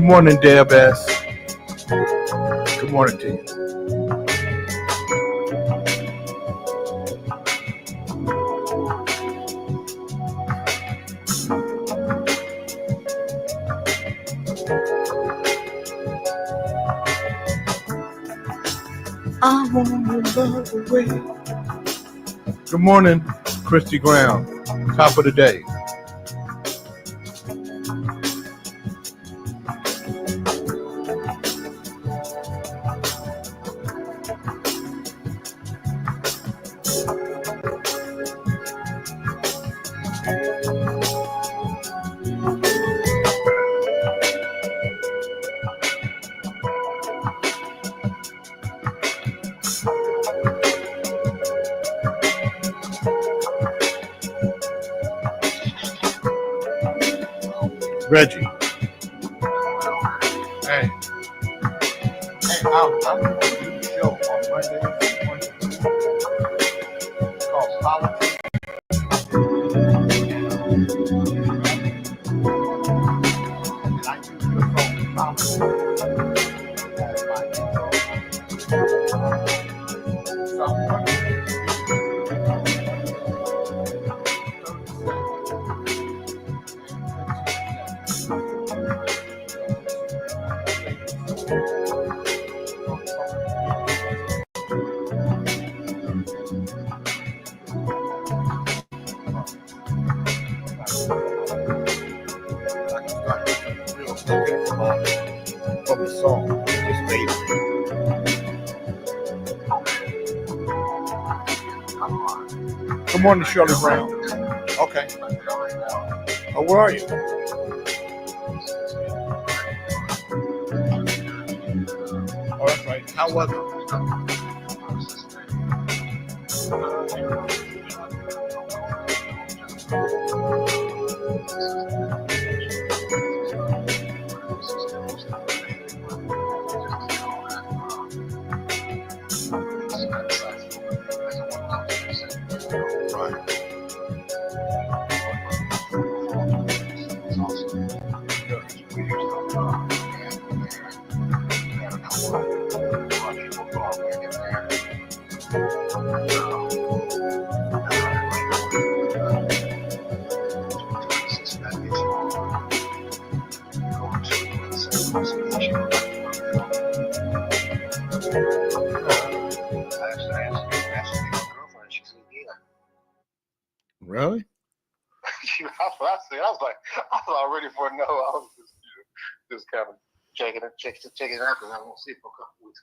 Good morning, Deb S. Good morning to you. I want to love away. Good morning, Christy Brown. Top of the day. Reggie. Hey, I'm going to do the show on Monday. It's called Politics. And I use the phone politics. So I'm wondering. From the song, just made it. Good morning, Shirley Brown. Okay. Oh, where are you? Oh, that's right. How was it? Really? I was all ready for a no. I was just kind of checking it out because I won't see it for a couple weeks.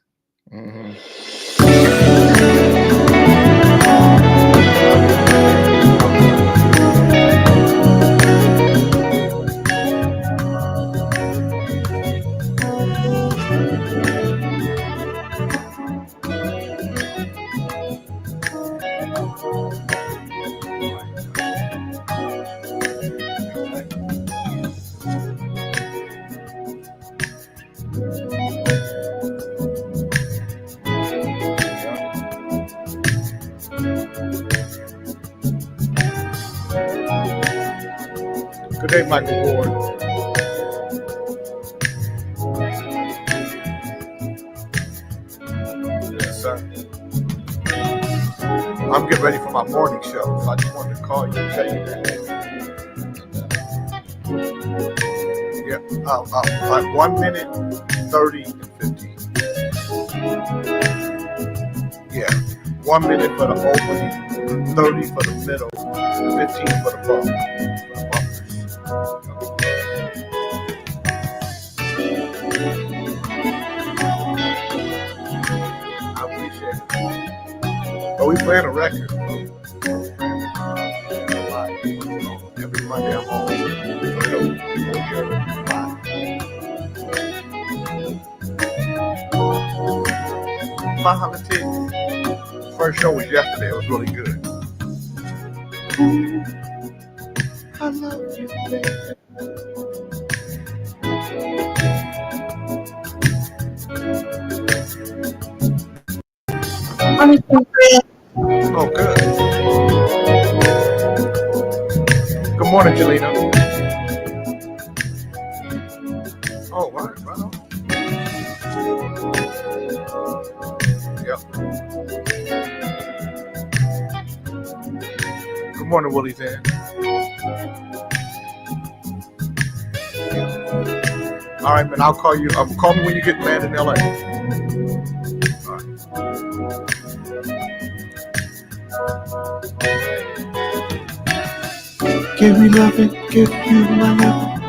Good day, Michael Ward. Yes, sir. I'm getting ready for my morning show, so I just wanted to call you and tell you that. Yeah, like 1 minute, 30 and 15. Yeah, 1 minute for the opening, 30 for the middle, 15 for the bump. I appreciate it. But we playing a record. Every Monday I'm home. First show was yesterday. It was really good. I love you, baby. Oh, good. Good morning, Jelena. Oh, wow. Good morning, Willie Dan. All right, man. I'll call you. Call me when you get land in LA. All right. Give me loving, give you my love.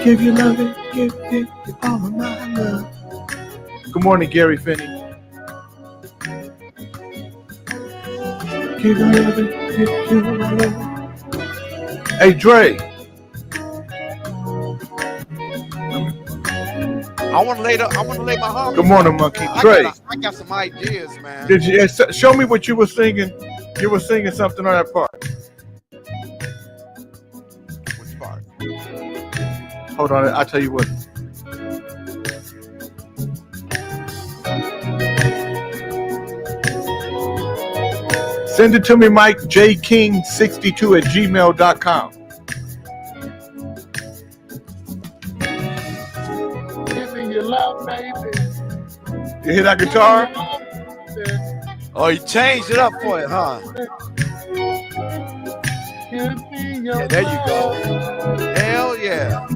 Give you loving, give you all of my love. Good morning, Gary Finney. Give you loving, give you my love. Hey, Dre. I want to lay my heart. Good morning, Monkey. Dre. I got some ideas, man. Did you show me what you were singing? You were singing something on that part. Which part? Hold on, I'll tell you what. Send it to me, Mike, jking62@gmail.com. Give me your love, baby. You hear that guitar? Oh, you changed it up for it, huh? Give me your Yeah, there you go. Hell yeah.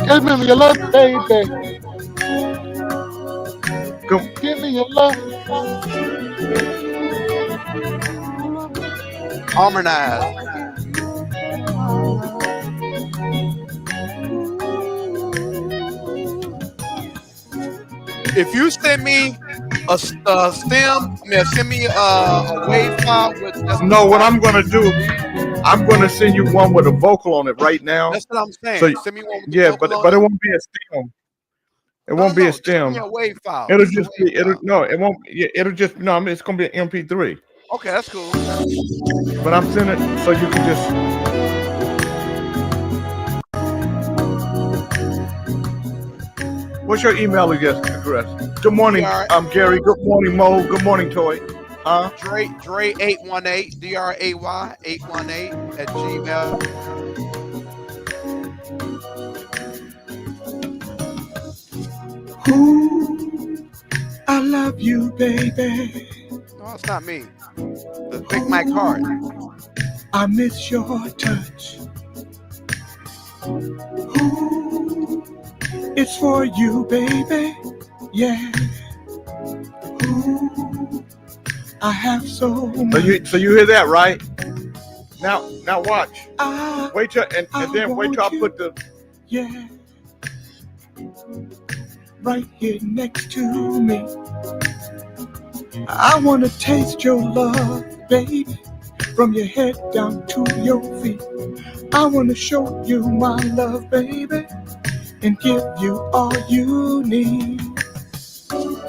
Give me your love, baby. Go. Give me your love. Harmonize. If you send me a stem, send me a wave file with. No, what I'm gonna do, I'm gonna send you one with a vocal on it right now. That's what I'm saying. So, send me one with yeah, the vocal but on it won't be a stem. It won't be a stem. Just a wave file. It'll just be. It won't. Yeah, it'll just. No, I mean, it's gonna be an MP3. Okay, that's cool. But I'm sending it so you can just. What's your email address? Good morning, Gary. Good morning, Mo. Good morning, Toy. Dre 818 DRAY 818 at Gmail. Ooh, I love you, baby. No, it's not me. The Big Mike Hart. I miss your touch. Ooh, it's for you, baby. Yeah. Ooh, I have so much. So you hear that, right? Now watch. Wait till and then wait till I put the right here next to me. I want to taste your love, baby, from your head down to your feet. I want to show you my love, baby, and give you all you need.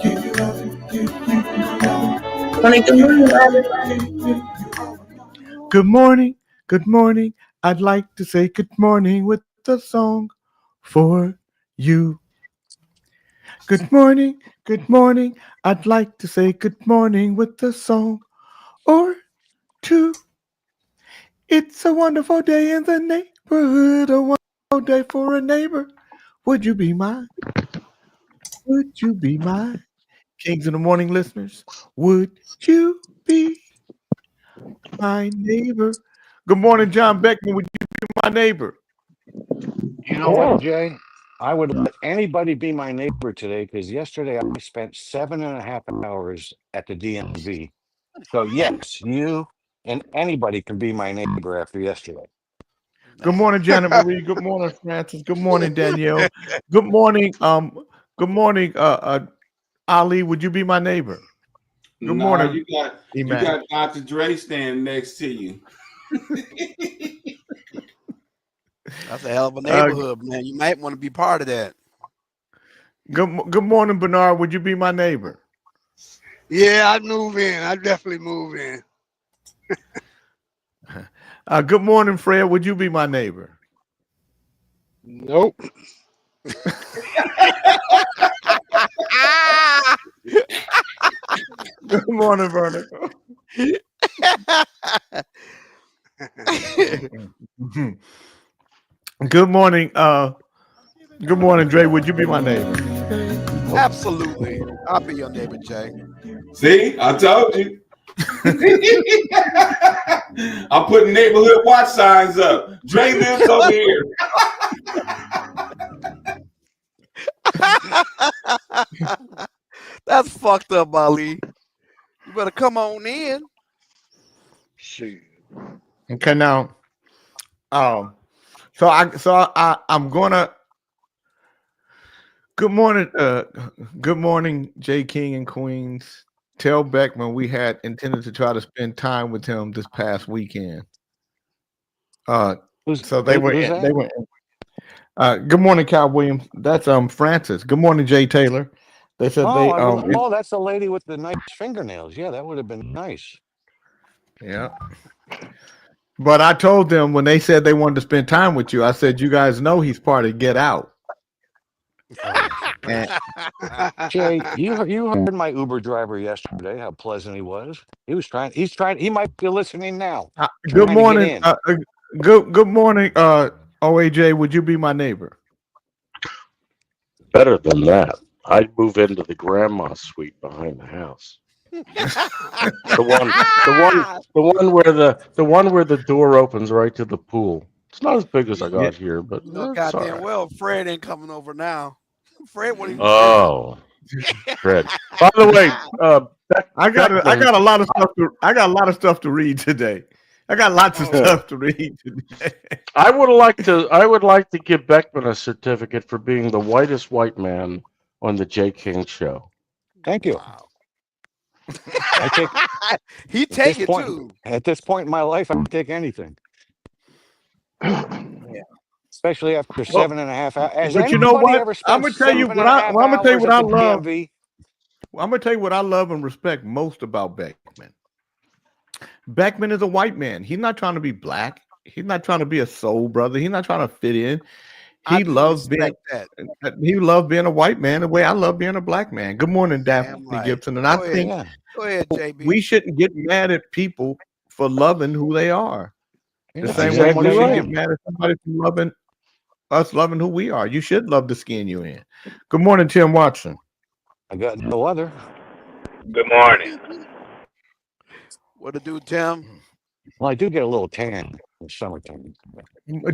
Give you love, give you love. Good morning, good morning. I'd like to say good morning with a song for you. Good morning, good morning. I'd like to say good morning with a song or two. It's a wonderful day in the neighborhood, a wonderful day for a neighbor. Would you be mine? Would you be mine? Kings in the Morning listeners, would you be my neighbor? Good morning, John Beckman. Would you be my neighbor? You know what, Jay? I would let anybody be my neighbor today because yesterday I spent 7.5 hours at the DMV. So yes, you and anybody can be my neighbor after yesterday. Good morning, Janet Marie. Good morning, Francis. Good morning, Danielle. Good morning. Good morning, Ali. Would you be my neighbor? Good morning. You got Dr. Dre standing next to you. That's a hell of a neighborhood, man. You might want to be part of that. Good morning, Bernard. Would you be my neighbor? Yeah, I'd move in. I'd definitely move in. Good morning, Fred. Would you be my neighbor? Nope. Good morning, Vernon. Good morning. Good morning, Dre. Would you be my neighbor? Absolutely. I'll be your neighbor, Jay. See, I told you. I'm putting neighborhood watch signs up. Dre lives over here. That's fucked up, Ali. You better come on in. Shoot. Okay, now, I'm gonna. Good morning, J King and Queens. Tell Beckman we had intended to try to spend time with him this past weekend. So they were. Good morning, Cal Williams. That's Francis. Good morning, Jay Taylor. They said that's the lady with the nice fingernails. Yeah, that would have been nice. Yeah. But I told them when they said they wanted to spend time with you, I said, you guys know he's part of Get Out. Jay, you heard my Uber driver yesterday, how pleasant he was. He might be listening now. Good morning. Good morning, OAJ. Would you be my neighbor? Better than that. I'd move into the grandma suite behind the house. the one where the door opens right to the pool. It's not as big as I got here, but No, goddamn well, Fred ain't coming over now. Fred, what are you Fred. By the way, I got a lot of stuff to read today. I got lots of stuff to read today. I would like to give Beckman a certificate for being the whitest white man on the Jay King show. Thank you. Wow. He take it too. At this point in my life, I can take anything. Especially after 7.5 hours. But you know what? I'm gonna tell you what I love. I'm gonna tell you what I love and respect most about Beckman. Beckman is a white man. He's not trying to be black. He's not trying to be a soul brother. He's not trying to fit in. He loves being a white man the way I love being a black man. Good morning, Daphne Gibson. And I think we shouldn't get mad at people for loving who they are. The same way we should get mad at somebody for loving who we are. You should love the skin you're in. Good morning, Tim Watson. I got no other. Good morning. What to do, Tim? Well, I do get a little tan in the summertime.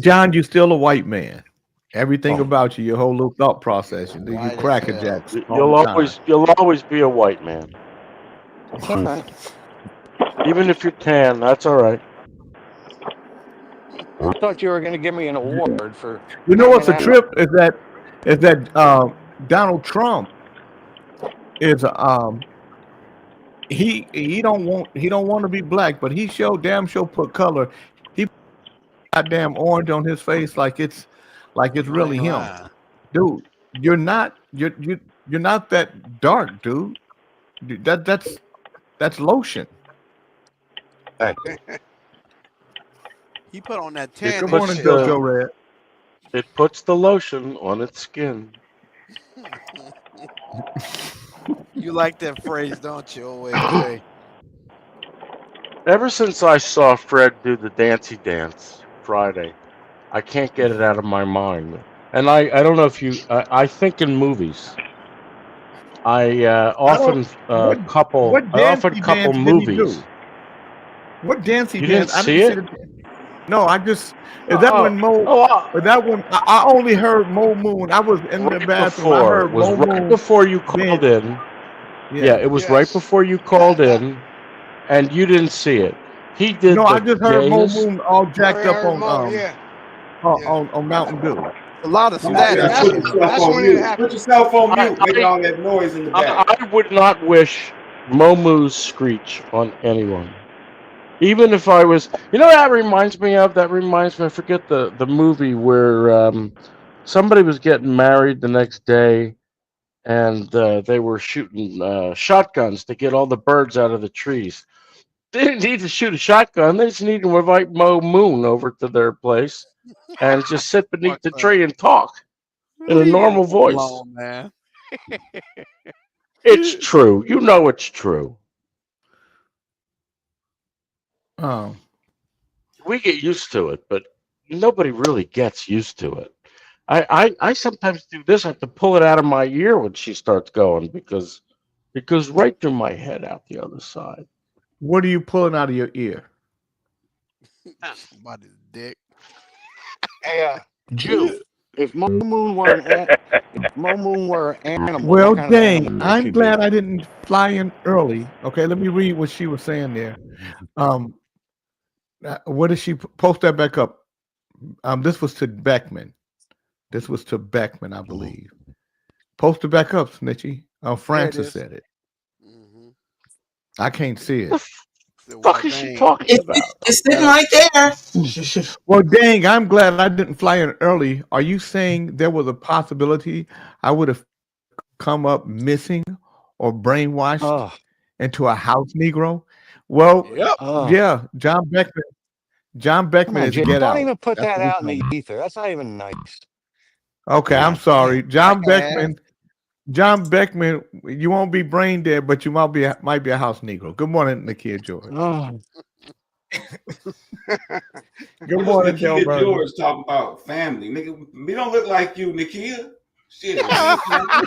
John, you're still a white man. Everything about you, your whole little thought process, you cracker jacks. You'll always be a white man. That's all right. Even if you're tan, that's all right. I thought you were going to give me an award for. You know what's a trip is that Donald Trump is he don't want to be black, but he damn sure put color. He goddamn orange on his face like it's really him, dude. You're not that dark, dude. That's lotion. Hey. He put on that tan. Good morning, Joe Red. It puts the lotion on its skin. You like that phrase, don't you? Always. Ever since I saw Fred do the dancey dance Friday, I can't get it out of my mind. And I don't know if you. I think in movies. I often couple movies. What dancey dance? You didn't see it? No, I just. Is that when Mo? That one I only heard Mo Moon. I was in the bathroom. I heard Mo Moon. Right before you called in. Yeah, it was right before you called in, and you didn't see it. He did. No, I just heard Mo Moon all jacked up on Mountain Dew. A lot of static. Put yourself on mute. Make all that noise in the back. I would not wish Momu's screech on anyone. Even if I was, that reminds me, I forget the movie where somebody was getting married the next day and they were shooting shotguns to get all the birds out of the trees. They didn't need to shoot a shotgun. They just needed to invite Mo Moon over to their place and just sit beneath the tree and talk in a normal voice. Man. It's true. You know it's true. Um, We get used to it, but nobody really gets used to it. I sometimes do this. I have to pull it out of my ear when she starts going because it goes right through my head out the other side. what are you pulling out of your ear? Somebody's dick. Hey, Jew, if Mo Moon were an animal, Well, what kind of dang, animal would I'm she glad be? I didn't fly in early. Okay, let me read what she was saying there. What did she post that back up? This was to Beckman. This was to Beckman, I believe. Post it back up, Snitchy. Francis is. said it. Mm-hmm. I can't see it. The Fuck is she talking about? It's sitting right there. Well, dang, I'm glad I didn't fly in early. Are you saying there was a possibility I would have come up missing or brainwashed Oh, into a house Negro? Well, Yep. oh. yeah, John Beckman. John Come Beckman on, is Jay. Get Don't Out. even put That's that what out in he's the saying. ether. That's not even nice. Okay, I'm God sorry. damn. John My bad. Beckman. John Beckman, you won't be brain dead, but you might be a house Negro. Good morning, Nakia George. Oh, Good What morning, does Del Nakia Burton. George talk about family? Nigga, we don't look like you, Nakia. Shit. we ain't family.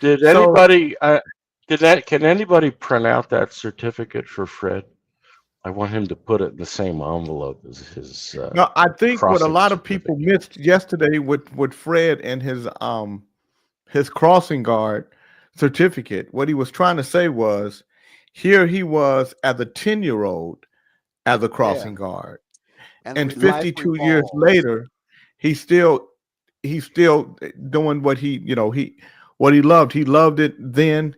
Did So anybody can anybody print out that certificate for Fred? I want him to put it in the same envelope as his no, I think what a crossing lot of people certificate. missed yesterday with Fred and his crossing guard certificate, what he was trying to say was, here he was as a 10-year-old as a crossing guard, and life 52 years revolves. later, he's still doing what he loved. He loved it then,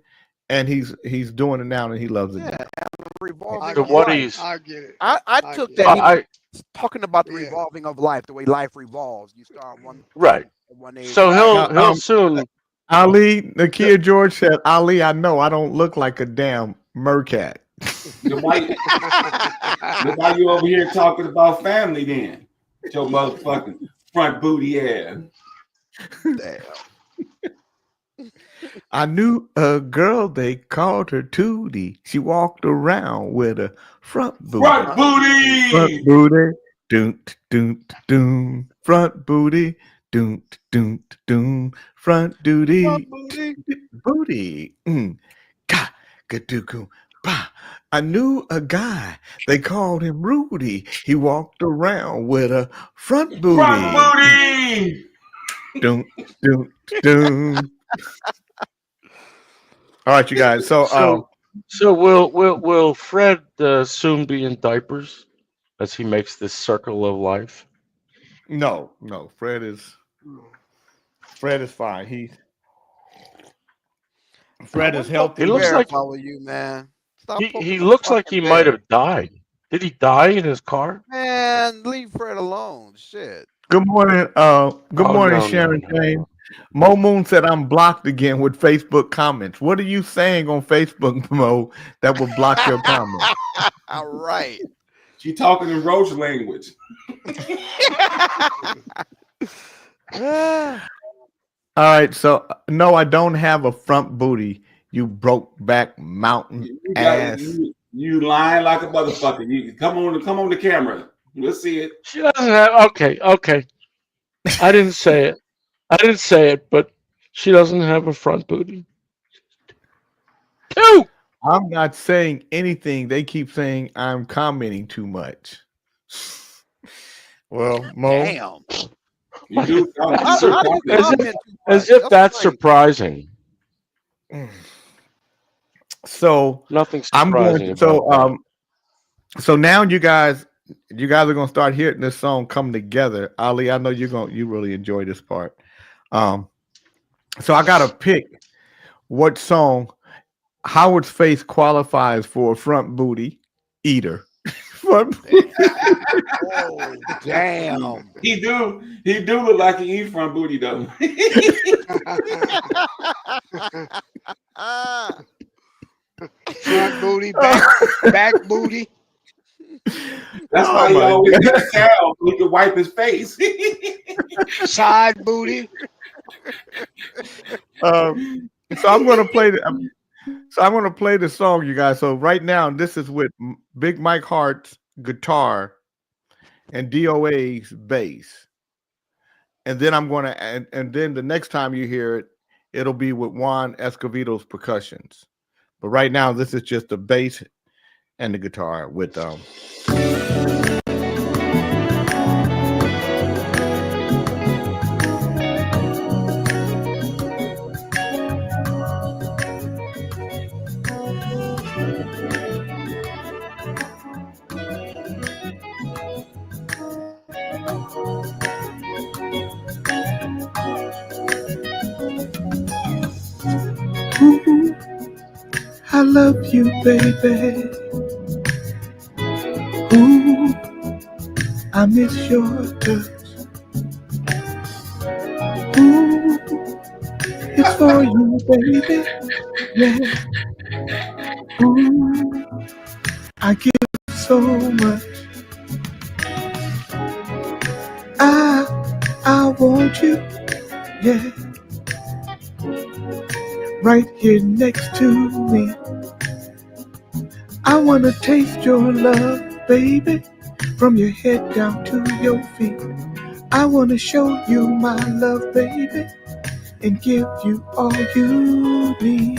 and he's doing it now, and he loves it Yeah, now. and the revolving So of what life. he's I get it. I I took get that it. he was I talking about the Yeah. revolving of life, the way life revolves. You start one right. at one age. So Now, he'll soon. Ali, Nakia George said, Ali, I know I don't look like a damn mercat. Then why you over here talking about family then? Your motherfucking front booty ass. Damn. I knew a girl, they called her Tootie. She walked around with a front booty. Front booty! Front booty. Doom, doom, doom. Front booty. Doom, doom, doom. Front duty. Front booty. Booty. Ka, gadookum, ba. I knew a guy. They called him Rudy. He walked around with a front booty. Front booty! Doom, doom, doom. All right, you guys. So will Fred soon be in diapers as he makes this circle of life? no, Fred is fine. Fred is healthy. He looks like Verify with you, man. Stop he poking the looks like fucking he might bear. have died. Did he die in his car? Man, leave Fred alone. Shit. Good morning. Good Oh, morning, no, Sharon no. James. Mo Moon said I'm blocked again with Facebook comments. What are you saying on Facebook, Mo, that will block your comments? All right. She talking in Roach language. All right. So no, I don't have a front booty. You broke back mountain You, ass. you lying like a motherfucker. You come on the camera. Let's see it. She doesn't have. Okay. I didn't say it, but she doesn't have a front booty. Two. I'm not saying anything. They keep saying I'm commenting too much. Well, Mo, Damn. You do. As if that's surprising. So Nothing I'm going surprising to, about that. so now you guys are gonna start hearing this song come together. Ali, I know you really enjoy this part. So I gotta pick what song Howard's face qualifies for a front booty eater. Front booty. Oh, damn. He do look like he eat front booty though. Front booty, back booty. That's Oh, why he my always get a towel so he can wipe his face. Side booty. So I'm going to play the song, you guys. So right now, this is with Big Mike Hart's guitar and DOA's bass, and then I'm going to and then the next time you hear it, it'll be with Juan Escovedo's percussions. But right now, this is just the bass and the guitar with Ooh, I love you, baby. Ooh, I miss your touch. Ooh, it's for you, baby. Yeah. Ooh, I give so much. I want you. Yeah. Right here next to me. I wanna taste your love, baby, from your head down to your feet. I wanna show you my love, baby, and give you all you need.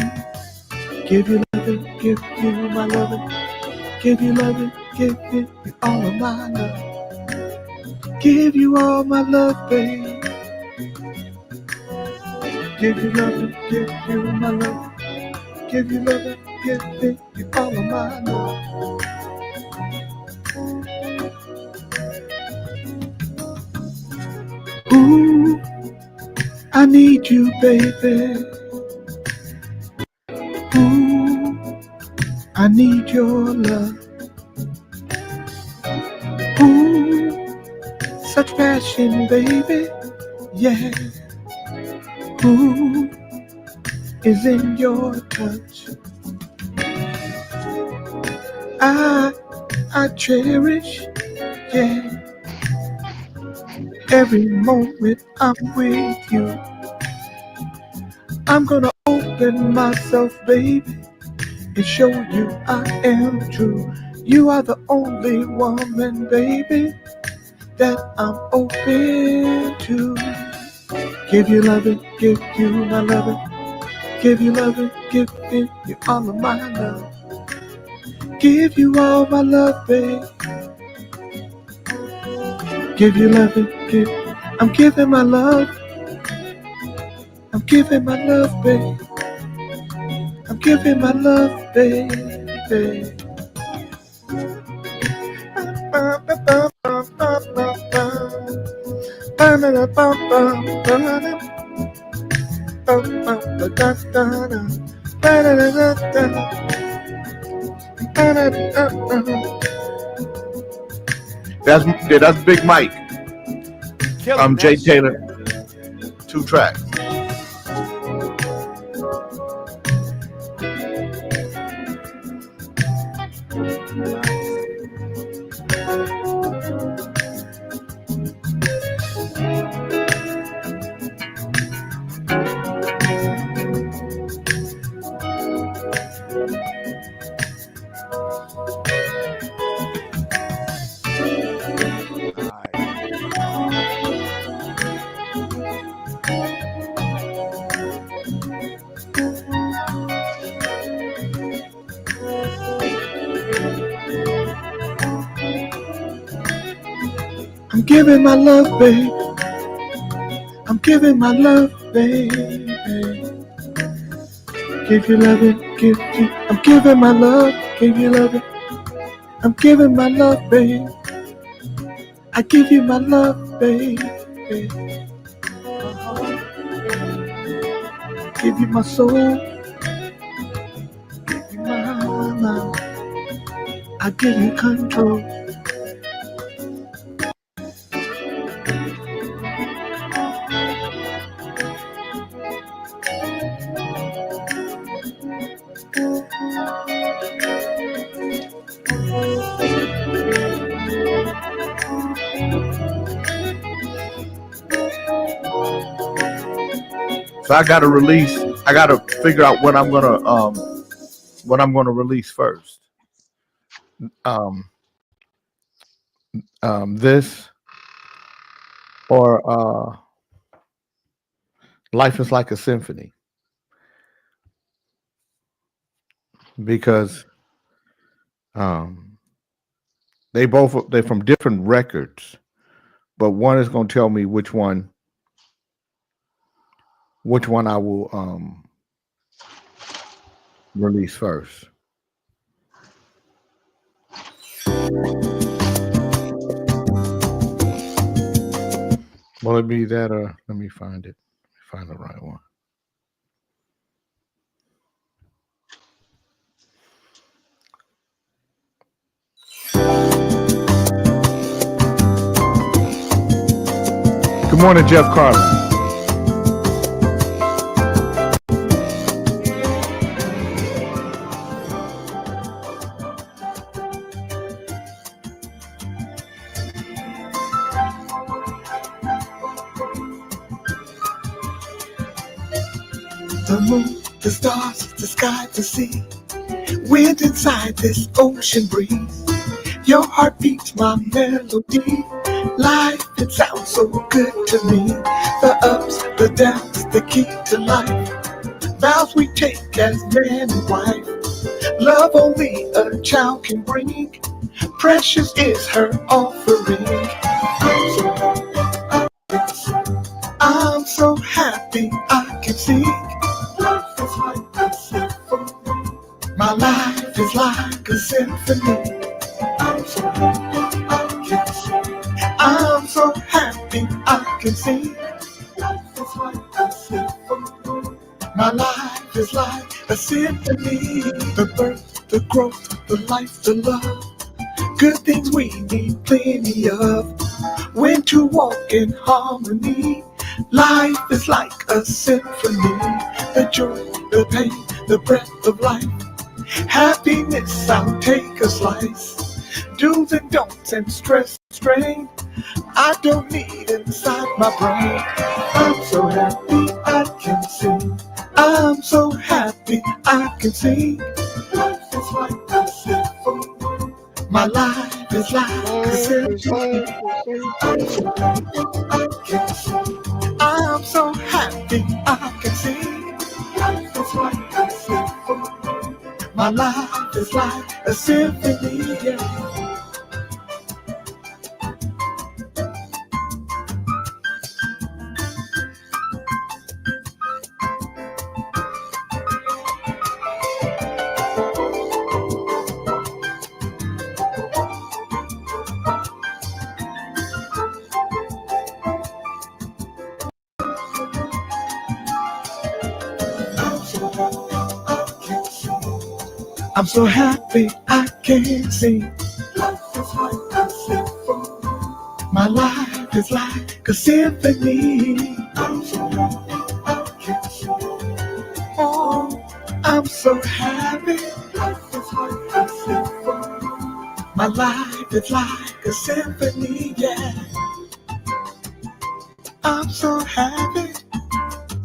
Give you loving, give you my loving, give you loving, give you all of my love. Give you all my love, baby. Give you loving, give you my love. Give you loving, give you all of my love. Ooh, I need you, baby. Ooh, I need your love. Ooh, such passion, baby. Yeah. Ooh, is in your touch. I cherish, yeah, every moment I'm with you. I'm gonna open myself, baby, and show you I am true. You are the only woman, baby, that I'm open to. Give you loving, give you my loving. Give you loving, give you all of my love. Give you all my love, babe. Give you loving, I'm giving my love. I'm giving my love, babe. I'm giving my love, baby. That's Big Mike. Killing Jay that Taylor. 2 tracks. I'm giving my love, babe. I'm giving my love, baby. Give you loving, give you. I'm giving my love, give you loving. I'm giving my love, babe. I give you my love, baby. Give you my soul. Give you my love. I give you control. So I gotta release. I gotta figure out what I'm gonna release first. This or Life is Like a Symphony, because they're from different records, but one is gonna tell me which one I will release first. Will it be that, or let me find it. Find the right one. Good morning, Jeff Carlin. The moon, the stars, the sky, the sea. Wind inside this ocean breeze. Your heart beats my melody. Life, it sounds so good to me. The ups, the downs, the key to life. Vows we take as man and wife. Love only a child can bring. Precious is her offering. I'm so happy I can sing. Life is like a symphony. My life is like a symphony. I'm so happy I can sing. I'm so happy I can sing. Life is like a symphony. My life is like a symphony. The birth, the growth, the life, the love. Good things we need plenty of. When to walk in harmony. Life is like a symphony. The joy, the pain, the breath of life. Happiness, I'll take a slice. Do's and don'ts and stress, strain. I don't need inside my brain. I'm so happy I can sing. I'm so happy I can sing. Life is like a symphony. My life is like a symphony. I'm so happy I can sing. I'm so happy I can sing. Life is like a symphony. My life is like a symphony. Yeah. I'm so happy I can sing. Life is like a symphony. My life is like a symphony. I'm so happy I can sing. Oh, I'm so happy. Life is like a symphony. My life is like a symphony, yeah. I'm so happy,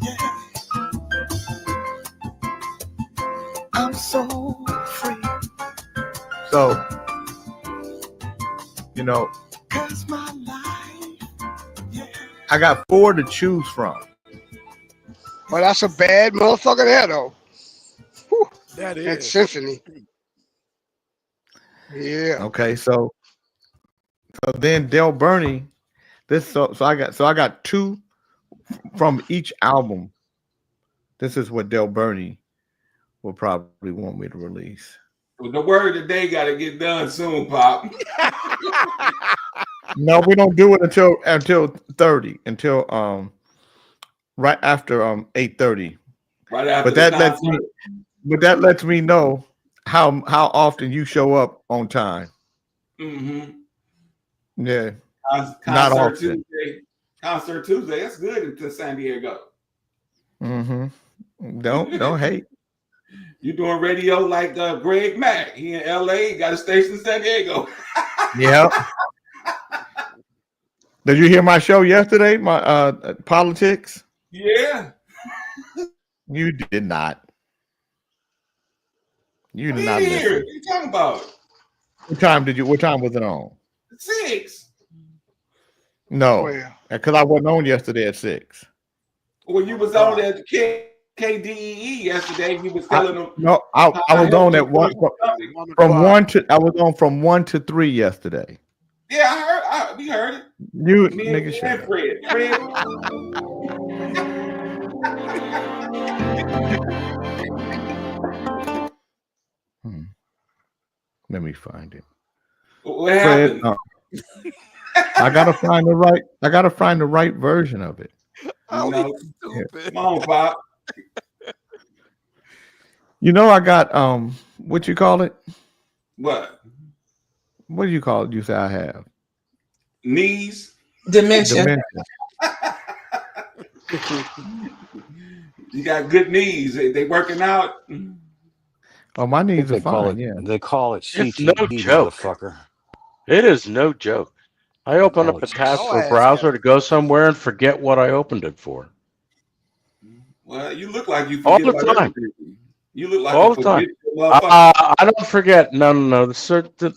yeah. I'm so free. So, you know, Cause my life, yeah. I got 4 to choose from. Well, that's a bad motherfucker there, though. Whew. That That is. symphony. Yeah. Okay, so then Del Burney, so I got 2 from each album. This is what Del Burney will probably want me to release. Well, the word today got to get done soon, Pop. No, we don't do it until 30, until right after 8:30. Right after But that lets me know how often you show up on time. Mm-hmm. Yeah. Not Concert often. Tuesday. Concert Tuesday. That's good into San Diego. Mm-hmm. Don't hate. You doing radio like Greg Mack. He in LA, got a station in San Diego. Yeah. Did you hear my show yesterday? My politics? Yeah. You did not. You I did not didn't miss hear it. it. What you talking about? What time was it on? 6. No, Well, because I wasn't on yesterday at 6. When you was on at KDEE yesterday, you was telling them. No, I was on at one from 1 to I was on from 1 to 3 yesterday. Yeah, I heard. We heard it. You Me nigga and shut up. Fred. Let me find it. What Fred, happened? I gotta find the right version of it. Oh, No. stupid. Come on, Pop. You know, I got what you call it? What? What do you call it? You say I have Knees. Dementia. You got good knees. They working out. Oh, my knees They are call fine. it. Yeah. They call it It's CTE, no joke. motherfucker. It is no joke. I open up a it's taskbar no browser ass. to go somewhere and forget what I opened it for. Well, you look like you All forget the about time. everything. You look like All a the time. forgetful motherfucker. I don't forget. No. There's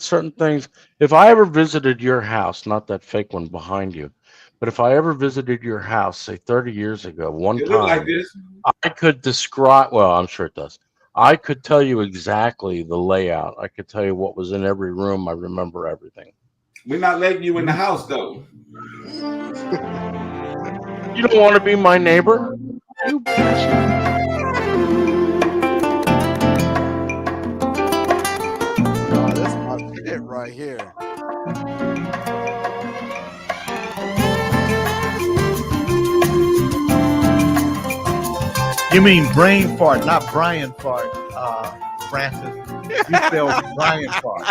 certain things. If I ever visited your house, not that fake one behind you, but if I ever visited your house, say 30 years ago, one It look like time, this. I could describe. Well, I'm sure it does. I could tell you exactly the layout. I could tell you what was in every room. I remember everything. We're not letting you in the house though. You don't want to be my neighbor? You Oh, that's my shit right here. You mean brain fart, not Brian fart, Francis. You spelled Brian fart.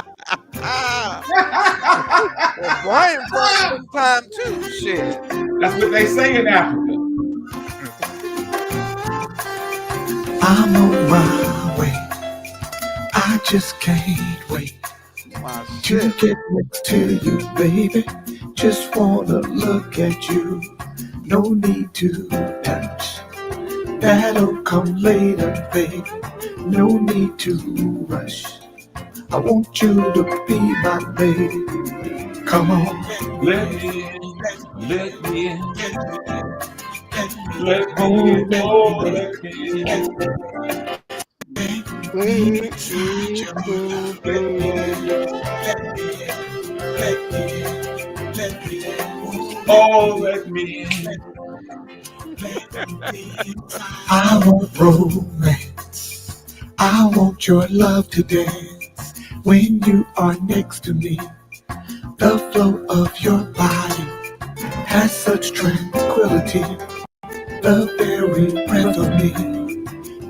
Well, Brian brought some time too. Shit. That's what they say in Africa. I'm on my way. I just can't wait My to shit. get next to you, baby. Just wanna look at you. No need to touch. That'll come later, baby. No need to rush. I want you to be my baby. Come on, Let me in. Let me in. Let oh, me in. let Oh, me let me in. let me inside your love. Let me in. Let me in. Let me in. Oh, let me in. I want romance. I want your love to dance when you are next to me. The flow of your body has such tranquility. The very breath of me.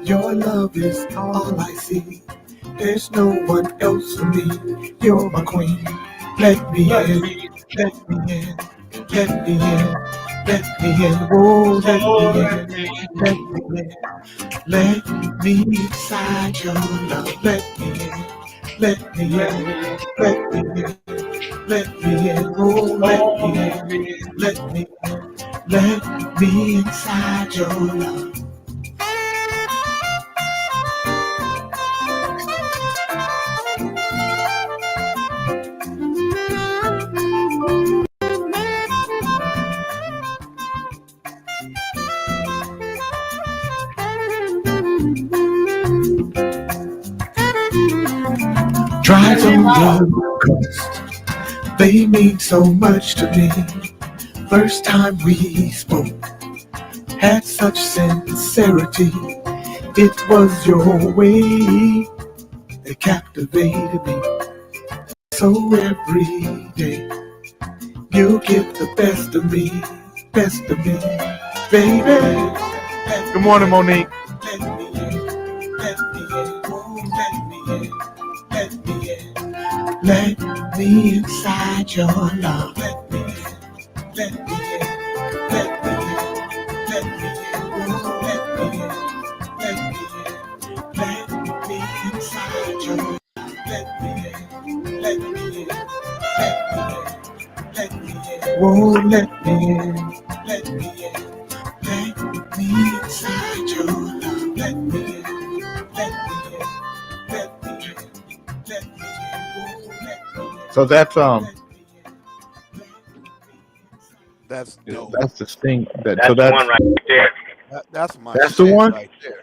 Your love is all I see. There's no one else for me. You're my queen. Let me in. Let me in. Let me in. Let me in. Oh, let me in. Let me in. Let me inside your love. Let me in. Let me in. Let me in. Let me in. Oh, let me in. Let me in. Let me inside your love. Drives on the coast, they mean so much to me. First time we spoke, had such sincerity. It was your way that captivated me. So every day, you get the best of me, baby. Good morning, Monique. Let me in, let me in, oh, let me in, let me in. Let me inside your love. Let me in, let me in, let me in, let me in, oh, let me in, let me in. Let me inside your love. Let me in, let me in, let me in, let me in, oh, let me in, let me in, let me inside your let me in, let me in, let me in, let me in, let me in. So that's That's dope. that's the sting. That's the one right there. That's my That's the shit one? right there.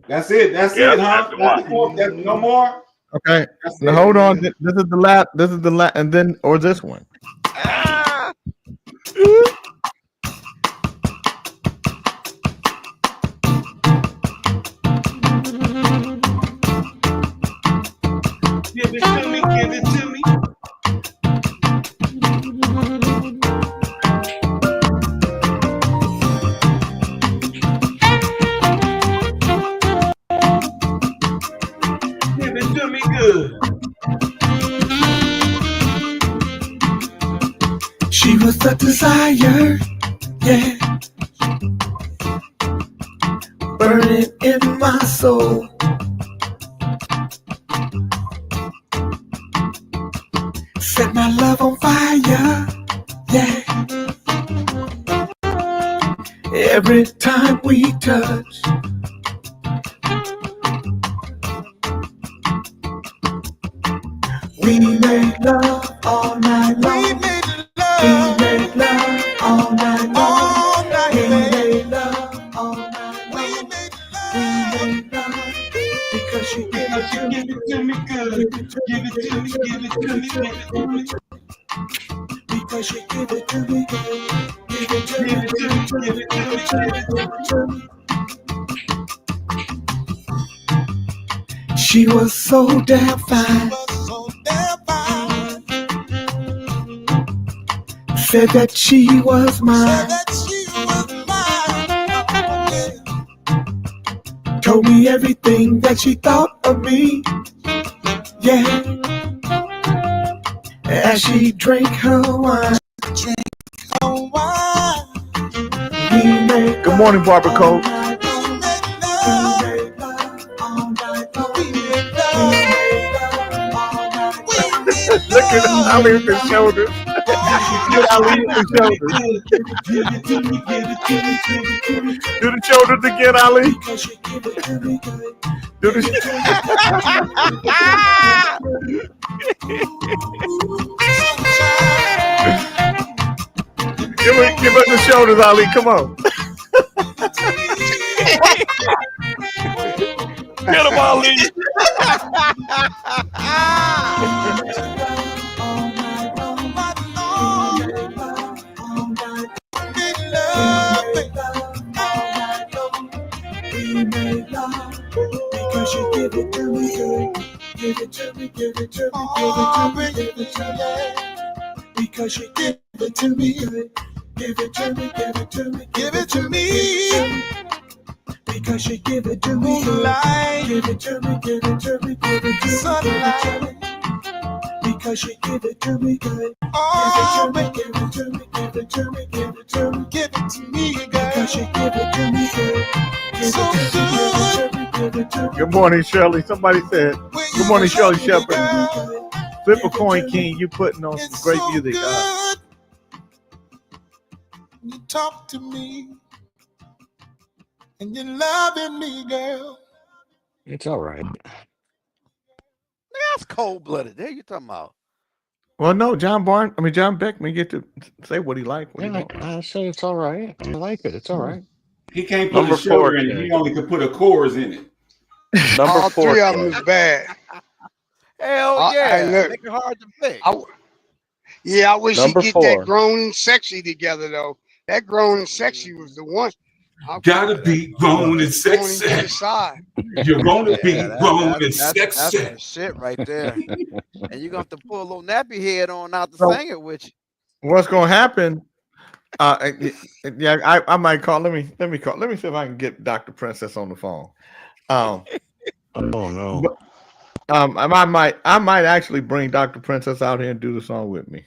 That's it. That's Yep, it, huh? that's the one. That's no more. Okay. That's Now it. hold on. This is the last. This is the last, and then or this one. Ah! Give it to me. Give it to me. Give it to me good. She was the desire, yeah, burning in my soul. Set my love on fire, yeah. Every time we touch, we made love all night long. We made love all night long. We made love all night long. We made love because she give it to me good. Give it to me, give it to me, give it to me. Because she give it to me good. Give it to me, give it to me, give it to me, give it to me. She was so damn fine. Said that she was mine. Told me everything that she thought of me. Yeah. As she drank her wine. Good morning, Barbara Cole. Look at Ali with his shoulders. Get Ali with his shoulders. Do the shoulders again, Ali. Do the give us the shoulders, Ali. Come on. Get him, Ali. Because you give it to me good. Give it to me, give it to me, give it to me, give it to me. Because you give it to me good. Give it to me, give it to me, give it to me. Because you give it to me good. Give it to me, give it to me, give it to me, give it to me. Because you give it to me good. Give it to me, give it to me, give it to me, give it to me. Give it to me good. Because you give it to me good. Give it to me, give it to me. Good morning, Shirley. Somebody said, good morning, Shirley Shepherd. Flip a coin, King. You putting on some great music. You talk to me and you're loving me, girl. It's all right. That's cold-blooded. There you talking about. Well, no, John Beckman get to say what he liked. I say it's all right. I like it. It's all right. He can't put Number a shoulder 4, in it. He only could put a chorus in it. Number All 4. three of them is bad. Hell Hey, yeah. look. Make it hard to pick. I wish Number he'd get 4. that grown and sexy together though. That grown and sexy was the one. Gotta be grown and Going to the sexy. side. You're gonna be Yeah, grown and that's sexy. the shit right there. And you're gonna have to pull a little nappy head on out to So- sing it with you. What's going to happen? Yeah, I might call. Let me call. Let me see if I can get Dr. Princess on the phone. Oh no. I might actually bring Dr. Princess out here and do the song with me.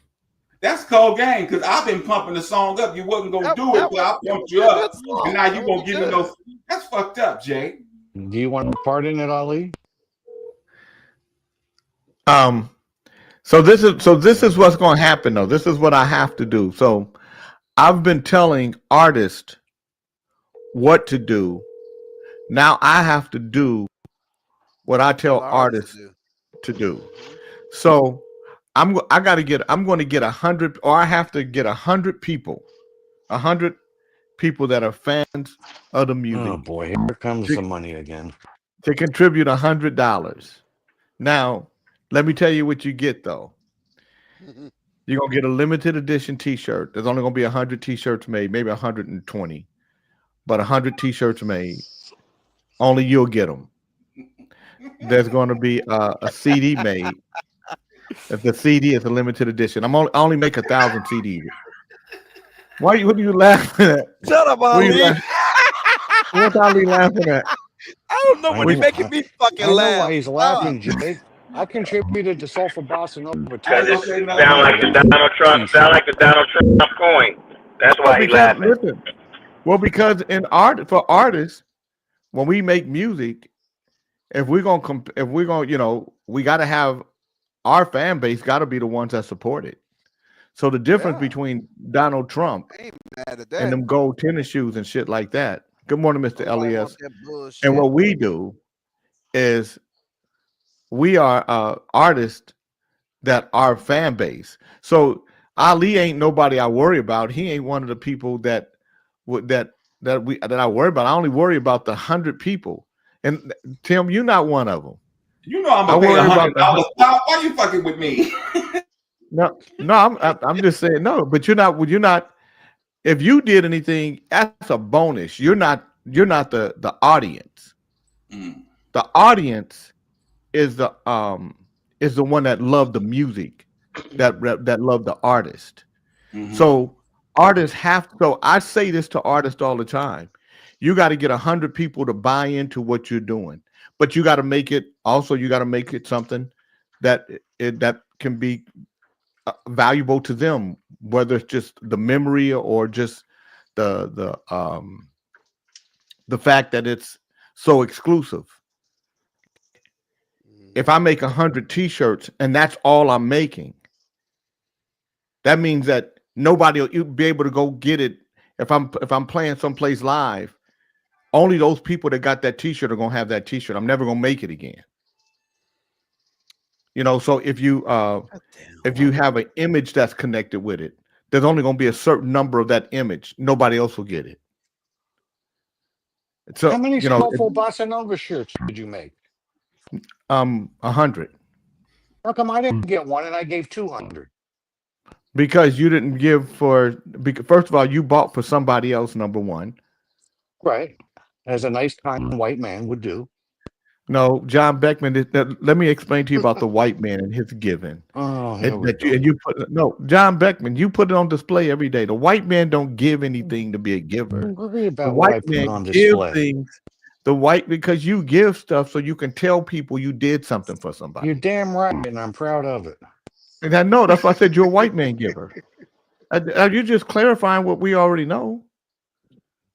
That's cold game because I've been pumping the song up. You wasn't gonna do it, so I pumped you up, and now you gonna give me those. That's fucked up, Jay. Do you want a part in it, Ali? So this is what's going to happen though. This is what I have to do. So I've been telling artists what to do Now I have to do what I tell All the artists artists do. to do. So I'm going to get 100, or I have to get 100 people, 100 people that are fans of the music Oh boy, here comes the money again. to contribute $100. Now, let me tell you what you get though. You're gonna get a limited edition T-shirt. There's only gonna be 100 T-shirts made, maybe 120, but 100 T-shirts made. Only you'll get them. There's going to be a CD made. If the CD is a limited edition, I only make 1,000 CDs. What are you laughing at? Shut up, What are you Ali. laughing? What are you laughing at? I don't know what I he's making me fucking I know laugh. why he's laughing, Jake. I contributed to Soulful Bossa Nova. Because it sound like the Donald Trump, coin. That's why he's laughing. Listen, well, because for artists, when we make music, if we're gonna, we got to have our fan base got to be the ones that support it. So the difference between Donald Trump I ain't mad at that. and them gold tennis shoes and shit like that. Good morning, Mr. Nobody Elias. want that bullshit. And what we do is we are artists that are fan base. So Ali ain't nobody I worry about. He ain't one of the people that I worry about. I only worry about the 100 people. And Tim, you're not one of them. You know I'm gonna pay $100. Why you fucking with me? No, I'm just saying no. But you're not. If you did anything, that's a bonus. You're not the audience. Mm. The audience is the one that loved the music, that loved the artist. Mm-hmm. So artists so I say this to artists all the time. You got to get 100 people to buy into what you're doing, but you got to make it something that can be valuable to them, whether it's just the memory or just the fact that it's so exclusive. If I make 100 T-shirts and that's all I'm making, that means that nobody will be able to go get it. If I'm playing someplace live, only those people that got that T-shirt are gonna have that T-shirt. I'm never gonna make it again. So if you have an image that's connected with it, there's only gonna be a certain number of that image. Nobody else will get it. So how many Soulful Bossa Nova shirts did you make? 100. How come I didn't get one and I gave 200? Because you didn't give first of all, you bought for somebody else, number one. Right. As a nice, kind white man would do. No, John Beckman. Let me explain to you about the white man and his giving. Oh, John Beckman, you put it on display every day. The white man don't give anything to be a giver. Don't worry about The what I white put man on gives display. things. Because you give stuff so you can tell people you did something for somebody. You're damn right, and I'm proud of it. And I know that's why I said you're a white man giver. You're just clarifying what we already know.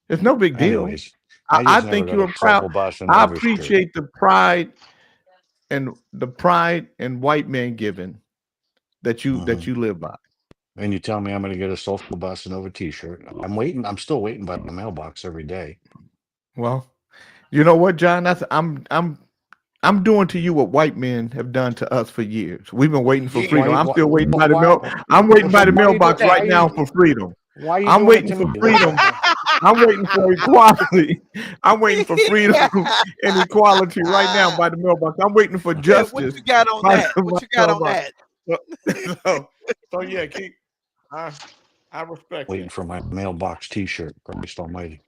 It's no big deal. Anyways, I think you're proud. I appreciate the pride and white man giving that you live by. And you tell me I'm going to get a Soulful Bossa Nova T-shirt. I'm waiting. I'm still waiting by the mailbox every day. Well, you know what, John? I'm doing to you what white men have done to us for years. We've been waiting for freedom. I'm still waiting by the mail. I'm waiting by the mailbox right now for freedom. I'm waiting for freedom. I'm waiting for equality. I'm waiting for freedom and equality right now by the mailbox. I'm waiting for justice. What you got on that? What you got on that? So yeah, keep. I respect. Waiting for my mailbox T-shirt. Christ Almighty.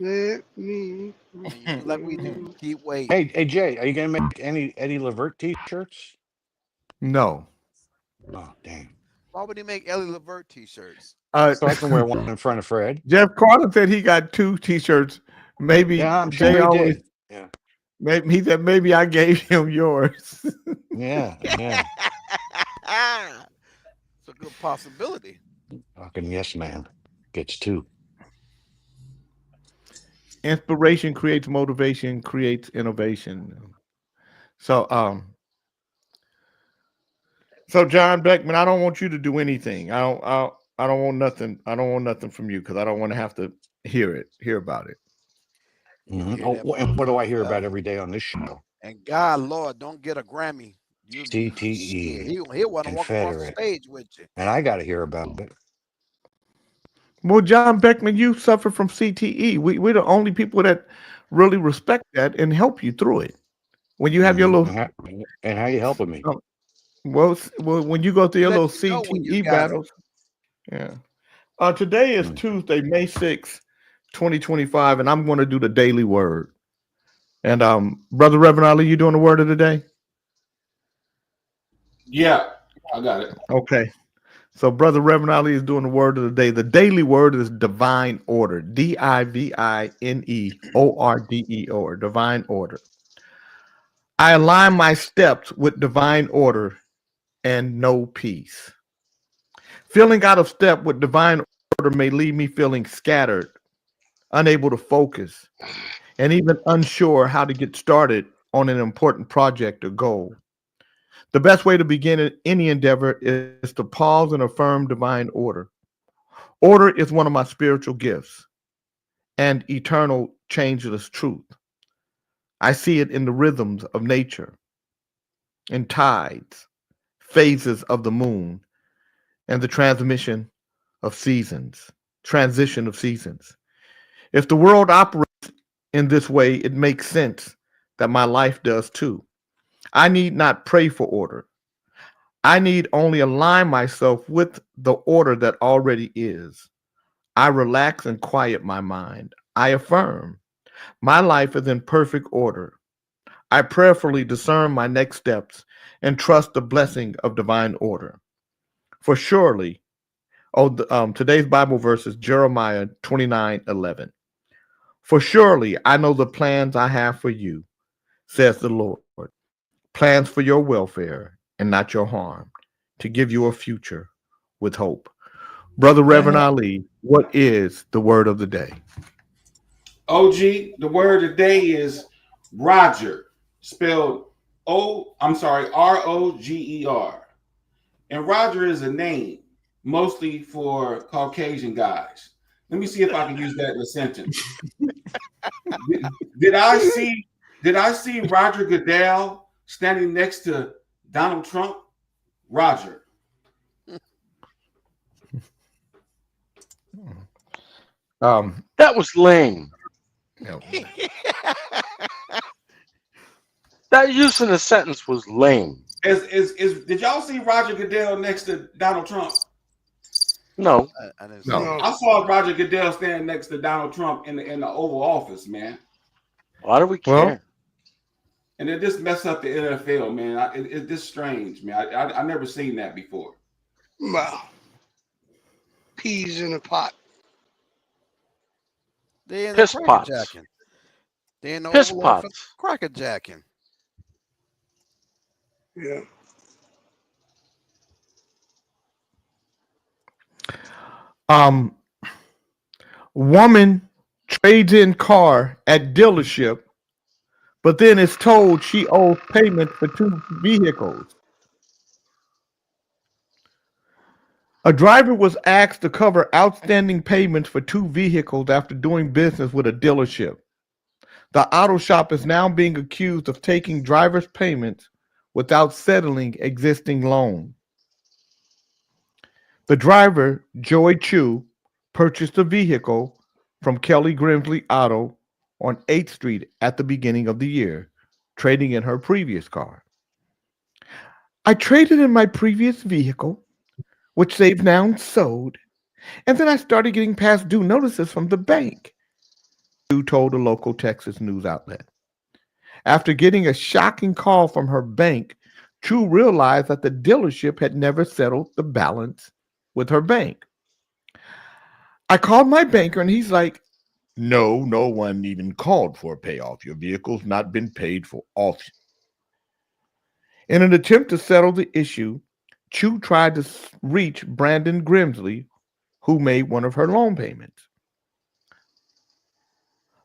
Let me like we do. Keep waiting. Hey Jay, are you gonna make any Eddie Levert T-shirts? No. Oh dang. Why would he make Ellie Levert T-shirts? So I can wear one in front of Fred. Jeff Carter said he got 2 T-shirts. Maybe yeah, I'm sure he did. Yeah. Maybe he said maybe I gave him yours. yeah. It's a good possibility. Fucking yes, man. Gets 2. Inspiration creates motivation, creates innovation. So John Beckman, I don't want you to do anything. I don't want nothing. I don't want nothing from you because I don't want to have to hear about it. Mhm. hear Oh, that and what do I hear motherfucker. about every day on this show? And God, Lord, don't get a Grammy. You shit, CTE, he'll want to walk across the Confederate, stage with you. and I got to hear about it. Well, John Beckman, you suffer from CTE. We're the only people that really respect that and help you through it. When you have your little, And how you helping me? well, when you go through your Let little you know when you CTE got it. battles, yeah. Today is Tuesday, May 6th, 2025, and I'm going to do the daily word. And Brother Reverend Ali, you doing the word of the day? Yeah, I got it. Okay. So Brother Reverend Ali is doing the word of the day. The daily word is divine order. DIVINEORDE, or divine order. I align my steps with divine order and know peace. Feeling out of step with divine order may leave me feeling scattered, unable to focus, and even unsure how to get started on an important project or goal. The best way to begin any endeavor is to pause and affirm divine order. Order is one of my spiritual gifts and eternal, changeless truth. I see it in the rhythms of nature, in tides, phases of the moon, and the transition of seasons. If the world operates in this way, it makes sense that my life does too. I need not pray for order. I need only align myself with the order that already is. I relax and quiet my mind. I affirm my life is in perfect order. I prayerfully discern my next steps and trust the blessing of divine order. For surely, today's Bible verse is Jeremiah 29:11. For surely I know the plans I have for you, says the Lord, plans for your welfare and not your harm, to give you a future with hope. Brother Reverend Ali, what is the word of the day? OG, the word of the day is Roger, spelled R-O-G-E-R. And Roger is a name, mostly for Caucasian guys. Let me see if I can use that in a sentence. Did I see Roger Goodell standing next to Donald Trump? Roger. That was lame. That use in a sentence was lame. Did y'all see Roger Goodell next to Donald Trump? No. I saw Roger Goodell standing next to Donald Trump in the Oval Office, man. Why do we care? And it just messed up the NFL, man. It's just strange, man. I never seen that before. Well, peas in a pot. They in Piss the pots. crackerjacking. They in the Piss Oval pots. Office crackerjacking. Yeah. Woman trades in car at dealership, but then is told she owes payment for two vehicles. A driver was asked to cover outstanding payments for two vehicles after doing business with a dealership. The auto shop is now being accused of taking driver's payments without settling existing loans. The driver, Joy Chu, purchased a vehicle from Kelly Grimsley Auto on 8th Street at the beginning of the year, trading in her previous car. I traded in my previous vehicle, which they've now sold, and then I started getting past due notices from the bank, Chu told a local Texas news outlet. After getting a shocking call from her bank, Chu realized that the dealership had never settled the balance with her bank. I called my banker and he's like, no one even called for a payoff. Your vehicle's not been paid for off. In an attempt to settle the issue, Chu tried to reach Brandon Grimsley, who made one of her loan payments.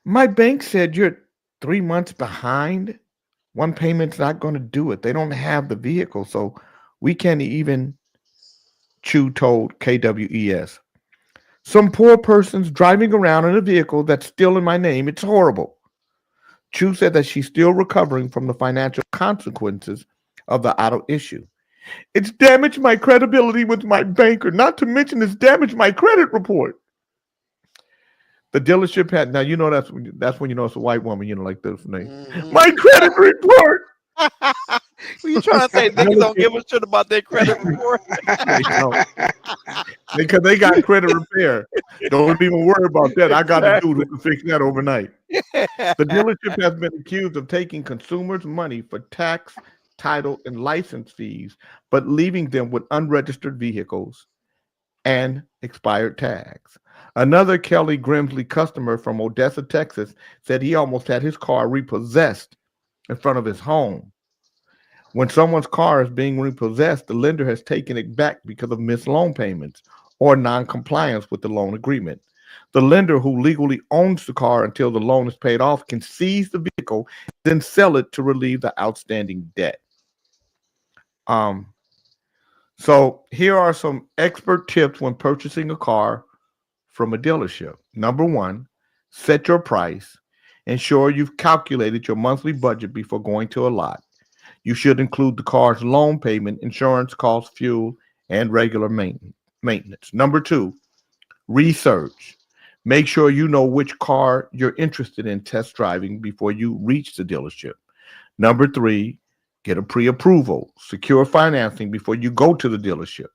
My bank said you're 3 months behind. One payment's not going to do it. They don't have the vehicle, so we can't even, Chu told KWES. Some poor person's driving around in a vehicle that's still in my name. It's horrible. Chu said that she's still recovering from the financial consequences of the auto issue. It's damaged my credibility with my banker, not to mention it's damaged my credit report. The dealership had, now you know that's when you know it's a white woman, you know, like this name. Mm-hmm. My credit report. You trying to say niggas don't give a shit about their credit report? Because they got credit repair. Don't even worry about that. I got a dude who can fix that overnight. The dealership has been accused of taking consumers' money for tax, title, and license fees, but leaving them with unregistered vehicles and expired tags. Another Kelly Grimsley customer from Odessa, Texas, said he almost had his car repossessed in front of his home. When someone's car is being repossessed, the lender has taken it back because of missed loan payments or non-compliance with the loan agreement. The lender, who legally owns the car until the loan is paid off, can seize the vehicle, then sell it to relieve the outstanding debt. So here are some expert tips when purchasing a car from a dealership. Number one, set your price. Ensure you've calculated your monthly budget before going to a lot. You should include the car's loan payment, insurance costs, fuel, and regular maintenance. Number two, research. Make sure you know which car you're interested in test driving before you reach the dealership. Number three, get a pre-approval. Secure financing before you go to the dealership.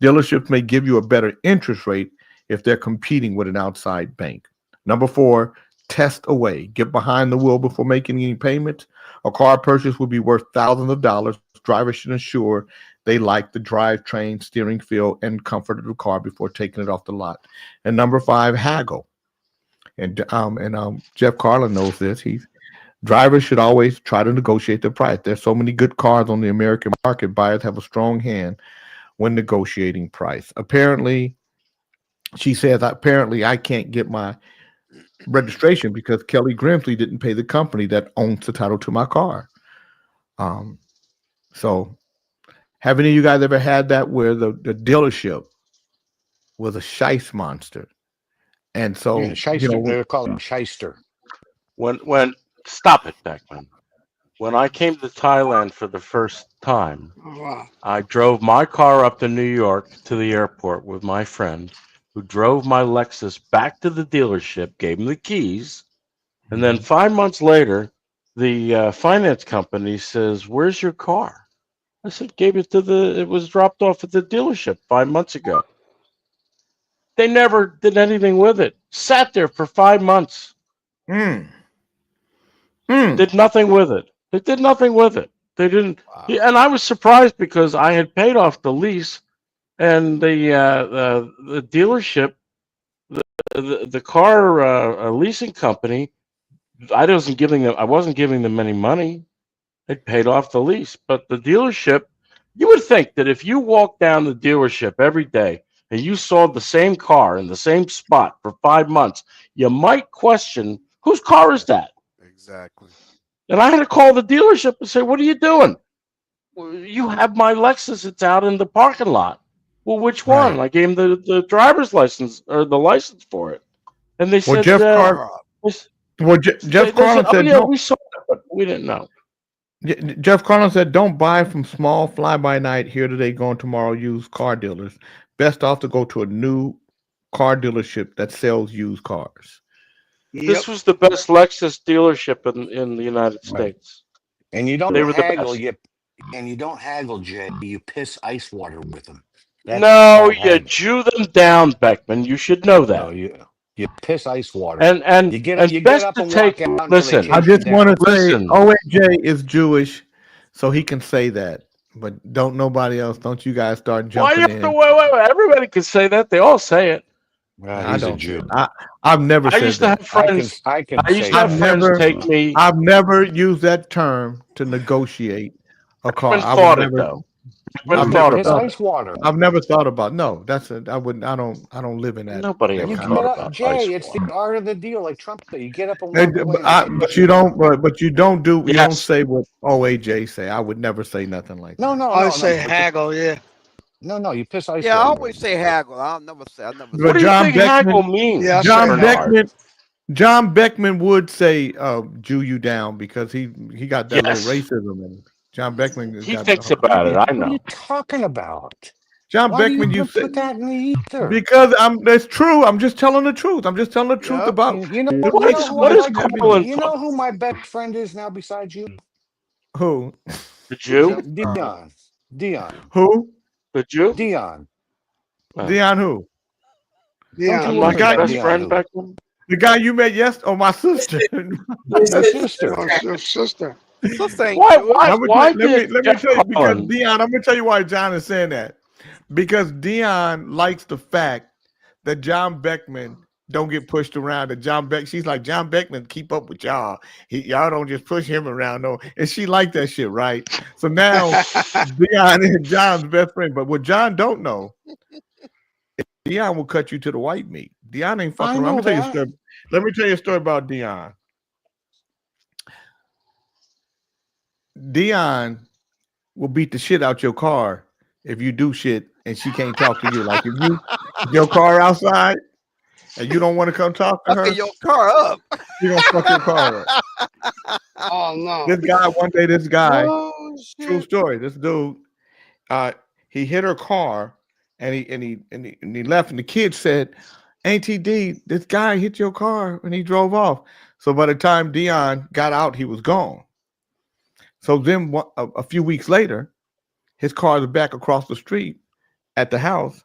Dealerships may give you a better interest rate if they're competing with an outside bank. Number four, test away. Get behind the wheel before making any payments. A car purchase will be worth thousands of dollars. Drivers should ensure they like the drivetrain, steering feel, and comfort of the car before taking it off the lot. And number five, haggle. And Jeff Carlin knows this. Drivers should always try to negotiate the price. There's so many good cars on the American market. Buyers have a strong hand when negotiating price. Apparently, she says, I can't get my registration because Kelly Grimsley didn't pay the company that owns the title to my car. So have any of you guys ever had that where the dealership was a shice monster? And so, shyster, they're called a shyster. When stop it, Beckman. When I came to Thailand for the first time, I drove my car up to New York to the airport with my friend, who drove my Lexus back to the dealership, gave him the keys, and then 5 months later, the finance company says, "Where's your car?" I said, it was dropped off at the dealership 5 months ago. They never did anything with it. Sat there for 5 months. Did nothing with it. They did nothing with it. They didn't. Wow. And I was surprised because I had paid off the lease, and the dealership, the car leasing company, I wasn't giving them any money. They paid off the lease, but the dealership, you would think that if you walked down the dealership every day and you saw the same car in the same spot for 5 months, you might question, whose car is that? Exactly. And I had to call the dealership and say, "What are you doing? You have my Lexus. It's out in the parking lot." Well, which one? Right. I gave them the driver's license or the license for it, and they said, Jeff Carlin said, "Yeah, we saw it, but we didn't know." Jeff Carlin said, "Don't buy from small fly-by-night, here today, gone tomorrow used car dealers. Best off to go to a new car dealership that sells used cars." Yep. This was the best Lexus dealership in the United States. And you don't haggle, you don't haggle, Jay. You piss ice water with them. You chew them down, Beckman. You should know that. No, you piss ice water. And you get up and take. Walk out. Listen, I just want to say, OAJ is Jewish, so he can say that. But don't nobody else. Don't you guys start jumping in. Wait. Everybody can say that. They all say it. He's a Jew. I've never said that. I used to have friends. Take me. I've never used that term to negotiate a car. I've thought about ice water. I've never thought about. No, that's it. I wouldn't. I don't live in that. Nobody ever thought about Jay, it's the art of the deal, like Trump said. You get up and walk away. But you don't. But you don't do. You don't say what OAJ say. I would never say nothing like that. No. I say haggle. Yeah. No, you piss ice Yeah, I water. always say haggle. I never say. But What do you John think Beckman, haggle means? Yeah, I John say Bernard? John Beckman would say "Jew you down" because he got that Yes. little racism in him. John Beckman has He got thinks about it. I What are know. you talking about? John Why do you Beckman. You even say put that in the ether? because that's true. I'm just telling the truth. I'm just telling the truth Yep. about You know the who racism I that's like? happening. You know who my best friend is now besides you? Who? The Jew? Dion. Who? The Jew? Dion. Dion who? Yeah. Don't you My worry about best Dion friend who. Beckman? The guy you met yesterday? Oh, my sister. Your sister. Oh, your sister. Sister ain't Why? Jewish. Why? I'm gonna Why tell, let did me Jeff tell you because Collins? Dion. I'm gonna tell you why John is saying that. Because Dion likes the fact that John Beckman don't get pushed around. That she's like John Beckman keep up with y'all. Y'all don't just push him around, no. And she liked that shit, right? So now Dion is John's best friend. But what John don't know, Dion will cut you to the white meat. Dion ain't fucking I around. know that. Let me tell you a story about Dion. Dion will beat the shit out your car if you do shit and she can't talk to you. Like if your car outside and you don't want to come talk to her, Fucking your car up. she gonna fuck your car up. Oh no. This guy, Oh true shit. story. This dude, he hit her car and he left, and the kid said, "Auntie D, this guy hit your car," and he drove off. So by the time Dion got out, he was gone. So then a few weeks later, his car is back across the street at the house,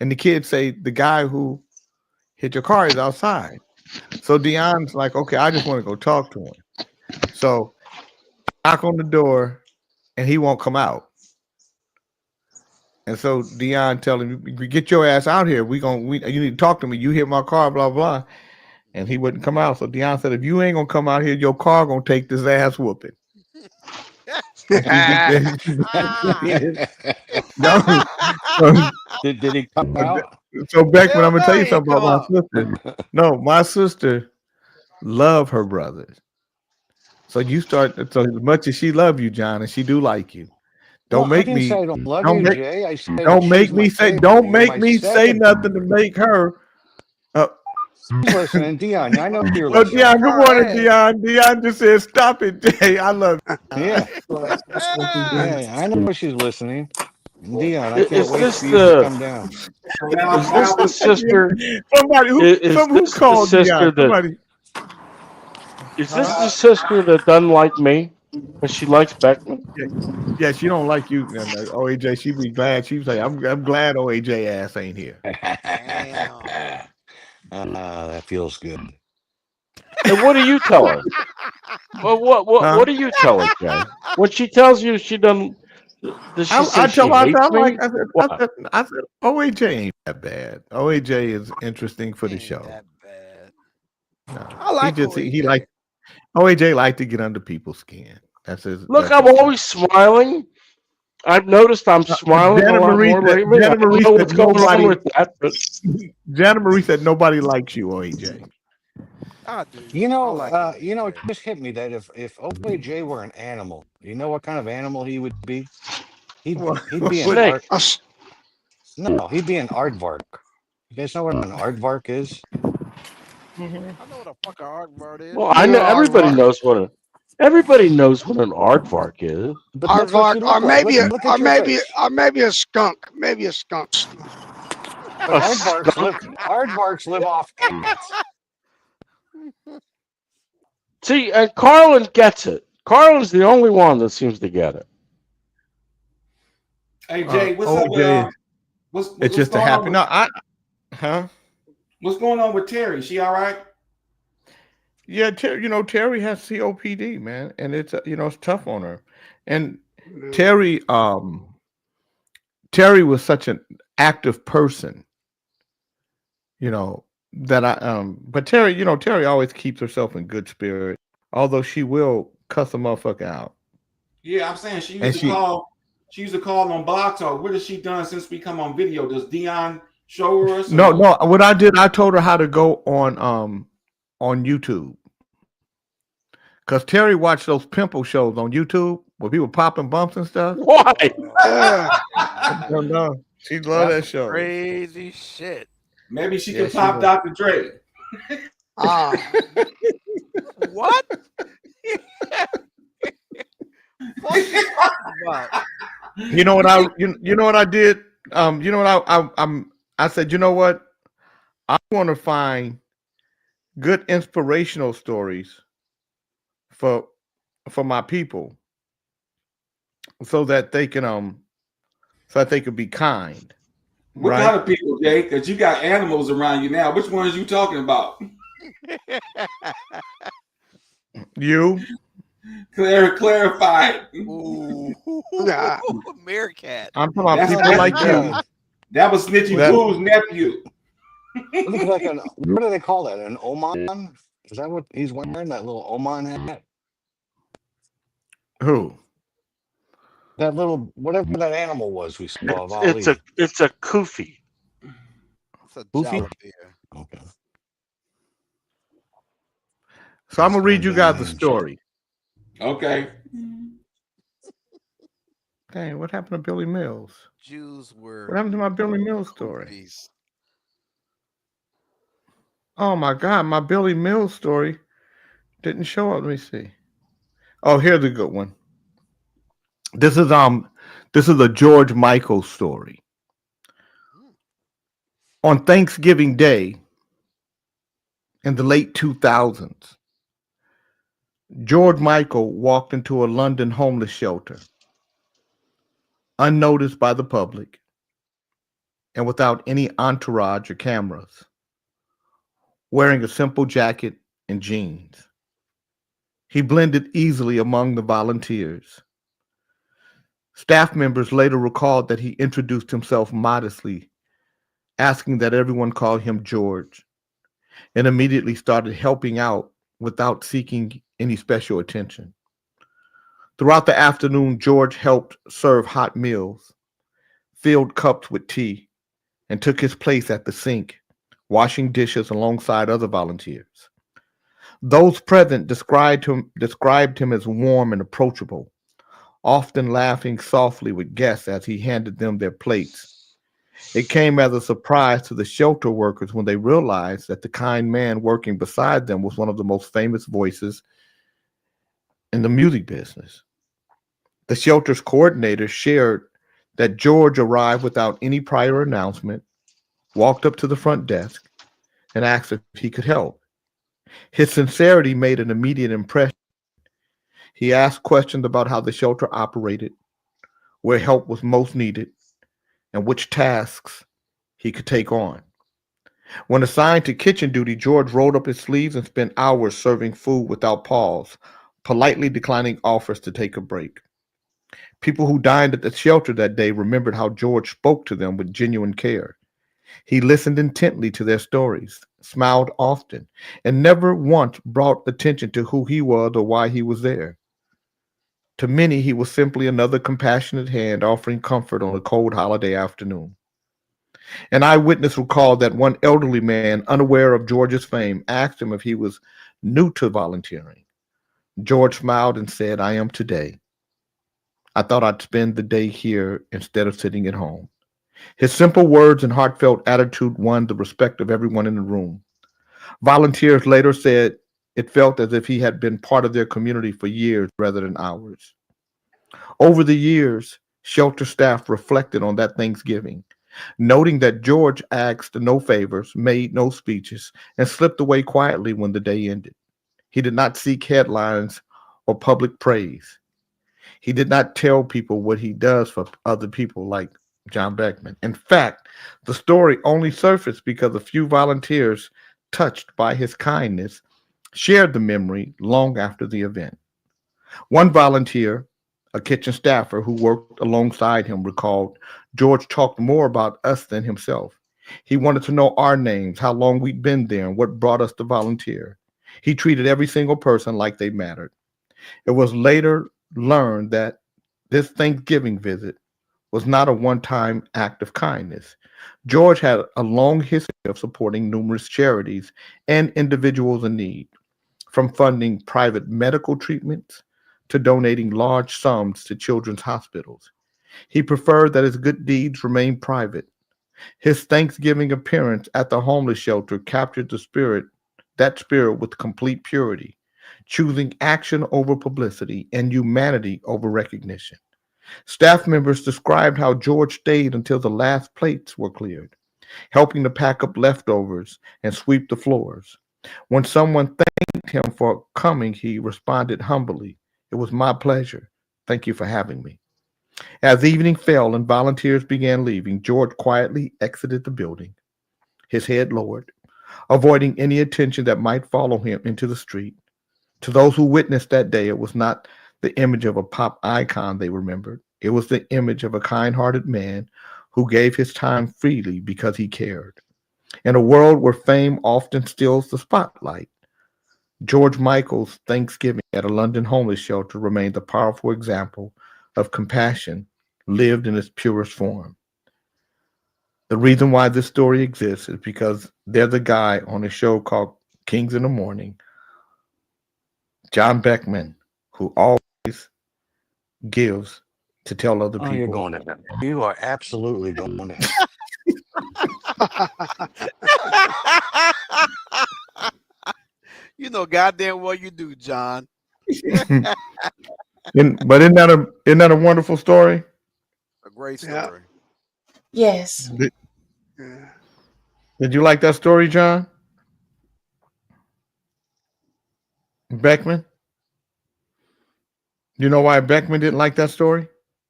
and the kids say the guy who hit your car is outside. So Dion's like, okay, I just want to go talk to him. So knock on the door, and he won't come out. And so Dion tell him, "Get your ass out here. You need to talk to me. You hit my car, blah blah." And he wouldn't come out. So Dion said, "If you ain't gonna come out here, your car gonna take this ass whooping." No. Did he come out? So Beckman, I'm gonna tell you Hell something about my sister. No, my sister love her brothers. So as much as she love you, John, and she do like you. Don't Well, I make didn't me say I don't love don't you, make Jay. I said don't she's make my me say favorite. don't You're make my me say second nothing to make her. She's listening, Dion. I know you're Well, listening. Dion, good morning, Dion. Dion just said, "Stop it, Jay. I love you." Yeah, yeah. I know she's listening. Dion, I Is can't wait this for you to the? come down. Is this the sister? Somebody who Is who this the called sister Dion? that? Somebody. Is this the sister that doesn't like me, but she likes Beckman? Yeah, she don't like you. And OAJ, she be glad. She was like, I'm glad OAJ ass ain't here. Damn. That feels good. And what do you tell her? Well, what do you tell her, Jay? When she tells you she doesn't, does she say she hates me? I said, OAJ ain't that bad. OAJ is interesting for the Ain't show. that bad. No, I like he OAJ. like OAJ like to get under people's skin. That's his. Look, that's I'm his always smiling. I've noticed I'm smiling a lot more lately. I Jana don't Marie know said what's going on with that, but Jana Marie said nobody likes you, OAJ. I do. You I know, like it just hit me that if OAJ were an animal, you know what kind of animal he would be? He'd be an snake. No, he'd be an aardvark. You guys know what an aardvark is? I know what a fucking aardvark is. Well, I know everybody knows what an aardvark is. But that's what you Aardvark, look like. Look at your face. or maybe a skunk. Maybe a skunk. But aardvarks live off ants. See, and Carlin gets it. Carlin's the only one that seems to get it. Hey Jay, what's up with it's just a happy. What's going on with Terry? She all right? Yeah, Terry has COPD, man, and it's it's tough on her. And Terry was such an active person, that but Terry always keeps herself in good spirit, although she will cuss a motherfucker out. Yeah, I'm saying she used to call on Blog Talk. What has she done since we come on video? Does Dion show her? No. What I did, I told her how to go on YouTube. Because Terry watched those pimple shows on YouTube where people popping bumps and stuff. Why? No. She loved that That's show. crazy shit. Maybe she Yeah, can she pop was. Dr. Dre. Ah, What? What you talking about? You know what you know what I did? You know what I said, you know what? I want to find good inspirational stories for my people so that they can be kind. What Right? kind of people, Jay? Because you got animals around you now. Which ones you talking about? You Clarify. Ooh, nah. meerkat. I'm talking about That's people like you. Yeah. That was Snitchy That- Pooh's nephew. It looks like what do they call that? An Oman? Is that what he's wearing? That little Oman hat? Who? That little whatever that animal was we saw of Ali. It's a kufi. It's a Goofy? jalapeno. Okay. So I'm gonna read you guys a Damn. story. Okay. Dang, what happened to Billy Mills? Jews were What happened to my Billy Mills story? beasts. Oh my God, my Billy Mills story didn't show up. Let me see. Oh, here's a good one. This is a George Michael story. On Thanksgiving Day in the late 2000s, George Michael walked into a London homeless shelter, unnoticed by the public and without any entourage or cameras, wearing a simple jacket and jeans. He blended easily among the volunteers. Staff members later recalled that he introduced himself modestly, asking that everyone call him George, and immediately started helping out without seeking any special attention. Throughout the afternoon, George helped serve hot meals, filled cups with tea, and took his place at the sink, washing dishes alongside other volunteers. Those present described him as warm and approachable, often laughing softly with guests as he handed them their plates. It came as a surprise to the shelter workers when they realized that the kind man working beside them was one of the most famous voices in the music business. The shelter's coordinator shared that George arrived without any prior announcement, walked up to the front desk, and asked if he could help. His sincerity made an immediate impression. He asked questions about how the shelter operated, where help was most needed, and which tasks he could take on. When assigned to kitchen duty, George rolled up his sleeves and spent hours serving food without pause, politely declining offers to take a break. People who dined at the shelter that day remembered how George spoke to them with genuine care. He listened intently to their stories, smiled often, and never once brought attention to who he was or why he was there. To many, he was simply another compassionate hand offering comfort on a cold holiday afternoon. An eyewitness recalled that one elderly man, unaware of George's fame, asked him if he was new to volunteering. George smiled and said, "I am today. I thought I'd spend the day here instead of sitting at home." His simple words and heartfelt attitude won the respect of everyone in the room. Volunteers later said it felt as if he had been part of their community for years rather than hours. Over the years, shelter staff reflected on that Thanksgiving, noting that George asked no favors, made no speeches, and slipped away quietly when the day ended. He did not seek headlines or public praise. He did not tell people what he does for other people like John Beckman. In fact, the story only surfaced because a few volunteers touched by his kindness shared the memory long after the event. One volunteer, a kitchen staffer who worked alongside him, recalled George talked more about us than himself. He wanted to know our names, how long we'd been there, and what brought us to volunteer. He treated every single person like they mattered. It was later learned that this Thanksgiving visit was not a one-time act of kindness. George had a long history of supporting numerous charities and individuals in need, from funding private medical treatments to donating large sums to children's hospitals. He preferred that his good deeds remain private. His Thanksgiving appearance at the homeless shelter captured that spirit with complete purity, choosing action over publicity and humanity over recognition. Staff members described how George stayed until the last plates were cleared, helping to pack up leftovers and sweep the floors. When someone thanked him for coming, he responded humbly, "It was my pleasure. Thank you for having me." As evening fell and volunteers began leaving, George quietly exited the building, his head lowered, avoiding any attention that might follow him into the street. To those who witnessed that day, it was not the image of a pop icon they remembered. It was the image of a kind-hearted man who gave his time freely because he cared. In a world where fame often steals the spotlight, George Michael's Thanksgiving at a London homeless shelter remains a powerful example of compassion lived in its purest form. The reason why this story exists is because there's a guy on a show called Kings in the Morning, John Beckman, who always gives to tell other Oh, you're people. going to hell. You are absolutely going to hell. You know goddamn well you do, John. But isn't that a wonderful story? A great Yeah. story. Yes. Did you like that story, John? Beckman? You know why Beckman didn't like that story?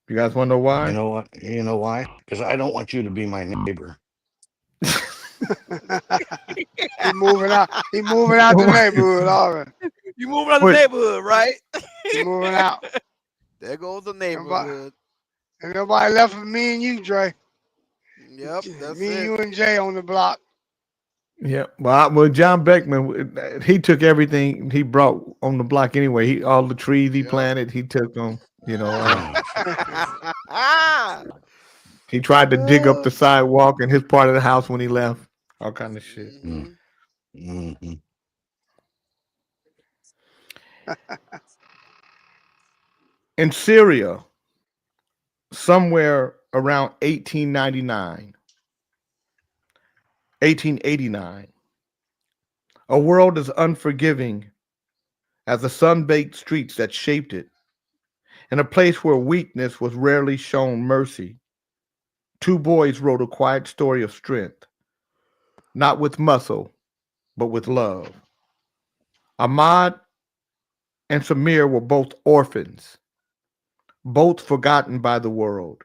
You guys want to know why? You know what? You know why? Because I don't want you to be my neighbor. He moving out. He moving out the neighborhood already. You moving out the Wait. neighborhood, right? He moving out. There goes the neighborhood. And nobody left for me and you, Dre. Yep, that's Me, it. you, and Jay on the block. Yeah. Well, John Beckman, he took everything he brought on the block anyway. All the trees he planted, he took them. You know, he tried to dig up the sidewalk in his part of the house when he left. All kind of shit. Mhm. Mm-hmm. In Syria, somewhere around 1889, a world as unforgiving as the sun-baked streets that shaped it, in a place where weakness was rarely shown mercy, two boys wrote a quiet story of strength, not with muscle, but with love. Ahmad and Samir were both orphans, both forgotten by the world,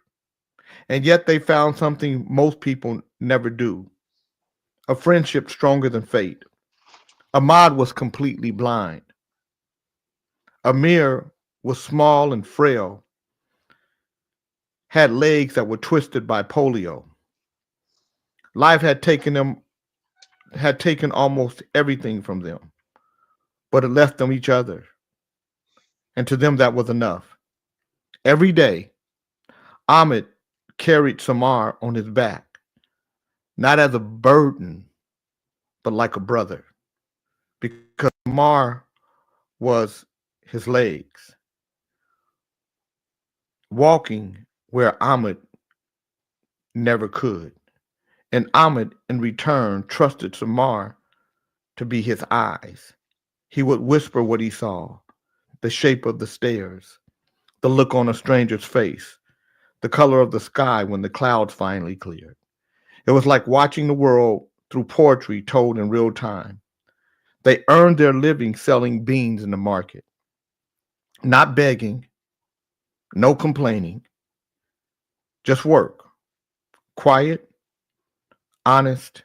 and yet they found something most people never do, a friendship stronger than fate. Ahmad was completely blind. Amir was small and frail, had legs that were twisted by polio. Life had taken almost everything from them, but it left them each other. And to them, that was enough. Every day, Ahmed carried Samar on his back, not as a burden, but like a brother, because Samar was his legs, walking where Ahmed never could. And Ahmed, in return, trusted Samar to be his eyes. He would whisper what he saw, the shape of the stairs, the look on a stranger's face, the color of the sky when the clouds finally cleared. It was like watching the world through poetry told in real time. They earned their living selling beans in the market, not begging, no complaining, just work, quiet, honest,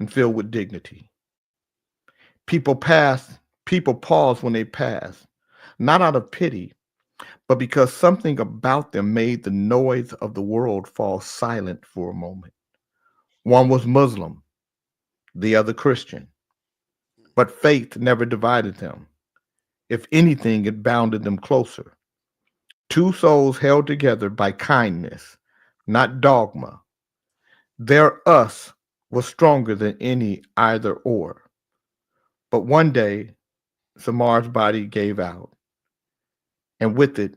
and filled with dignity. People pause when they pass, not out of pity, but because something about them made the noise of the world fall silent for a moment. One was Muslim, the other Christian, but faith never divided them. If anything, it bounded them closer. Two souls held together by kindness, not dogma. Their us was stronger than any either or. But one day, Samar's body gave out, and with it,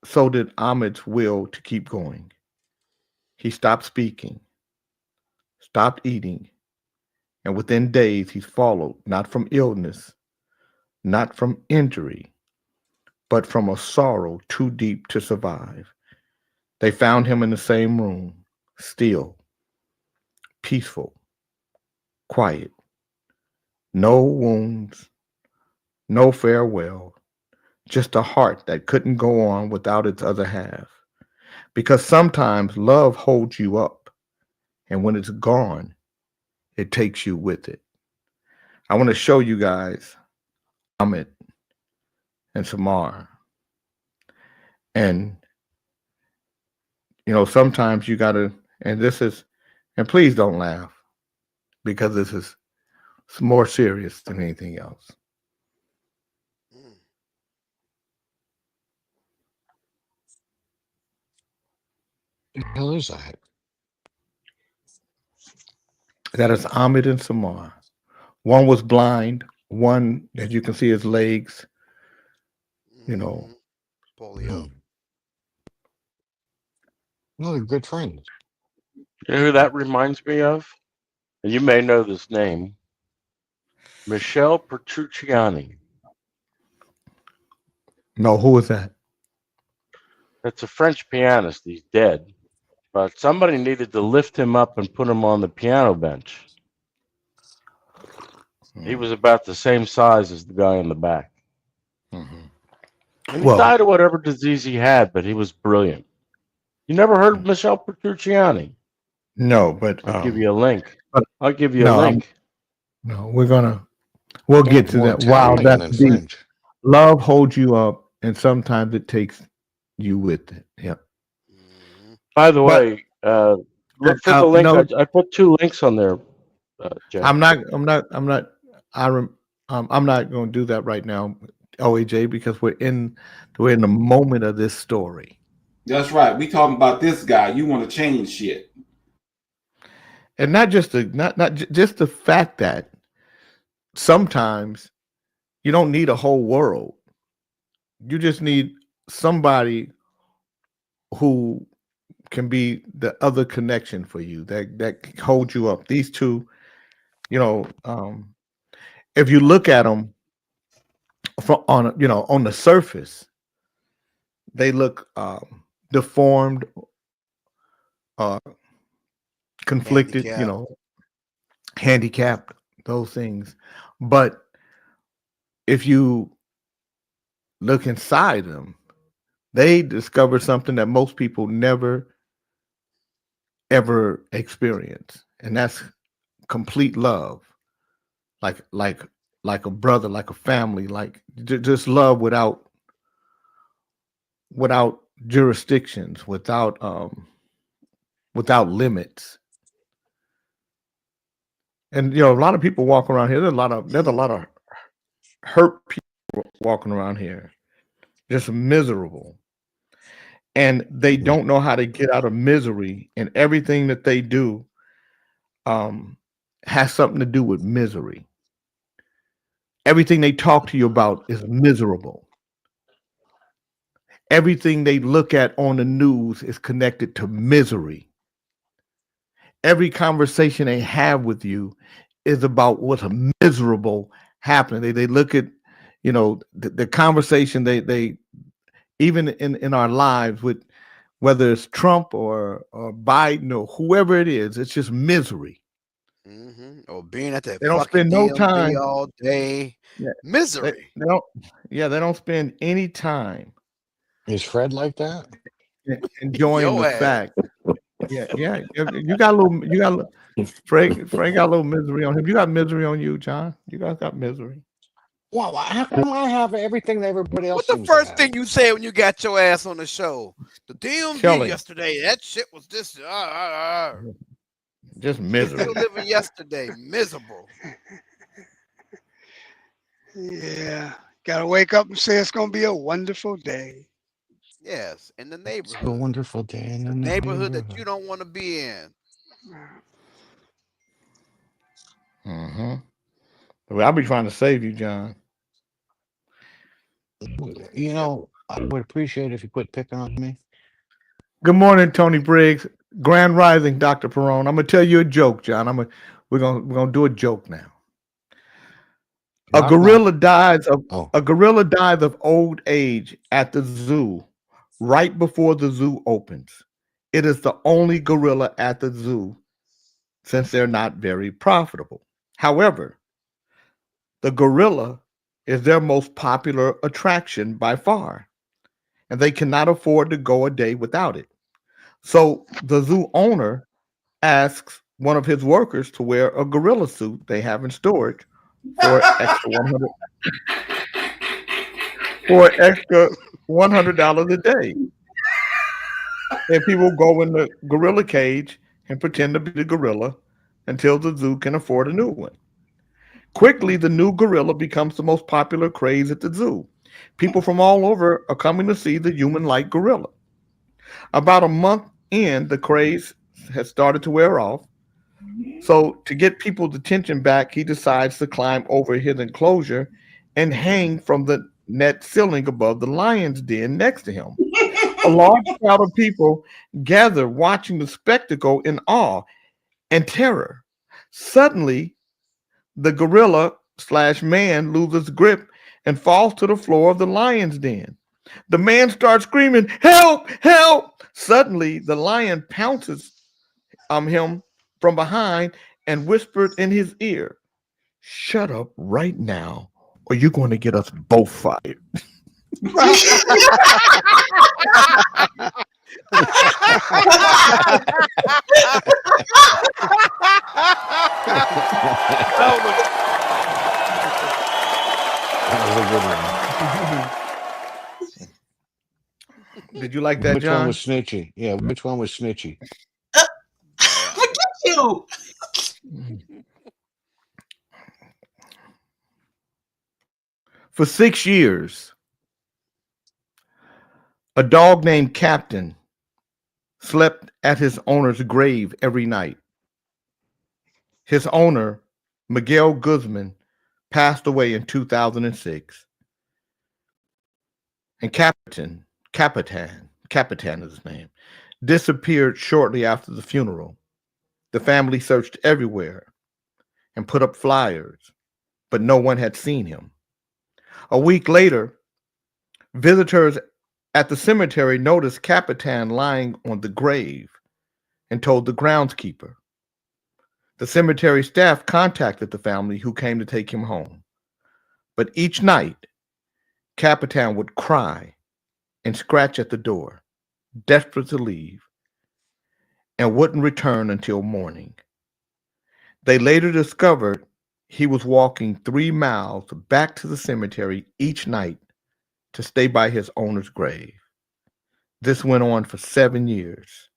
so did Ahmed's will to keep going. He stopped speaking, stopped eating, and within days he's followed, not from illness, not from injury, but from a sorrow too deep to survive. They found him in the same room, still, peaceful, quiet, no wounds, no farewell, just a heart that couldn't go on without its other half. Because sometimes love holds you up, and when it's gone, it takes you with it. I want to show you guys Ahmed and Samar. And, sometimes you got to, and please don't laugh, because this is more serious than anything else. What the hell is that? That is Ahmed and Samar. One was blind. One, as you can see, his legs, polio. No, they're good friends. You know who that reminds me of? And you may know this name. Michel Petrucciani. No, who was that? That's a French pianist. He's dead. But somebody needed to lift him up and put him on the piano bench. He was about the same size as the guy in the back. And he died of whatever disease he had, but he was brilliant. You never heard of Michel Petrucciani? No, but I'll give you a link. I'll give you a link. We'll get to that. Wow, that's deep. Love holds you up, and sometimes it takes you with it. Yep. By the way, look for the link. no. I put 2 links on there. Jeff. I'm not going to do that right now, OAJ, because we're in the moment of this story. That's right. We talking about this guy. You want to change shit, and not just the fact that sometimes you don't need a whole world. You just need somebody who can be the other connection for you that holds you up. These two, if you look at them on the surface, they look deformed, conflicted, handicapped, those things. But if you look inside them, they discover something that most people never ever experience, and that's complete love, like a brother, like a family, like just love without jurisdictions, without limits. And a lot of people walk around here. There's a lot of hurt people walking around here, just miserable. And they don't know how to get out of misery, and everything that they do has something to do with misery. Everything they talk to you about is miserable. Everything they look at on the news is connected to misery. Every conversation they have with you is about what's miserable happening. They look at, the conversation they even in our lives, with whether it's Trump or Biden or whoever it is, it's just misery. Or being at that they don't spend no time all day. Yeah, misery. They don't spend any time. Is Fred like that? Enjoying the fact. Yeah. You got a little. Frank got a little misery on him. You got misery on you, John. You guys got misery. Well, how come I have everything that everybody else? What's the first thing you said when you got your ass on the show? The DMV Kelly. yesterday, that shit was this. Just misery. Still living yesterday, miserable. Yeah, gotta wake up and say it's gonna be a wonderful day. Yes, in the neighborhood. It's a wonderful day in the neighborhood that you don't want to be in. Well, I'll be trying to save you, John. I would appreciate it if you quit picking on me. Good morning, Tony Briggs. Grand Rising, Dr. Perone. I'm gonna tell you a joke, John. We're gonna do a joke now. A Knock, gorilla dies of Oh, a gorilla dies of old age at the zoo right before the zoo opens. It is the only gorilla at the zoo since they're not very profitable. However, the gorilla is their most popular attraction by far, and they cannot afford to go a day without it. So the zoo owner asks one of his workers to wear a gorilla suit they have in storage for extra 100 for extra $100 a day. And people go in the gorilla cage and pretend to be the gorilla until the zoo can afford a new one. Quickly, the new gorilla becomes the most popular craze at the zoo. People from all over are coming to see the human-like gorilla. About a month in, the craze has started to wear off. So, to get people's attention back, he decides to climb over his enclosure and hang from the net ceiling above the lion's den next to him. A large crowd of people gather watching the spectacle in awe and terror. Suddenly, the gorilla slash man loses grip and falls to the floor of the lion's den. The man starts screaming, "Help! Help!" Suddenly, the lion pounces him from behind and whispers in his ear, "Shut up right now, or you're going to get us both fired." that was a good one. Did you like that, Which one John? was snitchy? Yeah, which one was snitchy? Forget you. For 6 years, a dog named Captain slept at his owner's grave every night. His owner, Miguel Guzman, passed away in 2006. And Capitan is his name, disappeared shortly after the funeral. The family searched everywhere and put up flyers, but no one had seen him. A week later, visitors at the cemetery noticed Capitan lying on the grave and told the groundskeeper. The cemetery staff contacted the family, who came to take him home. But each night, Capitan would cry and scratch at the door, desperate to leave, and wouldn't return until morning. They later discovered he was walking 3 miles back to the cemetery each night to stay by his owner's grave. This went on for 7 years.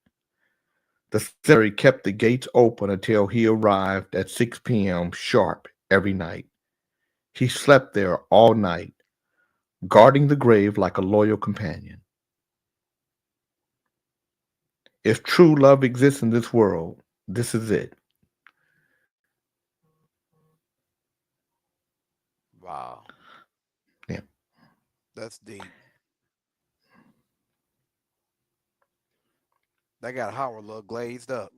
The cemetery kept the gates open until he arrived at 6 p.m. sharp every night. He slept there all night, guarding the grave like a loyal companion. If true love exists in this world, this is it. Wow. Yeah. That's deep. That got Howard a little glazed up.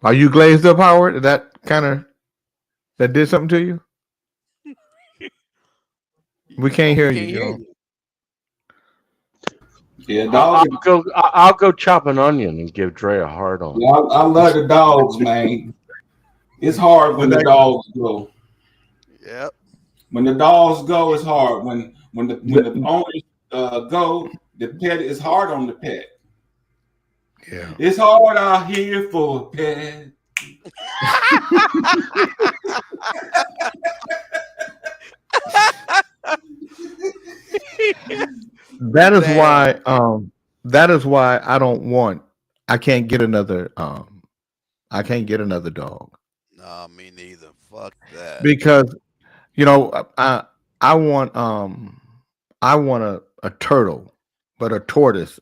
Are you glazed up, Howard? That did something to you? We can't hear you, Joe. Yeah, dogs. I'll go chop an onion and give Dre a hard on. Yeah, I love the dogs, man. It's hard when the dogs go. Yep. When the dogs go, it's hard. When the owners go, the pet is hard on the pet. Yeah. It's hard out here for a pet. That is why I can't get another dog. Nah, me neither. Fuck that. Because I want a turtle, but a tortoise,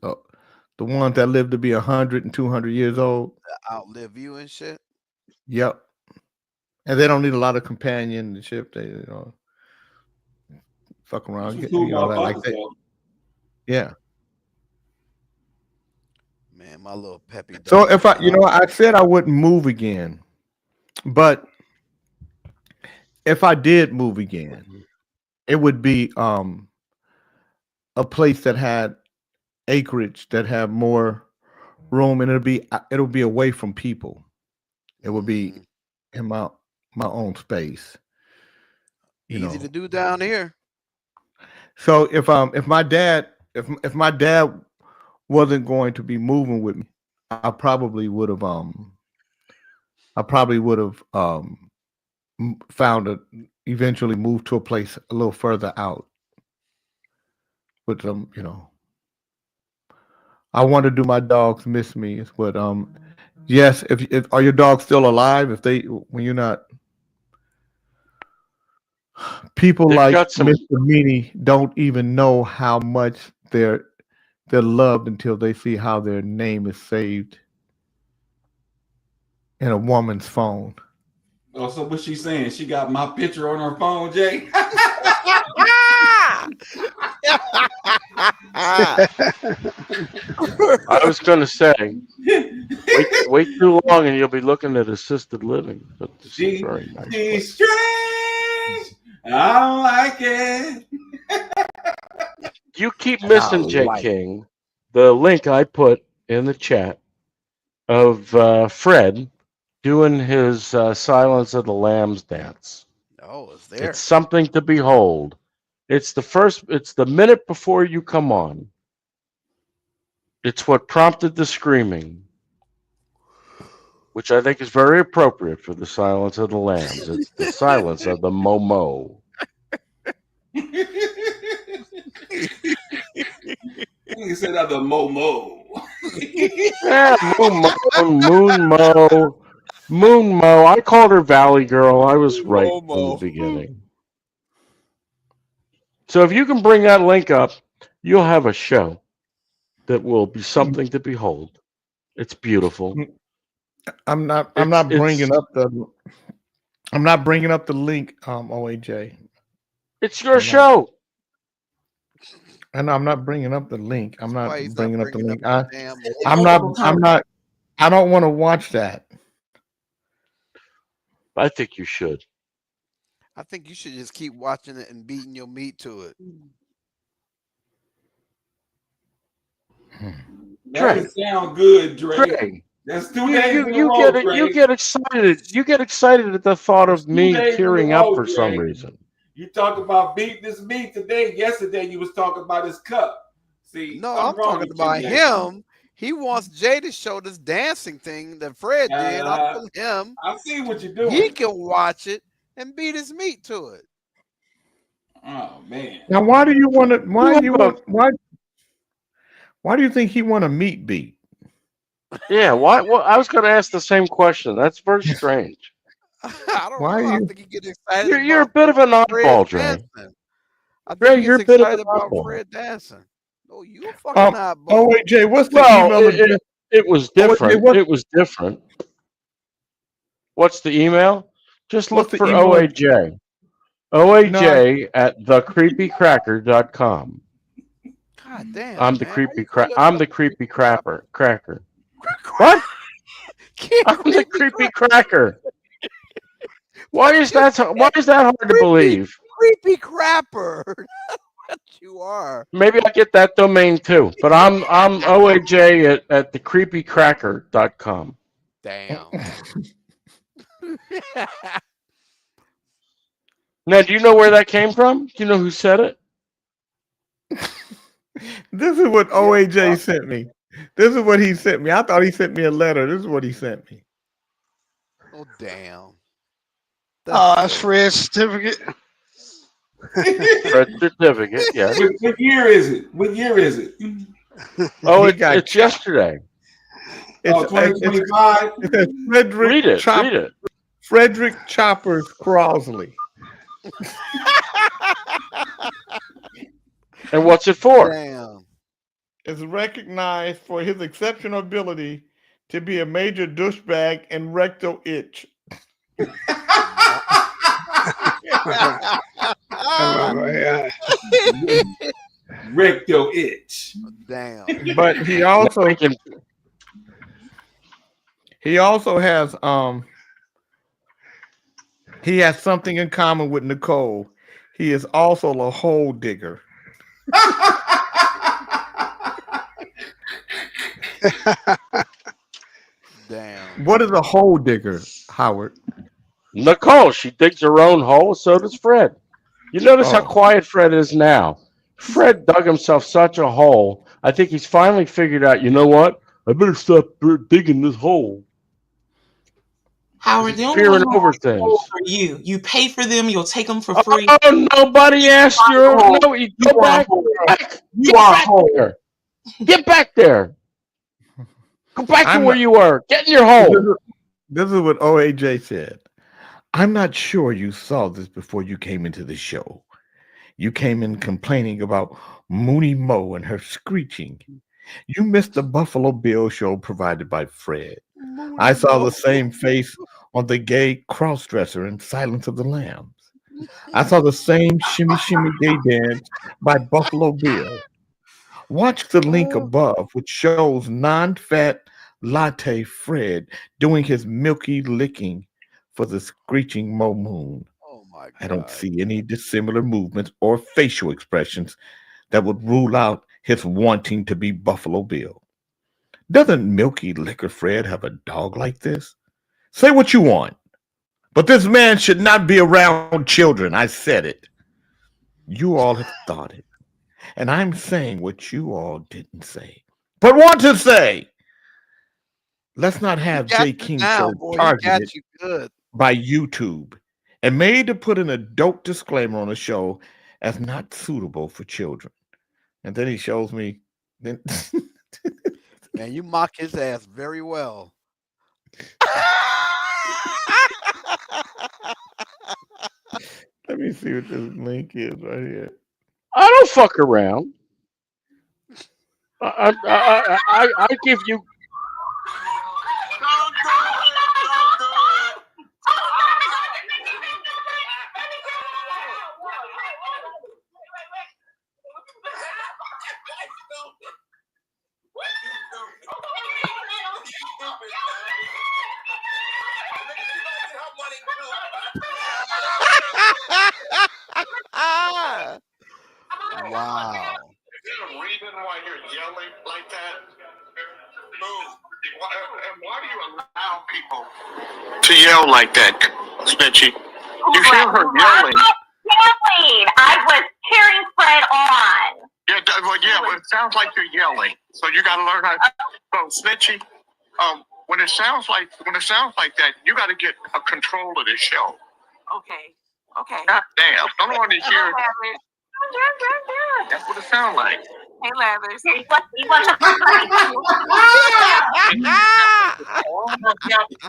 the ones that live to be 100 and 200 years old. Outlive you and shit. Yep. And they don't need a lot of companionship. They fuck around. Some You cool know that, like motherfuckers, that. though. Yeah. Man, my little peppy dog. So if I said I wouldn't move again, but if I did move again, it would be a place that had acreage, that had more room, and it'll be away from people. It would be in my own space. Easy to do down here. So if my dad wasn't going to be moving with me, I probably would have eventually moved to a place a little further out. But I want to do my dogs miss me. But yes, if are your dogs still alive? When you're not, people They've like got some- Mr. Meany don't even know how much they're loved until they see how their name is saved in a woman's phone. Oh, so what she's saying? She got my picture on her phone, Jay. I was going to say, wait too long and you'll be looking at assisted living. But this is very nice. She's strange. I don't like it. You keep missing, J. King, the link I put in the chat of Fred doing his Silence of the Lambs dance. Oh, it's there. It's something to behold. It's the minute before you come on. It's what prompted the screaming, which I think is very appropriate for the Silence of the Lambs. It's the silence of the Momo. You said that the Momo. Yeah, Moon Mo. I called her Valley Girl. I was right from the beginning. So if you can bring that link up, you'll have a show that will be something to behold. It's beautiful. I'm not bringing up the link, OAJ. It's your show. And I'm not bringing up the link. I'm not bringing up the link. I don't want to watch that. I think you should. I think you should just keep watching it and beating your meat to it. That doesn't sound good, Dre. That's 2 days in a row, Dre. You get excited. You get excited at the thought of me tearing up for some reason. You talk about beating this meat today. Yesterday you was talking about his cup. See, no, I'm talking about him. He wants Jay to show this dancing thing that Fred did. I told him. I see what you're doing. He can watch it and beat his meat to it. Oh man! Now, why do you think he want a meat beat? Yeah, why? Well, I was going to ask the same question. That's very strange. I don't know. I think he get excited. You're a bit of an oddball, Dre. Dre, you're a bit of an oddball. Fred dancing. Oh, you a fucking oddball. Oh wait, Jay, what's the email address? It was different. It was different. What's the email? Just look for OAJ. OAJ at thecreepycracker.com. God damn. I'm the creepy cracker. What? I'm the creepy cracker. Why is that hard to believe? Creepy crapper. What you are. Maybe I get that domain too. But I'm OAJ at thecreepycracker.com. Damn. Now, do you know where that came from? Do you know who said it? This is what OAJ sent me. This is what he sent me. I thought he sent me a letter. This is what he sent me. Oh, damn. That's Fred's certificate. Fred's certificate, yes. What year is it? What year is it? Oh, it's yesterday. It's 2025. Frederick read it. Frederick Choppers Crosley. And what's it for? Damn. Is recognized for his exceptional ability to be a major douchebag and rectal itch. Rick your itch. Damn. But he also has he has something in common with Nicole. He is also a hole digger. Damn. What is a hole digger, Howard? Nicole, she digs her own hole. So does Fred. You notice how Oh. quiet Fred is now. Fred dug himself such a hole. I think he's finally figured out. You know what? I better stop digging this hole. Howard, the only Peering one over who things. for you. You pay for them, you'll take them for free. Oh, nobody asked you. No, you go back. You are a hole. There. Get back there. Go back to I'm where not- you were. Get in your hole. This is what OAJ said. I'm not sure you saw this before you came into the show. You came in complaining about Mooney Mo and her screeching. You missed the Buffalo Bill show provided by Fred. I saw the same face on the gay crossdresser in Silence of the Lambs. I saw the same shimmy shimmy gay dance by Buffalo Bill. Watch the link above, which shows non-fat latte Fred doing his milky licking for the screeching Mo Moon. Oh my God. I don't see any dissimilar movements or facial expressions that would rule out his wanting to be Buffalo Bill. Doesn't Milky Liquor Fred have a dog like this? Say what you want, but this man should not be around children. I said it. You all have thought it. And I'm saying what you all didn't say, but want to say. Let's not have Got Jay you King now, Show boy. He got targeted you good. by YouTube and made to put an adult disclaimer on the show as not suitable for children. And then he shows me. Then Man, you mock his ass very well. let me see what this link is right here. I don't fuck around. I give you. Wow. Is there a reason why you're yelling like that? And why do you allow people to yell like that, Snitchy? You hear her yelling. Yelling. I was cheering Fred on. But it sounds like you're yelling. So you got to learn how. So Snitchy, when it sounds like that, you got to get a control of this show. Okay. Okay. God damn! I don't want to hear. That's what it sounds like. Hey, Lathers. You want to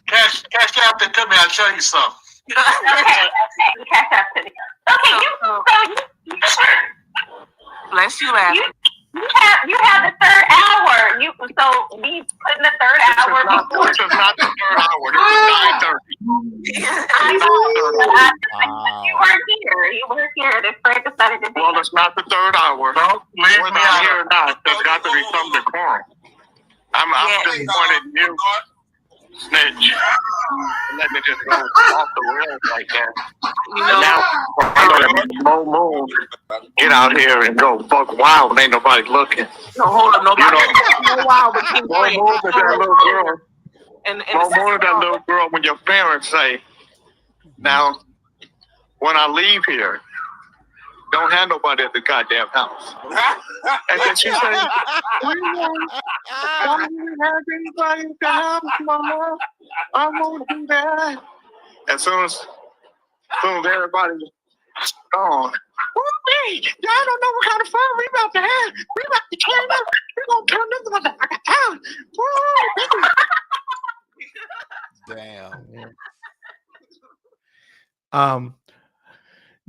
Cash out there to me. I'll show you something. Okay. Catch up to me. Okay. Bless you, Lathers. You have the third hour. We put in the third hour before. This is not the third hour. This is 9:30. I know. You weren't here. You weren't here. This Fred decided to be. Well, it's not the third hour. No, leave me out here or not. There's got to be some decorum. I'm disappointed in you, Snitch. Let me just go off the rails like that. Now, I know that Mo Moon get out here and go buck wild when ain't nobody looking. No, hold up, nobody. No wild, but keep Mo going. Moon is that little girl. And Mo Moon is that little girl when your parents say, now, when I leave here, don't have nobody at the goddamn house. And then she says, why do you have anybody at the house, Mama? I won't do that. As soon as everybody's gone, hey, y'all don't know what kind of fun we about to have. We about to turn up. We're going to turn this motherfucker down. Damn.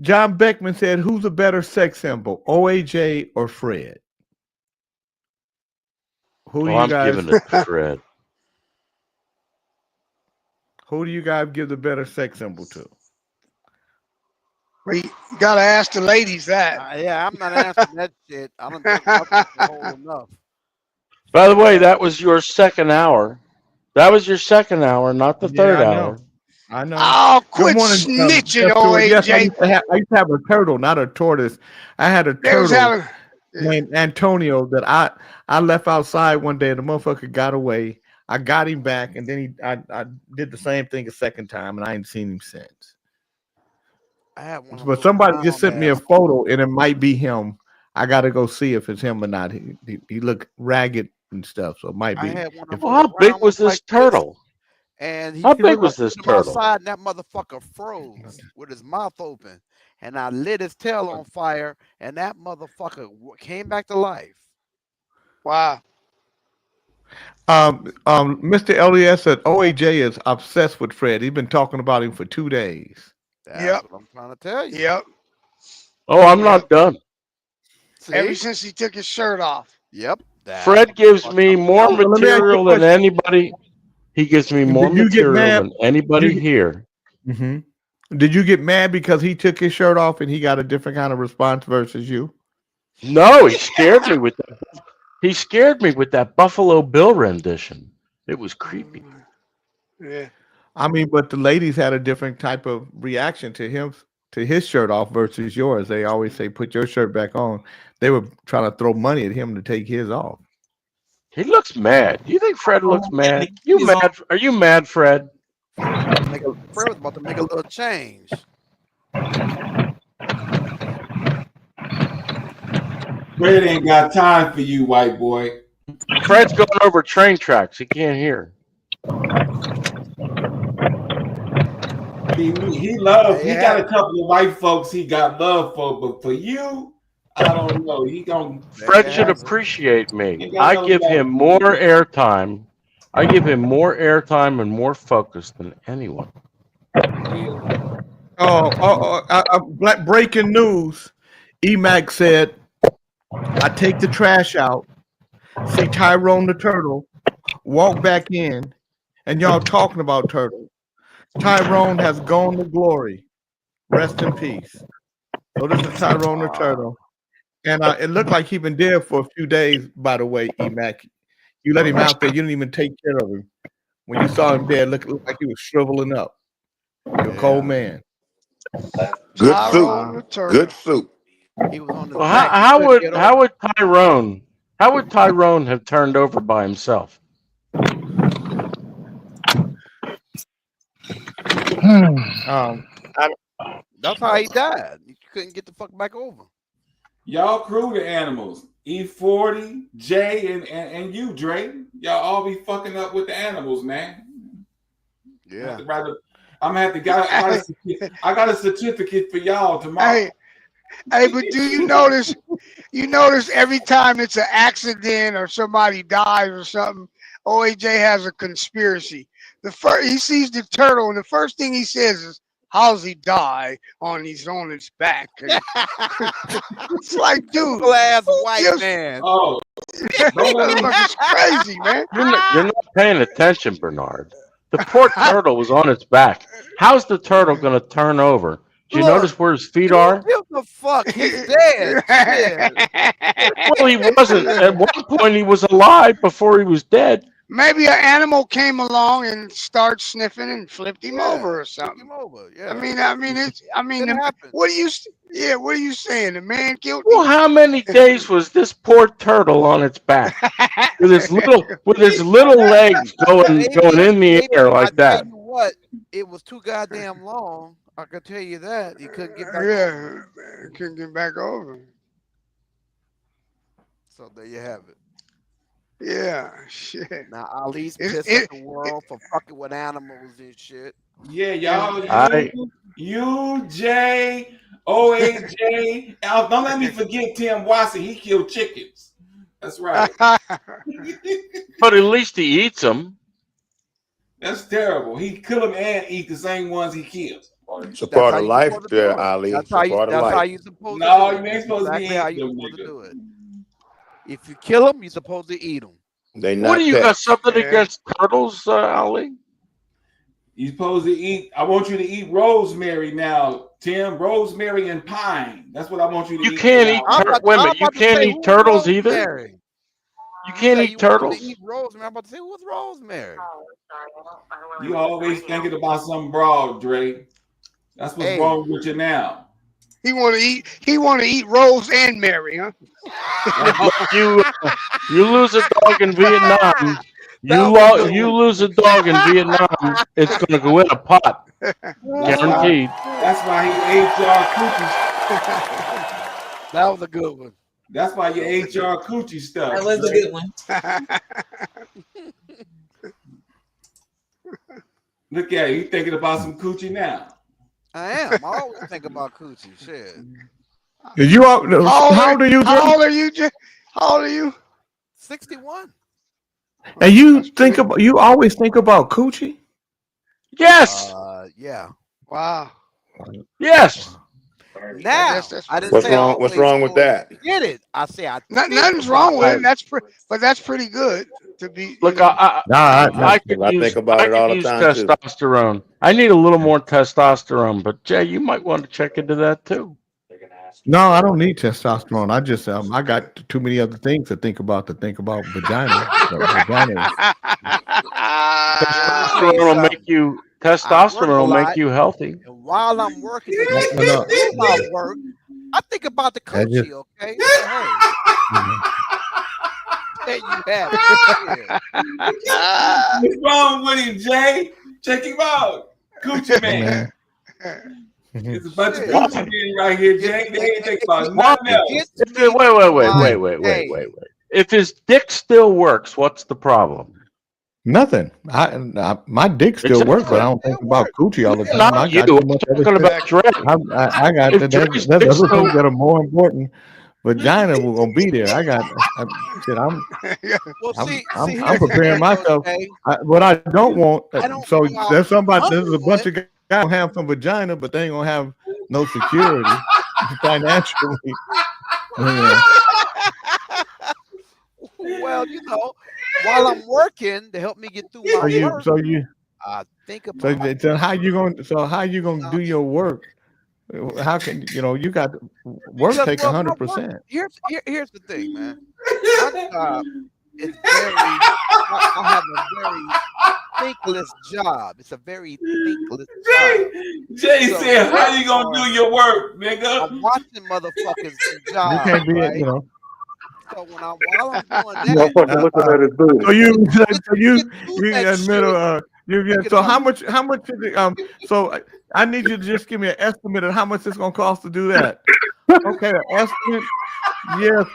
John Beckman said, who's a better sex symbol, OAJ or Fred? Who do you I'm guys giving it to Fred. Who do you guys give the better sex symbol to? But you gotta ask the ladies that. Yeah, I'm not answering that shit. I don't think I'm old enough. By the way, that was your second hour. That was your second hour, not the third I hour. know. I know. Oh, Good quit morning, snitching, Jeff Stewart. Yes, I OAJ. used to have a turtle, not a tortoise. I had a They was turtle having. named Antonio that I left outside one day. The motherfucker got away. I got him back, and then I did the same thing a second time, and I ain't seen him since. I had one. But somebody just sent me a photo, and it might be him. I got to go see if it's him or not. He looked ragged and stuff, so it might be. Well, how big was this turtle? And How big was this put him turtle? outside, and that motherfucker froze with his mouth open. And I lit his tail on fire, and that motherfucker came back to life. Wow. Mr. Elliott said OAJ is obsessed with Fred. He's been talking about him for 2 days. That's what I'm trying to tell you. Yep. Oh, I'm not done. Ever since he took his shirt off. Yep. Fred gives me more Let me ask you a material than question. anybody. He gives me more Did you get material mad? than anybody here. Mm-hmm. Did you get mad because he took his shirt off and he got a different kind of response versus you? No, he scared me with that. He scared me with that Buffalo Bill rendition. It was creepy. Yeah. I mean, but the ladies had a different type of reaction to his shirt off versus yours. They always say, "Put your shirt back on." They were trying to throw money at him to take his off. He looks mad. Do you think Fred looks mad? You mad? Are you mad, Fred? Fred was about to make a little change. Fred ain't got time for you, white boy. Fred's going over train tracks. He can't hear. He got a couple of white folks he got love for, but for you, I don't know. Fred should appreciate me. I give him more airtime. I give him more airtime and more focus than anyone. Breaking news. EMAC said, I take the trash out, see Tyrone the turtle, walk back in, and y'all talking about turtle. Tyrone has gone to glory. Rest in peace. So this is Tyrone the turtle. And it looked like he'd been dead for a few days, by the way, EMAC. You let him out there, you didn't even take care of him. When you saw him dead, it looked like he was shriveling up. You're a cold man. Good soup. Good soup. He was on the Well, how would Tyrone have turned over by himself? That's how he died. He couldn't get the fuck back over. Y'all crew the animals. E40, Jay, and you, Dre. Y'all all be fucking up with the animals, man. Yeah. I'm gonna have to I got a certificate for y'all tomorrow. Hey, but do you notice? You notice every time it's an accident or somebody dies or something, OAJ has a conspiracy. He sees the turtle, and the first thing he says is, "How's he die on its back?" It's like, dude, ass white man. Oh, it's crazy, man. You're not paying attention, Bernard. The poor turtle was on its back. How's the turtle going to turn over? Do you notice where his feet are? Give the fuck. He's dead. Well, he wasn't. At one point, he was alive before he was dead. Maybe an animal came along and started sniffing and flipped him over or something. Him over. Yeah. What are you saying? The man killed Well, how many days was this poor turtle on its back with his little legs going in the air like that? Tell you what, it was too goddamn long. I can tell you that. He couldn't get back. Yeah, couldn't get back over. So there you have it. Yeah, shit. Now Ali's pissed at the world for fucking with animals and shit. Yeah, y'all. You, Jay, OAJ. Don't let me forget Tim Watson. He killed chickens. That's right. But at least he eats them. That's terrible. He kill them and eat the same ones he kills. It's a part of life there, Ali. That's how you're supposed to do it. You ain't supposed to be how you're supposed to do it. If you kill them, you're supposed to eat them. What do you got something against turtles, Ali? You're supposed to eat. I want you to eat rosemary now, Tim. Rosemary and pine. That's what I want you to eat. You can't eat. Wait a minute. You can't eat turtles either. You can't eat turtles. Eat rosemary. I'm about to say, who's rosemary? You always thinking about some broad, Dre. That's what's wrong with you now. He want to eat Rose and Mary, huh? You lose a dog in Vietnam. You lose a dog in Vietnam, it's gonna go in a pot. Guaranteed. That's why he ate y'all coochie. That was a good one. That's why you ate y'all coochie stuff. That was a good one. Look at you thinking about some coochie now. I am. I always think about coochie. Shit. How old are you? How old are you? How old are you? 61. And you always think about coochie? Yes. Yeah. Wow. Yes. Now, I didn't What's say wrong? What's wrong with that? Get it? I say I. Nothing's wrong with it. But that's pretty good to be. Look, I think about it all the time too. Testosterone. I need a little more testosterone, but Jay, you might want to check into that too. No, I don't need testosterone. I just I got too many other things to think about vagina. Testosterone will make you healthy. And while I'm working, my work, I think about the coochie. Okay. There you have it. What's wrong with him, Jay? Check him out. Coochie man. It's a bunch of coochie men right here, Jay. They ain't think about nothing else. Wait. If his dick still works, what's the problem? Nothing. My dick still works, but I don't think about coochie all the time. Not you. I'm talking about Dre. I got there's other things that are more important. Vagina will gonna be there. I'm preparing myself. What I don't want. There's a bunch of guys who have some vagina, but they ain't gonna have no security financially. Yeah. Well, while I'm working to help me get through my work, I think about. So how you gonna do your work? How can you got work take 100%? Here's the thing, man. My job is I have a very thankless job. It's a very thankless job. Jay said, "How you gonna do your work, nigga?" I'm watching motherfuckers do jobs. You can't be right? So while I'm doing that, so how much is it, so I need you to just give me an estimate of how much it's gonna cost to do that. Okay, an estimate. Yes.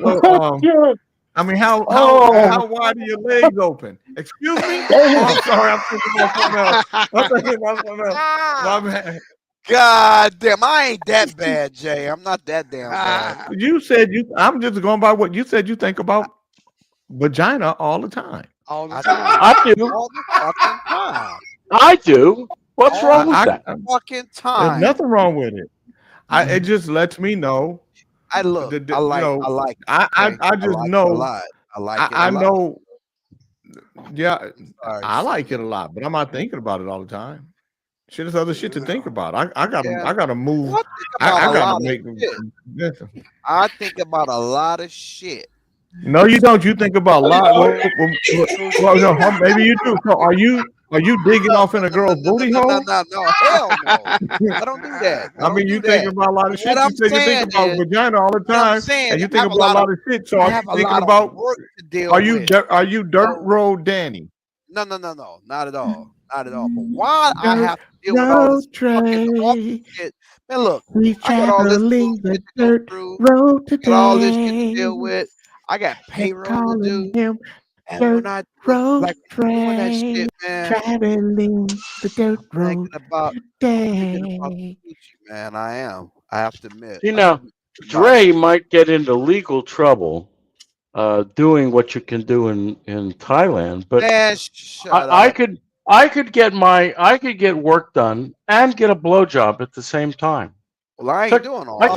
I mean, how wide are your legs open? Excuse me. I'm sorry. I'm thinking about something else. My bad. God damn, I ain't that bad, Jay. I'm not that damn bad. You said I'm just going by what you said. You think about vagina all the time. All the time. I do. All the fucking time. I do. What's wrong with that? Fucking time. There's nothing wrong with it. It just lets me know. I look. I like. I just know. I like it. I know. Yeah, I like it a lot, but I'm not thinking about it all the time. Shit, there's other shit to think about. I gotta move. I gotta make. I think about a lot of shit. No, you don't. You think about a lot. Well, no, maybe you do. So are you digging off in a girl's booty hole? No, hell no. I don't do that. I mean, you think about a lot of shit. You said you think about vagina all the time, and you think about a lot of shit. So are you thinking about? Are you dirt road Danny? No, not at all. Not at all. But while I have to deal with all this fucking shit, man, look, I got all this shit to go through. Got all this shit to deal with. I got payroll to do. And when I doing that shit, man, traveling the dirt road thinking about man, I am. I have to admit. Dre might get into legal trouble doing what you can do in Thailand, but man, I could get work done and get a blowjob at the same time. Well, I ain't doing all that. I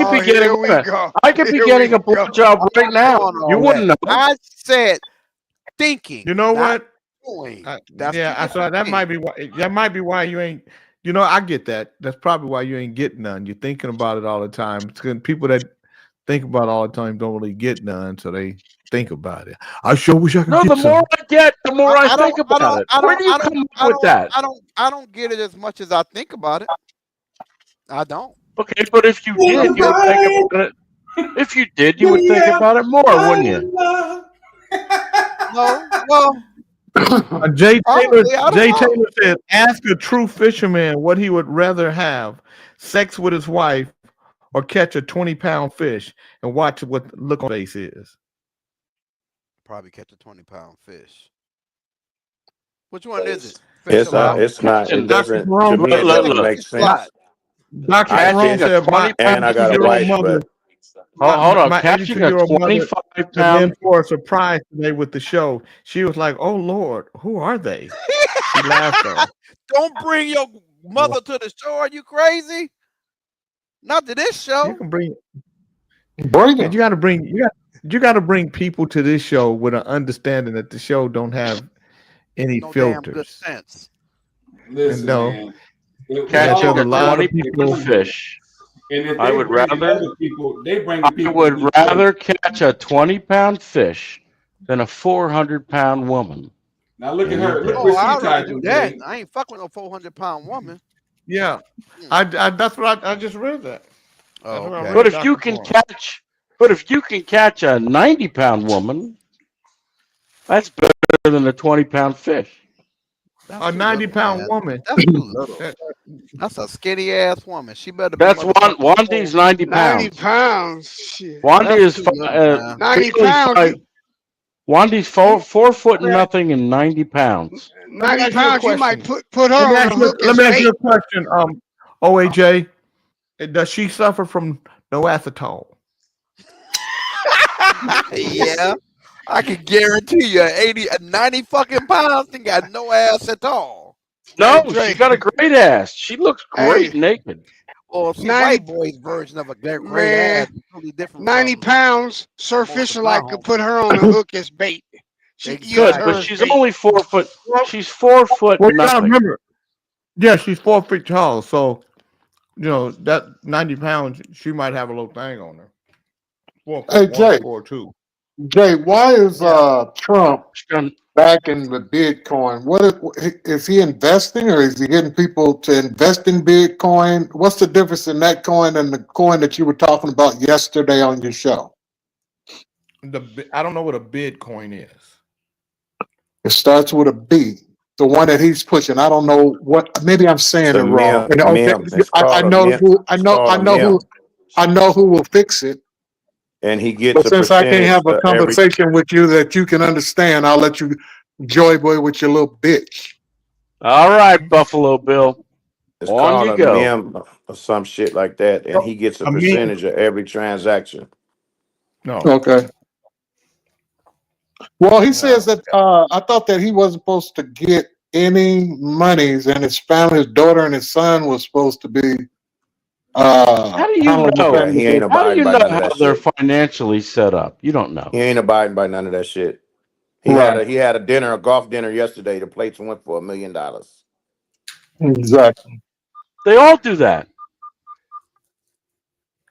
could be getting a blowjob right now. You wouldn't know. I said thinking. You know what? point. So that might be why. That might be why you ain't. You know, I get that. That's probably why you ain't getting none. You're thinking about it all the time. It's 'cause people that think about it all the time don't really get none, so they think about it. I sure wish I could No, get the some. more I get, the more I think about it. Where do you come up with that? I don't get it as much as I think about it. I don't. Okay, but if you did, you would think about it. If you did, you would think about it more, wouldn't you? No, well, Jay probably, I don't know. Taylor said, "Ask a true fisherman what he would rather have: sex with his wife, or catch a 20-pound fish and watch what the look on his face is." Probably catch a 20-pound fish. Which one is it? It's not. It doesn't. To me, it doesn't make sense. Dr. Jerome said, and I got a wife, but hold on, my catching a 82-year-old mother 25-pound. came in for a surprise today with the show. She was like, "Oh Lord, who are they?" She laughed though. Don't bring your mother to the show. Are you crazy? Not to this show. You can bring it. You got to bring you got to bring people to this show with an understanding that the show don't have any No damn good filters. sense. Listen, man. Catching a a lot of 20-pound people. fish. And if I they would bring rather. other people, they bring I people. would to the rather show. catch a 20-pound fish than a 400-pound woman. Now look at her. Look Oh, what she I'd rather tried do to that. do. I ain't fucking with no 400-pound woman. Yeah, I that's what I just read that. Oh, That's what I okay. read, But if Dr. you can Jerome. catch a 90-pound woman, that's better than a 20-pound fish. That's A too little, 90-pound man. woman. That's too little. That's a skinny ass woman. She better be. That's Wandy's 90 90 pounds. pounds. Shit. Wandy That's is too little, man. 90 pounds. Wandy's 4 foot nothing and 90 pounds. 90 ask you a pounds, you might question. put her on a hook Let as me ask you bait. a question. OAJ, does she suffer from no acetone? Yeah, I can guarantee you, a 90 fucking pounds ain't got no ass at all. No, Hey, Dre. she's got a great ass. She looks great Hey. naked. Well, see, 90 white boy's version of a great Man, ass is totally different. 90 from pounds, Sir most of Fisher my like could homies. put her on a hook as bait. She could use Good, her but as she's bait. only 4 foot. She's 4 foot Well, you gotta nothing. remember, yeah, she's 4 feet tall, so you know that 90 pounds, she might have a little thing on her. 4 Hey, foot Jay. 1, 4'2". Jay, why is Trump She's gonna- backing the Bitcoin? Is he investing, or is he getting people to invest in Bitcoin? What's the difference in that coin and the coin that you were talking about yesterday on your show? I don't know what a Bitcoin is. It starts with a B. The one that he's pushing. I don't know what. Maybe I'm saying it's it a wrong. meme. And, okay, Meme. It's I called a know meme. who. I It's know. called I a know who. meme. I know who will fix it. And he gets But a since I can't percentage have a of every. conversation with you that you can understand, I'll let you joy boy with your little bitch. All right, Buffalo Bill. It's On called you a go. meme or some shit like that, and he gets a A meme? percentage of every transaction. No. Okay. Well, he says that I thought that he wasn't supposed to get any monies, and his family, his daughter and his son was supposed to be. How do you handling the know? Yeah, he family. ain't How do abiding you by know none of how that they're shit. financially set up? You don't know. He ain't abiding by none of that shit. He Right. had a dinner, a golf dinner yesterday. The plates went for $1 million. Exactly. They all do that.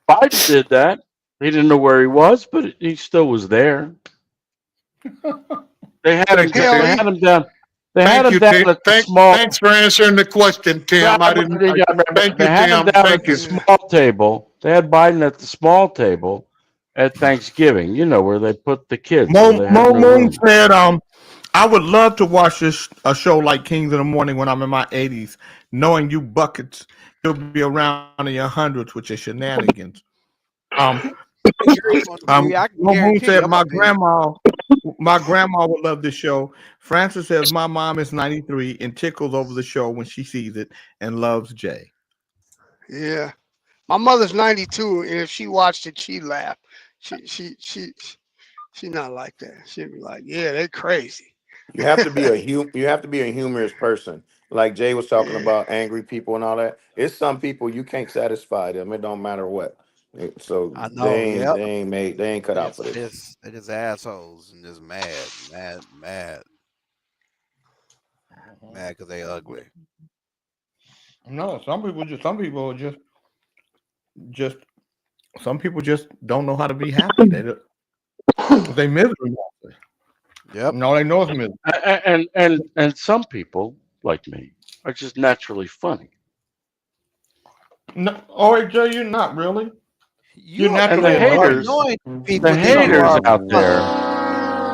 Biden did that. He didn't know where he was, but he still was there. They had him. Thank you, They Tim. had him down. They had Thank him you, down Tim. at the small. Thanks for answering the question, Tim. I didn't. Thank you, They had him Tim. down Thank at the you. small table. They had Biden at the small table at Thanksgiving. You know where they put the kids. Where they had Mo no Moon room. said, I would love to watch a show like Kings in the Morning when I'm in my 80s, knowing you buckets, you'll be around in your hundreds with your shenanigans. I Mo Moon guarantee said, you, my grandma would love this show. Francis says, my mom is 93 and tickles over the show when she sees it and loves Jay. Yeah. My mother's 92, and if she watched it, she'd laugh. She not like that. She'd be like, yeah, they're crazy. You have to be a humorous person. Like Jay was talking about angry people and all that. It's some people you can't satisfy them. It don't matter what. So I know. Yep. they ain't cut out for this. They're just assholes and just mad. Mad because they ugly. No, some people just don't know how to be happy. They miserable. Yep. No, they know it's miserable. And some people like me are just naturally funny. No, OJ, you're not really. You're And naturally the haters, annoying people the than you haters are out there,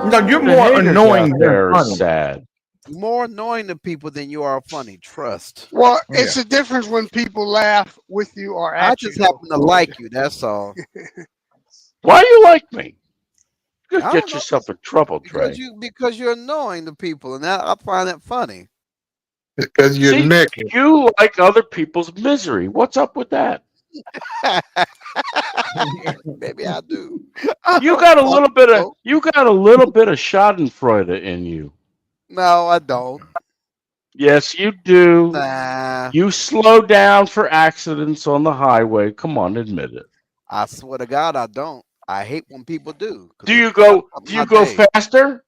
No, you're the more haters annoying out than there are funny. sad. more annoying to people than you are funny. Trust. Well, it's a difference when people laugh with you or I at just you. happen to like you. That's all. Why do you like me? You I get don't know, yourself in trouble, Trey. because you're annoying to people, and I find that funny. Because you're See, naked. you like other people's misery. What's up with that? Maybe I do. You got a little bit of Schadenfreude in you. No, I don't. Yes, you do. Nah. You slow down for accidents on the highway. Come on, admit it. I swear to God, I don't. I hate when people do. Do you go faster?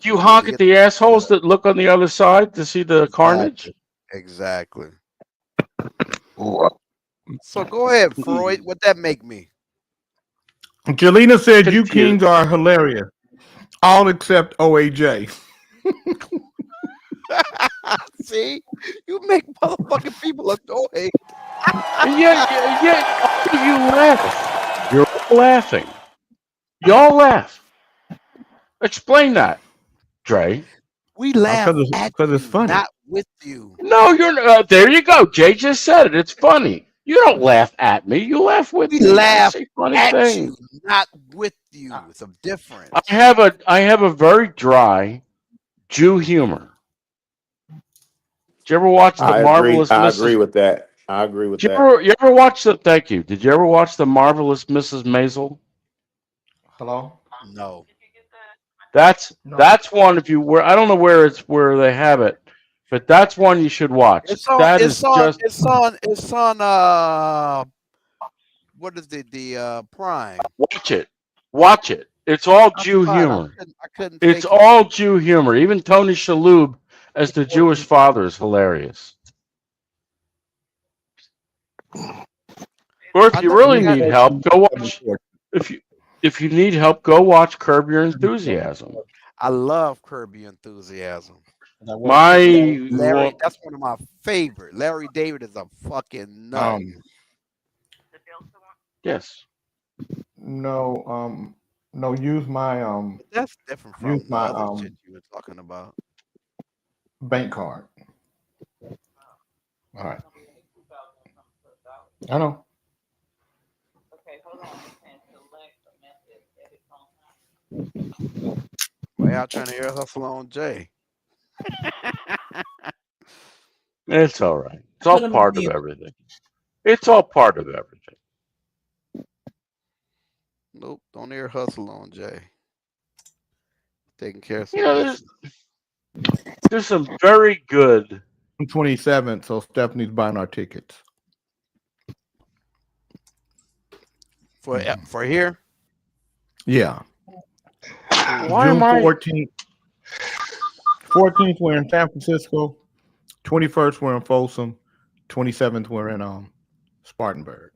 Do you honk at the assholes that look on the other side to see the carnage? Exactly. So go ahead, Freud. What that make me? Jelena said you kings are hilarious. All except OAJ. See? You make motherfucking people annoying. Yeah, you laugh. You're all laughing. Y'all laugh. Explain that, Dre. We laugh because it's funny. not with you. No, you're not. There you go. Jay just said it. It's funny. You don't laugh at me. You laugh with We me. laugh That's a funny at thing. you, not with you. It's a difference. I have a very dry Jew humor. Did you ever watch the Marvelous I Mrs. agree with that. I agree with Did that. you ever watch the? Thank you. Did you ever watch the Marvelous Mrs. Maisel? Hello. No. That's one. If you were, I don't know where they have it, but that's one you should watch. It's on. That It's is on. just It's on. It's on. What is it? The Prime. watch it. It's all Jew fine. humor. I couldn't It's take it. all Jew humor. Even Tony Shalhoub as the Jewish father is hilarious. Or if you really need help, go watch. If you need help, go watch Curb Your Enthusiasm. I love Curb Your Enthusiasm. My That's one of my favorite. Larry David is a fucking nut. Yes. No, use my That's different from use the my other shit you were talking about. bank card. All right. I know. Well, y'all trying to hear Hustle on Jay. It's all right. It's all part of everything. It's all part of everything. Nope, don't hear Hustle on Jay. Taking care of some You know, business. there's some very good. 27th, so Stephanie's buying our tickets. For here? Yeah. Why June am I? 14th. 14th, we're in San Francisco. 21st, we're in Folsom. 27th, we're in Spartanburg.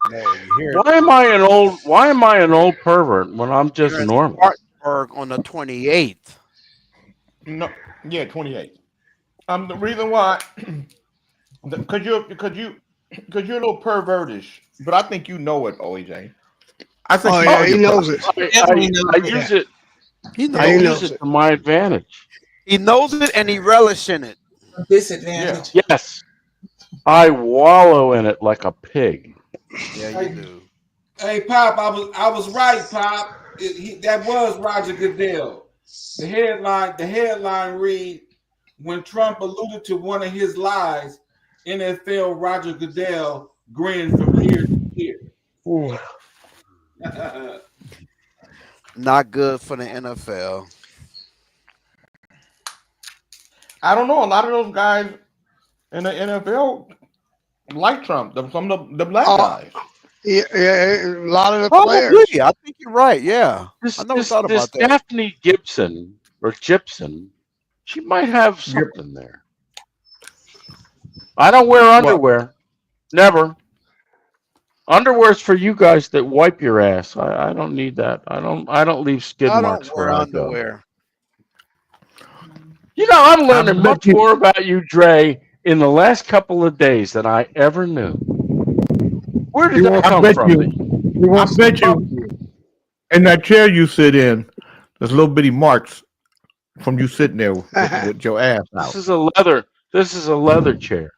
Why am I an old pervert when I'm just You're in normal? Spartanburg on the 28th. No, yeah, 28th. The reason why, because you're a little pervertish, but I think you know it, OJ. I think he knows it. I use it. I use it to my advantage. He knows it and he relish in it. Disadvantage. Yes, I wallow in it like a pig. Yeah, you do. Hey, Pop, I was right, Pop. That was Roger Goodell. The headline read, when Trump alluded to one of his lies, NFL Roger Goodell grinned from ear to ear. Not good for the NFL. I don't know. A lot of those guys in the NFL like Trump. Some of the black guys. Yeah, a lot of the Probably. players. I think you're right. Yeah. This I never thought about that. Daphne Gibson or Gibson, She might have something there. I don't wear underwear. Never. Underwear's for you guys that wipe your ass. I don't need that. I don't leave skid I marks don't wear where I underwear. go. You know, I'm learning much more about you, Dre, in the last couple of days than I ever knew. Where did that come from? I bet you in that chair you sit in, there's little bitty marks from you sitting there with your ass out. This is a leather chair.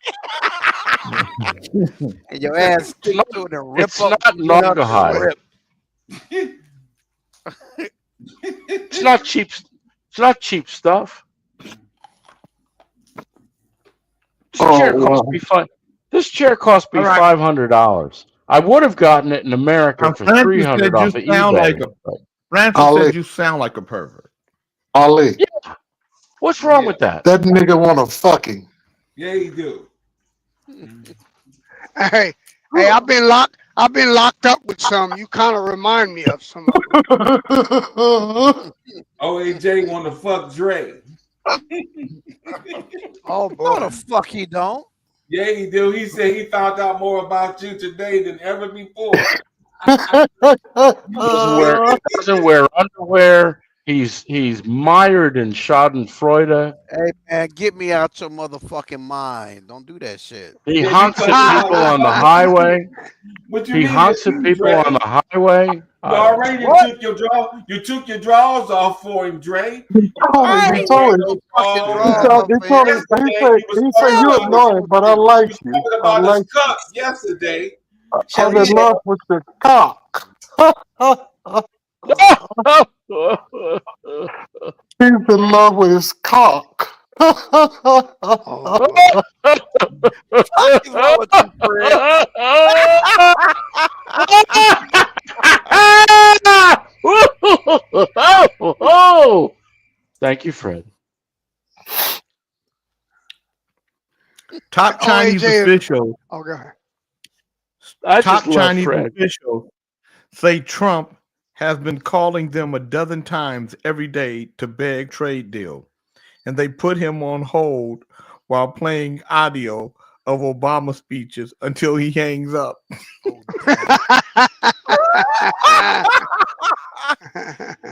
And your ass stick to it and rip It's up. not naugahyde. It's not cheap. It's not cheap stuff. This chair cost me $500. I would have gotten it in America for $300 off of eBay. Francis said you sound like a pervert. Ali. Yeah. What's wrong with that? That nigga wanna fuck him. Yeah, you do. Hey, I've been locked up with some. You kind of remind me of some. OAJ want to fuck Dre. Oh boy. No, the fuck he don't. Yeah, he do. He said he found out more about you today than ever before. Doesn't wear underwear. He's mired in Schadenfreude. Hey man, get me out your motherfucking mind. Don't do that shit. He honks at people on the highway. He honks at people on the highway. You already took your drawers off for him, Dre. He said you annoying, but I like you. I About like his cup yesterday. I'm in love with your cock. He's in love with his cock. Thank you, Fred. Top Chinese officials. Oh, go ahead. Top Chinese officials say Trump has been calling them a dozen times every day to beg trade deal, and they put him on hold while playing audio of Obama speeches until he hangs up.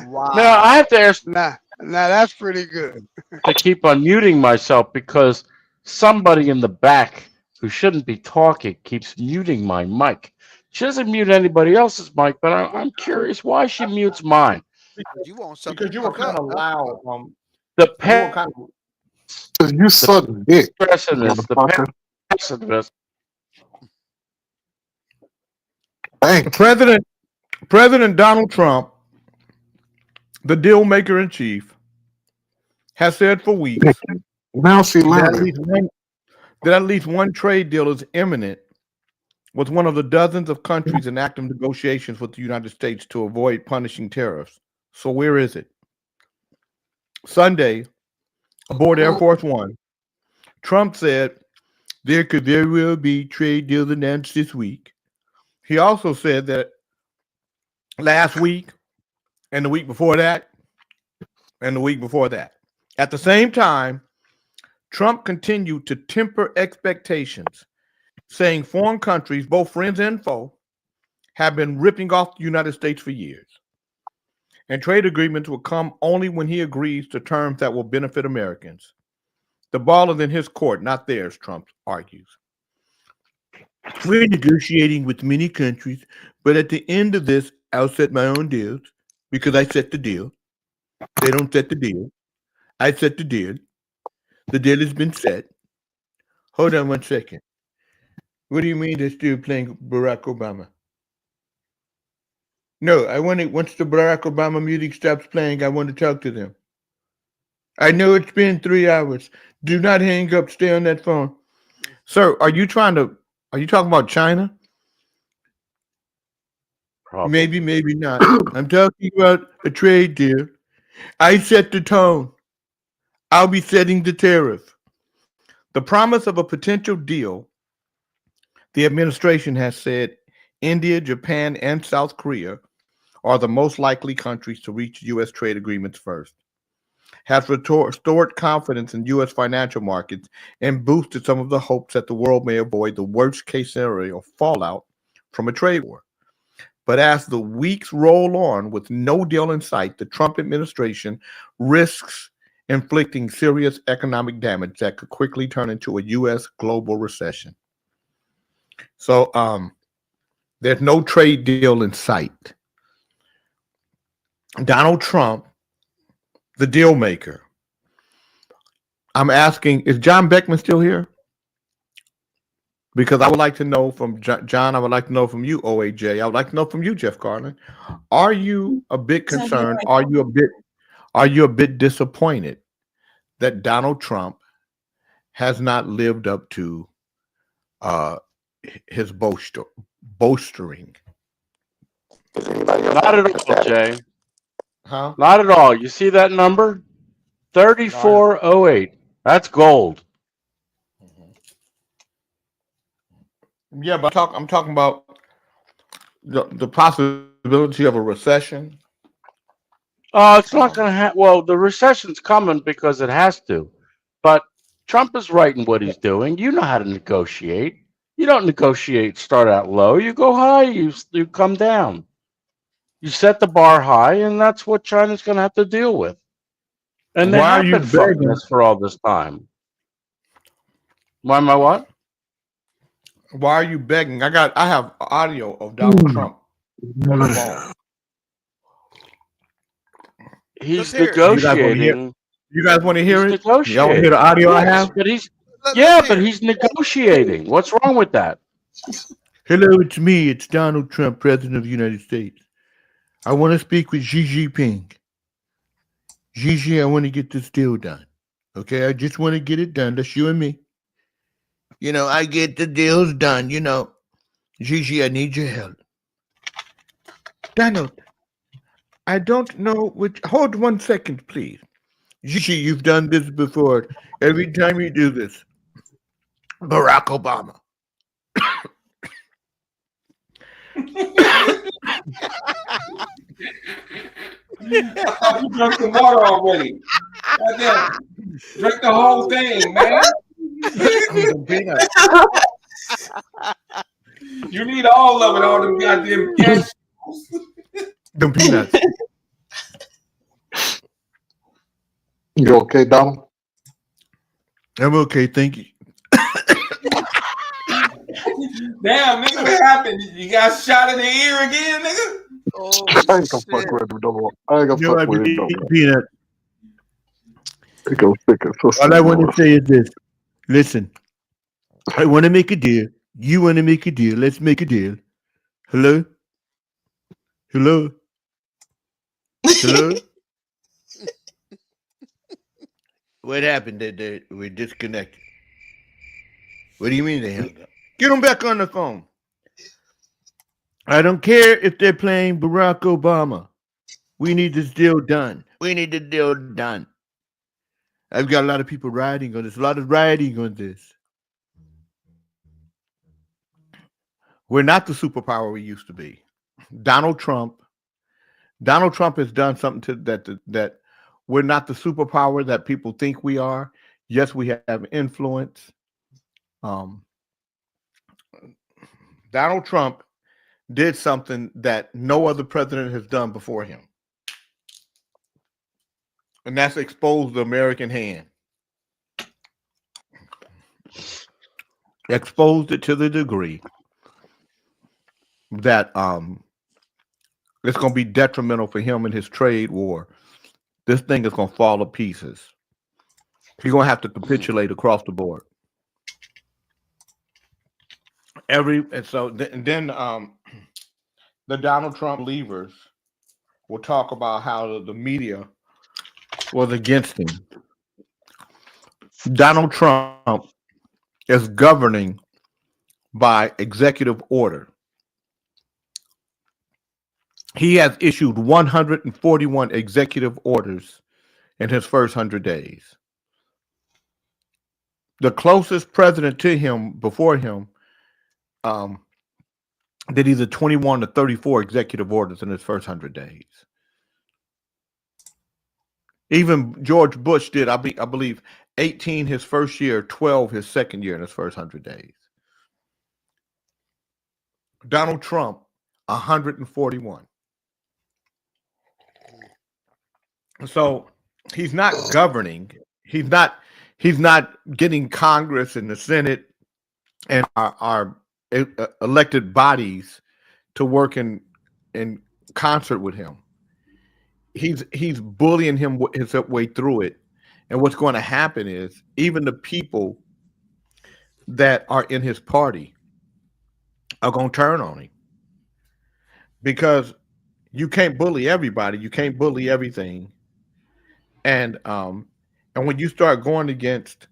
Wow. Now I have to ask. Nah, that's pretty good. To keep unmuting myself because somebody in the back who shouldn't be talking keeps muting my mic. She doesn't mute anybody else's mic, but I'm curious why she mutes mine. You want something? Because you were kind of loud. You suck dick. President Donald Trump, the deal maker in chief, has said for weeks now she that at least one trade deal is imminent with one of the dozens of countries in active negotiations with the United States to avoid punishing tariffs. So where is it? Sunday, aboard Air Force One, Trump said there will be trade deals announced this week. He also said that last week and the week before that and the week before that. At the same time, Trump continued to temper expectations, saying foreign countries, both friends and foe, have been ripping off the United States for years. And trade agreements will come only when he agrees to terms that will benefit Americans. The ball is in his court, not theirs, Trump argues. We're negotiating with many countries, but at the end of this, I'll set my own deals because I set the deal. They don't set the deal. I set the deal. The deal has been set. Hold on 1 second. What do you mean they're still playing Barack Obama? No, I want to, once the Barack Obama music stops playing, I want to talk to them. I know it's been 3 hours. Do not hang up. Stay on that phone. Sir, are you talking about China? Probably. Maybe, maybe not. I'm talking about a trade deal. I set the tone. I'll be setting the tariff. The promise of a potential deal, the administration has said India, Japan, and South Korea are the most likely countries to reach U.S. trade agreements first. has restored confidence in U.S. financial markets and boosted some of the hopes that the world may avoid the worst case scenario fallout from a trade war. But as the weeks roll on with no deal in sight, the Trump administration risks inflicting serious economic damage that could quickly turn into a U.S. global recession. So there's no trade deal in sight. Donald Trump, the deal maker. I'm asking, is John Beckman still here? Because I would like to know from John, I would like to know from you, OAJ. I would like to know from you, Jeff Carlin. Are you a bit concerned? Are you a bit disappointed that Donald Trump has not lived up to his boastering? Not at all, Jay. Huh? Not at all. You see that number? 3408. That's gold. Yeah, but I'm talking about the possibility of a recession. It's not going to happen. Well, the recession's coming because it has to. But Trump is right in what he's doing. You know how to negotiate. You don't negotiate, start out low. You go high, you come down. You set the bar high, and that's what China's going to have to deal with. And they have been fucking us for all this time. Why am I what? Why are you begging? I have audio of Donald Trump on the phone. He's negotiating. You guys want to hear it? Y'all want to Negotiating. hear the audio I Yes, have? but he's negotiating. What's wrong with that? Hello, it's me. It's Donald Trump, President of the United States. I want to speak with Xi Jinping. Xi, I want to get this deal done. Okay, I just want to get it done. That's you and me. You know, I get the deals done. You know, Gigi, I need your help. Donald, I don't know which. Hold 1 second, please. Gigi, you've done this before. Every time you do this, Barack Obama. I thought you drank some water already. Goddamn. Drink the whole thing, man. You need all of it, all them goddamn gas. Them peanuts. You okay, Donald? I'm okay, thank you. Damn, nigga, what happened? You got shot in the ear again, nigga? Oh, I ain't gonna fuck with him, Donald. I ain't gonna fuck with him, Donald. Peanut. He go stick it. All I want to say is this. Listen, I want to make a deal. You want to make a deal. Let's make a deal. Hello? Hello? Hello? What happened? We're disconnected. What do you mean they hung up? Get them back on the phone. I don't care if they're playing Barack Obama. We need this deal done. We need the deal done. I've got a lot of people riding on this. A lot of riding on this. We're not the superpower we used to be. Donald Trump has done something to that we're not the superpower that people think we are. Yes, we have influence. Donald Trump did something that no other president has done before him. And that's exposed the American hand. Exposed it to the degree that it's going to be detrimental for him in his trade war. This thing is going to fall to pieces. He's going to have to capitulate across the board. Then the Donald Trump believers will talk about how the media was against him. Donald Trump is governing by executive order. He has issued 141 executive orders in his first 100 days. The closest president to him before him did either 21 to 34 executive orders in his first 100 days. Even George Bush did, I believe, 18 his first year, 12 his second year in his first 100 days. Donald Trump, 141. So he's not governing. He's not getting Congress and the Senate and our elected bodies to work in concert with him. He's bullying his way through it. And what's going to happen is even the people that are in his party are going to turn on him, because you can't bully everybody. You can't bully everything. And when you start going against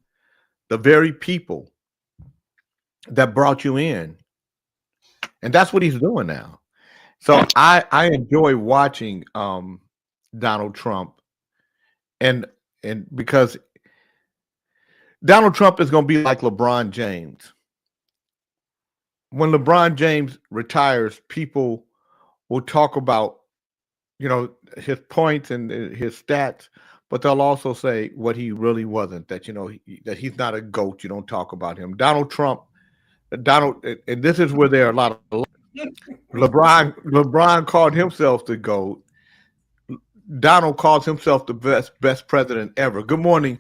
the very people that brought you in, and that's what he's doing now. So I enjoy watching Donald Trump, and because Donald Trump is going to be like LeBron James. When LeBron James retires, people will talk about, his points and his stats, but they'll also say what he really wasn't, that, that he's not a GOAT. You don't talk about him. Donald Trump, and this is where there are a lot of LeBron called himself the GOAT. Donald calls himself the best president ever. Good morning.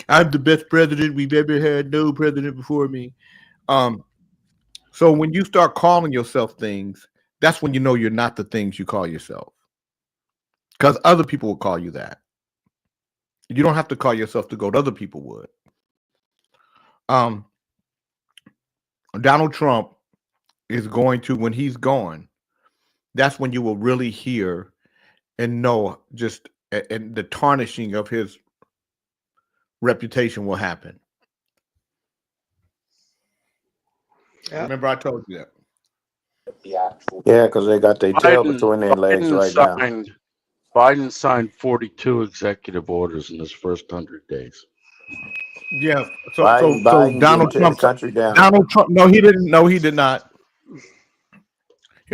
I'm the best president we've ever had. No president before me. So when you start calling yourself things, that's when you know you're not the things you call yourself, because other people will call you that. You don't have to call yourself the GOAT. Other people would. Donald Trump is going to, when he's gone, that's when you will really hear and know and the tarnishing of his reputation will happen. Yep. Remember I told you that. Yeah, because they got their tail between their legs right now. Biden signed 42 executive orders in his first 100 days. Yeah. So Biden Donald Trump, country down. Donald Trump. No, he didn't. No, he did not.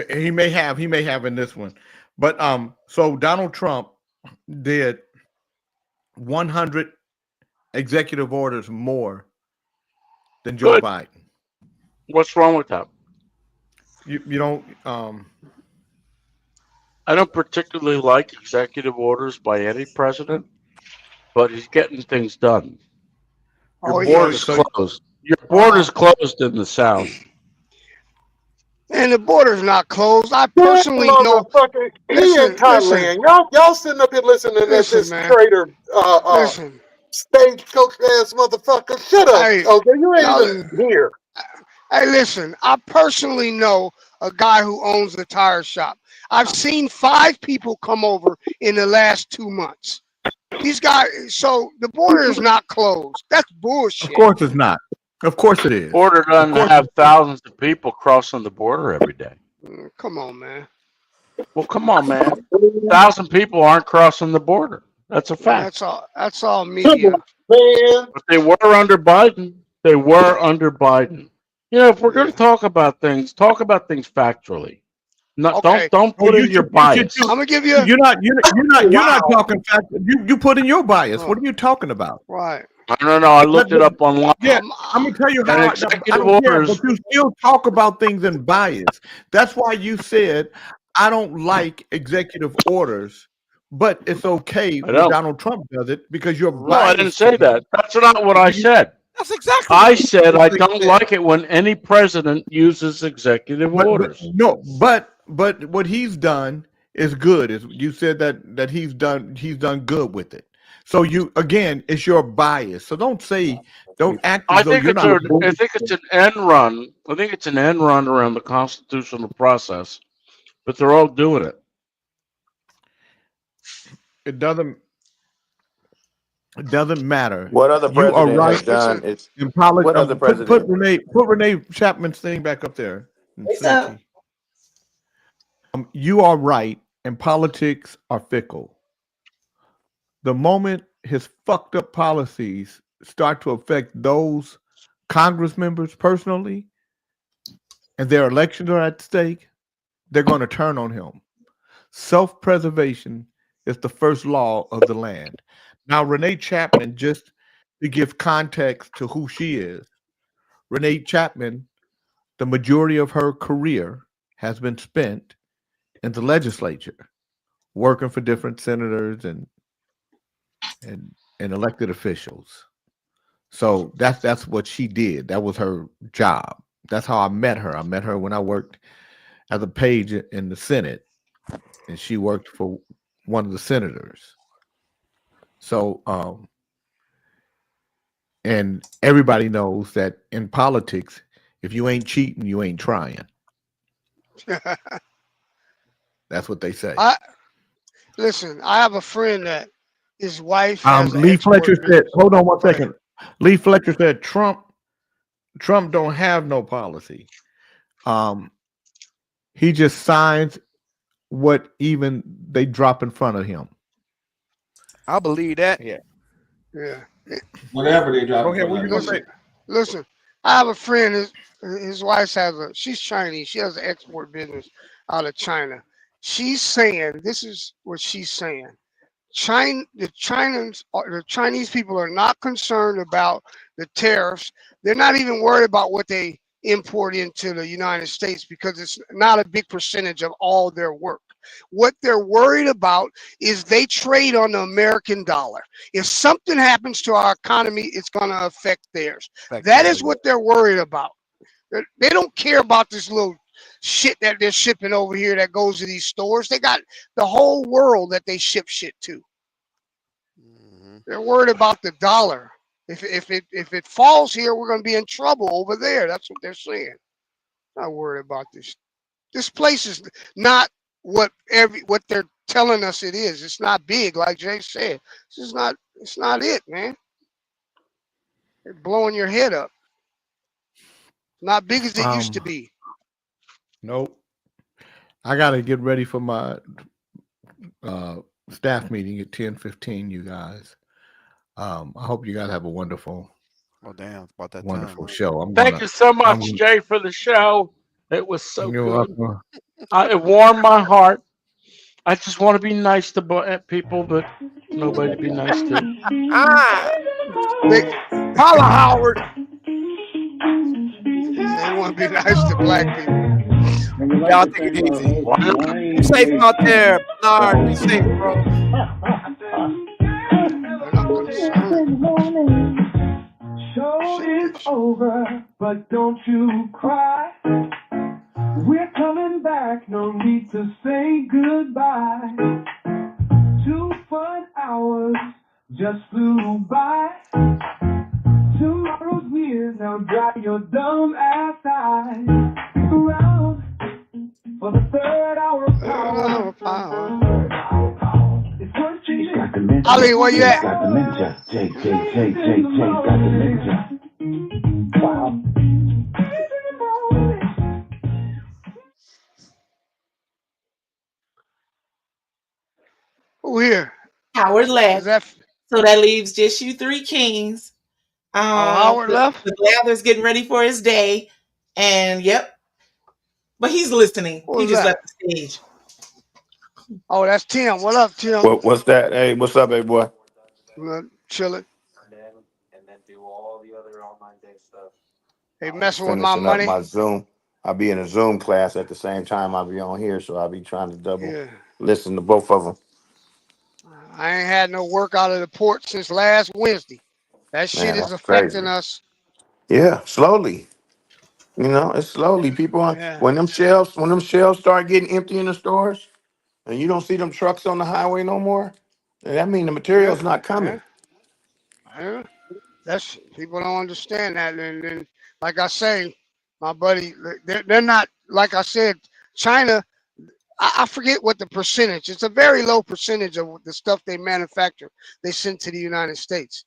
He may have in this one, but so Donald Trump did 100 executive orders more than Joe Biden. What's wrong with that? You don't. I don't particularly like executive orders by any president, but he's getting things done. Your border's closed. Your border's closed in the South. And the border's not closed. I personally know. He in Thailand. Y'all sitting up here listening to this traitor, stagecoach ass motherfucker. Shut up. Hey, okay, you ain't even here. Hey, listen. I personally know a guy who owns a tire shop. I've seen 5 people come over in the last 2 months. So the border is not closed. That's bullshit. Of course it's not. Of course it is. Border doesn't have thousands of people crossing the border every day. Come on, man. Well, come on, man. 1,000 people aren't crossing the border. That's a fact. That's all media. But they were under Biden. If we're going to talk about things factually. No, don't put in your bias. I'm gonna give you. You're not talking fact. You put in your bias. What are you talking about? Right. No. I looked it up online. Yeah, I'm gonna tell you how. Executive orders. But you still talk about things in bias. That's why you said I don't like executive orders, but it's okay when Donald Trump does it because you're biased. No, I didn't say that. That's not what I said. That's exactly. I said I don't like it when any president uses executive orders. But what he's done is good. You said that he's done good with it. So it's your bias. So don't act as though you're not. I think it's an end run. I think it's an end run around the constitutional process, but they're all doing it. It doesn't matter. What other president you are right. has done? It's what other president? Put Renee Chapman's thing back up there. You are right, and politics are fickle. The moment his fucked up policies start to affect those Congress members personally, and their elections are at stake, they're going to turn on him. Self-preservation is the first law of the land. Now, Renee Chapman, just to give context to who she is, Renee Chapman, the majority of her career has been spent in the legislature, working for different senators and elected officials. So that's what she did. That was her job. That's how I met her. I met her when I worked as a page in the Senate, and she worked for one of the senators. So, and everybody knows that in politics, if you ain't cheating, you ain't trying. That's what they say. Listen, I have a friend that his wife has an Lee export Fletcher said, business. hold on one Go ahead. second. Lee Fletcher said Trump don't have no policy. He just signs what even they drop in front of him. I believe that. Yeah. Yeah. Whatever they drop. Okay, what you gonna say? Listen, I have a friend. His wife she's Chinese. She has an export business out of China. She's saying, this is what she's saying. The Chinese people are not concerned about the tariffs. They're not even worried about what they import into the United States because it's not a big percentage of all their work. What they're worried about is they trade on the American dollar. If something happens to our economy, it's going to affect theirs. That is what they're worried about. They don't care about this little shit that they're shipping over here that goes to these stores. They got the whole world that they ship shit to. They're worried about the dollar. If it falls here, we're going to be in trouble over there. That's what they're saying. Not worried about this. This place is not what they're telling us it is. It's not big, like Jay said. It's not it, man. They're blowing your head up. Not big as it used to be. Nope. I gotta get ready for my staff meeting at 10:15, you guys. I hope you guys have a wonderful about that wonderful show. Thank you so much, Jay, for the show. It was so You're good. welcome. It warmed my heart. I just want to be nice to people, but nobody to be nice to. Holla, Howard. They want to be nice to black people. Y'all take it easy. Be safe out there, Bernard. Be safe, bro. Show is over, but don't you cry. We're coming back, no need to say goodbye. 2 fun hours just flew by. Tomorrow's near, now dry your dumb ass eyes. Stick around for the 3rd hour of power. It's worth changing. Ali, where you at? Got dementia. Jake got dementia. Wow. Who here? Howard left. So that leaves just you 3 kings. Howard left? The Blather's getting ready for his day. And yep. But he's listening. Who He is just that? left the stage. Oh, that's Tim. What up, Tim? What's that? Hey, what's up, hey boy? Chilling. They messing with my Finishing money. up my Zoom. I'll be in a Zoom class at the same time I'll be on here, so I'll be trying to double listen to both of them. I ain't had no work out of the port since last Wednesday. That shit Man, is that's affecting crazy. us. Yeah, slowly. You know, it's slowly. People when them shelves start getting empty in the stores, and you don't see them trucks on the highway no more, that means the material's not coming. Yeah. That's people don't understand that. And then, like I say, my buddy, they're not, like I said, China. I forget what the percentage. It's a very low percentage of the stuff they manufacture. They send to the United States,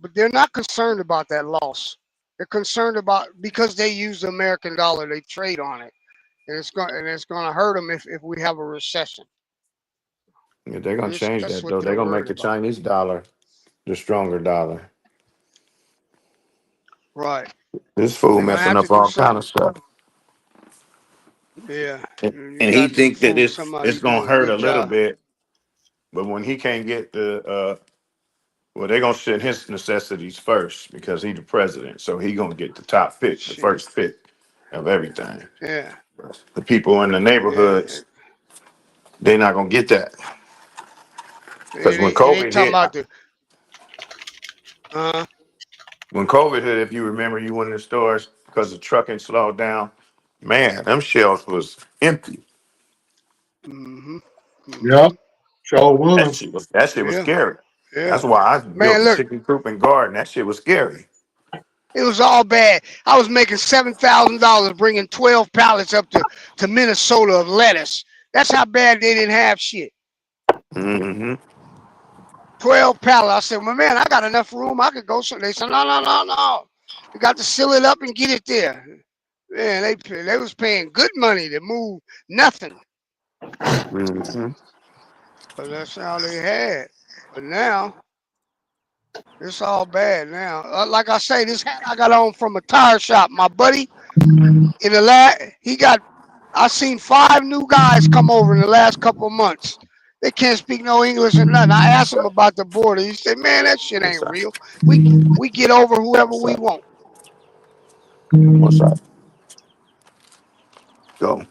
but they're not concerned about that loss. They're concerned about because they use the American dollar. They trade on it, and it's going to hurt them if we have a recession. Yeah, they're gonna change That's that what though. They're gonna make worried the about. Chinese dollar the stronger dollar. Right. This fool They're gonna messing have to up do all kind of something. stuff, Yeah. and he think that it's gonna hurt a little bit. But when he can't get the well, they're gonna send his necessities first because he's the president. So he gonna get the top pick, the first pick of everything. Yeah. The people in the neighborhoods, they're not gonna get that. Because when They COVID talking hit, about the when COVID hit, if you remember, you went in the stores because the trucking slowed down. Man, them shelves was empty. Yeah, sure That was. shit was scary. Yeah. That's why I built Man, the look, chicken coop and garden. That shit was scary. it was all bad. I was making $7,000 bringing 12 pallets up to Minnesota of lettuce. That's how bad they didn't have shit. 12 pallets. I said, well, man, I got enough room. I could go. So they said, no. You got to seal it up and get it there. Man, they was paying good money to move nothing. But that's how they had. But now, it's all bad now. Like I say, this hat I got on from a tire shop. My buddy, in the I seen 5 new guys come over in the last couple of months. They can't speak no English or nothing. I asked him about the border. He said, man, that shit ain't real. We get over whoever we want. What's up? Go.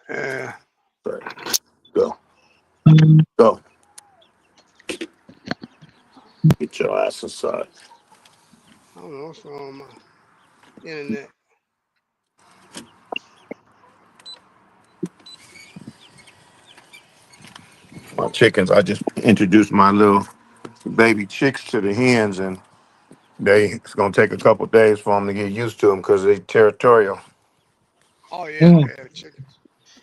Yeah. Go. Go. Get your ass inside. I don't know what's wrong with my internet. My chickens, I just introduced my little baby chicks to the hens, and it's gonna take a couple days for them to get used to them because they're territorial. Oh yeah, chickens.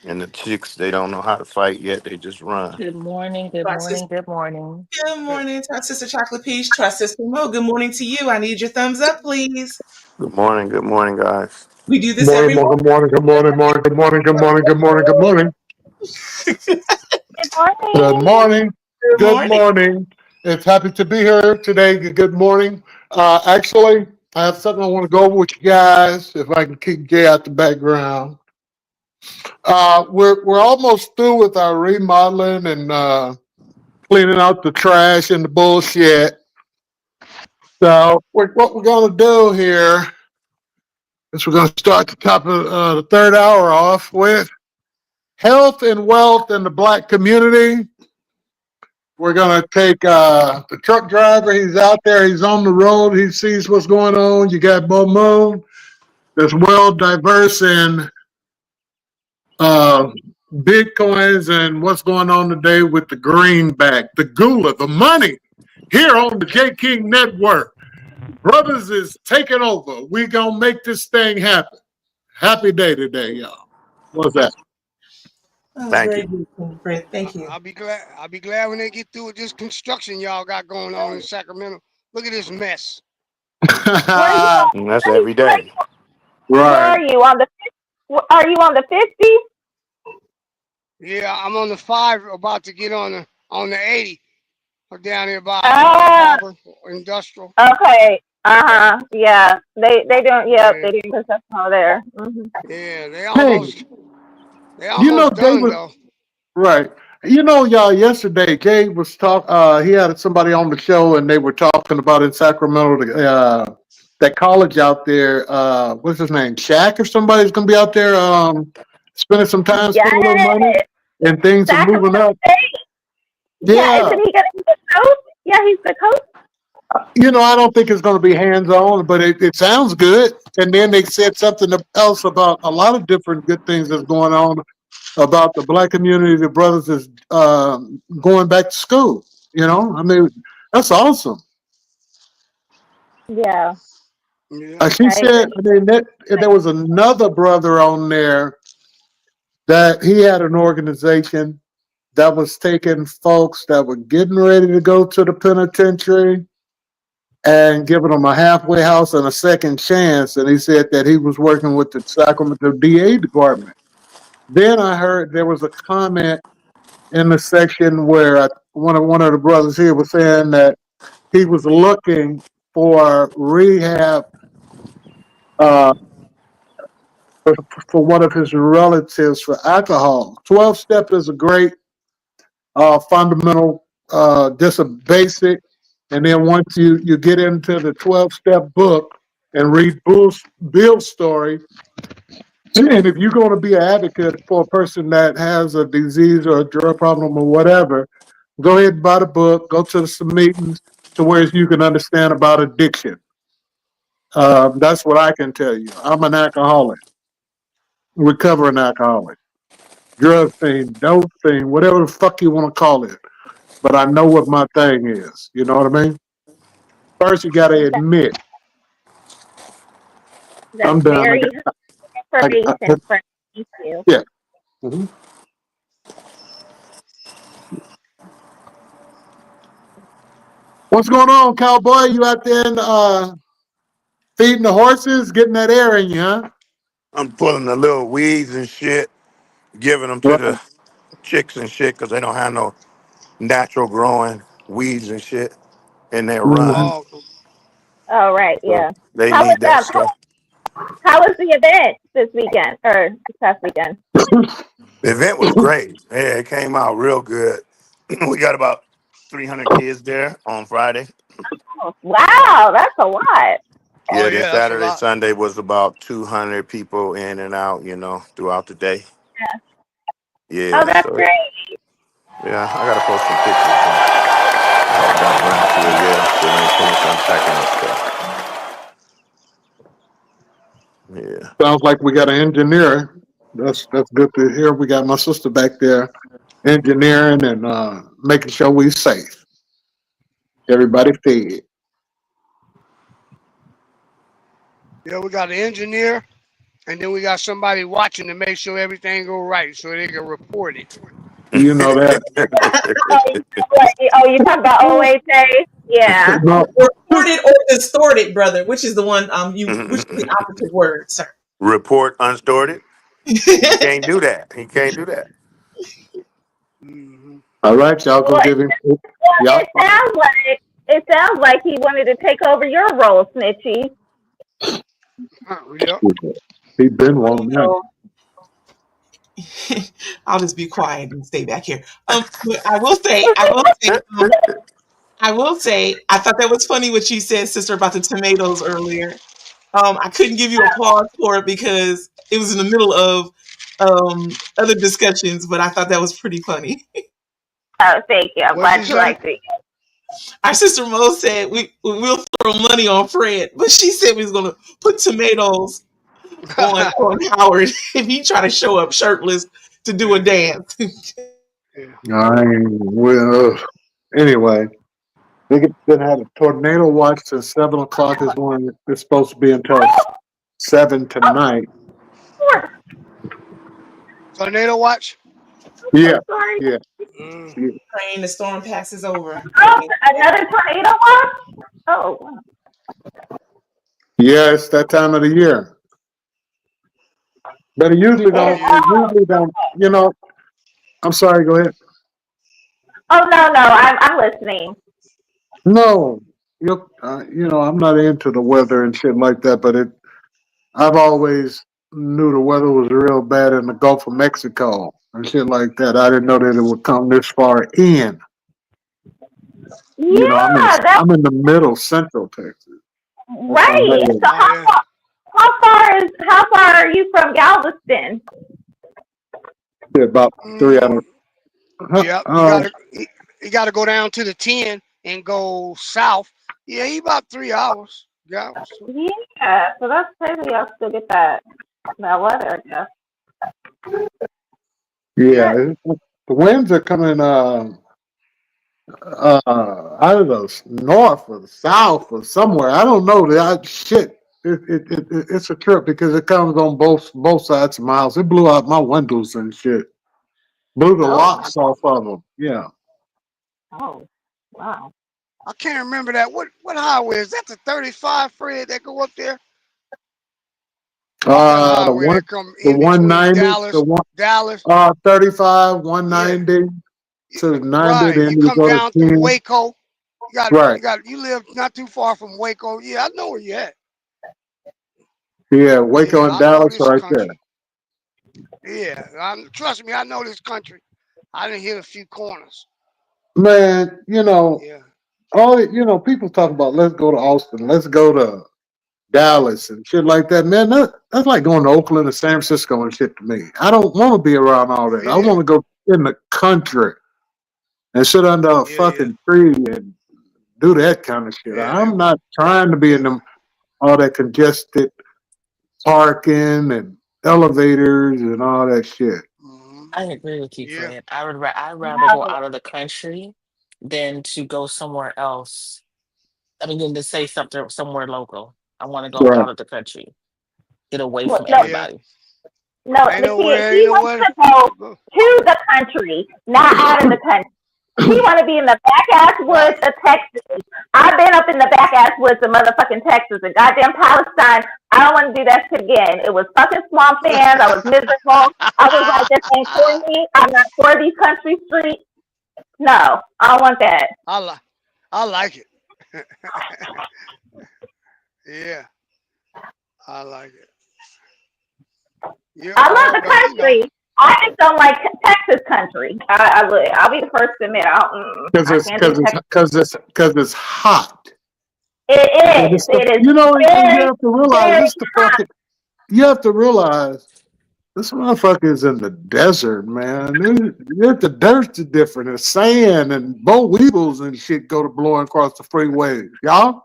And the chicks, they don't know how to fight yet. They just run. Good morning, good Right, morning, good morning. Good morning to our sister Chocolate Peach, to our sister Mo. Good morning to you. I need your thumbs up, please. Good morning, guys. We do this every morning. Good morning. Good morning. Good morning. Good morning. Good morning. Good morning. Good morning. Good morning. It's happy to be here today. Good morning. Actually, I have something I want to go over with you guys. If I can keep Jay out the background. We're almost through with our remodeling and cleaning out the trash and the bullshit. So what we're going to do here is we're going to start the top of the third hour off with health and wealth in the Black community. We're going to take the truck driver. He's out there. He's on the road. He sees what's going on. You got Bo Moon. That's well diverse in Bitcoins and what's going on today with the greenback, the Gula, the money here on the J King Network. Brothers is taking over. We going to make this thing happen. Happy day today, y'all. What's that? Thank you. Great. Thank you. I'll be glad when they get through with this construction y'all got going on in Sacramento. Look at this mess. That's every day. Where are you on the? Are you on the 50? Yeah, I'm on the 5, about to get on the 80. I'm down here by Harbor Industrial. Okay. Yeah. They don't. Yeah. They didn't construction over there. Mm-hmm. Yeah. They almost done, though. Right. Y'all, yesterday, Jay was he had somebody on the show, and they were talking about in Sacramento, that college out there, what's his name? Shaq or somebody's going to be out there spending some time, spending a little money, and things are moving up. Yeah. Isn't he going to be the coach? Yeah, he's the coach. I don't think it's going to be hands-on, but it sounds good. And then they said something else about a lot of different good things that's going on about the Black community. The brothers is going back to school. That's awesome. Yeah. She said, there was another brother on there that he had an organization that was taking folks that were getting ready to go to the penitentiary and giving them a halfway house and a second chance. And he said that he was working with the Sacramento DA department. Then I heard there was a comment in the section where one of the brothers here was saying that he was looking for rehab for one of his relatives for alcohol. 12-step is a great fundamental, just a basic. And then once you get into the 12-step book and read Bill's story, and if you're going to be an advocate for a person that has a disease or a drug problem or whatever, go ahead and buy the book, go to some meetings to where you can understand about addiction. That's what I can tell you. I'm an alcoholic, recovering alcoholic, drug fiend, dope fiend, whatever the fuck you want to call it. But I know what my thing is. You know what I mean? First, you got to admit. I'm That's done. very information for you. Yeah. Mhm. What's going on, cowboy? You out there feeding the horses, getting that air in you, huh? I'm pulling the little weeds and shit, giving them to the chicks and shit because they don't have no natural growing weeds and shit in their run. Oh, right, yeah. They How was need that that? stuff. How was the event this weekend or this past weekend? The event was great. Yeah, it came out real good. We got about 300 kids there on Friday. Oh, wow, that's a lot. Yeah, then Saturday, Sunday was about 200 people in and out, throughout the day. Yeah. Yeah. Oh, that's So, great. yeah, I got to post some pictures. I had got around to it, yeah. Still ain't finished unpacking and stuff. Yeah. Sounds like we got an engineer. That's good to hear. We got my sister back there engineering and making sure we're safe. Everybody fed. Yeah, we got an engineer, and then we got somebody watching to make sure everything go right, so they can report it. You know that. Oh, you talking about OHA? Yeah. No. Reported or distorted, brother. Which is the one which is the operative word, sir? Report unstorted. He can't do that. He can't do that. All right, y'all go give him. Well, it sounds like he wanted to take over your role, Snitchy. He been wanting that. I'll just be quiet and stay back here. But I will say, I thought that was funny what you said, sister, about the tomatoes earlier. I couldn't give you applause for it because it was in the middle of other discussions, but I thought that was pretty funny. Oh, thank you. I'm glad you liked it. Our sister Mo said we'll throw money on Fred, but she said we was gonna put tomatoes on Howard if he try to show up shirtless to do a dance. Well, anyway, they had a tornado watch till 7 o'clock is when it's supposed to be until 7 tonight. Tornado watch? Yeah. Praying the storm passes over. Oh, another tornado watch? Oh, wow. Yeah, it's that time of the year. But it usually don't, I'm sorry, go ahead. Oh, no, I'm listening. No, I'm not into the weather and shit like that, but I've always knew the weather was real bad in the Gulf of Mexico and shit like that. I didn't know that it would come this far in. Yeah, I'm in the middle central Texas. Right. So how far are you from Galveston? Yeah, about 3 hours. Yeah, you gotta go down to the 10 and go south. Yeah, he about 3 hours. Yeah, so that's crazy. Y'all still get that weather, I guess. Yeah, the winds are coming out of the north or the south or somewhere. I don't know. It's a trip because it comes on both sides of miles. It blew out my windows and shit. Blew the locks off of them. Yeah. Oh, wow. I can't remember that. What highway is that? The 35, Fred, that go up there? The 190, Dallas. 35, 190 to 90. Right. Then You come go down to to 10. Waco. Right. You live not too far from Waco. Yeah, I know where you at. Yeah, Waco and I know Dallas this right there. country. Yeah, trust me, I know this country. I done hit a few corners. Man, Yeah. people talk about let's go to Austin, let's go to Dallas and shit like that. Man, that's like going to Oakland or San Francisco and shit to me. I don't want to be around all that. I want to go in the country and sit under a fucking tree and do that kind of shit. I'm not trying to be in them all that congested parking and elevators and all that shit. I agree with you, Fred. I'd rather go out of the country than to go somewhere else. I mean, than to say something somewhere local. I want to go Right. out of the country, get away Well, from no, everybody. no, Ain't no he way, ain't no wants way. to go to the country, not out of the country. He want to be in the back ass woods of Texas. I've been up in the back ass woods of motherfucking Texas and goddamn Palestine. I don't want to do that shit again. It was fucking swamp fans. I was miserable. I was like, this ain't for me. I'm not for these country streets. No, I don't want that. I like it. Yeah, I like it. Yeah, I love the but, country. I just don't like Texas country. I'll be the first to admit. I can't do Texas. Because it's hot. It is. And It is. you Very, have to realize very this. You have to realize this motherfucker is in the desert, man. The dirt's different. The sand and boll weevils and shit go to blowing across the freeways, y'all.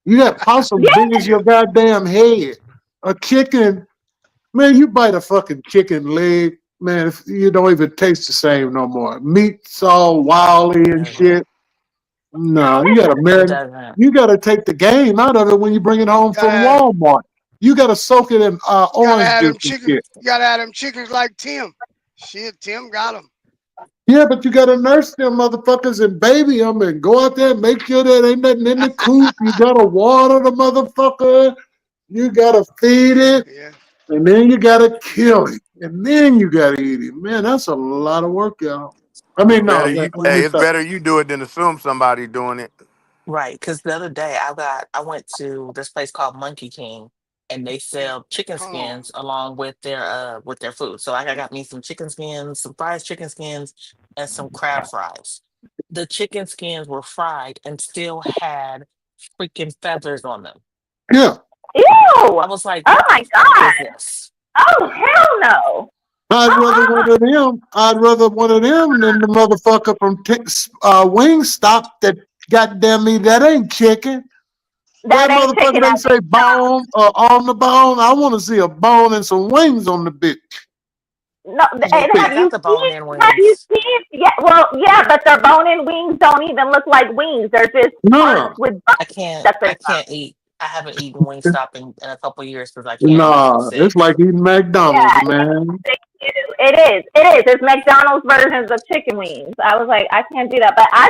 You got possum big as your goddamn head. A chicken, man, you bite a fucking chicken leg, man, you don't even taste the same no more. Meat's all wildy and shit. No, you gotta marinate. You gotta take the game out of it when you bring it home from Walmart. You gotta soak it in orange juice and shit. You gotta have them chickens like Tim. Shit, Tim got them. Yeah, but you gotta nurse them motherfuckers and baby them and go out there and make sure that ain't nothing in the coop. You gotta water the motherfucker. You gotta feed it. Yeah. And then you gotta kill it. And then you gotta eat it. Man, that's a lot of work, y'all. I mean, no. It's better you do it than assume somebody doing it. Right, because the other day I went to this place called Monkey King, and they sell chicken skins along with their food. So I got me some chicken skins, some fried chicken skins, and some crab fries. The chicken skins were fried and still had freaking feathers on them. Yeah. Ew! I was like, oh my god! Is this? Oh hell no! I'd rather one of them than the motherfucker from Wingstop that goddamn me that ain't chicken. That ain't motherfucker chicken, they say bone or on the bone. I want to see a bone and some wings on the bitch. No, and have you seen? Yeah, well, yeah, but their bone-in wings don't even look like wings. They're just parts with bones. I can't eat. I haven't eaten Wingstop in a couple of years because I can't. Nah, it's like eating McDonald's, man. It is. It's McDonald's versions of chicken wings. I was like, I can't do that, but I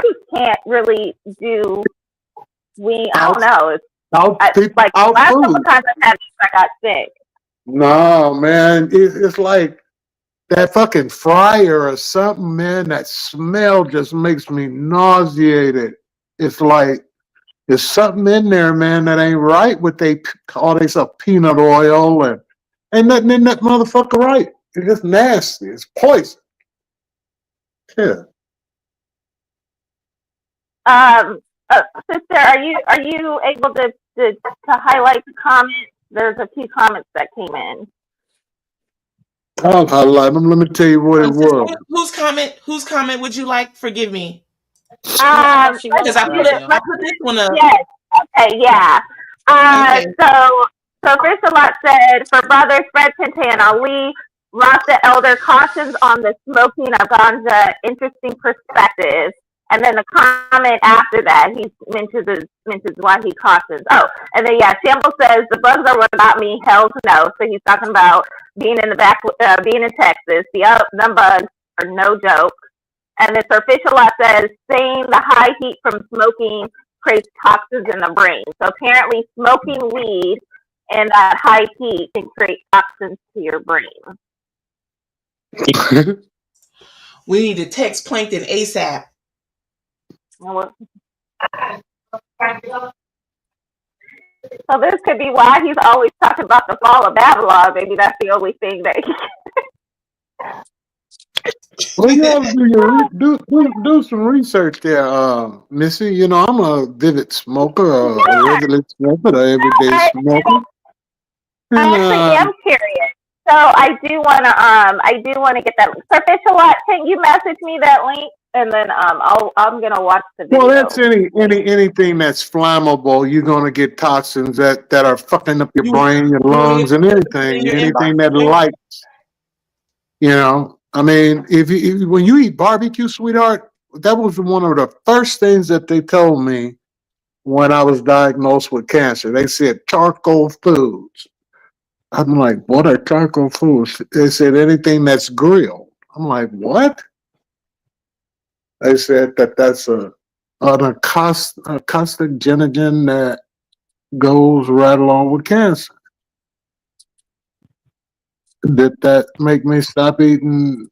just can't really do wing. I don't know. Last couple times I had I got sick. No, man, it's like that fucking fryer or something, man. That smell just makes me nauseated. It's like there's something in there, man, that ain't right. What they call themselves peanut oil and ain't nothing in that motherfucker right. It's just nasty. It's poison. Yeah. Sister, are you able to highlight the comments? There's a few comments that came in. I'll highlight them. Let me tell you what it was. Whose comment would you like? Forgive me. Because I put this one up. Yes. Okay. Yeah. So First a lot said for brothers Fred Pintan Ali, Rasta Elder cautions on the smoking of ganja. Interesting perspective. And then the comment after that, he mentions why he cautions. Oh, and then Shamble says the bugs are what about me? Hell no. So he's talking about being in being in Texas. Them bugs are no joke. And then Sir Fish a lot says saying the high heat from smoking creates toxins in the brain. So apparently, smoking weed and that high heat can create toxins to your brain. We need to text Plankton ASAP. So this could be why he's always talking about the fall of Babylon. Maybe that's the only thing that he Well, you have to do some research there, Missy. You know, I'm a vivid smoker, a regular smoker, an everyday smoker. I And actually am curious. So I do wanna get that. So Fish a Lot, can you message me that link? And then I'm gonna watch the video. well, that's anything that's flammable. You're gonna get toxins that are fucking up your brain, your lungs, and everything. Anything that lights, you know. I mean, if when you eat barbecue, sweetheart, that was one of the first things that they told me when I was diagnosed with cancer. They said charcoal foods. I'm like, what are charcoal foods? They said anything that's grilled. I'm like, what? They said that's an carcinogen that goes right along with cancer. Did that make me stop eating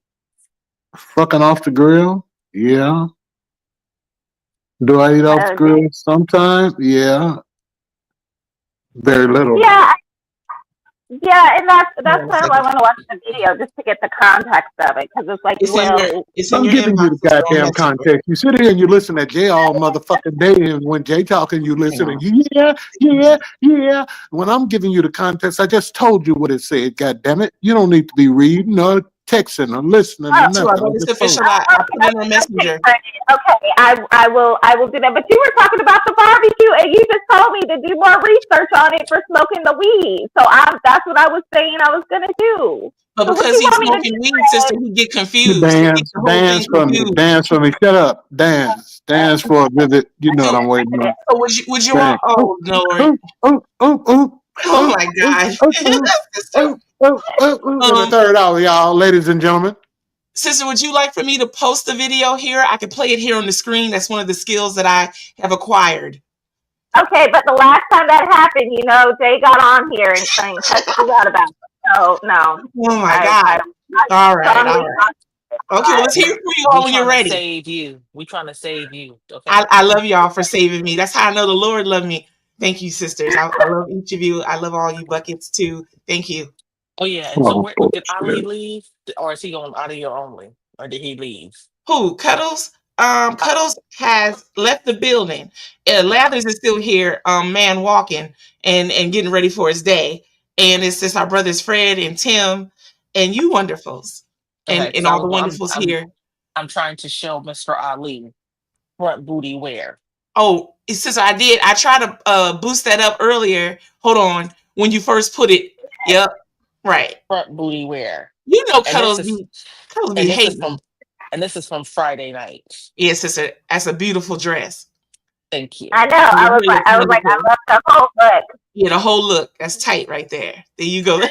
fucking off the grill? Yeah. Do I eat off the grill sometimes? Yeah. Very little. Yeah, and that's kind of why I want to watch the video just to get the context of it because it's like, I'm giving you the goddamn context. You sit here and you listen to Jay all motherfucking day, and when Jay talking, you listen and yeah. When I'm giving you the context, I just told you what it said. God damn it, you don't need to be reading or texting or listening or nothing. It's official. I put it on Messenger. Okay, I will do that. But you were talking about the barbecue, and you just told me to do more research on it for smoking the weed. So that's what I was saying I was gonna do. But so because he's smoking weed, sister, he get confused. Dance for me. Dance for me. Shut up. Dance for a visit. You know what I'm waiting on. So would you want? Oh no, oh my God. The third hour, y'all, ladies and gentlemen. Sister, would you like for me to post the video here? I can play it here on the screen. That's one of the skills that I have acquired. Okay, but the last time that happened, Jay got on here and saying cussed out about it. So no. Oh my God. All right. Okay, let's hear from you all when you're ready. Save you. We trying to save you. Okay. I love y'all for saving me. That's how I know the Lord loved me. Thank you, sisters. I love each of you. I love all you buckets too. Thank you. Oh yeah. And so did Ali leave, or is he on audio only, or did he leave? Who? Cuddles? Cuddles has left the building. Lathers is still here, man walking and getting ready for his day. And it's just our brothers Fred and Tim and you wonderfuls. And all the wonderfuls here. I'm trying to show Mr. Ali front booty wear. Oh, sister, I did. I tried to boost that up earlier. Hold on. When you first put it. Yep. Right. Front booty wear. You know Cuddles be hating. And this is from Friday night. Yes, sister. That's a beautiful dress. Thank you. I know. I was like, I love the whole look. Yeah, the whole look. That's tight right there. There you go. Right.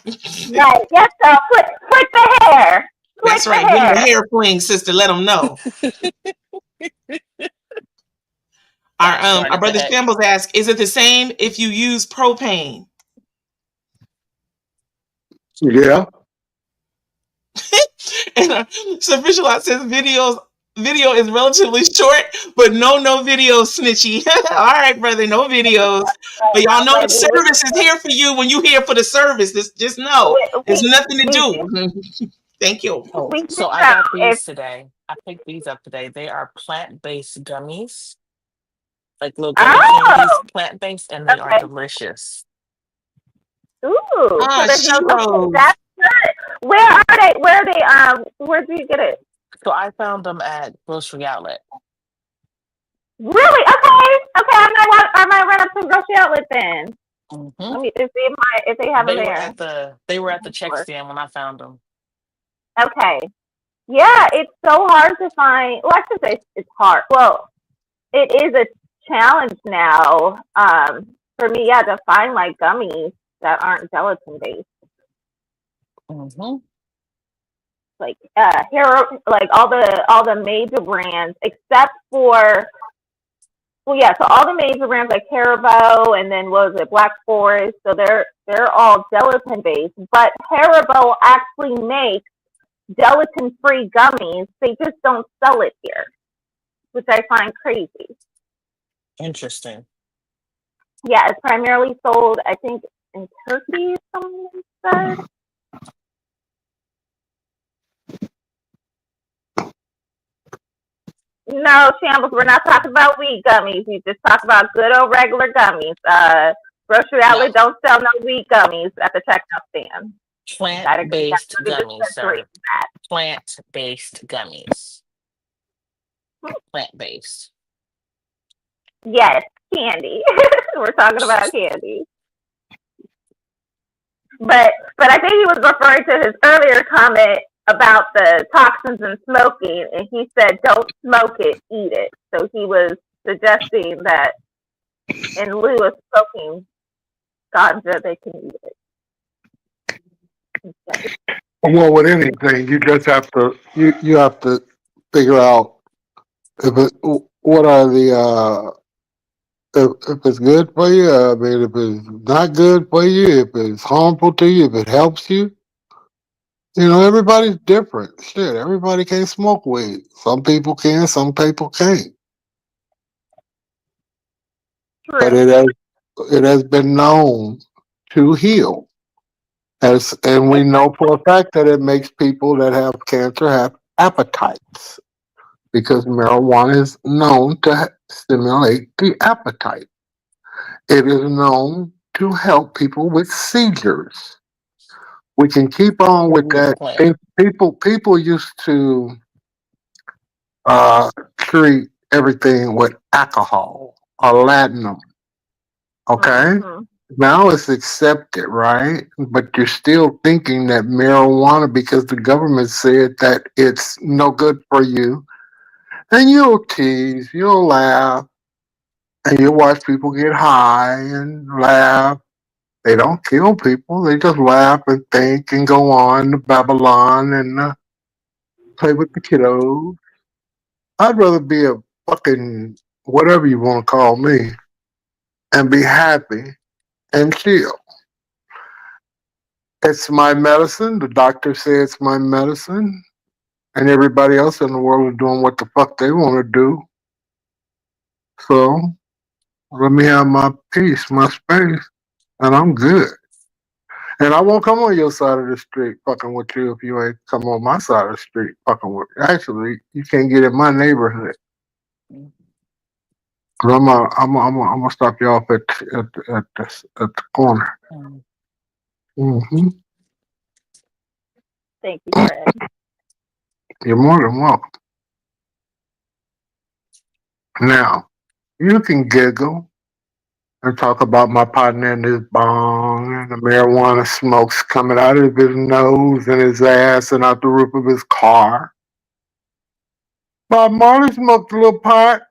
Yes, sir. Put the hair. That's right. Give me the hair fling, sister. Let them know. Our brother Shambles asked, is it the same if you use propane? Yeah. And so Visualize says video is relatively short, but no video snitchy. All right, brother, no videos. But y'all know the service is here for you when you here for the service. Just know there's nothing to do. Thank you. Oh, so I got these today. I picked these up today. They are plant-based gummies. Like little gummy candies, plant-based, and they are delicious. Ooh. That's good. Where are they? Where do you get it? So I found them at Grocery Outlet. Really? Okay. I might run up to Grocery Outlet then. Mm-hmm. Let me see if they have them there. They were at the check stand when I found them. Okay. Yeah, it's so hard to find. Well, I should say it's hard. Well, it is a challenge now. For me, to find like gummies that aren't gelatin based. Mm-hmm. Like Hero, like all the major brands except for, so all the major brands like Haribo and then what was it, Black Forest, so they're all gelatin based, but Haribo actually makes gelatin free gummies. They just don't sell it here, which I find crazy. Interesting. Yeah, it's primarily sold, I think, in Turkey, someone said. No, Shambles, we're not talking about weed gummies. We just talk about good old regular gummies. Grocery outlet don't sell no weed gummies at the checkout stand. Plant-based Gotta go to the gummies, dispensary sir. for that. Plant-based gummies. Plant-based. Yes, candy. We're talking about candy. But I think he was referring to his earlier comment about the toxins in smoking, and he said, "Don't smoke it, eat it." So he was suggesting that in lieu of smoking ganja, they can eat it. Well, with anything, you just have to you have to figure out what are the if it's good for you. I mean, if it's not good for you, if it's harmful to you, if it helps you. You know, everybody's different. Shit, everybody can't smoke weed. Some people can, some people can't. But it has been known to heal. And we know for a fact that it makes people that have cancer have appetites because marijuana is known to stimulate the appetite. It is known to help people with seizures. We can keep on with that. People used to treat everything with alcohol or laudanum. Okay? Now it's accepted, right? But you're still thinking that marijuana, because the government said that it's no good for you, and you'll tease, you'll laugh, and you'll watch people get high and laugh. They don't kill people, they just laugh and think and go on to Babylon and play with the kiddos. I'd rather be a fucking whatever you want to call me and be happy and chill. It's my medicine. The doctor says it's my medicine. And everybody else in the world is doing what the fuck they want to do. So let me have my peace, my space, and I'm good. And I won't come on your side of the street fucking with you if you ain't come on my side of the street fucking with me. Actually, you can't get in my neighborhood. Cause I'm gonna stop you off at the corner. Mm-hmm. Thank you, Fred. You're more than welcome. Now, you can giggle and talk about my partner and his bong and the marijuana smokes coming out of his nose and his ass and out the roof of his car. Bob Marley smoked a little pot.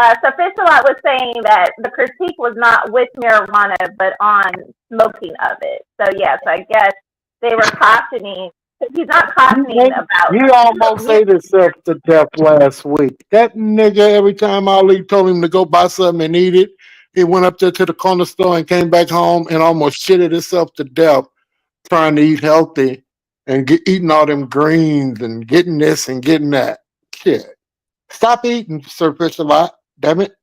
So Fishelot was saying that the critique was not with marijuana, but on smoking of it. So yes, I guess they were cautioning. He's not cautioning about. He almost ate himself to death last week. That nigga, every time Ali told him to go buy something and eat it, he went up there to the corner store and came back home and almost shitted himself to death trying to eat healthy and eating all them greens and getting this and getting that. Shit. Stop eating, Sir Fish a lot. Damn it.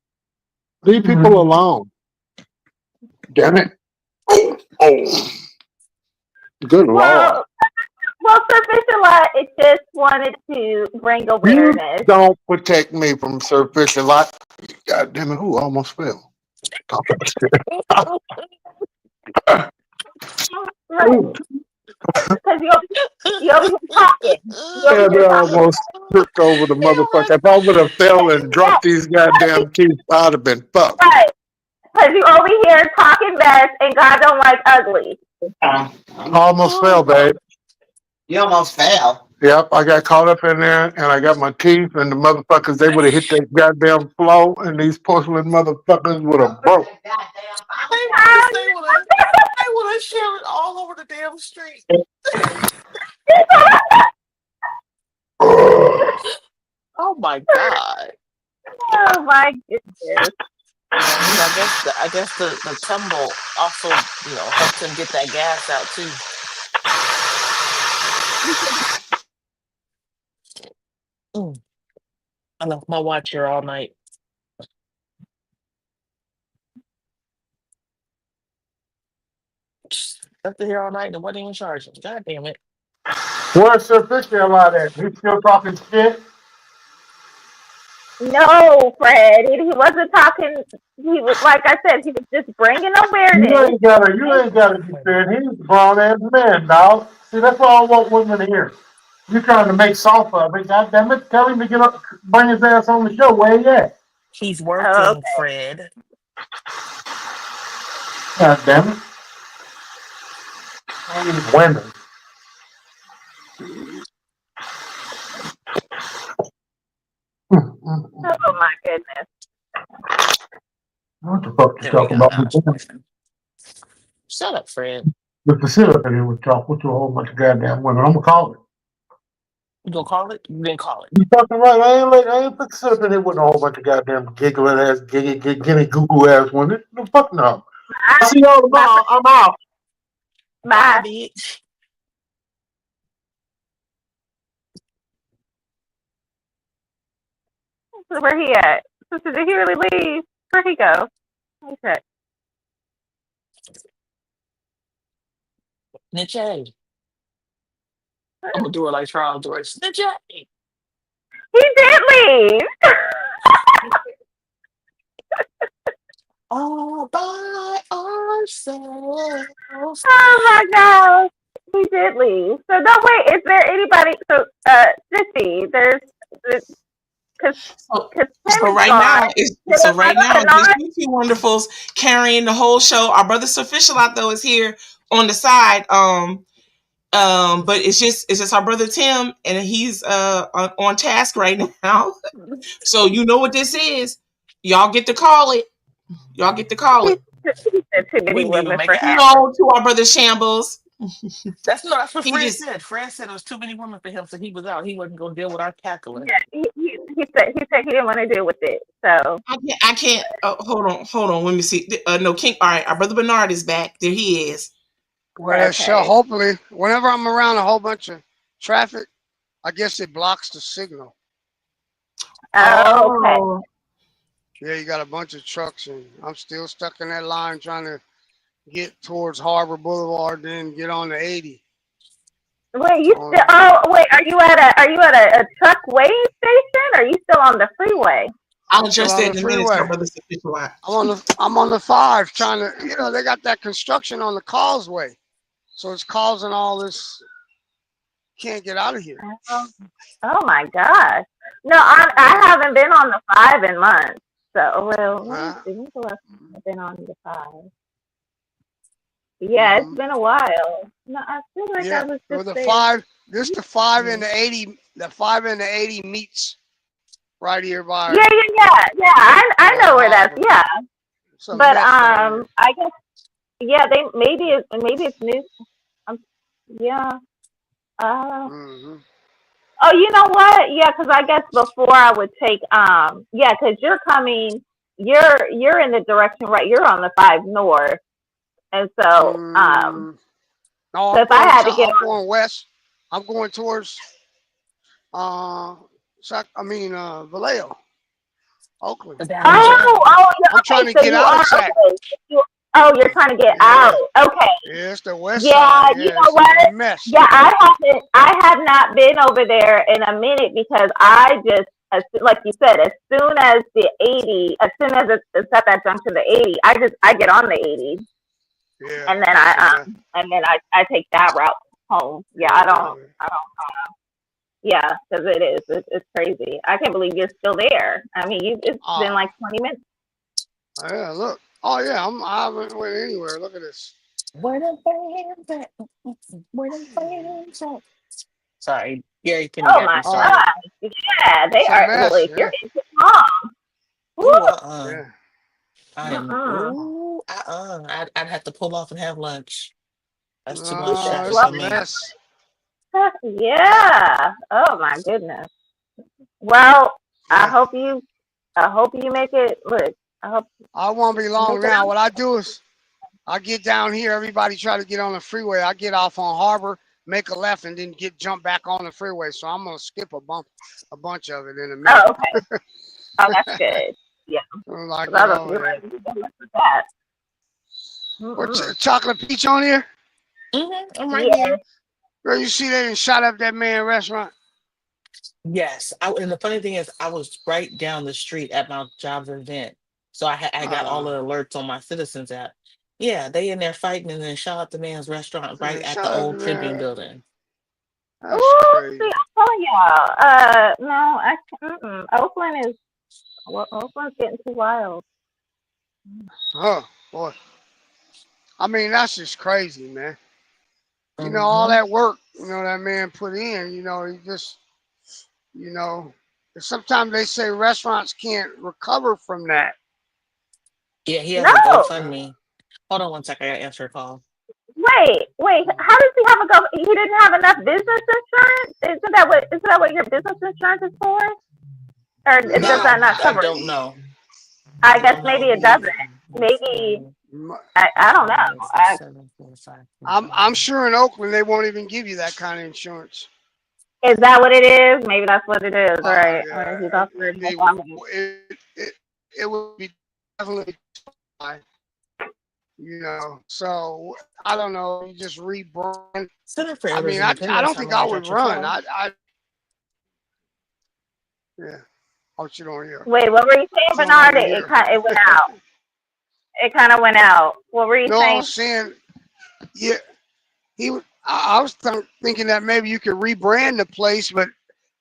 Leave people alone. Damn it. Oh. Good Lord. Well, Sir Fishelot, it just wanted to bring awareness. You don't protect me from Sir Fish a lot. God damn it. Who almost fell? Because you always talking. Yeah, they almost tripped over the motherfucker. If I would have fell and dropped these goddamn teeth, I'd have been fucked. Right. Because you over here talking mess and God don't like ugly. I almost fell, babe. You almost fell. Yep, I got caught up in there and I got my teeth and the motherfuckers, they would have hit that goddamn floor and these porcelain motherfuckers would have broke. They would have shared it all over the damn street. Oh my God. Oh my goodness. I guess the tumble also, helped him get that gas out too. I left my watch here all night. Left it here all night and wasn't even charging. God damn it. Where's Sir Fisher at? He's still talking shit. No, Fred. He wasn't talking. He was, like I said, he was just bringing awareness. You ain't gotta be fair. He's a grown ass man, dog. See, that's all I want women to hear. You trying to make soft of it? God damn it! Tell him to get up, bring his ass on the show. Where he at? He's working, Fred. God damn it! I need women. Oh my goodness. What the fuck you There we talking go. about? Shut up, Fred. With the sit up in here with talk with a whole bunch of goddamn women. I'm gonna call it. You gonna call it? You didn't call it. You fucking right. I ain't put sit up in here with a whole bunch of goddamn giggling ass, giddy goo ass women. No fuck no. I see y'all tomorrow. I'm out. Bye. Bitch. Where he at? Sister, did he really leave? Where'd he go? Okay. Niche. I'm gonna do it like Charles George. Niche. He did leave. All by ourselves. Oh my gosh. He did leave. So no wait, is there anybody Sissy, So right now, there's two wonderfuls carrying the whole show. Our brother Official out though is here on the side. But it's just our brother Tim, and he's on task right now. So you know what this is. Y'all get to call it. Y'all get to call it. We need to make it No, to our brother Shambles. That's what He Fred just- said. Fred said it was too many women for him, so he was out. He wasn't gonna deal with our cackling. Yeah, he said he didn't want to deal with it. So I can't. Hold on. Let me see. No, King. All right, our brother Bernard is back. There he is. Well, so hopefully, whenever I'm around a whole bunch of traffic, I guess it blocks the signal. okay. Yeah, you got a bunch of trucks, and I'm still stuck in that line trying to get towards Harbor Boulevard, then get on the 80. Wait, you still? Oh, wait. Are you at a truck weighing station? Or are you still on the freeway? I'll address that in a minute. Our brother Official out. I'm on the 5 trying to, they got that construction on the causeway, so it's causing all this. Can't get out of here. Oh my gosh! No, I haven't been on the 5 in months. So let me see. When's the last time I've been on the 5? Yeah, it's been a while. No, I feel like I was just the there. 5. This the 5 and the 80. The 5 and the 80 meets right here by. Yeah. I know where that's. Yeah, Some but mess down here. I guess they maybe it's new. Yeah. Oh, you know what? Yeah, because I guess before I would take because you're coming, you're in the direction, right? You're on the 5 north, and so No, so if I had to get I'm going west. I'm going towards Vallejo, Oakland. Oh, yeah. I'm trying to so get out of Sac. You're trying to get out. Okay. Yeah, it's the west Yeah, side. you know it's what? a mess. Yeah, I have not been over there in a minute because I just, like you said, as soon as it's at that junction, the 80, I get on the 80. Yeah. And then I take that route home. Yeah, I don't yeah, because it's crazy. I can't believe you're still there. I mean, it's been like 20 minutes. Yeah, look. Oh yeah, I haven't went anywhere. Look at this. Where the fans at? Where the fans at? Sorry, Gary Kenny Oh got my me started. God. Yeah, they It's a are mess, really, yeah. you're into mom. Woo. Yeah. I am. Ooh, I'd have to pull off and have lunch. That's too much It's shopping a for me. mess. Yeah. Oh my goodness. Well, I hope you make it. Look, I won't be long Make it now. out. What I do is I get down here. Everybody try to get on the freeway. I get off on Harbor, make a left, and then jump back on the freeway. So I'm gonna skip a bunch of it in a minute. Oh, okay. Oh, that's good. Yeah. Like, 'Cause I was like, you're right. You don't mess with that. What's chocolate peach on here? I'm right here. Girl, you see they done shot up that man restaurant? Yes, and the funny thing is, I was right down the street at my job's event, so I got all the alerts on my Citizens app. Yeah, they in there fighting and then shot up the man's restaurant right at the Shot up the old Tribune man. building. That's Ooh, crazy. see, I'm telling y'all. No, Oakland is Oakland's getting too wild. Oh boy. I mean, that's just crazy, man. You know, all that work, that man put in, he just, sometimes they say restaurants can't recover from that. Yeah, he has a No. GoFundMe. Hold on one second, I gotta answer a call. Wait. How does he have a go? He didn't have enough business insurance. Isn't that what your business insurance is for? Or does that not cover? I don't know. I guess maybe it doesn't. Maybe I don't know. I'm sure in Oakland they won't even give you that kind of insurance. Is that what it is? Maybe that's what it is, right? Yeah. He's offered It would be definitely high. So I don't know. You just rebrand. Center for I mean, I don't think I would run. Yeah. Oh, you don't hear. Wait, what were you saying, Bernard? It went out. It kind of went out. What were you saying? I was saying, yeah, I was thinking that maybe you could rebrand the place, but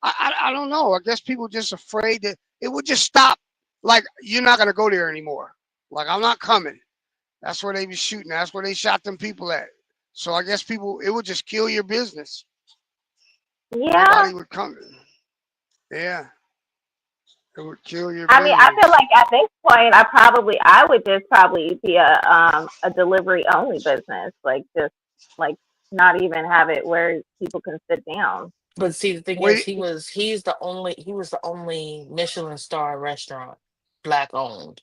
I don't know. I guess people just afraid that it would just stop. Like, you're not going to go there anymore. Like, I'm not coming. That's where they be shooting. That's where they shot them people at. So I guess it would just kill your business. Yeah. Nobody would come. Yeah. It would kill your I mean, I feel like at this point, I would just probably be a delivery only business, like just like not even have it where people can sit down. But see, the thing is, he was the only Michelin star restaurant Black owned.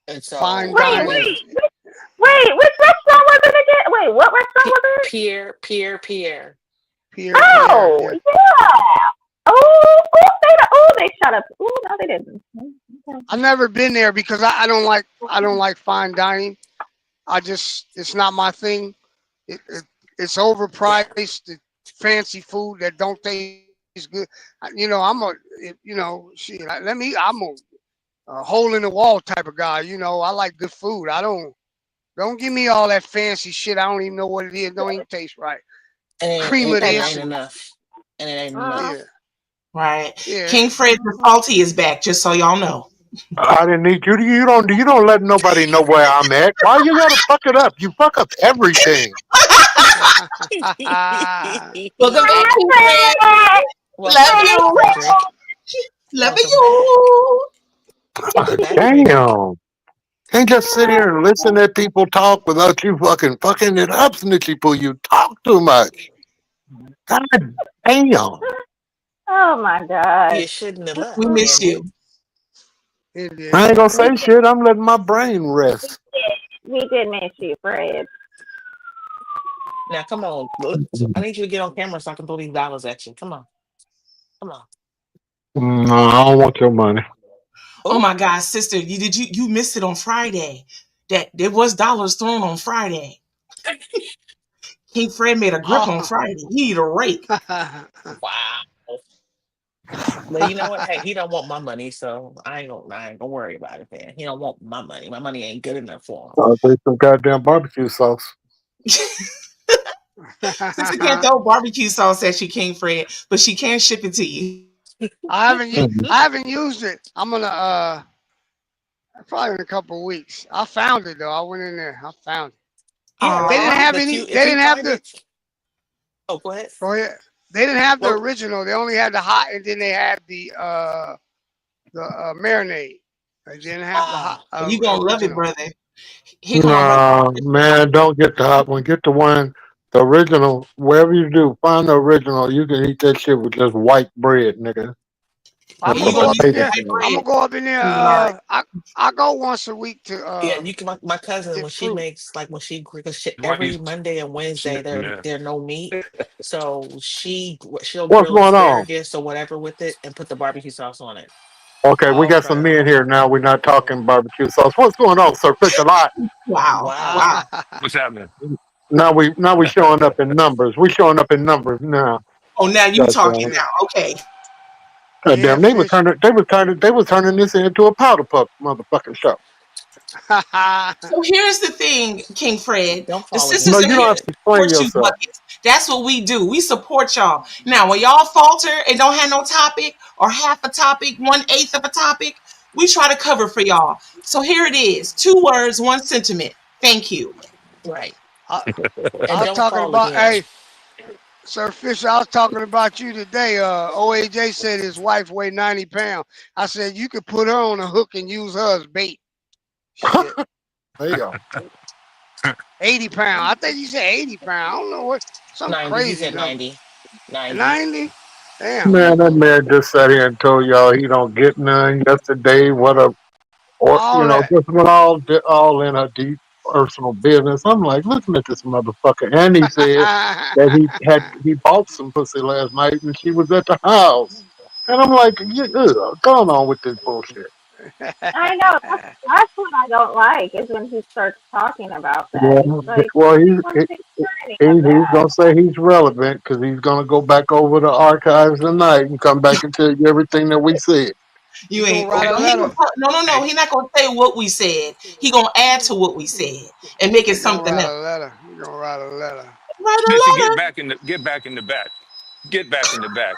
And so wait, which restaurant was it again? Wait, what restaurant was it? Pierre. Oh, yeah. They shut up. Oh, no, they didn't. Okay. I've never been there because I don't like fine dining. It's not my thing. It's overpriced. It's fancy food that don't taste good. I'm a hole in the wall type of guy. I like good food. Don't give me all that fancy shit. I don't even know what it is. Don't even taste right. Cream of this. Ain't enough. And it ain't enough. Yeah. Right. Yeah. King Fred Faulty is back, just so y'all know. I didn't need you. You don't let nobody know where I'm at. Why you gotta fuck it up? You fuck up everything. Welcome back, King Fred. Love you. Damn. Can't just sit here and listen to people talk without you fucking it up, snitchy poo. You talk too much. God damn. Oh my God. You shouldn't have left. We miss you. I ain't gonna say shit. I'm letting my brain rest. We did miss you, Fred. Now, come on. I need you to get on camera so I can throw these dollars at you. Come on. No, I don't want your money. Oh my God, sister, you missed it on Friday. That there was dollars thrown on Friday. King Fred made a grip on Friday. He need a rake. Wow. Well, you know what? Hey, he don't want my money, so I ain't gonna worry about it, man. He don't want my money. My money ain't good enough for him. I'll take some goddamn barbecue sauce. Sister can't throw barbecue sauce at you, King Fred, but she can ship it to you. I haven't used it. I'm gonna probably in a couple of weeks. I found it though. I went in there. I found it. Yeah, they didn't have any. They didn't have the. Oh, go ahead. Go ahead. They didn't have the original. They only had the hot, and then they had the marinade. They didn't have the hot. You gonna love it, brother. No, man, don't get the hot one. Get the one, the original. Wherever you do, find the original. You can eat that shit with just white bread, nigga. I'm gonna go up in there. I go once a week to. Yeah, you can. My cousin, when she makes every Monday and Wednesday, there no meat, so she'll What's grill going on? asparagus or whatever with it and put the barbecue sauce on it. Okay, we got some men here now. We're not talking barbecue sauce. What's going on, sir? Fish a lot. Wow. Wow. What's happening? Now we showing up in numbers. We showing up in numbers now. Oh, now you talking now. Okay. God damn, they was turning this into a powder puff motherfucking show. So here's the thing, King Fred. The sisters No, are you here don't have to to explain support you yourself. buckets. That's what we do. We support y'all. Now, when y'all falter and don't have no topic or half a topic, 1/8 of a topic, we try to cover for y'all. So here it is. 2 words, 1 sentiment. Thank you. Right. I was talking about, hey, Sir Fisher, I was talking about you today. OAJ said his wife weighed 90 pounds. I said, you could put her on a hook and use her as bait. Shit. There you go. 80 pounds. I think you said 80 pounds. I don't know what. Some 90. crazy He said number. 90. 90. 90? Damn. Man, that man just sat here and told y'all he don't get none yesterday. Just went all in a deep personal business. I'm like, listen at this motherfucker. And he said that he bought some pussy last night and she was at the house. And I'm like, going on with this bullshit. I know. That's what I don't like is when he starts talking about that. Yeah, It's like, well, he wants to hear any of he's that. gonna say he's relevant because he's gonna go back over the archives tonight and come back and tell you everything that we said. You ain't. No. He's not gonna say what we said. He gonna add to what we said and make it something else. He's gonna write a letter. Listen, get back in the back. Get back in the back.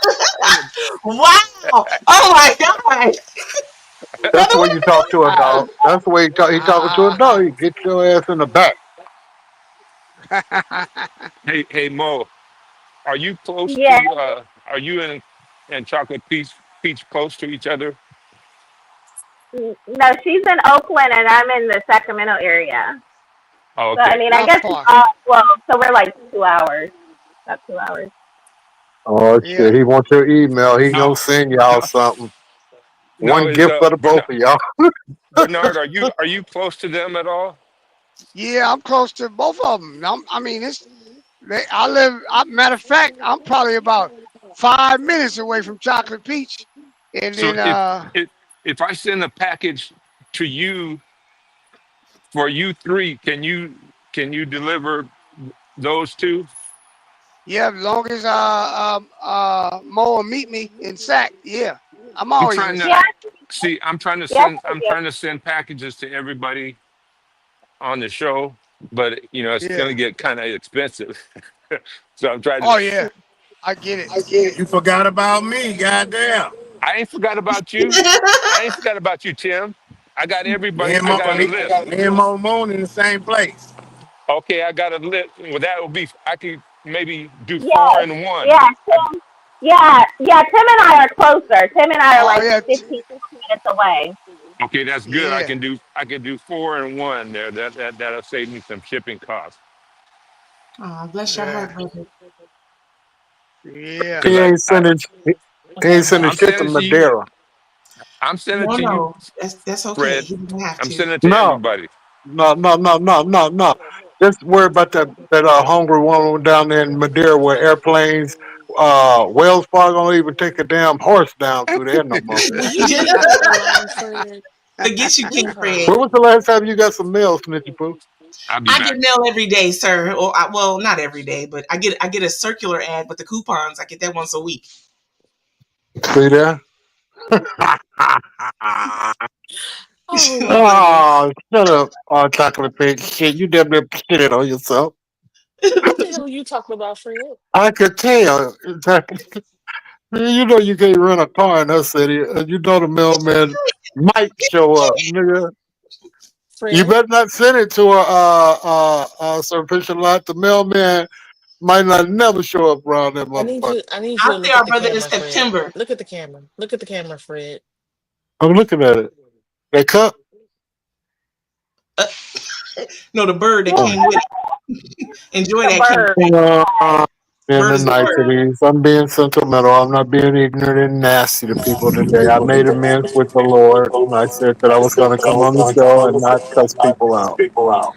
Wow! Oh my God! That's the way you talk to a dog. That's the way he talking to a dog. You get your ass in the back. Hey Mo, are you close Yes. to? Are you and Chocolate Peach close to each other? No, she's in Oakland and I'm in the Sacramento area. Oh, So, okay. I mean, I guess, so we're like 2 hours. About 2 hours. Oh shit! He wants your email. He gonna send y'all something. One gift for the both of y'all. Bernard, are you close to them at all? Yeah, I'm close to both of them. Matter of fact, I'm probably about 5 minutes away from Chocolate Peach. And So then, if I send a package to you for you 3, can you deliver those 2? yeah, as long as Mo will meet me in Sac, yeah, I'm always in Sac. See, I'm trying to send packages to everybody on the show, but it's gonna get kind of expensive. So I'm trying to. Oh yeah, I get it. You forgot about me, goddamn. I ain't forgot about you. I ain't forgot about you, Tim. I got everybody. I got a list. Me and Mo Moon in the same place. Okay, I got a list. Well, that would be. I could maybe do 4 Yes. and 1. Yeah, Tim. Yeah, Tim and I are closer. Tim and I are like 15 minutes away. Okay, that's good. Yeah. I can do 4 and 1 there. That'll save me some shipping costs. Oh, bless your heart, brother. Yeah. He ain't sending shit to Madeira. I'm sending to you. That's okay. Fred. He doesn't have I'm to. sending it to everybody. No. Just worry about that hungry woman down there in Madeira where airplanes, Wells Fargo don't even take a damn horse down through there no more. Will you leave her alone, Fred? Forget you, King Fred. When was the last time you got some mail, Snitchy Poo? I'll be I back. get mail every day, sir. Or well, not every day, but I get a circular ad with the coupons. I get that once a week. See there? Oh, shut up, Chocolate Pig. Shit, you damn near shit it on yourself. What the hell are you talking about, Fred? I could tell. You know you can't rent a car in us city. You know the mailman might show up, nigga. Fred? You better not send it to a sufficient lot. The mailman might not never show up around that I need motherfucker. you to I'll look see our at the brother in camera, Fred. September. Look at the camera. Look at the camera, Fred. I'm looking at it. That cup? No, the bird that came with it. Enjoy that, King Fred. In the niceties. I'm being sentimental. I'm not being ignorant and nasty to people today. I made amends with the Lord. And I said that I was going to come on the show and not cuss people out. Wow.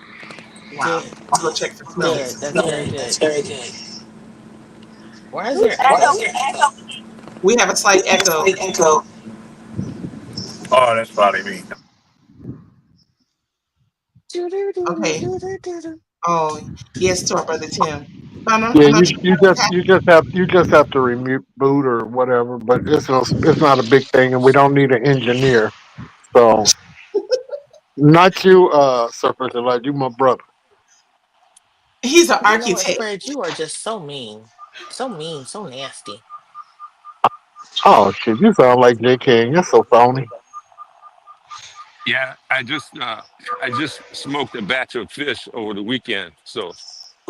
Good. I'll go check for smells. Good. That's very good. Why is there echo? We have a slight echo. Oh, that's probably me. Okay. Oh, yes, to our brother Tim. Yeah, I'm not sure you just have to reboot or whatever, but it's not a big thing, and we don't need an engineer. So not you, Surface Elijah, you my brother. he's an You know what, architect. Fred? You are just so mean. So mean, so nasty. Oh shit, you sound like J.K. and you're so phony. Yeah, I just smoked a batch of fish over the weekend, so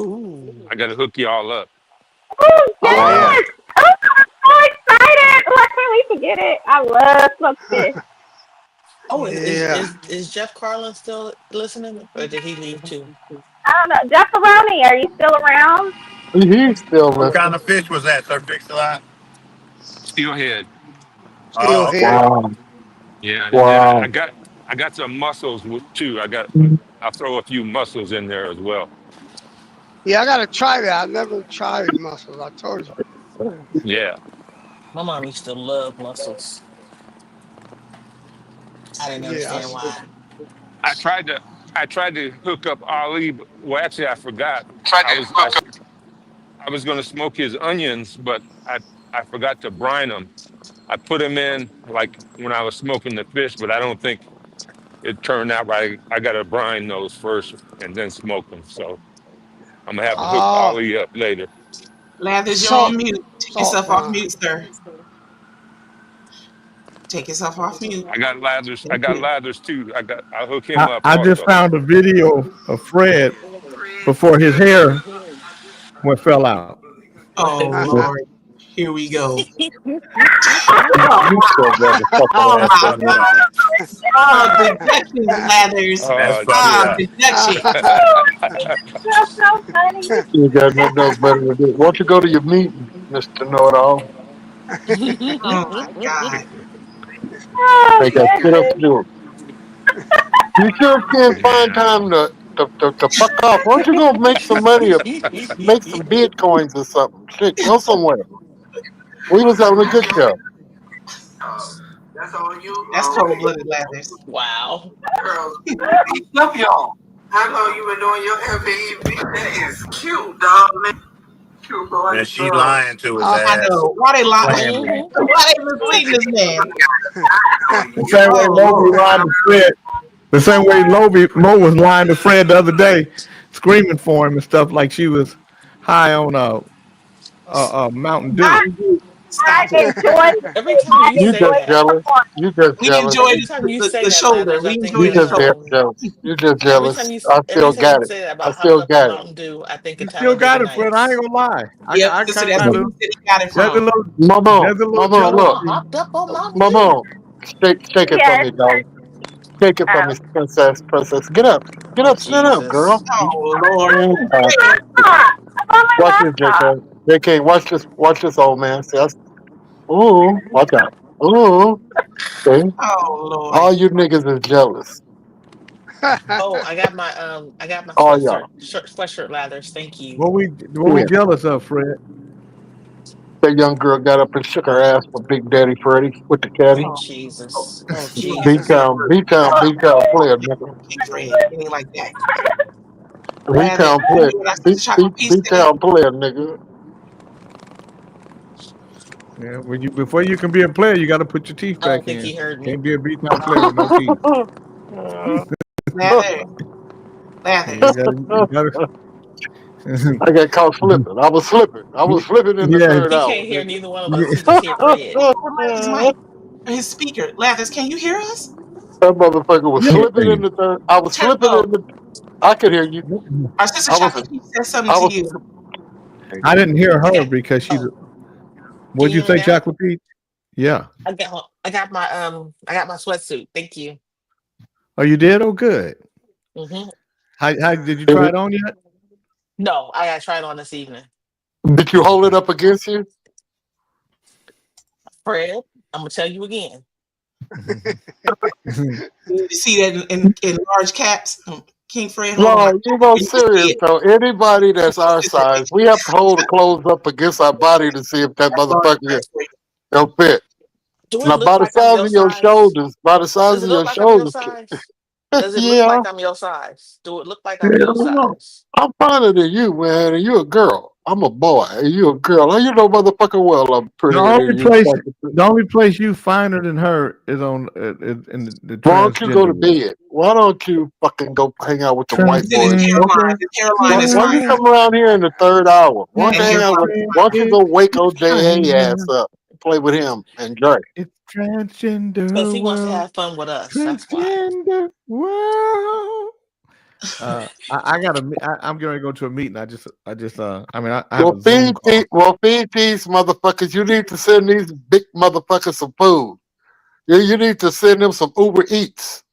Ooh. I got to hook y'all up. Oh, Oh yeah. yes! Oh, I'm so excited! Why can't we forget it? I love smoked fish. Oh, Yeah. is Jeff Carlin still listening, or did he leave too? I don't know. Jeff Baroni, are you still around? He's still What kind listening. of fish was that, Sir Fix-a-Lot? Steelhead. Still Oh, here. okay. Wow. Yeah, and then Wow. I got some mussels too. I'll throw a few mussels in there as well. Yeah, I gotta try that. I've never tried mussels. I told you. Yeah. My mom used to love mussels. I didn't Yeah. understand why. I tried to hook up Ali, but well, actually I forgot. Try I to was I, hook s- I was going to smoke his onions, but I forgot to brine them. I put them in like when I was smoking the fish, but I don't think it turned out right. I got to brine those first and then smoke them. So I'm gonna have to hook Oh, Ali up later. Lathers, you're on salt, mute. Take salt yourself off brine. mute, sir. Take yourself off mute. I got lathers. I Thank got you. lathers too. I'll hook him up I just also. found a video of Fred before his hair fell out. Oh Lord, here we go. You still motherfucking Oh ass. That's my funny. God. Oh, deductions, Lathers. That's Oh funny. Ah, shit. deductions. That's so funny. You got nothing else better to do. Won't you go to your meeting, Mr. Know-it-all? Oh my God. Oh, They got shit else goodness. to do. You sure can't find Yeah. time to fuck off. Why don't you go make some money or make some bitcoins or something? Shit, go somewhere. We was having a good show. That's all you. That's cold-blooded, Lathers. Wow. Girls, love y'all. How long you been doing your Airbnb? That is cute, dog. Man. Cute, bro. And she lying to his I ass, know. Why they lie? playing with him. Hmm. Why they misleading this man? The same way Oh Lovey Lord. lied to Fred. The same way Mo was lying to Fred the other day, screaming for him and stuff like she was high on Mountain Dew. Mountain Dew. I Stop it. enjoy Every time you You say just that, jealous. You just We jealous. enjoy every time you say the that, shoulder. Lathers, We I think enjoy You the just shoulder. jealous. You just jealous. I every still time you got it. say that I about still hopped up on got it. Mountain Dew, I think You of still got Talladega it, Fred. I ain't Nights. gonna lie. Yep, I sister, kind that's of where do. he said he got it There's a from. little Mama, there's a little mama, look, jealousy. Hopped up on Mountain Dew. mama, shake it for Yes. me, darling. Shake it for me, princess. Get up, Oh stand up, girl. Jesus. Oh Lord. Watch this, JK. JK, watch this, old man. See, ooh, watch out. Ooh, see, Oh Lord. all you niggas is jealous. Oh, I got my All y'all. sweatshirt Lathers. Thank you. What we Yeah. jealous of, Fred? That young girl got up and shook her ass for Big Daddy Freddie with the caddy. Oh Jesus. Oh Good Jesus. B-Town word. player, nigga. King Fred. It ain't like that. Lather. B-Town You player. hear what I said to Chocolate Peach said? B-Town player, nigga. Yeah, before you can be a player, you got to put your teeth I don't back think he in. heard me. Can't be a B-town player with no teeth. Lather. You Lathers. gotta. I got caught slipping. I was slipping in the Yeah, third He hour, can't hear nigga. neither one of us. yeah. He just hear Fred. His mic. His speaker. Lathers, can you hear us? That motherfucker was slipping in the third. I was slipping Oh, in the. I could hear you. our sister I was. Chocolate Peach said something I to was. you. I didn't hear You her got because she. Oh, can What'd you you hear me say, now? Chocolate Pete? Yeah. I got my sweatsuit. Thank you. Oh, you did? Oh, good. Hmm. How did you try it on yet? No, I gotta try it on this evening. Did you hold it up against you? Fred, I'm gonna tell you again. You see that in large caps? King Fred, hold on. No, you know, You can see serious it. though. Anybody that's our size, we have to hold the clothes up against our body to see if that That's large motherfucker press for you. will fit. Do it Now, look by the like I'm size your of your size? shoulders, by the size Does of it look your like I'm your shoulders. size? Does it look Yeah, like I'm your size? Do it look like I'm yeah, your well, size? I'm finer than you, man. And you a girl. I'm a boy. And you a girl. And you know, motherfucker, well, I'm The prettier only than you. place, the only place you finer than her is on in the Why don't you go to transgender world. bed? Why don't you fucking go hang out with the white It's in his boys? hairline. Transgender His hairline is Why you finer. come around here in the third hour? Why don't That you hang out hairline with? is Why don't finer. you is go wake OJA ass finer. up, play with him and Drake? It's Because transgender he wants to world. have fun with us. That's why. Transgender world. I got I'm getting ready to go to a meeting. I mean, I have Well, a Zoom call. feed these motherfuckers. You need to send these big motherfuckers some food. You need to send them some Uber Eats.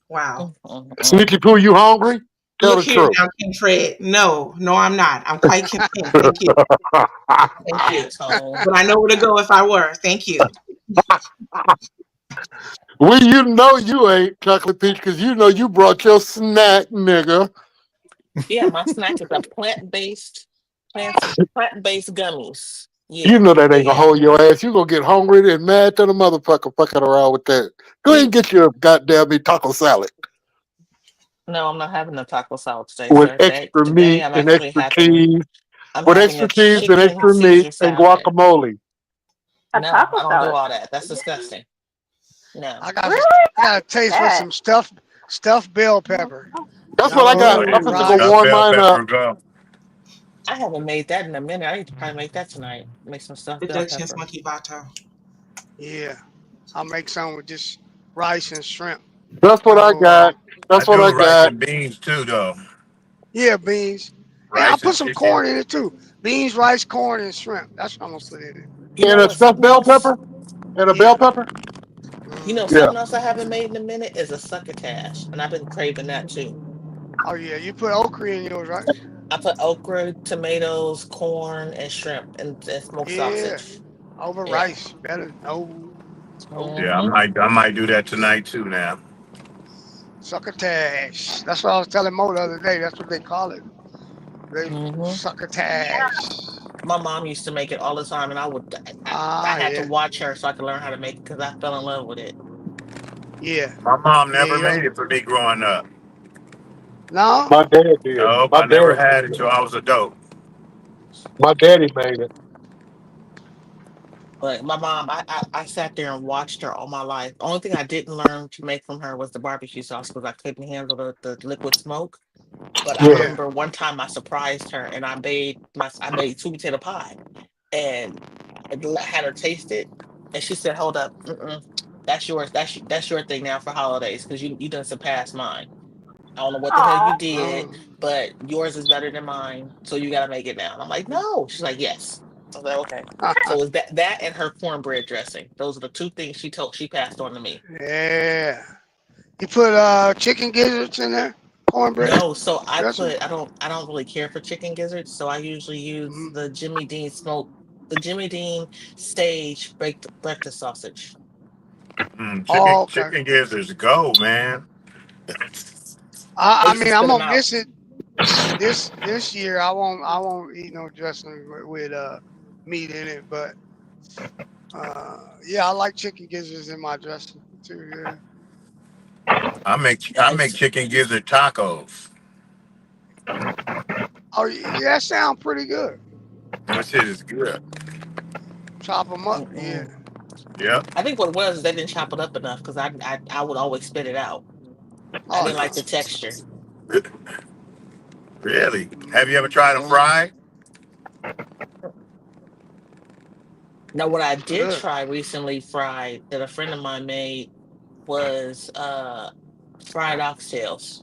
Wow. Sneaky Pooh, you hungry? Tell Look the here truth. now, King Fred. No, I'm not. I'm quite content. Thank you. Thank you. But I know where to go if I were. Thank you. Well, you know you ain't Chocolate Peach because you know you brought your snack, nigga. Yeah, my snack is a plant-based gummies. You Yeah, know that ain't gonna yeah. hold your ass. You gonna get hungry and mad to the motherfucker fucking around with that. Go ahead and get your goddamn taco salad No, I'm not having a taco salad today, with sir. extra Today meat I'm and actually extra having cheese, I'm with having extra a cheese and chicken extra meat Caesar and salad. guacamole. A No, taco I don't do salad. all that. That's disgusting. No. I got Really? I got a taste for That. some stuffed bell pepper. That's what I got. No I'm supposed to go rice. warm mine up. I haven't made that in a minute. I need to probably make that tonight. Make some stuffed bell Productions pepper. Monkey Vato. Yeah, I'll make some with just rice and shrimp. That's what I No, got. I That's what do I rice got. and beans too, though. yeah, beans. And I'll Rice put and some chicken. corn in it too. Beans, rice, corn, and shrimp. That's what I'm gonna put in it. You And know a what? stuffed Something bell else. pepper and a bell Yeah. pepper. You know Mm. Yeah. something else I haven't made in a minute is a succotash, and I've been craving that too. Oh yeah, you put okra in yours, right? I put okra, tomatoes, corn, and shrimp, and smoked Yeah. sausage. Over Yeah. rice. Better. No. No. Yeah, Mm-hmm. I might do that tonight too. Now. Succotash. That's what I was telling Mo the other day. That's what they call it. They Mm-hmm. succotash. My mom used to make it all the time, and I Ah, had to yeah. watch her so I could learn how to make it because I fell in love with it. Yeah. My mom Yeah, never you made don't. it for me growing up. No? My dad did. Nope, My I never dad had made it it. till I was adult. My daddy made it. But my mom, I sat there and watched her all my life. Only thing I didn't learn to make from her was the barbecue sauce because I couldn't handle the liquid smoke. But I Yeah. Yeah. remember one time I surprised her and I made sweet potato pie and had her taste it, and she said, "Hold up, that's yours. That's your thing now for holidays because you done surpassed mine. I don't know what the hell you Aw. did, Mm. but yours is better than mine, so you got to make it now." And I'm like, "No." She's like, "Yes." I was like, "Okay." So is that and her cornbread dressing? Those are the two things she passed on to me. Yeah. You put chicken gizzards in there? Cornbread No, so dressing? I don't really care for chicken gizzards, so I usually use Mm. the Jimmy Dean stage baked breakfast sausage. Oh, okay. Chicken gizzards go, man. I I used to mean, I'm spit them gonna out. miss it this year. I won't eat no dressing with meat in it, but yeah, I like chicken gizzards in my dressing too. Yeah. I I make used to, chicken gizzard tacos. Oh, yeah, that sounds pretty good. That shit is good. Chop them up. Yeah. mm-mm. Yep. I think what it was is they didn't chop it up enough because I would always spit it out. I Oh didn't like no. the texture. Really? Have you ever tried them Mm-mm. fried? Now, what I did Good. try recently fried that a friend of mine made was fried oxtails.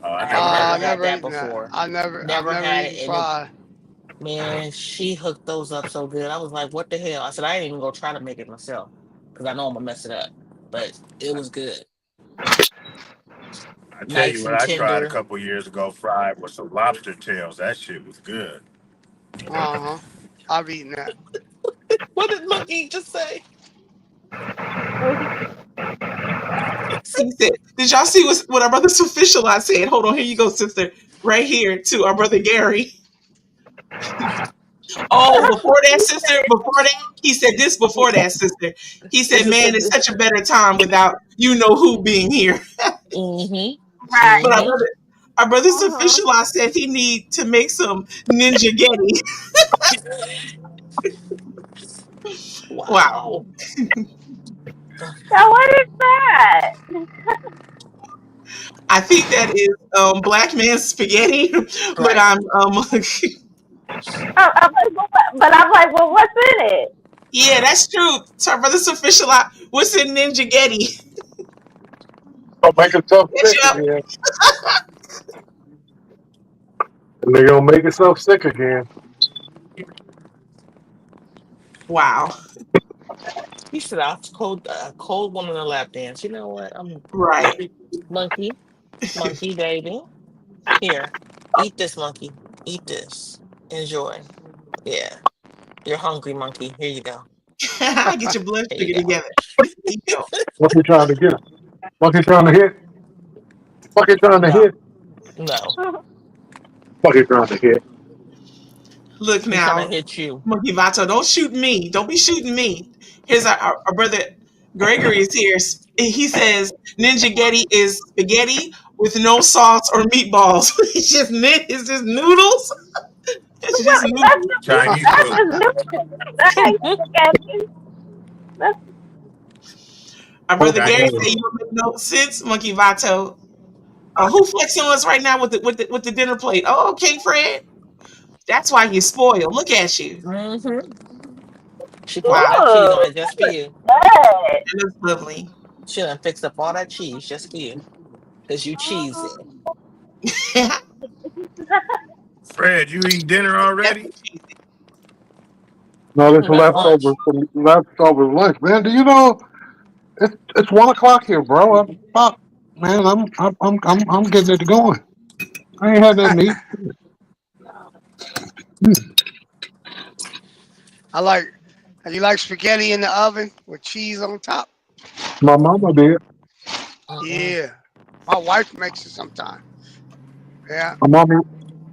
Oh, I I had never heard never of I had never that eaten that. before. I've Never never had it, eaten and fried. man, she hooked those up so good. I was like, "What the hell?" I said, "I ain't even gonna try to make it myself because I know I'm gonna mess it up." But it was good, I tell you nice what and I tried a tender. couple years ago fried with some lobster tails. That shit was good. Uh huh. I've eaten that. What did Monkey just say? He said, did y'all see what our brother official I said? Hold on, here you go, sister. Right here to our brother Gary. Oh, before that, sister, before that, he said this before that, sister. He said, man, it's such a better time without you know who being here. Mm-hmm. Right. But Mm-hmm. our brother's official, I said he need to make some Ninja Getty. Wow. Wow. Now what is that? I think that is black man spaghetti, but Right. I'm But I'm like, well, what's in it? yeah, that's true. So our brother's official. What's in Ninja Getty? Don't make yourself Catch sick up. again. And they're gonna make yourself sick again. Wow. He said, "I'll cold cold one on the lap dance." You know what? I'm Right. monkey, monkey baby. Here, eat this, monkey. Eat this. Enjoy. Yeah, you're hungry, monkey. Here you go. Get your blood Here you sugar go. together. There you go. What you trying to get? What you trying to hit? What you trying to No, hit? no. What you trying to hit? Look He's trying to now, hit you. Monkey Vato, don't shoot me. Don't be shooting me. Here's our brother Gregory is here. He says Ninja Getty is spaghetti with no sauce or meatballs. It's just noodles. It's just noodles. Chinese That's food. just new. That ain't spaghetti. That's Our brother Gary Chinese said you food. don't make no sense, Monkey Vato. Who flexing on us right now with the dinner plate? Oh, King Fred. That's why you're spoiled. Look at you. Mm-hmm. She put all Wow. that cheese on ooh, it just for you. good. That looks lovely. She done fixed up all that cheese just for you, cause you cheesy. Fred, you eating dinner already? Definitely cheesy. No, there's That's lunch. leftover lunch, man. Do you know it's 1 o'clock here, bro? I'm getting it going. I ain't had nothing to eat. I like. You like spaghetti in the oven with cheese on top? My mama did. Mm-mm. Yeah. My wife makes it sometimes. Yeah. My mama.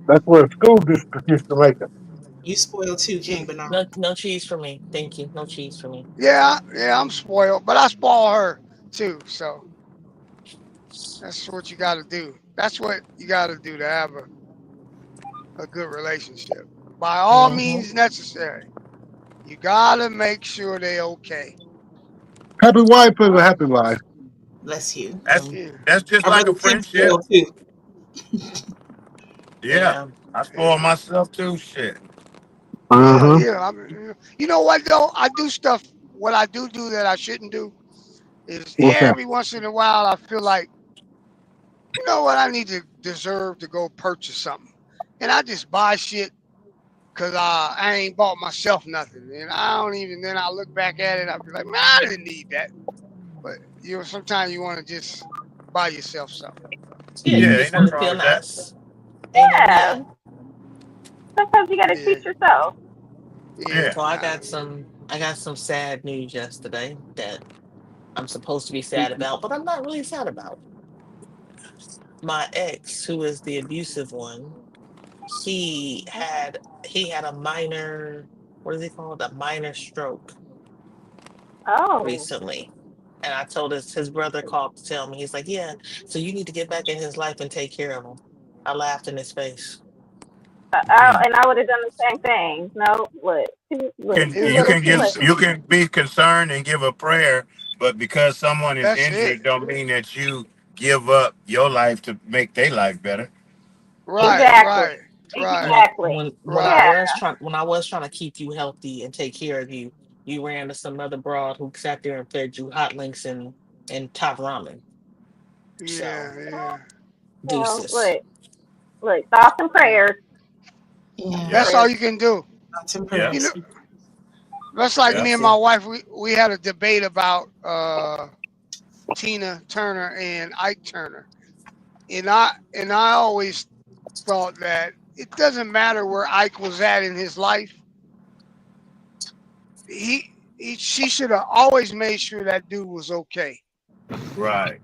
That's where the school district used to make it. You spoiled too, King Bernard. No, no cheese for me. Thank you. No cheese for me. Yeah, I'm spoiled, but I spoil her too. So that's what you got to do. That's what you got to do to have a good relationship. By all Mm-hmm. means necessary. You got to make sure they okay. Happy wife is a happy life. Bless you. That's Yeah. that's just Our like brother a Tim friendship. spoiled too. Yeah. Yeah. I spoil Yeah. myself too. Shit. Uh Yeah, huh. yeah. You know what though? I do stuff. What I do that I shouldn't do is What's that? every once in a while I feel like, you know what, I need to deserve to go purchase something, and I just buy shit because I ain't bought myself nothing, and I don't even. Then I look back at it, I be like, man, I didn't need that. But sometimes you want to just buy yourself something. Yeah, Yeah, you ain't just want nothing to wrong feel with that. nice. Ain't nothing. Yeah. Yeah. Sometimes you gotta Yeah, treat yourself. yeah. Yeah. So I got some sad news yesterday that I'm supposed to be sad Mm-hmm. about, but I'm not really sad about. My ex, who is the abusive one, he had a minor, what is it called? A minor stroke Oh. recently. And I told his brother called to tell me, he's like, yeah, so you need to get back in his life and take care of him. I laughed in his face. Mm. And I would have done the same thing. No, look, look, Can Yeah, two you little can you give kids. s- you can be concerned and give a prayer, but because someone is that's it. injured, don't mean that you give up your life to make their life better. Right, Exactly. right, right, When Exactly. right. when I was trying to keep you healthy and take care of you, you ran to some other broad who sat there and fed you hot links and top ramen. So Yeah, yeah. Well, deuces. look, thoughts and Yeah. prayers. Yeah, Yeah. That's all prayers, you can do. thoughts and Yeah. You know, prayers. that's like Yeah. me and That's it. my wife. We had a debate about Tina Turner and Ike Turner, and I always thought that it doesn't matter where Ike was at in his life. She should have always made sure that dude was okay, Right.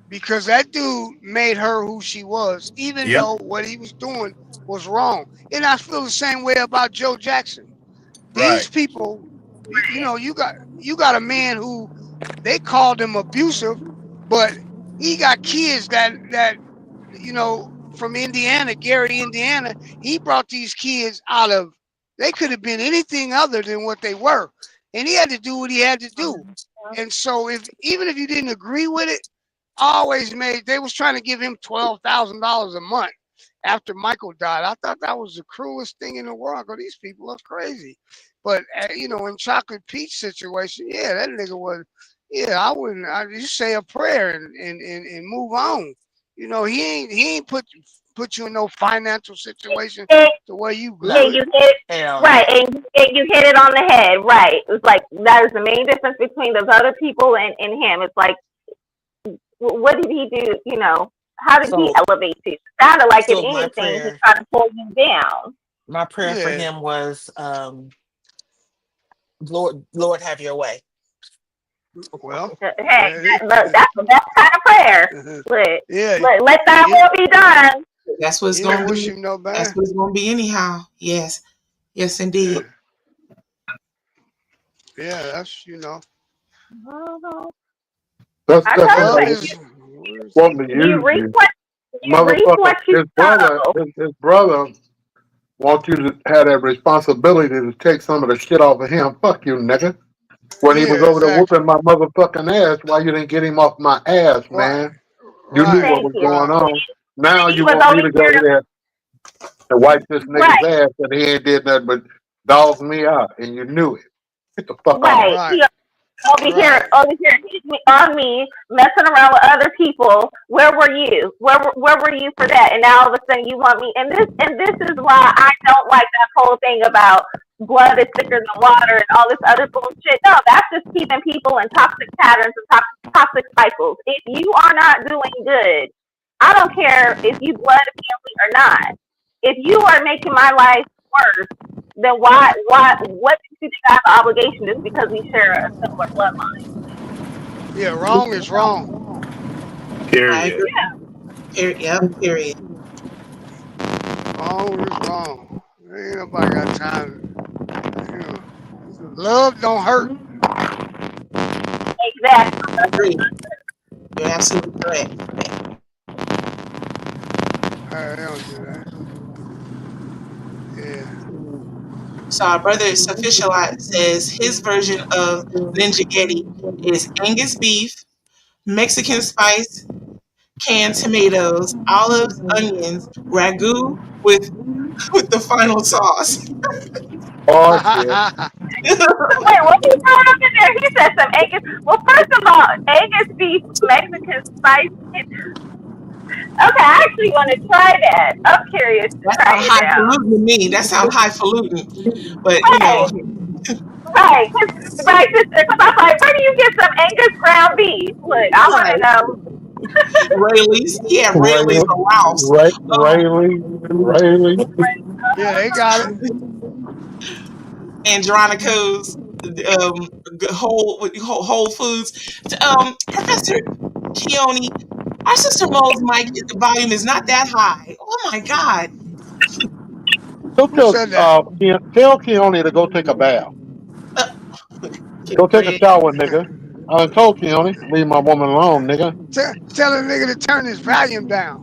because that dude made her who she was, even Yep. though what he was doing was wrong. And I feel the same way about Joe Jackson. These people, you know, you got a man who they called him abusive, but he got kids that you know, from Indiana, Gary, Indiana. He brought these kids out of, they could have been anything other than what they were. And he had to do what he had to do. And so even if you didn't agree with it, always made, they was trying to give him $12,000 a month after Michael died. I thought that was the cruelest thing in the world. Go, these people are crazy. But you know, in Chocolate Peach situation, yeah, that nigga was, yeah, I wouldn't. You say a prayer and move on. You know, he ain't put you in no financial situation to where you Yeah, good. you hit right, and you hit it on the head. Right, it's like that is the main difference between those other people and him. It's like, what did he do? You know, how did he elevate you? It sounded like if So my anything, he prayer, tried to pull you down. my prayer for Yeah. him was, Lord, have your way. Well, Hey, that's the best kind of prayer. yeah. Let that will be done. That's what's You going don't to wish be. him no bad. That's what's going to be anyhow. Yes, yes, indeed. Yeah, that's, you know. That's I that's tell what you, they want to you use reap you. what you reap Motherfucker, what you sow. his brother wants you to have that responsibility to take some of the shit off of him. Fuck you, nigga. When he Yeah, was over there exactly. whooping my motherfucking ass, why you didn't get him off my ass, man? You knew Right. what was Thank you. going on. Now He you was want me only to go here, there and wipe this nigga's right, ass and he ain't did nothing but dog me out, and you knew it. Get the fuck on. right. He over here, he's on me, messing around with other people. Where were you? Where were you for that? And now all of a sudden you want me. And this is why I don't like that whole thing about blood is thicker than water and all this other bullshit. No, that's just keeping people in toxic patterns and toxic cycles. If you are not doing good, I don't care if you blood family or not. If you are making my life worse, then what did you think I have the obligation just because we share a similar bloodline? Yeah, wrong is wrong. I Period. agree. Yep. Period. Wrong is wrong. Ain't nobody got time. You know, love don't hurt. Exactly. I agree. You're absolutely correct. They don't do that. Yeah. So our brother Sufficialite says his version of Ninja Getty is Angus beef, Mexican spice, canned tomatoes, olives, onions, ragu with the final sauce. Oh shit. Wait, what he throwing up in there? He said some Angus. Well, first of all, Angus beef, Mexican spice. Okay, I actually want to try that. I'm curious to That try sounds it now. highfalutin to me. That sounds highfalutin. But you know, Right, right, sister. Because I'm like, where do you get some Angus ground beef? Look, I want to right. know. Rayleigh's. He had Rayleigh's Riley, or Ralph's. Riley. Yeah, they got it. Andronico's, Whole Foods. Professor Keone, our sister Mo's volume is not that high. Oh my God. Go Who said that? tell Keone to go take a bath. Go take a shower, nigga. I told Keone, leave my woman alone, nigga. Tell a nigga to turn his volume down.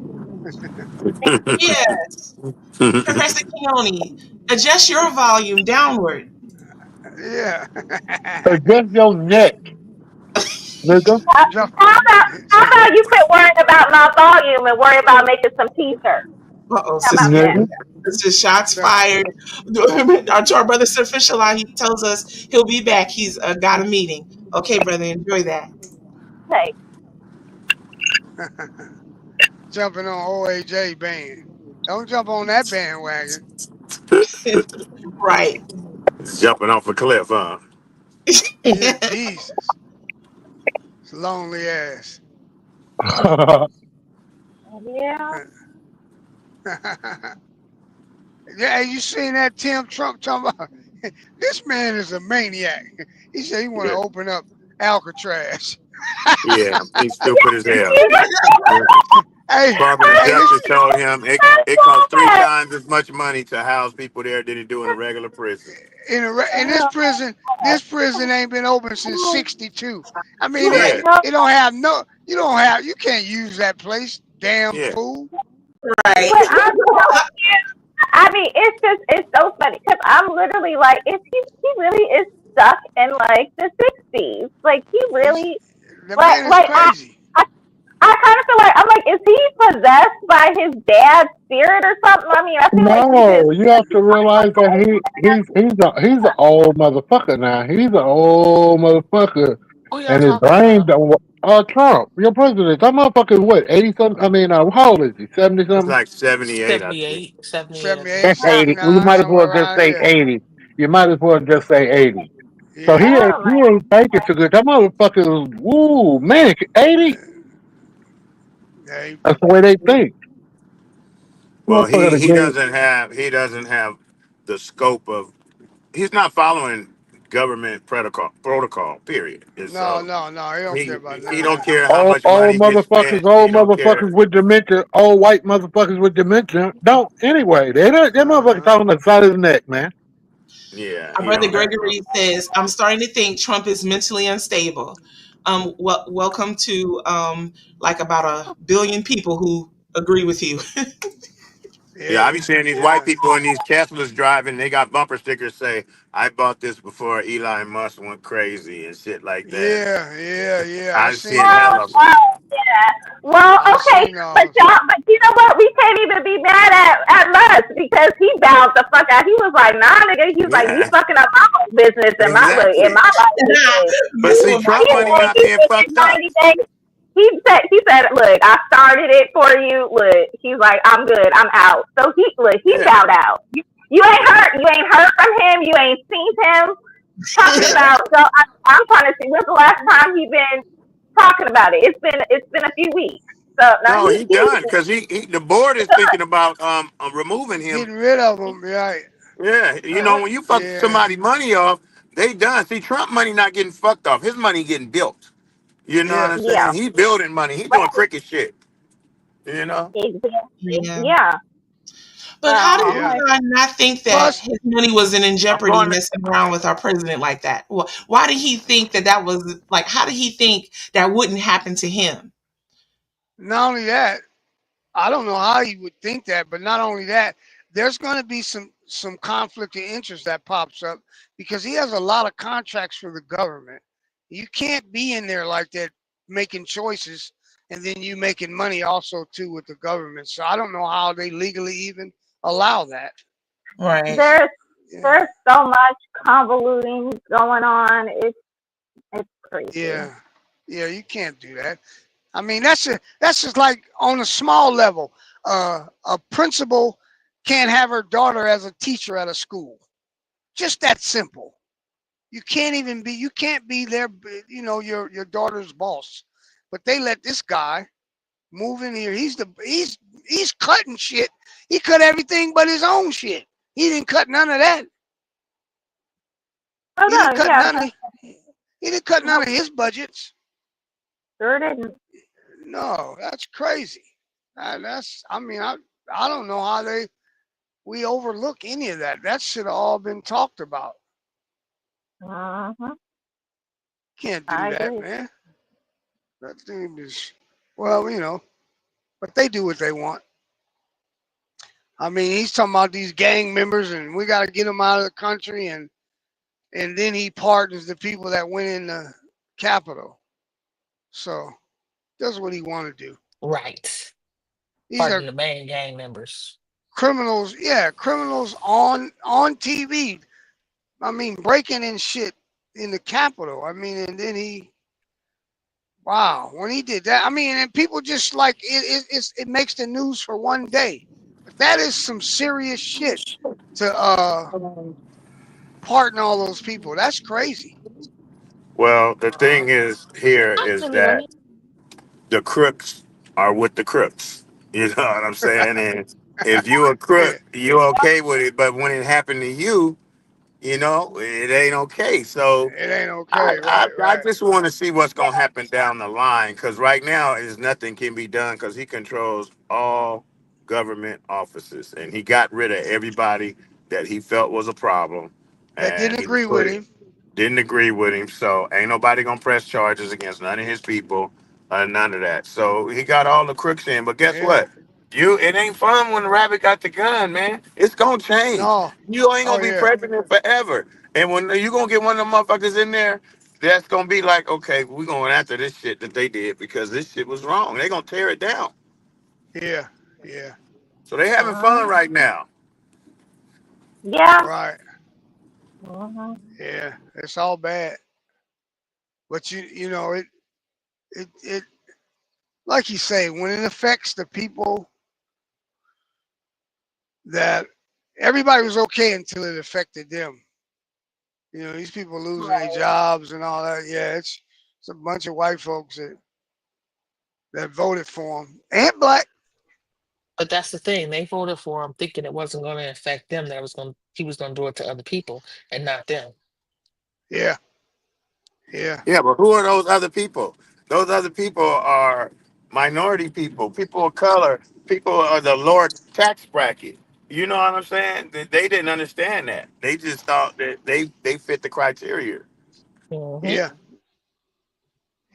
Yes. Professor Keone, adjust your volume downward. Yeah. Adjust your neck, nigga. How about you quit worrying about my volume and worry about making some t-shirts? Uh-oh, How about sister. that? This is shots fired. Our brother Sufficient, he tells us he'll be back. He's got a meeting. Okay, brother, enjoy that. Hey, Jumping on OAJ band. Don't jump on that bandwagon. Right. Jumping off a cliff, huh? Yeah, Jesus. It's lonely ass. yeah. Yeah, you seen that Tim Trump talking about? This man is a maniac. He said he want to open up Alcatraz. Yeah, he's stupid as hell. Hey, Department of hey, Justice this told him it costs 3 times as much money to house people there than it do in a regular prison. in this prison ain't been open since '62. I mean, Yeah, it don't have no. You can't use that place. Damn yeah. fool. Right. But I'm I mean, it's so funny because I'm literally like, is he really is stuck in like the '60s? Like he He's really the man is like crazy. I kind of feel like I'm like, is he possessed by his dad's spirit or something? I mean, I feel like he No, just you have to realize that he's an old motherfucker now. He's an old motherfucker, Who y'all and his talking brain about? don't. Trump, your president. That motherfucker is what 80 something. I mean, how old is he? 70 It's something. like 78, I think. 78, 78, I think. 78, 80. Well, you 79, might as somewhere well just around say here. 80. You might as well just say 80. So Yeah. oh my he ain't thinking too good. That motherfucker is, woo, man, 80? Yeah, That's the way they think. Well, Motherfucker to he get doesn't have the scope of. He's not following government protocol. Period. And no, so no, no. He don't care about none he of don't that. care how much money gets spent. He old don't care. motherfuckers with dementia, old white motherfuckers with dementia. Don't anyway. They motherfuckers Uh-huh. talking on the side of the neck, man. Yeah, Our he brother don't have no. Gregory says, I'm starting to think Trump is mentally unstable. Welcome to like about a billion people who agree with you. Yeah, I Yeah, be seeing these white yeah, people in these Teslas driving. They got bumper stickers say, "I bought this before Elon Musk went crazy" and shit like that. yeah. I I've seen seen well, hell those. of them. yeah. Well, I okay, seen but those. y'all, but you know what? We can't even be mad at Musk because he bowed the fuck out. He was like, nah, nigga. He was like, you Yeah, fucking up my whole business and my look in exactly. my life. Business. But Messing see, with my Trump money coin. not He being said in fucked up. 90 days. He said, look, I started it for you. Look, he's like, I'm good. I'm out. So he Yeah, bowed out. You ain't heard from him. You ain't seen him talking yeah. about. So I'm trying to see when's the last time he been talking about it. It's been a few weeks. So now No, he he's done because the board is thinking about removing him. Getting rid of them, right? Yeah, when you fuck Yeah, somebody money off, they done. See, Trump money not getting fucked off. His money getting built. You know what yeah. I'm yeah. saying? He building money. He doing cricket shit. You know. Exactly. Yeah. Yeah. So But how does I'm Yeah. like, Elon not think that Plus, his money wasn't in I'm jeopardy going. messing around with our president like that? Why did he think that was like, how did he think that wouldn't happen to him? not only that, I don't know how you would think that, but not only that, there's going to be some conflict of interest that pops up because he has a lot of contracts for the government. You can't be in there like that making choices and then you making money also too with the government. So I don't know how they legally even allow that. Right. It's there's yeah, there's so much convoluting going on. It's crazy. yeah, yeah. You can't do that. I mean, that's just like on a small level. A principal can't have her daughter as a teacher at a school. Just that simple. You can't be their your daughter's boss. But they let this guy move in here. He's cutting shit. He cut everything but his own shit. He didn't cut none of that. Oh He didn't no, cut yeah, none of he didn't cut none of his budgets. sure didn't. No, that's crazy. I mean I don't know how we overlook any of that. That should have all been talked about. Mm-hmm. Can't do I that, agree. man. That thing is, well, but they do what they want. I mean, he's talking about these gang members, and we got to get them out of the country, and then he pardons the people that went in the Capitol. So that's what he want to do. Right. These are Pardon the main gang members. criminals, yeah, criminals on TV. I mean, breaking in shit in the Capitol. I mean, and then wow, when he did that, I mean, and people just like it makes the news for one day. But that is some serious shit to pardon all those people. That's crazy. Well, the thing is here I is really don't. that the crooks are with the crooks. You know what I'm saying? And if you a Yeah, crook, you're okay with it. But when it happened to you, You know, it ain't okay. So It ain't okay. I, Right, I right. just want to see what's going to happen down the line because right now is nothing can be done because he controls all government offices and he got rid of everybody that he felt was a problem That and didn't he agree with put him. didn't agree with him. So ain't nobody gonna press charges against none of his people, none of that. So he got all the crooks in. But guess Yeah. what? It ain't fun when the rabbit got the gun, man. It's gonna change. No. You ain't Oh gonna be yeah. president forever. And when you gonna get one of them motherfuckers in there, that's gonna be like, okay, we going after this shit that they did because this shit was wrong. They gonna tear it down. Yeah. Yeah. So they having fun right now. Yeah. Right. Yeah. It's all bad. But you know it like you say when it affects the people that everybody was okay until it affected them. You know, these people losing their jobs and all that. Yeah, it's a bunch of white folks that voted for him and black. But that's the thing. They voted for him thinking it wasn't going to affect them. That was going he was going to do it to other people and not them. Yeah, yeah, Yeah, but who are those other people? Those other people are minority people, people of color, people of the lower tax bracket. You know what I'm saying? They didn't understand that. They just thought that they fit the criteria. Hmm. yeah,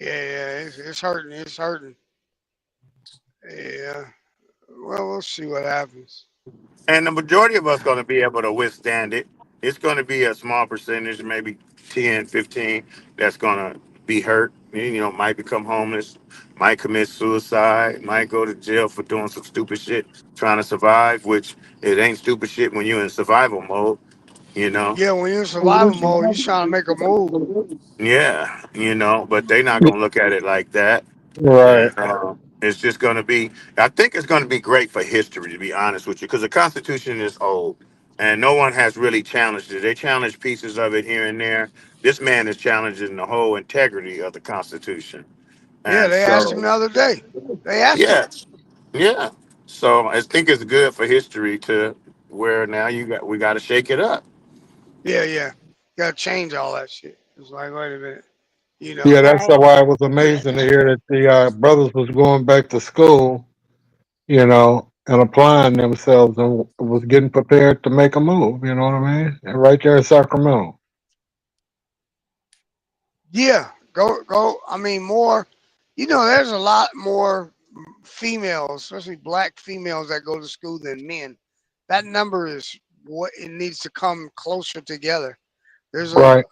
yeah. It's hurting. It's hurting. Yeah. Well, we'll see what happens. And the majority of us going to be able to withstand it. It's going to be a small percentage, maybe 10, 15, that's going to be hurt. You know, might become homeless, might commit suicide, might go to jail for doing some stupid shit, trying to survive, which it ain't stupid shit when you're in survival mode, you know? Yeah, when you're in survival mode, you're trying to make a move. Yeah, you know, but they're not going to look at it like that. Right. And it's just going to be, I think it's going to be great for history, to be honest with you, because the Constitution is old and no one has really challenged it. They challenge pieces of it here and there. This man is challenging the whole integrity of the Constitution. Yeah, And they asked him so, the other day. They asked him. yeah, yeah. So I think it's good for history to where now we got to shake it up. Yeah, yeah. Got to change all that shit. It's like, wait a minute. You know. Yeah, that's why it was amazing to hear that the brothers was going back to school, and applying themselves and was getting prepared to make a move. You know what I mean? And right there in Sacramento. Yeah, go. I mean, more. You know, there's a lot more females, especially black females, that go to school than men. That number is what it needs to come closer together. There's Right.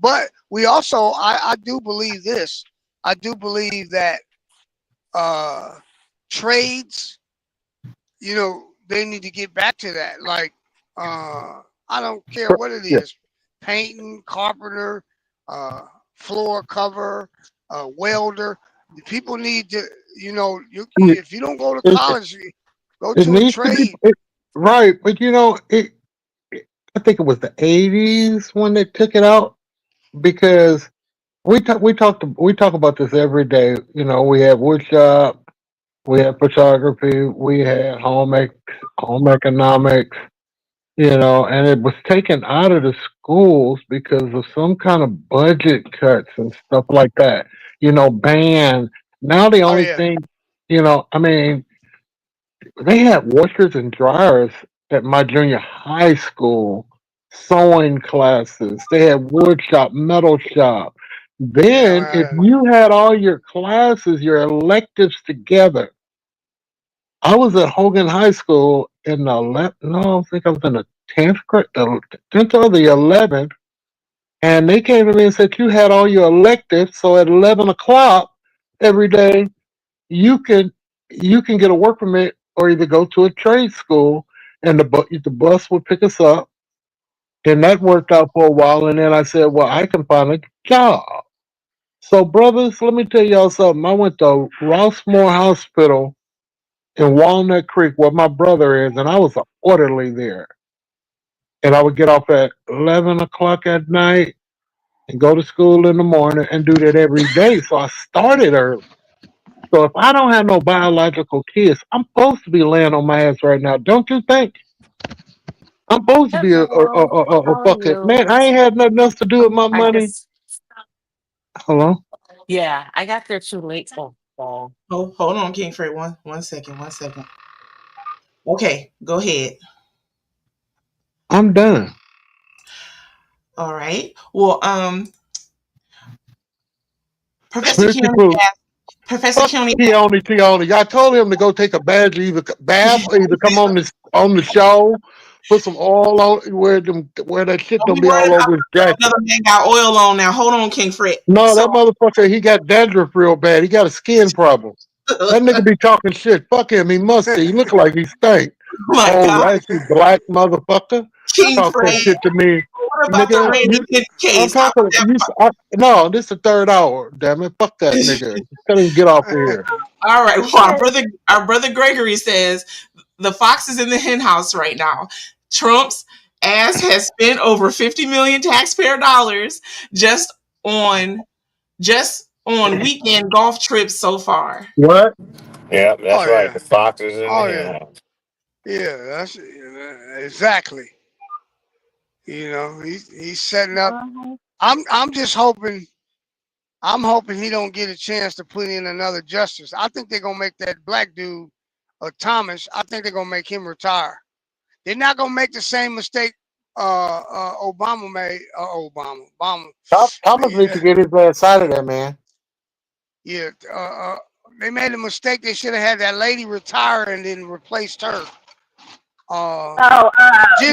but we also, I do believe this. I do believe that uh, trades, they need to get back to that. Like, I don't care what it Yeah. is, painting, carpenter, uh, floor cover, welder. People need to, if you don't go to It, college, go it to a needs to be trade. right, but I think it was the '80s when they took it out because we talk about this every day. We have wood shop, we have photography, we had home economics, and it was taken out of the schools because of some kind of budget cuts and stuff like that. Banned. Now the Oh only yeah, thing, I mean, they had washers and dryers at my junior high school, sewing classes. They had wood shop, metal shop. Then, if yeah, you had all your classes, your electives together, I was at Hogan High School in the no, I think I was in the 10th grade, the 10th or the 11th, and they came to me and said you had all your electives, so at 11 o'clock every day you can get a work permit or either go to a trade school, and the bus would pick us up, and that worked out for a while. And then I said, well, I can find a job. So, brothers, let me tell y'all something. I went to Rossmore Hospital in Walnut Creek, where my brother is, and I was an orderly there. And I would get off at 11 o'clock at night and go to school in the morning and do that every day. So I started early. So if I don't have no biological kids, I'm supposed to be laying on my ass right now. Don't you think? I'm supposed to be Hello. a How are fucking you? man. I ain't had nothing else to do with my I money. just, Hello. yeah, I got there too late. So, Oh, hold on, King Fred. One second. Okay, go ahead. I'm done. All right. Well, Professor Snitchy Keone poo. asked. Professor Fuck Keone. Tioni. I told him to go take a bath, bath, or either come on the show, put some oil on where that shit Don't don't be be worried all about over his jacket. another man got oil on now. Hold on, King Fred. No, So, that motherfucker, he got dandruff real bad. He got a skin problem. That nigga be talking shit. Fuck him. He musty. He look like he stink. my Old God, raspy black motherfucker. King Talk that Fred. shit to me. What about the Nigga, Randy Pitt I'm case? How talking. about that? No, this is the third hour. Damn it, fuck that nigga. Tell him to get off of here. All right. Well, our brother Gregory says the fox is in the hen house right now. Trump's ass has spent over 50 million taxpayer dollars just on weekend golf trips so far. What? Yeah, Oh that's right. yeah. The fox is in the Oh hen yeah. house. Yeah. That's exactly. You know, he's setting up. I'm just hoping. I'm hoping he don't get a chance to put in another justice. I think they're gonna make that black dude, Thomas. I think they're gonna make him retire. They're not gonna make the same mistake Obama made. Obama. Thomas needs to get his ass out of there, man. Yeah. They made a mistake. They should have had that lady retire and then replaced her.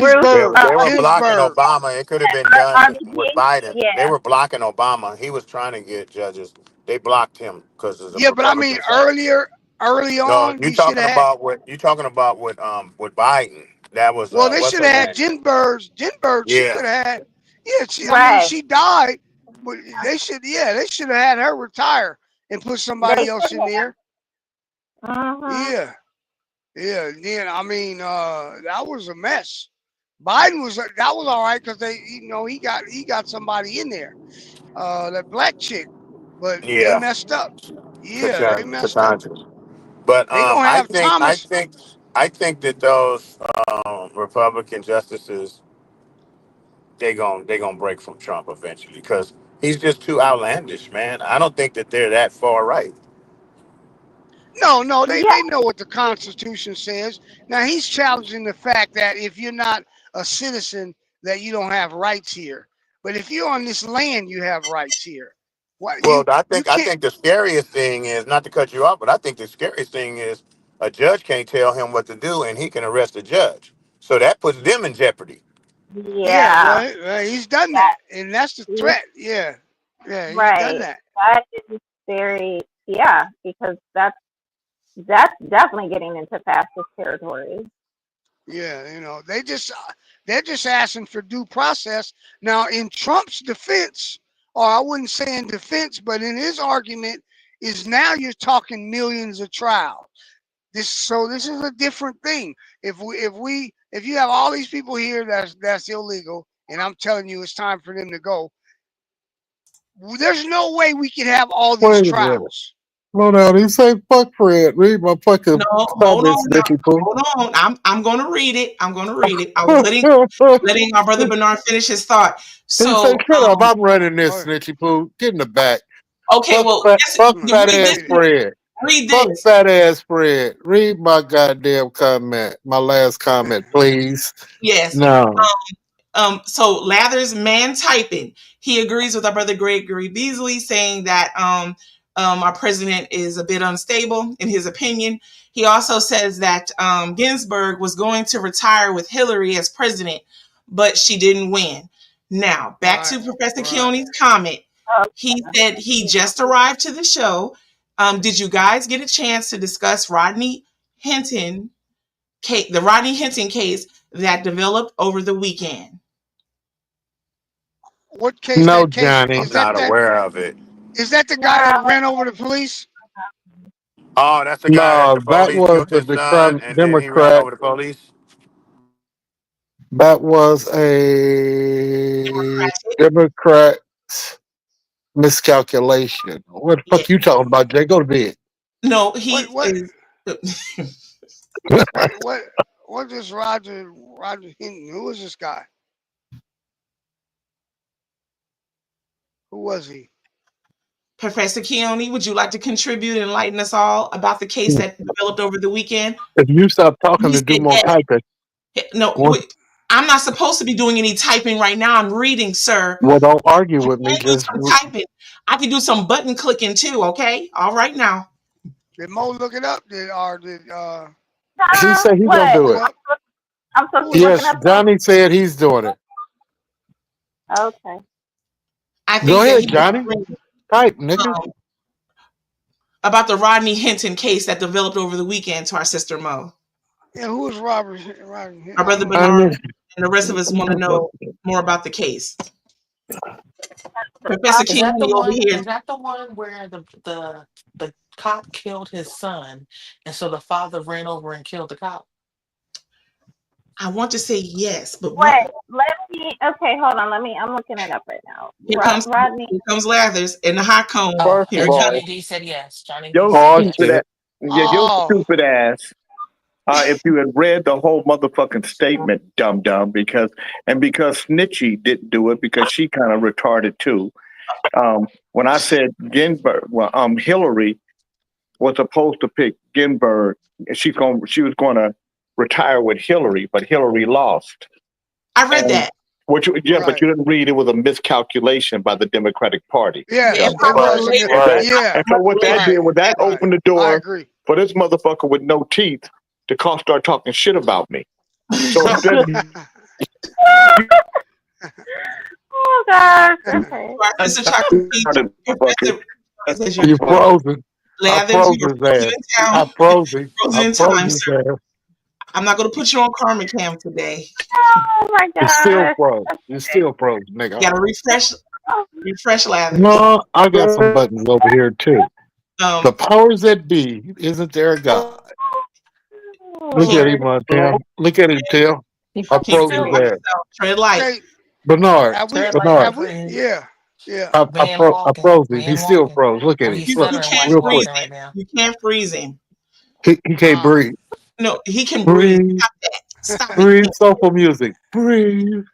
Ruth. They, Ginsburg. they were blocking Ginsburg. Obama. It could have been done with RBG? Biden. They Yeah. were blocking Obama. He was trying to get judges. They blocked him because of the Yeah, but I mean Republican side. early No, on, he should have had. you talking about with Biden. That was Well, they what's should her have had name? Ginsburg. Ginsburg, she Yeah. could have had. Yeah, I mean, Right. she died, but they should. Yeah, they should have had her retire and put They somebody else should in there. have. Yeah, yeah. Then I mean, that was a mess. Biden was that was all right because he got somebody in there, that black chick, but they Yeah. messed up. Yeah, they messed up. Kaczynski. But They gonna I have think I Thomas. think I think that those Republican justices they gonna break from Trump eventually because he's just too outlandish, man. I don't think that they're that far right. No, Yeah. they know what the Constitution says. Now he's challenging the fact that if you're not a citizen, that you don't have rights here. But if you're on this land, you have rights here. What Well, you I can't? think the scariest thing is not to cut you off, but I think the scariest thing is a judge can't tell him what to do, and he can arrest a judge. So that puts them in jeopardy. Yeah, Yeah. he's done That that, and that's the is threat. Yeah, yeah, he's done right. that. That is very because that's definitely getting into fascist territory. Yeah, they're just asking for due process. Now, in Trump's defense, or I wouldn't say in defense, but in his argument, is now you're talking millions of trials. This is a different thing. If you have all these people here that's illegal, and I'm telling you it's time for them to go, there's no way we can have all these Wait a minute. trials. Slow down. He say fuck Fred. Read my fucking No, hold comments, on now. Nicky Poo. Hold on. I'm gonna read it. I was letting our brother Bernard finish his thought. He say, So shut up. I'm running this, Snitchy Poo. Get in the back. okay, Fuck fat read ass this. Fred. Read Fuck this. fat ass Fred. Read my goddamn comment. My last comment, please. Yes. No. So Lather's man typing. He agrees with our brother Gregory Beasley, saying that our president is a bit unstable in his opinion. He also says that Ginsburg was going to retire with Hillary as president, but she didn't win. Now, back to Professor Keone's comment. He said he just arrived to the show. Did you guys get a chance to discuss Rodney Hinton case, the Rodney Hinton case that developed over the weekend? What case? No, That case Johnny. is I'm not aware of it. Is that the guy that ran over the police? Oh, that's the guy that No, the that police was killed a his son, and then he ran Democrat. over the police. That was a Democrat miscalculation. What the fuck you talking about, Jay? Go to bed. No, he what is. what this Roger Hinton? Who was this guy? Who was he? Professor Keone, would you like to contribute and enlighten us all about the case that developed over the weekend? If you stop talking You to do said more yes. typing, No, I'm not supposed to be doing any typing right now. I'm reading, sir. well, don't argue with me. I can do Just some typing. I can do some button clicking too. Okay, all right now. Did Mo look it up? Did he said he's gonna do it. I'm supposed to be Yes, looking up. Johnny said he's doing it. Okay. I think Go that ahead, he Johnny. Type, nigga. About the Rodney Hinton case that developed over the weekend to our sister Mo. Yeah, who was Robert? Our brother Bernard and the rest of us want to know more about the case. Professor Is that the Keone over one? here. Is that the one where the cop killed his son, and so the father ran over and killed the cop? I want to say yes, but wait, let me. Okay, hold on. I'm looking it up right now. Rodney. Here comes Lathers in the hot cone. Oh, Here and it Johnny comes. D said yes. Johnny D Your said yes. stupid ass, your stupid ass. If you had read the whole motherfucking statement, dum dum, because Snitchy didn't do it because she kind of retarded too. When I said Ginsburg, Hillary was supposed to pick Ginsburg, she was going to retire with Hillary, but Hillary lost. I read that. But you didn't read it was a miscalculation by the Democratic Party. Yeah, And so what that did was that opened the door for this motherfucker with no teeth to start talking shit about me. So instead Oh gosh. Okay. You frozen. I froze his ass. I froze him. Frozen in time, sir. I'm not going to put you on Karma Cam today. Oh my You god. still froze. You still froze, nigga. You got to refresh Lathers. No, I got some buttons over here too. The powers that be, isn't there a God? Look at him, Tim. Look at him, Tim. I froze his ass. Tread light. Bernard. Yeah. I froze him. He still froze. Look at him. Look, real quick. You can't freeze him. He can't breathe. No, he can breathe. Stop Breathe. Soulful music. Breathe.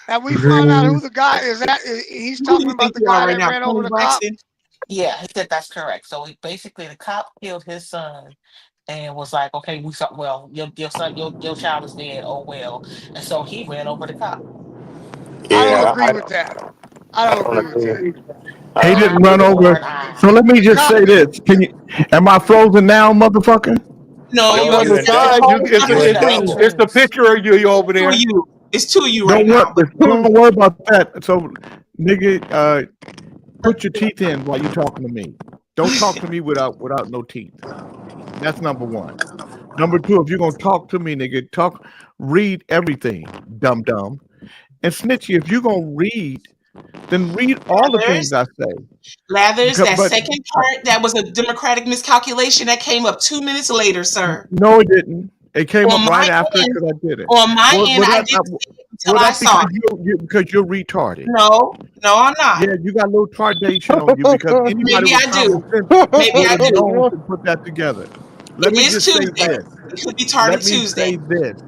Have we found out who the guy is? He's talking about the guy that ran over the cop. Yeah, he said that's correct. So basically, the cop killed his son, and was like, "Okay, we saw. Well, your son, your child is dead. Oh well." And so he ran over the cop. I don't agree with that. I don't agree with that. He didn't run over. So let me just say this: am I frozen now, motherfucker? No, it's the picture of you over there. It's to you right now. Don't worry about that. So, nigga, put your teeth in while you're talking to me. Don't talk to me without no teeth. That's number one. Number two, if you're gonna talk to me, nigga, read everything, dumb. And Snitchy, if you're gonna read, then read all the things I say. Lathers, second part, that was a Democratic miscalculation that came up 2 minutes later, sir. No, it didn't. It came up right after because I did it. On my end, I didn't see it until I saw it. Because you're retarded. No, I'm not. Yeah, you got a little tardation on you because anybody Maybe I do. Maybe I do. To put that together. Let me just say this. It could be tardy Let me Tuesday. say this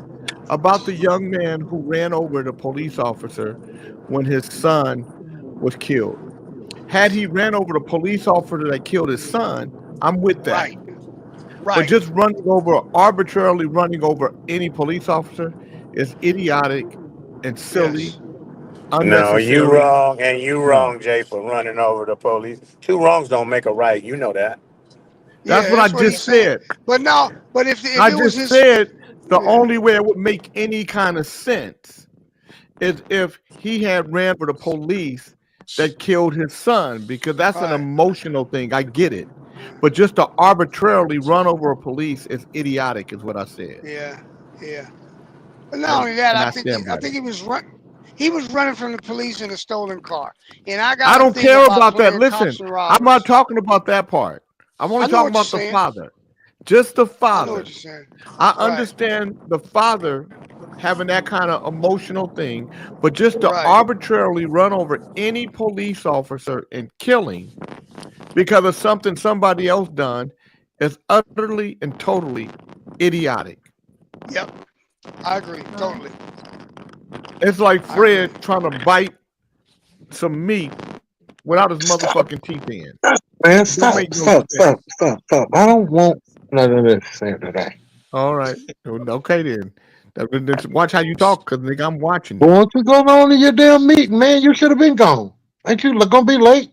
about the young man who ran over the police officer when his son was killed. Had he ran over the police officer that killed his son, I'm with that. Right. But just arbitrarily running over any police officer is idiotic and silly. No, you wrong, and you wrong, Jay, for running over the police. Two wrongs don't make a right. You know that. That's what I just said. But if I it was just said the only way it would make any kind of sense is if he had ran for the police that killed his son, because that's an emotional thing. I get it. But just to arbitrarily run over a police is idiotic, is what I said. Yeah. But not only that, I think he was running from the police in a stolen car. And I don't care about that. Listen, I'm not talking about that part. I'm only talking about the father. Just the father. I know what you're saying. I understand the father having that kind of emotional thing, but just to arbitrarily run over any police officer and killing because of something somebody else done is utterly and totally idiotic. Yep. I agree totally. It's like Fred trying to bite some meat without his motherfucking teeth in. Man, It don't stop, make no stop, sense. stop, stop, stop. I don't want none of this saying today. All right. Okay then. Watch how you talk, cause nigga, I'm watching But you. once you go on to your damn meeting, man, you should have been gone. Ain't you gonna be late?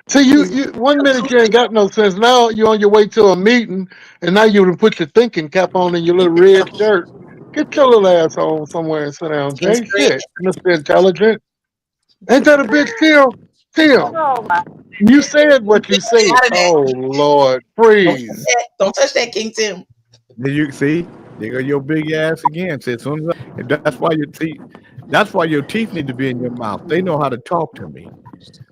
See, you 1 minute you ain't got no sense. Now you're on your way to a meeting, and now you done put your thinking cap on and your little red shirt. Get your little ass on somewhere and sit down, King Jay. Fred. Shit, Mr. Intelligent. Ain't that a bitch, Tim? Tim, Oh my. you said what you Stay said. out of that. Oh, Lord, Don't touch freeze. that. Don't touch that, King Tim. Did you see? There go your big ass again. See, as soon as and that's why your teeth. That's why your teeth need to be in your mouth. They know how to talk to me.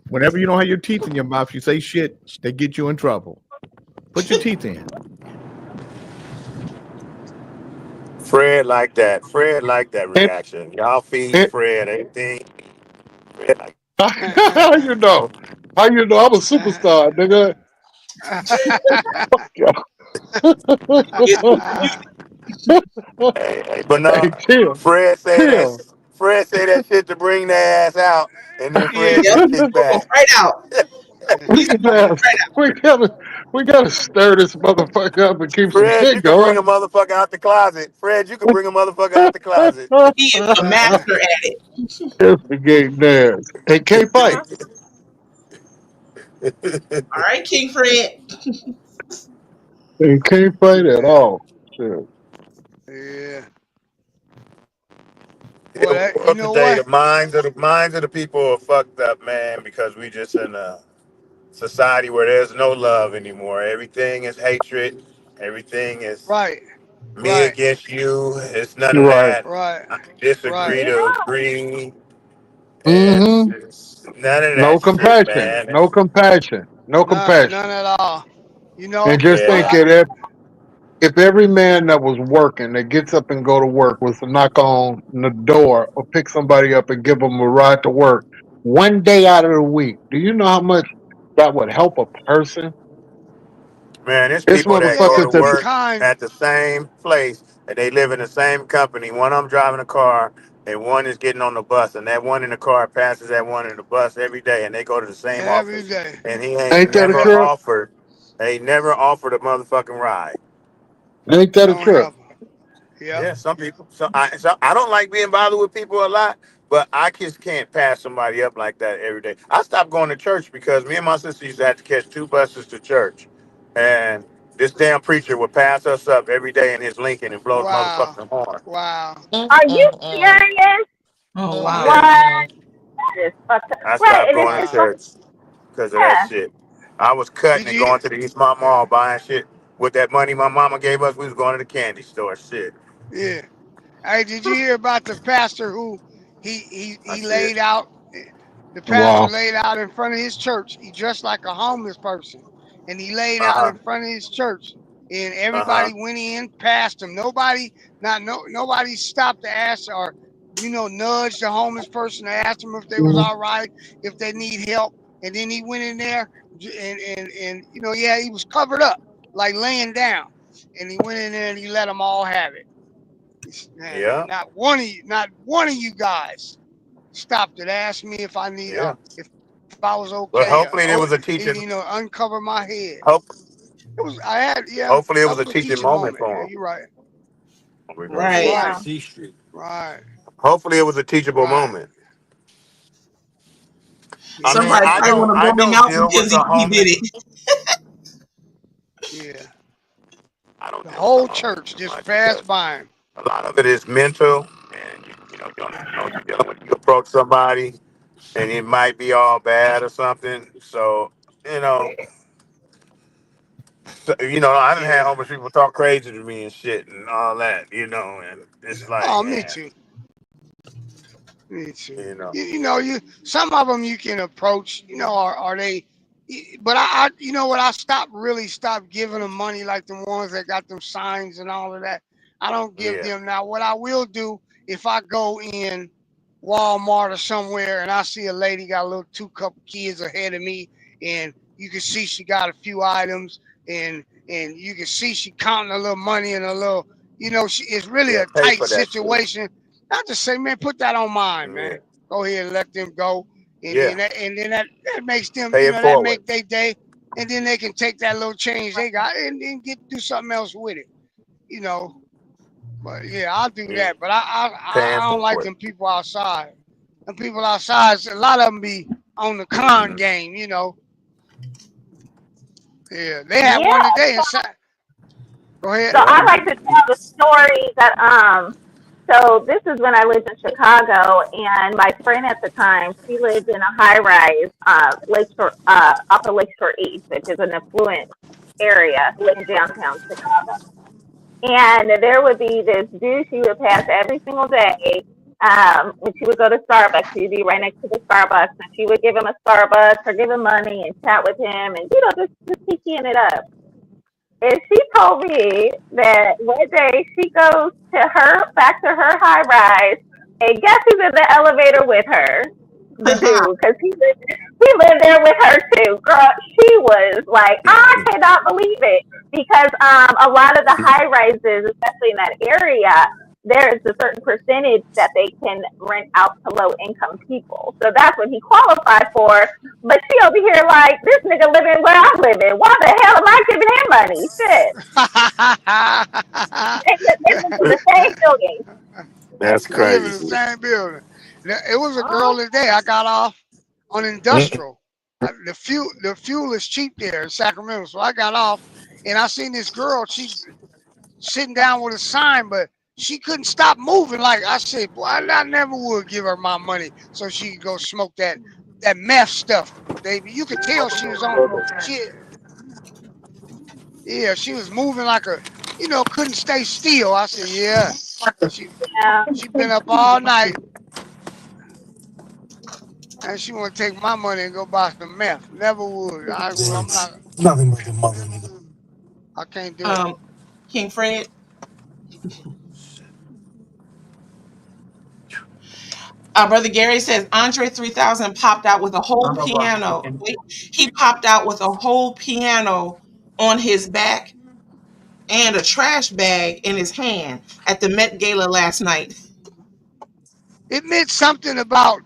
Whenever you don't have your teeth in your mouth, you say shit. They get you in trouble. Put your teeth in. Fred like that. Fred like that And, reaction. Y'all feed and, Fred everything. Fred like how you know? How you know I'm a superstar, nigga? Yes, but Hey, no, Tim, Fred say that Tim. Fred say that shit to bring their ass out, and then Fred Yeah. yep. get kicked back. Right out. We He's gotta, we gotta stir this motherfucker up and keep some Fred, you shit could bring going. a motherfucker out the closet. Fred, you could bring a motherfucker out the closet. he is a master at it. Instigate theirs. They can't fight. All right, King Fred. They can't fight at all. Shit. Yeah. Yeah, Boy, the that, you world know today, what? the minds of the people are fucked up, man, because we just in a society where there's no love anymore. Everything is hatred. Everything is Right. me Right. against you. It's none You're of right. that. Right. I Right. disagree You to know. agree, and Mm-hmm. it's none of No that shit, compassion. man. No compassion. No None compassion. at all. You know. And just Well, think Yeah, I, it if every man that was working that gets up and go to work was to knock on the door or pick somebody up and give them a ride to work 1 day out of the week, do you know how much that would help a person? man, there's It's people that go yeah. motherfuckers to that Be work kind. at the same place and they live in the same company. One of them driving a car and one is getting on the bus, and that one in the car passes that one in the bus every day, and they go to the same Every office, day. and he ain't ain't that a never Right. trip? offered, they never offered a motherfucking ride. Ain't that a Don't trip? help. Yep. Yeah, some people. So I don't like being bothered with people a lot, but I just can't pass somebody up like that every day. I stopped going to church because me and my sister used to have to catch 2 buses to church, and this damn preacher would pass us up every day in his Lincoln and blow the Wow. motherfucking horn. Wow. Are you Mm-mm-mm. serious? Oh wow. Yeah, What? Mm-mm. That is fucked up. I Right, stopped and going it's to just Wow. like, church because of that yeah. shit. I was cutting Did and you? going to the East Mall Yeah. Mall buying shit with that money my mama gave us. We was going to the candy store. Shit, Yeah. Hey, did you hear about the pastor who I he did. laid out? The pastor Wow. laid out in front of his church. He dressed like a homeless person, and he laid Uh out huh. in front of his church. And Uh huh. everybody went in past him. Nobody stopped to ask or nudge the homeless person to ask them if they was Mhm. all right, if they need help. And then he went in there and yeah, he was covered up like laying down, and he went in there and he let them all have it. Yeah. Not one of you guys stopped and asked me if I need Yeah. if I was But okay. hopefully there was a teaching. Uncover my head. Hope, It was I had yeah. hopefully it That was a was a teaching teaching moment moment. Yeah, for him. you're right. We're gonna go Right. on Right. C Street. Right. Hopefully it was a teachable Right. moment. I mean, Yeah. Somebody probably want to I burn him don't out deal with because the he did homeless. it. Yeah. I don't The deal with the whole homeless church too just much passed because by him. a lot of it is mental, and you're dealing with, you approach somebody and it might be all bad or something. So you know, I done had Yeah. homeless people talk crazy to me and shit and all that. And it's like, Oh, me man, too. Me too. you know, You some of them you can approach. Are they? But you know what? I stopped giving them money like the ones that got them signs and all of that. I don't give yeah, them now. What I will do if I go in Walmart or somewhere and I see a lady got a little two couple kids ahead of me, and you can see she got a few items, and you can see she counting a little money in a little it's really Yeah, a pay tight for that shit. situation. I just say, man, put that on mine, Yeah. man. Go ahead and let them go, and Yeah. then that makes them, Pay it that forward. make their day, and then they can take that little change they got and then do something else with it, But yeah, I'll do Yeah. that. But I Paying don't like forward. them people outside. Them people outside, a lot of them be on the con game, Yeah, they had Yeah. one today inside. Go ahead. So I like to tell the story that so this is when I lived in Chicago, and my friend at the time, she lived in a high rise, Lakeshore, off of Lakeshore East, which is an affluent area in downtown Chicago. And there would be this dude she would pass every single day. When she would go to Starbucks, she'd be right next to the Starbucks, and she would give him a Starbucks or give him money and chat with him, and just kicking it up. And she told me that one day she goes back to her high rise, and guess who's in the elevator with her? The dude, because he lived there with her too. Girl, she was like, I cannot believe it, because a lot of the high rises, especially in that area, there is a certain percentage that they can rent out to low income people. So that's what he qualified for. But she over here like, this nigga living where I'm living. Why the hell am I giving him money? Shit. They live in the same building. That's They live in the crazy. same building. It was a girl today. I got off on Industrial. The fuel is cheap there in Sacramento. So I got off and I seen this girl. She's sitting down with a sign, but she couldn't stop moving. Like I said, boy, I never would give her my money so she could go smoke that meth stuff, baby. You could tell she was on. She was moving like couldn't stay still. I said, yeah. She been up all night, and she want to take my money and go buy some meth. Never would. I'm not. Nothing but the mother, nigga. I can't do it. King Fred. Brother Gary says Andre 3000 popped out with a whole piano. He popped out with a whole piano on his back and a trash bag in his hand at the Met Gala last night. It meant something about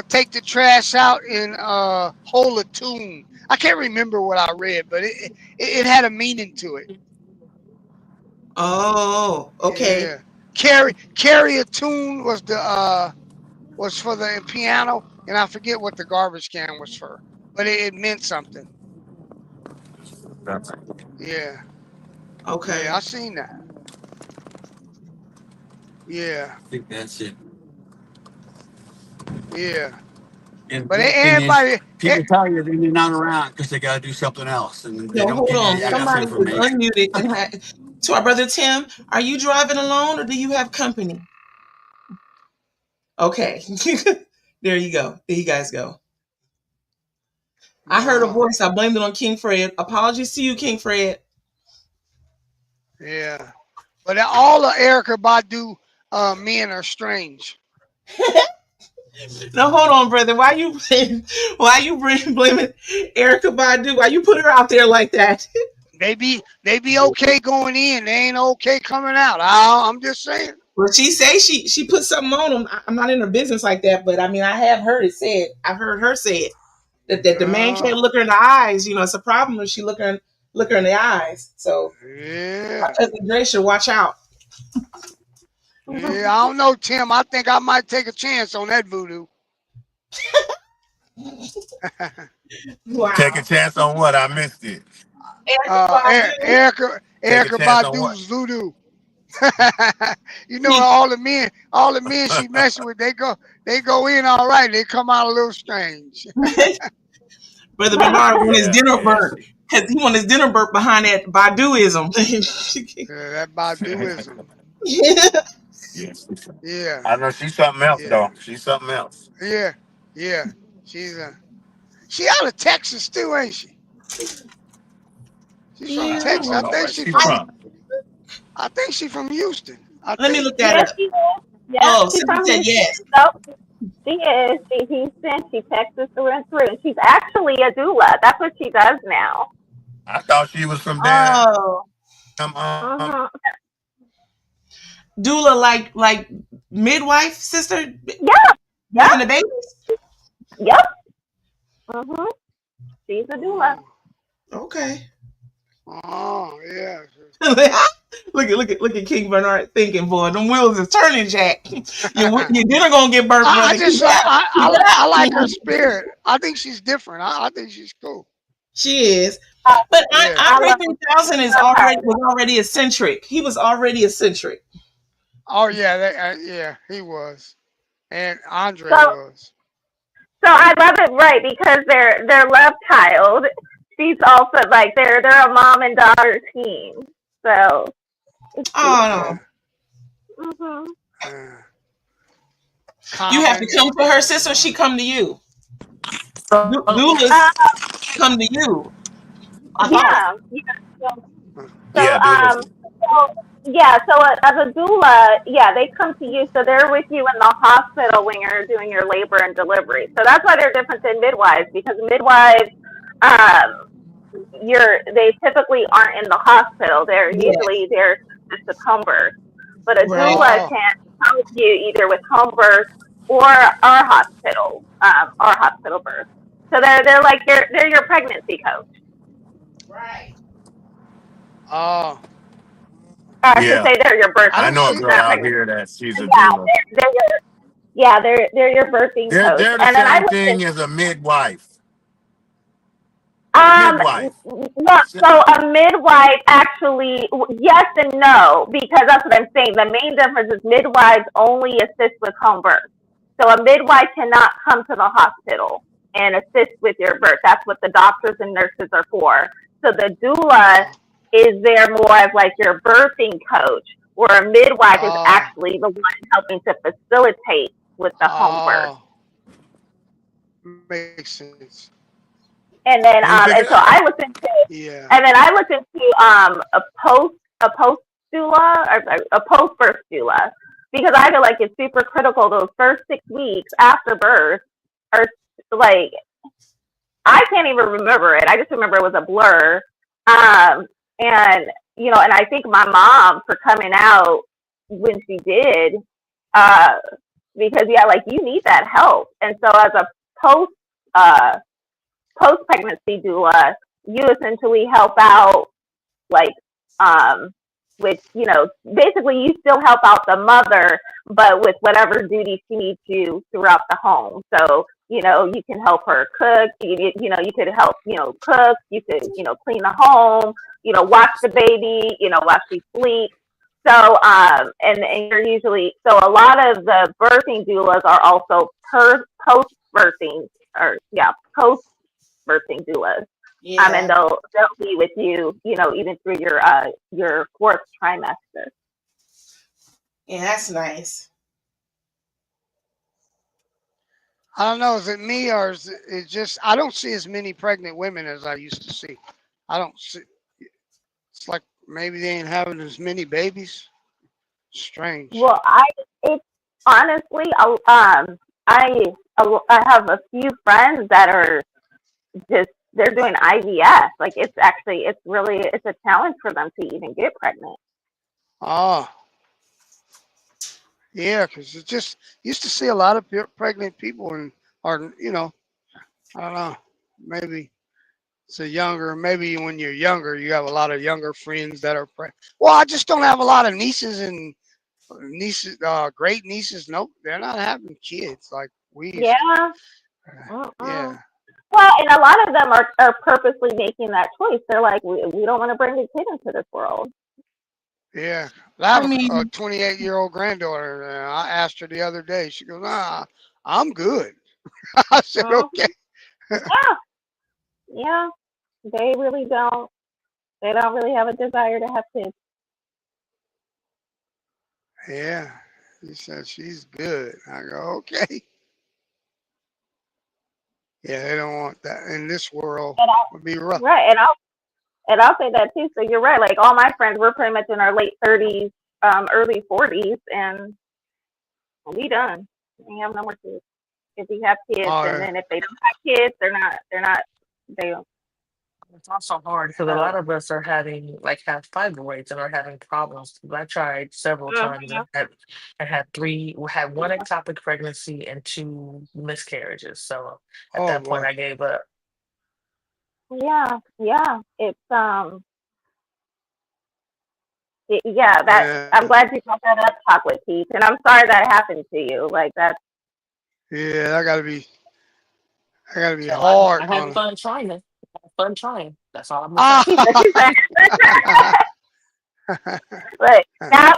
take the trash out and hold a tune. I can't remember what I read, but it had a meaning to it. Oh, okay. Yeah. Carry a tune was for the piano, and I forget what the garbage can was for, but it meant something. Yeah. Okay. Yeah, I seen that. Yeah. I think that's it. Yeah. And but everybody, people tell you they're not around because they got to do something else, and they don't hold give on. you enough Somebody is information. unmuted. To our brother Tim, are you driving alone or do you have company? Okay. There you go. There you guys go. I heard a voice. I blamed it on King Fred. Apologies to you, King Fred. Yeah. But all of Erykah Badu men are strange. No, hold on, brother. Why you blaming Erykah Badu? Why you put her out there like that? They be okay going in. They ain't okay coming out. I'm just saying. Well, she say she put something on them. I'm not in her business like that, but I mean, I have heard it said. I've heard her say it that the man can't look her in the eyes. It's a problem if she look her in the eyes. So yeah, Dre should watch out. Yeah, I don't know, Tim. I think I might take a chance on that voodoo. Wow. Take a chance on what? I missed it. Erykah Badu's voodoo. all the men she messing with, they go in all right. They come out a little strange. Brother Bernard want his dinner burnt because he want his dinner burnt behind that Baduism. That Baduism. Yeah. I know she's something else though. She's something else. Yeah. She out of Texas too, ain't she? She's from Texas. I think she's from Houston. Let me look that up. She is. Yeah, Oh, she's from said Houston. yes. So she is. She's Houston. She's Texas through and through. And she's actually a doula. That's what she does now. I thought she was from Oh. doula like midwife, sister? Yeah. Having the babies? Yep. Mm-hmm. She's a doula. Okay. Oh yeah. Look at King Bernard thinking, boy, them wheels is turning, Jack. Your dinner gonna get burnt. I Brother. just I like her spirit. I think she's different. I think she's cool. She is. But Yeah. Andre 3000 was already eccentric. He was already eccentric. Oh yeah, yeah, he was, and Andre So- was. So I love it, right? Because they're love child. She's also like they're a mom and daughter team. So. It's Oh no. Mm-hmm. You have to come to her, sister. She come to you. Doulas come to you. Yeah. Yeah, So as a doula, yeah, they come to you. So they're with you in the hospital when you're doing your labor and delivery. So that's why they're different than midwives, because midwives, they typically aren't in the hospital. They're usually there just a home birth. But a doula can come with you either with home birth or our hospital birth. So they're like they're your pregnancy coach. Right. Oh. I should say they're your birth. I know a girl out here that she's a doula. They're your birthing coach. They're the same thing as a midwife. Midwife. Look, so a midwife actually, yes and no, because that's what I'm saying. The main difference is midwives only assist with home birth. So a midwife cannot come to the hospital and assist with your birth. That's what the doctors and nurses are for. So the doula is there more as like your birthing coach, where a midwife is actually the one helping to facilitate with the home birth. Makes sense. And then and so I looked into and then I looked into a post doula or a post birth doula, because I feel like it's super critical. Those first 6 weeks after birth are like, I can't even remember it. I just remember it was a blur. And and I think my mom for coming out when she did, because like you need that help. And so as a post pregnancy doula, you essentially help out like with basically you still help out the mother, but with whatever duties she needs you throughout the home. So you can help her cook. You could help cook. You could clean the home. Watch the baby. While she sleeps. So and you're usually, so a lot of the birthing doulas are also post birthing post birthing doulas. And they'll be with you, even through your fourth trimester. Yeah, that's nice. I don't know. Is it me or is it just I don't see as many pregnant women as I used to see. I don't see. It's like maybe they ain't having as many babies. Strange. Well, it's honestly, I have a few friends that are they're doing IVF. Like it's a challenge for them to even get pregnant. Oh. Yeah, because it just used to see a lot of pregnant people, and I don't know, maybe it's maybe when you're younger, you have a lot of younger friends that are pregnant. Well, I just don't have a lot of nieces and great nieces. Nope, they're not having kids like we. Yeah. Yeah. Well, and a lot of them are purposely making that choice. They're like, we don't want to bring a kid into this world. Yeah. I have a 28-year-old granddaughter. I asked her the other day. She goes, I'm good. I said, okay. Yeah. They really don't. They don't really have a desire to have kids. Yeah. He said, she's good. I go, okay. Yeah, they don't want that in this world. Would be rough. Right, and I'll say that too. So you're right. Like all my friends, we're pretty much in our late 30s, early 40s, and we done. We have no more kids. If we have kids, and then if they don't have kids, they It's also hard because a lot of us are having have fibroids and are having problems. I tried several times and had one ectopic pregnancy and 2 miscarriages. So at Oh that point, boy. I gave up. Yeah, yeah. It's yeah. That Yeah. I'm glad you brought that up, Chocolate Peach, and I'm sorry that happened to you. Like that's Yeah, I gotta be So I hard had on. fun trying it. I had fun trying. That's all I'm gonna say. Ah. look now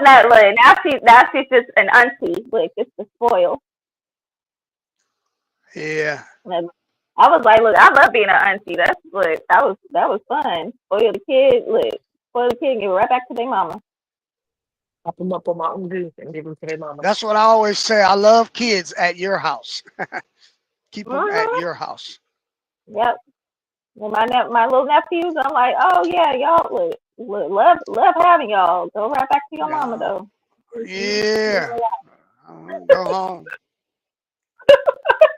she's just an auntie, like just to spoil. Yeah. And I was like, look, I love being an auntie. That's look, that was fun. Spoil the kid, and give it right back to their mama. Pop them up on my own juice and give them to their mama. That's what I always say. I love kids at your house. Keep them at Mm-hmm. your house. Yep. And my little nephews, I'm like, oh yeah, y'all love having y'all. Go right back to your mama though. Yeah. Go home.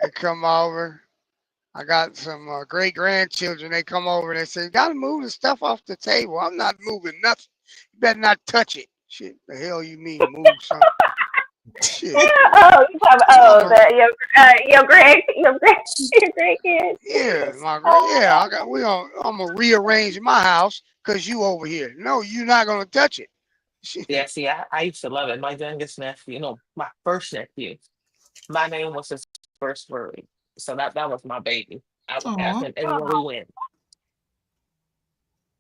They come over. I got some great grandchildren. They come over and they say, "Gotta move the stuff off the table." I'm not moving nothing. You better not touch it. Shit, the hell you mean move something? Shit. Oh, you talking your grandkids. Yeah, I'm gonna rearrange my house because you over here. No, you're not gonna touch it. Shit. Yeah, see, I used to love it. My youngest nephew, my first nephew, my name was his first word. So that was my baby. I would have him everywhere we went.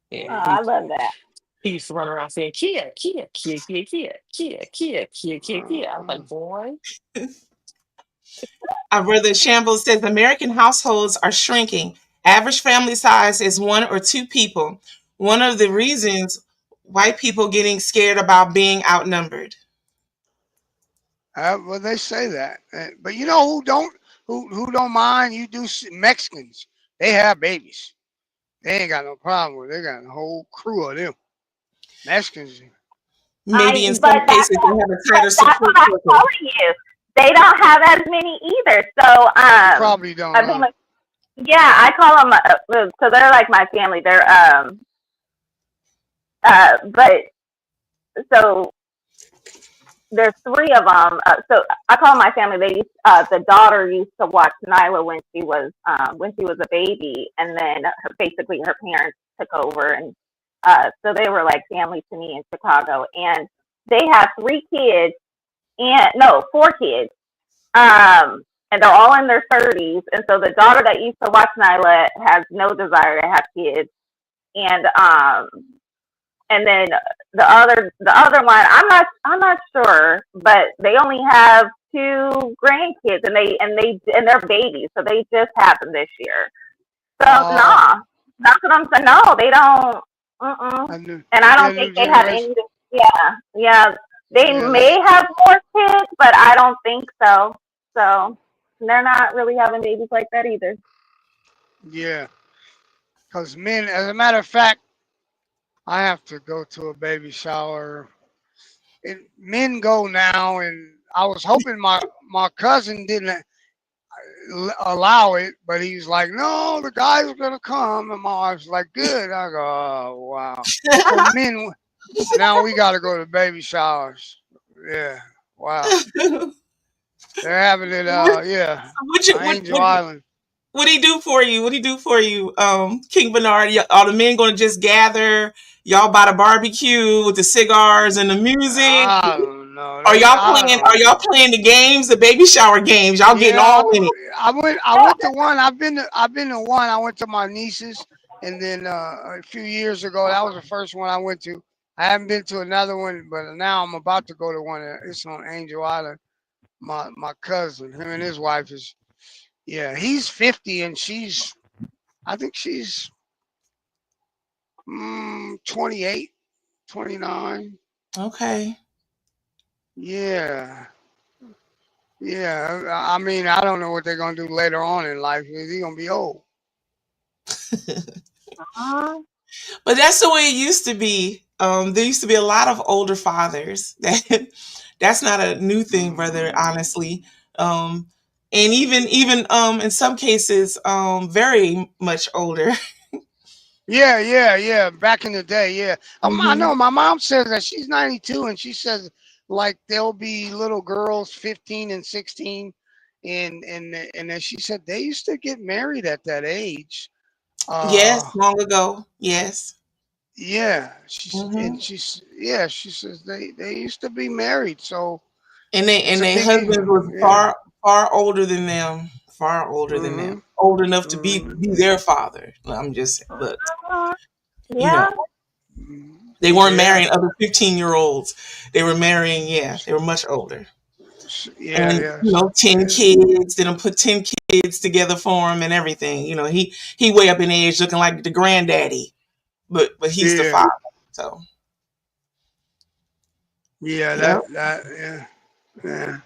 Yeah, I love that. he used to run around saying, Kia, Kia, Kia, Kia, Kia, Kia, Kia, Kia, Kia, Kia. I was like, boy. Our brother Shambles says American households are shrinking. Average family size is 1 or 2 people. One of the reasons white people getting scared about being outnumbered. Well, they say that, but you know who don't mind? You do Mexicans. They have babies. They ain't got no problem with it. They got a whole crew of them. Mexicans. Maybe in some But that's cases they have a tighter that's support what I'm circle. telling you. They don't have as many either. So You probably don't. I've been yeah, I call them so they're like my family. They're but so there's 3 of them. So I call them my family. They the daughter used to watch Nyla when she was a baby, and then basically her parents took over, and so they were like family to me in Chicago. And they have 3 kids, and no, 4 kids, and they're all in their 30s. And so the daughter that used to watch Nyla has no desire to have kids, and then the other one, I'm not sure, but they only have 2 grandkids, and they're babies, so they just had them this year. So nah, that's what I'm saying. No, they don't. And I don't think they have any. Yeah. They may have more kids, but I don't think so. So they're not really having babies like that either. Yeah, because men, as a matter of fact, I have to go to a baby shower. Men go now, and I was hoping my cousin didn't allow it, but he's like, no, the guys are gonna come, and my wife's like, good. I go, oh wow. So men, now we got to go to baby showers. Yeah, wow. They're having it. Yeah, Angel Island. What do he do for you? What do he do for you, King Bernard? Are the men going to just gather? Y'all by the barbecue with the cigars and the music? I don't know. Are y'all playing the games, the baby shower games? Y'all getting all in it. I went to one. I've been to one. I went to my niece's, and then a few years ago, that was the first one I went to. I haven't been to another one, but now I'm about to go to one. It's on Angel Island. My cousin, him and his wife is. Yeah, he's 50 and I think she's 28, 29. Okay. Yeah. Yeah. I mean, I don't know what they're going to do later on in life. He's going to be old. But that's the way it used to be. There used to be a lot of older fathers. That's not a new thing, brother, honestly. And even in some cases, very much older. Yeah. Back in the day, yeah. I Mm-hmm. know my mom says that she's 92, and she says like there'll be little girls 15 and 16, and then she said they used to get married at that age. Yes, Uh, long ago. Yes. yeah. Mm-hmm. She says they used to be married, so And it's a their biggie. husbands was Yeah. far older than them, far older than them, Mhm. old enough to be Mhm. their father. I'm just look, you Yeah. know, they weren't Yeah. marrying other 15-year-olds. They were marrying, yeah, they were much older. Yeah. And Yes. 10 Yeah. kids, then put 10 kids together for him and everything. He way up in age looking like the granddaddy, but he's the Yeah. father. So Yeah. yeah. That. Yeah.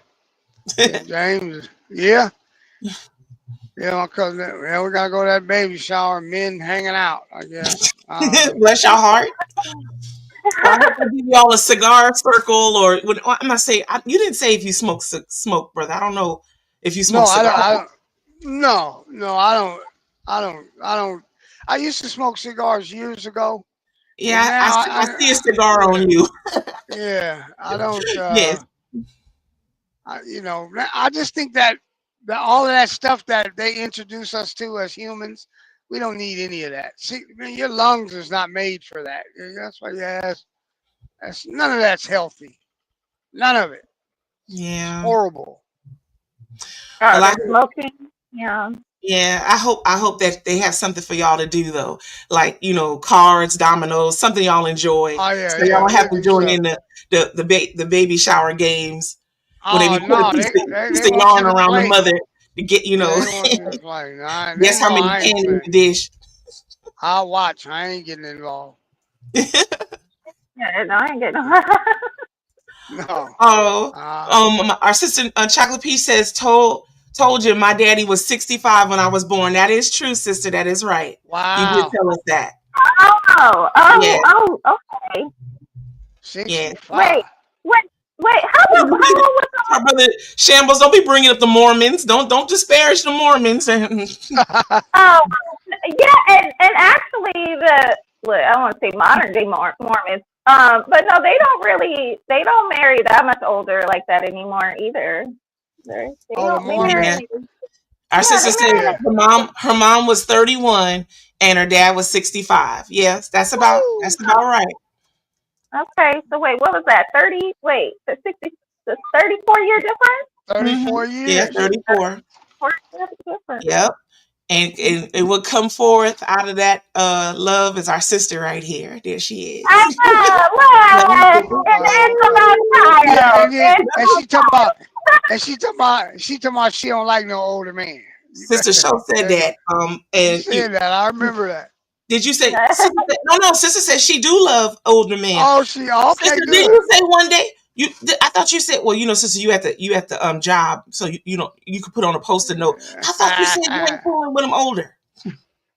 Yeah. James. Yeah. Yeah, my cousin. Yeah, we gotta go to that baby shower. Men hanging out, I guess. I don't know. Bless your heart. Well, I hope I give y'all a cigar circle, or I'm not saying you didn't say if you smoke, brother. I don't know if you No, smoke I don't. cigars. I don't. No, I don't. I don't. I used to smoke cigars years ago, and Yeah, now I see a cigar yeah, on you. yeah. I don't. Yes. I just think that all of that stuff that they introduce us to as humans, we don't need any of that. See, man, your lungs is not made for that. That's why you ask. That's none of that's healthy. None of it. It's Yeah. horrible. Well, Oh, the smoking. Yeah. yeah. I hope that they have something for y'all to do though, like cards, dominoes, something y'all enjoy, Oh so yeah, y'all yeah. don't have We'll to do join something. in the baby shower games when they Oh be putting no, a piece they of want you yarn to around the play. mother to get Yeah, they want you to play. They guess know how many I ain't pennies in playing. the dish. I'll watch. I ain't getting involved. Yeah, no, I ain't getting. No. Oh, Uh, our sister Chocolate Peach says told you my daddy was 65 when I was born. That is true, sister. That is right. You did wow. tell us that. Yeah, Okay. yeah. 65. Wait, wait, wait. How old was Our brother Shambles, don't be bringing up the Mormons. Don't disparage the Mormons. Oh, yeah, and actually, I don't want to say modern day Mormons, but no, they don't marry that much older like that anymore either. Oh, the They marry, Yeah. Mormons. Our yeah, sister they said marry Yeah. like, her mom was 31 and her dad was 65. Yes, that's Woo. about right. okay, so wait, what was that? 30, wait, the 34-year difference? 34 Yeah, years. 34. 4 years difference. Yep. And what come forth out of that love is our sister right here. There she is. What? It's about Yeah, child. and then It's and about child. she talking about she don't like no older man. You Sister better. Show said that. She And said that. I remember that. did you say no, sister said she do love older men. Oh, Sister, okay, didn't good. you say one day I thought you said, well, sister, you at the job, so you could put on a post-it note. I thought you said you ain't fooling with them older.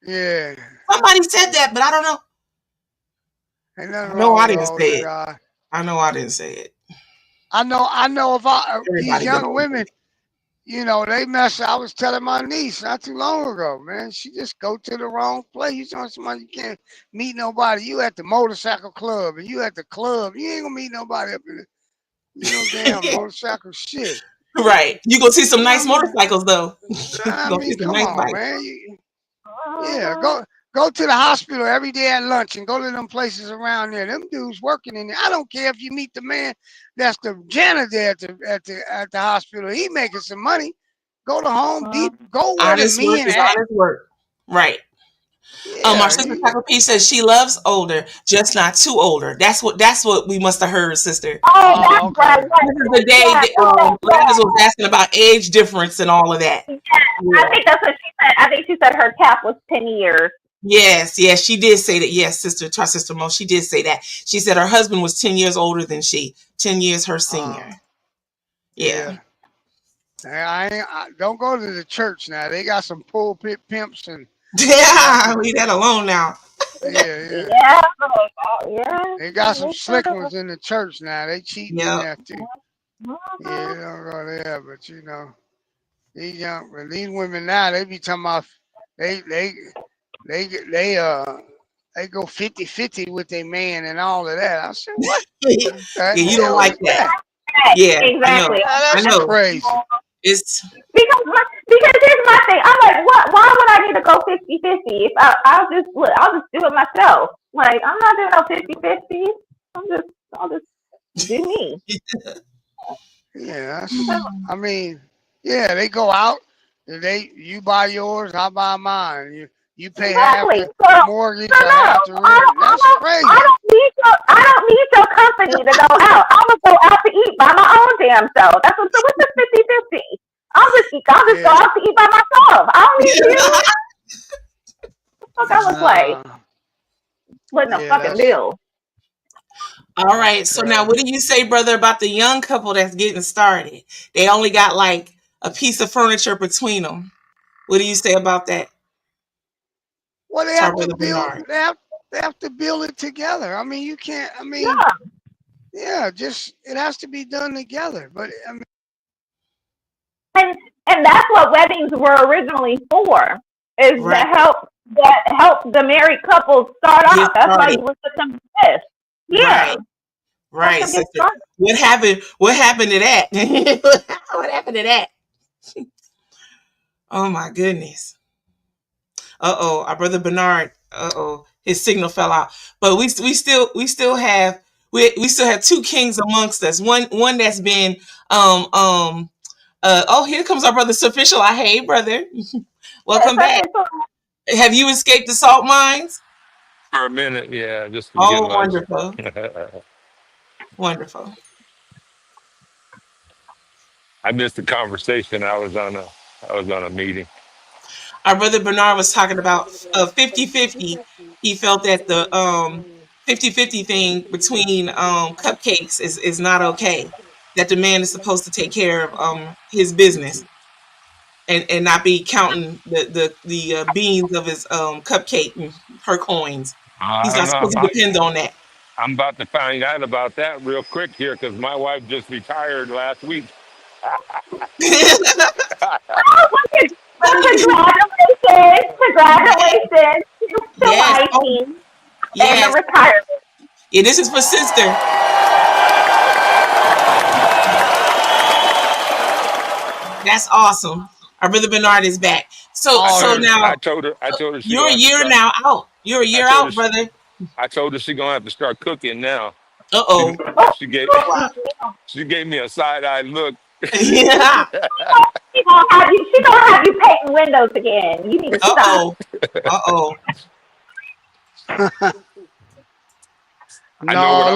Yeah. Somebody said that, but I don't know. Ain't nothing I know wrong I with an didn't say older it. guy. I know I didn't say it. I know if these Everybody but young women, they mess. I was telling my niece not too long ago, man. She just go to the wrong place. You talking somebody you can't meet nobody. You at the motorcycle club and you at the club. You ain't gonna meet nobody up in the, damn motorcycle shit. Right. You go see some nice I mean, motorcycles though. I Go see mean, some come nice on, bikes. man. Yeah, go to the hospital every day at lunch and go to them places around there. Them dudes working in there. I don't care if you meet the man that's the janitor at the hospital. He making some money. Go to Home Depot. Go where the Honest work men is at. honest work. Right. Our Yeah, sister Pepper P says she loves older, just not too older. That's what we must have heard, sister. Oh, Oh, that's okay. right. This is the day Yeah, that Landis was asking about age difference and all of that. yeah. I Yeah. think that's what she said. I think she said her cap was 10 years. Yes, she did say that. Yes, our sister Mo, she did say that. She said her husband was 10 years older than she, 10 years her senior. Yeah. Yeah. Don't go to the church now. They got some pulpit pimps and they got Yeah, some. leave that alone now. Yeah. Yeah, yeah. They got some slick ones in the church now. They cheating in Yep. there too. Yeah, they don't go there, but these women now they be talking about they they go 50-50 with their man and all of that. I said, what? Yeah, you don't like that. Right, Yeah, I know. exactly. I That's know. crazy. It's Because here's my thing. I'm like, what? Why would I need to go 50-50? If I'll just do it myself. Like, I'm not doing no 50-50. I'll just do me. Yeah, I mean, yeah, they go out. You buy yours, I buy mine. You pay half Exactly. the mortgage, So I half the rent. That's crazy. I don't need your company to go out. I'm gonna go out to eat by my own damn self. That's what's the 50-50. I'll just go out to eat by myself. I don't need you. What I look like? Splitting a fucking bill. all right. So now, what do you say, brother, about the young couple that's getting started? They only got like a piece of furniture between them. What do you say about that? Well, they have to build. They have to build it together. I mean, you can't. I mean, yeah, just it has to be done together. But I mean, and that's what weddings were originally for, is to help the married couples start off. That's why you look at some of this. Yeah. Right, sister. What happened? What happened to that? What happened to that? Oh my goodness. Our brother Bernard. His signal fell out. But we still have two kings amongst us. One that's been here comes our brother Sufficial. Hey, brother. Welcome back. Have you escaped the salt mines? For a minute, yeah, just to Oh, get lunch. wonderful. Wonderful. I missed the conversation. I was on a meeting. Our brother Bernard was talking about 50-50. He felt that the 50-50 thing between cupcakes is not okay. That the man is supposed to take care of his business and not be counting the beans of his cupcake and her coins. He's I not don't supposed to depend on that. I'm about to find out about that real quick here because my wife just retired last week. Congratulations to Yes. wifey and Yes. the retirement. Yeah, this is for sister. That's awesome. Our brother Bernard is back. So now I told her she you're a gonna have to year start- now out. You're a year out, brother. I told her she gonna have to start cooking now. Uh-oh. She gave me a side-eye look. Yeah. She gonna have you painting windows again. You need to stop. Uh-oh. I know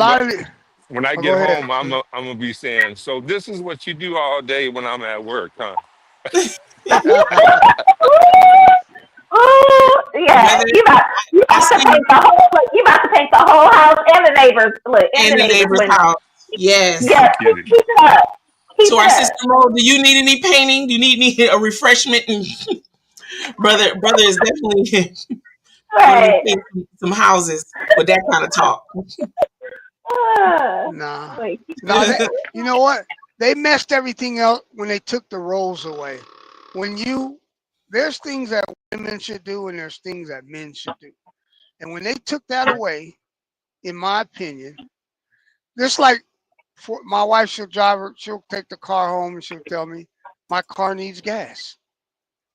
when I get home, I'm gonna be saying, so this is what you do all day when I'm at work, huh? Ooh, yeah. You about to paint the whole house and the neighbors And the neighbor's house. Yes. Yes. Keep it up. To our sister Mo, do you need any painting? Do you need a refreshment? brother is definitely right. Some houses with that kind of talk. Nah. You know what? They messed everything up when they took the roles away. There's things that women should do and there's things that men should do. And when they took that away, in my opinion, just like my wife, she'll take the car home and she'll tell me, my car needs gas.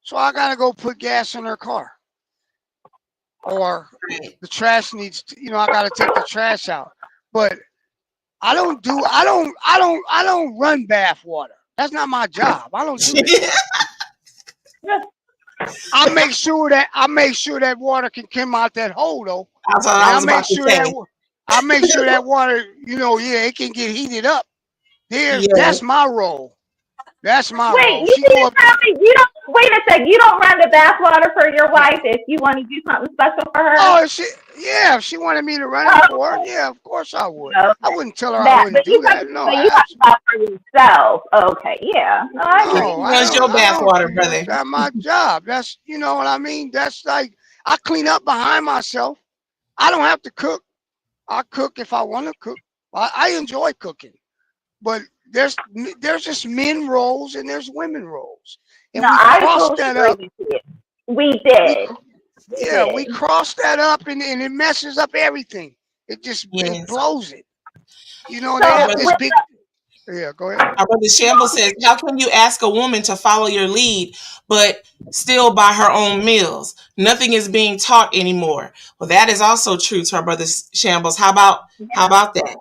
So I got to go put gas in her car. Or the trash needs to, I got to take the trash out. But I don't run bath water. That's not my job. I don't do that. I make sure that water can come out that hole though. That's what I was about to say. I make sure that water, it can get heated up. That's my role. That's my role. Wait a second. You don't run the bath water for your wife if you want to do something special for her? Oh, if she wanted me to run it for her, yeah, of course I would. Okay. I wouldn't tell her I wouldn't do that. No, you have to buy for yourself. Okay, yeah. No, runs your bath water, brother. That's my job. That's you know what I mean. That's like I clean up behind myself. I don't have to cook. I cook if I want to cook. I enjoy cooking, but there's just men roles and there's women roles, and we crossed that up. We did. Yeah, we cross that up and it messes up everything. It just it blows it. You know, they have this big. Yeah, go ahead. Our brother Shamble says, how can you ask a woman to follow your lead, but still buy her own meals? Nothing is being taught anymore. Well, that is also true to our brother Shambles. How about that?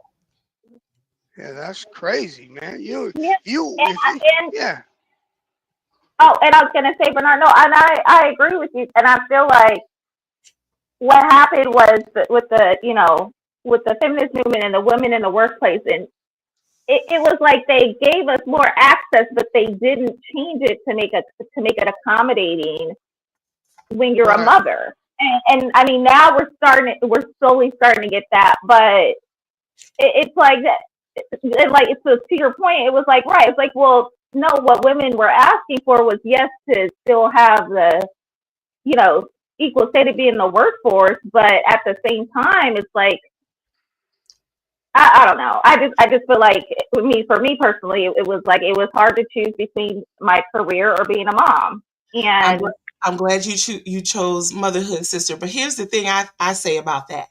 Yeah, that's crazy, man. and, yeah. Oh, and I was gonna say, Bernard, no, and I agree with you, and I feel like what happened was with the feminist movement and the women in the workplace, and it was like they gave us more access, but they didn't change it to make it accommodating when you're a mother. And I mean, now we're slowly starting to get that, but it's like that. Like it's to your point, it was like right. It's like, well, no, what women were asking for was yes to still have the equal say to be in the workforce, but at the same time, it's like I don't know. I just feel like for me personally, it was hard to choose between my career or being a mom. And I'm glad you chose motherhood, sister. But here's the thing I say about that.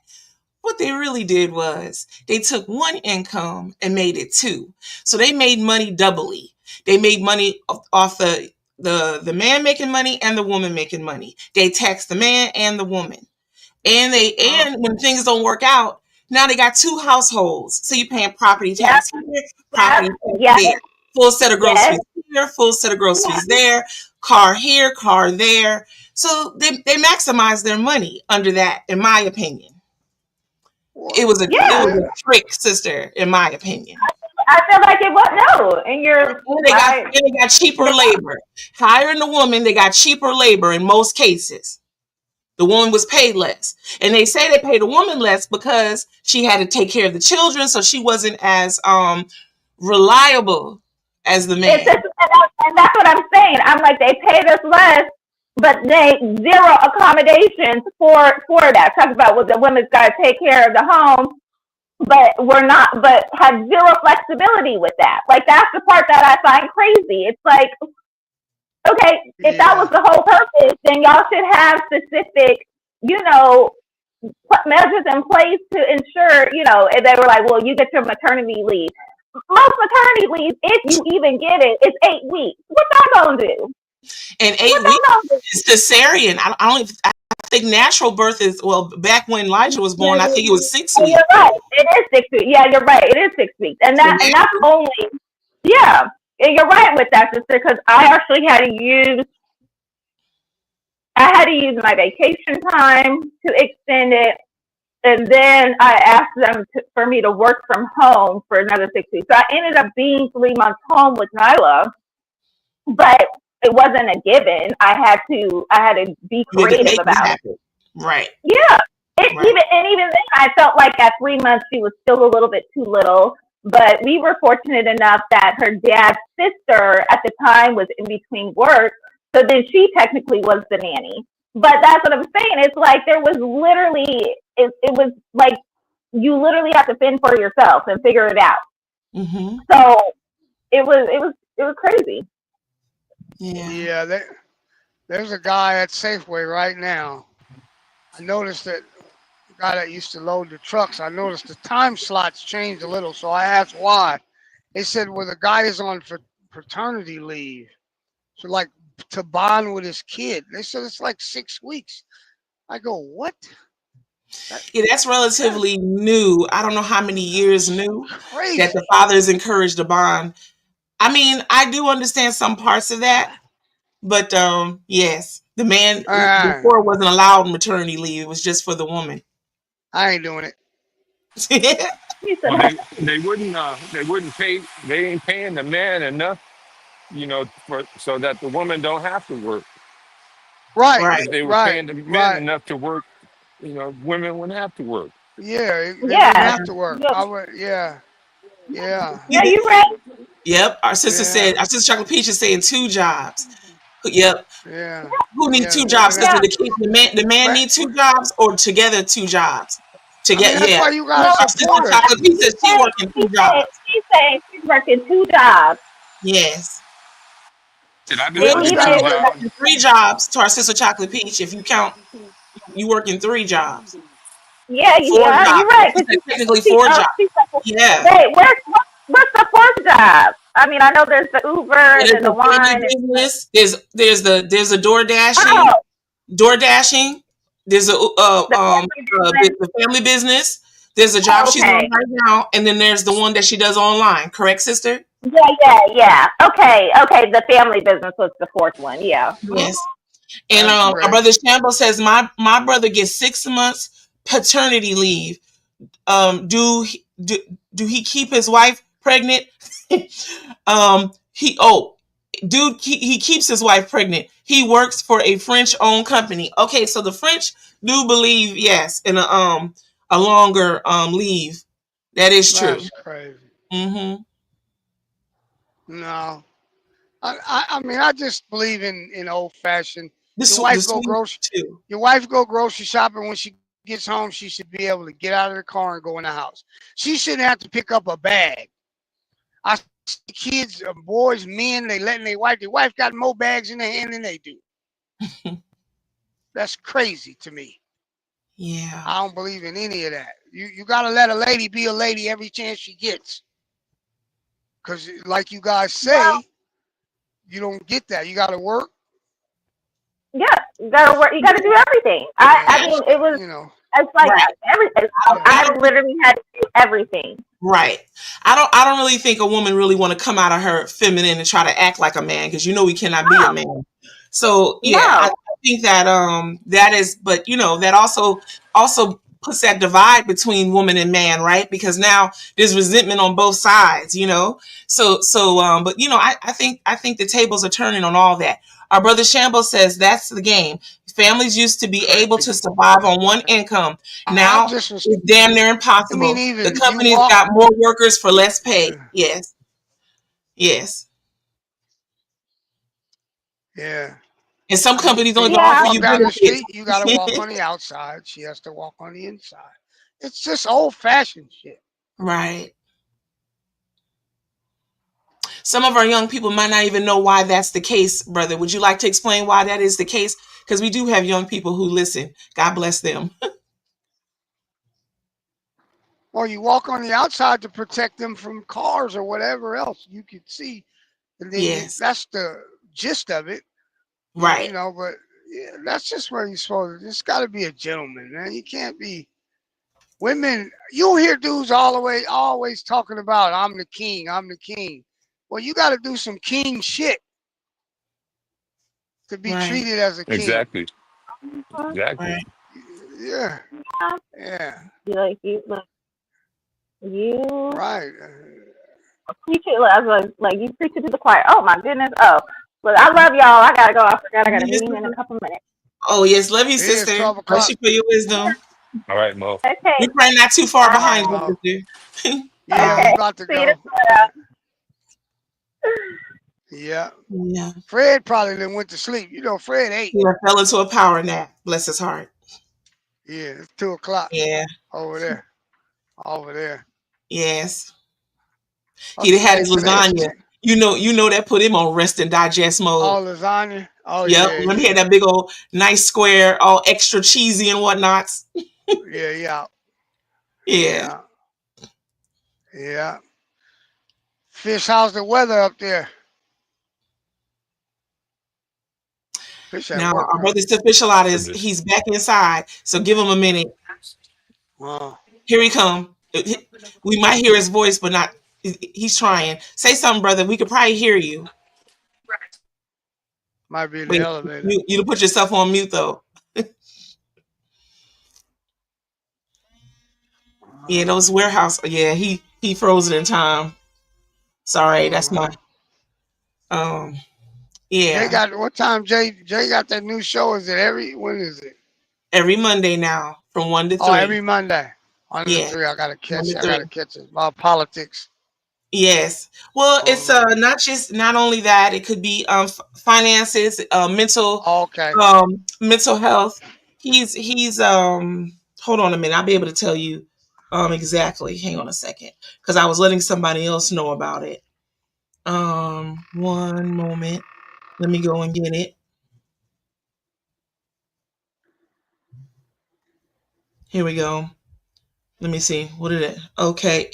What they really did was they took one income and made it two. So they made money doubly. They made money off the man making money and the woman making money. They taxed the man and the woman. And when things don't work out, now they got two households. So you're paying property tax here, property tax there. Full set of groceries here, full set of groceries there, car here, car there. So they maximize their money under that, in my opinion. It was a trick, sister, in my opinion. I feel like it was and they got cheaper labor. Hiring the woman, they got cheaper labor in most cases. The woman was paid less. And they say they paid the woman less because she had to take care of the children, so she wasn't as reliable as the man. And that's what I'm saying. I'm like, they paid us less, but they zero accommodations for that. Talk about what the women's got to take care of the home, but have zero flexibility with that. Like, that's the part that I find crazy. It's like, okay, if that was the whole purpose, then y'all should have specific, measures in place to ensure, and they were like, well, you get your maternity leave. Most maternity leave, if you even get it, is 8 weeks. What y'all gonna do? And 8 weeks is cesarean. I think natural birth is, back when Elijah was born, I think it was 6 weeks. You're right. It is 6 weeks. Yeah, you're right. It is 6 weeks. And that's only, and you're right with that, sister, because I actually had to use my vacation time to extend it. And then I asked them for me to work from home for another 6 weeks. So I ended up being 3 months home with Nyla, but it wasn't a given. I had to be creative about it. Right. Yeah. Even then, I felt like at 3 months she was still a little bit too little. But we were fortunate enough that her dad's sister at the time was in between work, so then she technically was the nanny. But that's what I'm saying. It's like there was literally, it was like you literally have to fend for yourself and figure it out. Mm-hmm. So it was crazy. Yeah. There's a guy at Safeway right now. I noticed that the guy that used to load the trucks. I noticed the time slots changed a little, so I asked why. They said, well, the guy is on paternity leave, so like to bond with his kid. They said it's like 6 weeks. I go, what? That's relatively new. I don't know how many years new Crazy. That the father is encouraged to bond. I mean, I do understand some parts of that, but yes, the man before wasn't allowed maternity leave. It was just for the woman. I ain't doing it. Well, they wouldn't pay. They ain't paying the man enough, so that the woman don't have to work. Right. If they were paying the men enough to work, women wouldn't have to work. Yeah, they wouldn't have to work. Yeah, you're right. Yep. Our sister Chocolate Peach is saying 2 jobs. Yep. Yeah. Who need 2 jobs? Because the man need 2 jobs, or together 2 jobs. That's why you guys support her. Chocolate Peach says she's working 2 jobs. She's saying she's working 2 jobs. Yes. I've been working 3 jobs to our sister Chocolate Peach, if you count you working 3 jobs. Yeah, 4 yeah, you're jobs. right. She 'cause said technically she, 4 oh, jobs. she said, Yeah. wait, what's the 4th job? I mean, I know there's the Uber and There's then the a family wine. business. There's a door dashing. Oh, Door dashing. There's a the family business. the family business. There's a job she's on Okay. right now, and then there's the one that she does online. Correct, sister? Yeah. Okay. The family business was the 4th one. Yeah. Yes. And That's our crazy. brother Shambo says my brother gets 6 months paternity leave. Do he keep his wife pregnant? He keeps his wife pregnant. He works for a French-owned company. Okay, so the French do believe, yes, in a longer leave. That is true. That's crazy. Mm-hmm. No. I mean, I just believe in old fashioned. The Your wife go sweet grocery. too. Your wife go grocery shopping. When she gets home, she should be able to get out of the car and go in the house. She shouldn't have to pick up a bag. I see kids, boys, men, they letting their wife. Their wife got more bags in their hand than they do. That's crazy to me. Yeah. I don't believe in any of that. You gotta let a lady be a lady every chance she gets. Cause like you guys say, you don't get that. You gotta work. Yeah, you gotta work. You gotta do everything. I mean, it was. You know. It's like Right. everything. I literally had to do everything. Right. I don't really think a woman really want to come out of her feminine and try to act like a man, because we cannot be a man. So yeah, I think that that is, but that also puts that divide between woman and man, right? Because now there's resentment on both sides, So but I think the tables are turning on all that. Our brother Shambo says that's the game. Families used to be able to survive on one income. Now it's damn near impossible. I mean, even the companies got more workers for less pay. Yes. Yes. Yeah. And some companies don't You even offer walk you down the benefits. street, you gotta walk on the outside. She has to walk on the inside. It's just old fashioned shit. Right. Some of our young people might not even know why that's the case, brother. Would you like to explain why that is the case? Because we do have young people who listen. God bless them. Or you walk on the outside to protect them from cars or whatever else you could see. And then that's the gist of it. Right. But yeah, that's just where you're supposed to. It's got to be a gentleman, man. You can't be. Women, you'll hear dudes always talking about, I'm the king, I'm the king. Well, you got to do some king shit to be treated as a king. Exactly. Exactly. Right. Yeah. Yeah. Like you. Right. Preach it. I was like you preach it to the choir. Oh my goodness. Oh, look, I love y'all. I gotta go. I forgot I got a meeting in a couple minutes. Oh yes, love you, It is sister. 12 o'clock. Bless you for your wisdom. All right, Mo. Okay. We pray not too far behind Mo. you, sister. Yeah, Okay. we about to See you go. tomorrow. Yeah. Yeah. Fred probably done went to sleep. Fred ate. Yeah, fell into a power nap. Bless his heart. Yeah, it's 2 o'clock. Yeah. Over there. Yes. What's He had today? his lasagna. You know that put him on rest and digest mode. Oh, lasagna. Oh Yep. yeah. When he had that big old nice square, all extra cheesy and whatnots. Yeah. Yeah. Yeah. Fish, how's the weather up there? Fish at Now work, our huh? brother Official out he's back inside. So give him a minute. Wow. Here he come. We might hear his voice, but not. He's trying. Say something, brother. We could probably hear you. Might be in the Wait, elevator. you put yourself on mute though. Yeah, those warehouse. Yeah, he frozen in time. Sorry, that's my. Yeah. Jay got what time? Jay got that new show. Is it when is it? Every Monday now from 1 to 3. Oh, every Monday. 1 to Yeah. 3. I gotta catch 1 to it. I 3. gotta catch it. About politics. Yes. Well, it's not only that, it could be finances, mental mental health. He's hold on a minute. I'll be able to tell you exactly. Hang on a second, because I was letting somebody else know about it. One moment. Let me go and get it. Here we go. Let me see. What is it? Okay,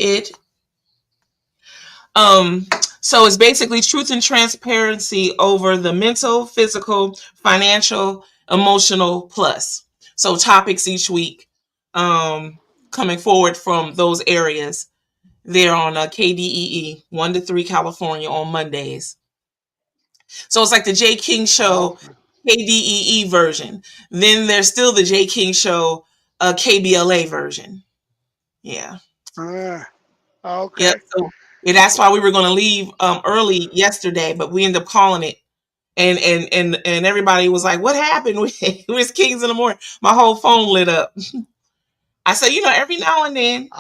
so it's basically truth and transparency over the mental, physical, financial, emotional plus. So topics each week, coming forward from those areas. They're on KDEE 1 to 3 California on Mondays. So it's like the Jay King Show KDEE version. Then there's still the Jay King Show KBLA version. Yeah. Okay. Yep. So yeah, that's why we were going to leave early yesterday, but we ended up calling it. And everybody was like, "What happened? With Kings in the Morning?" My whole phone lit up. I said, every now and then,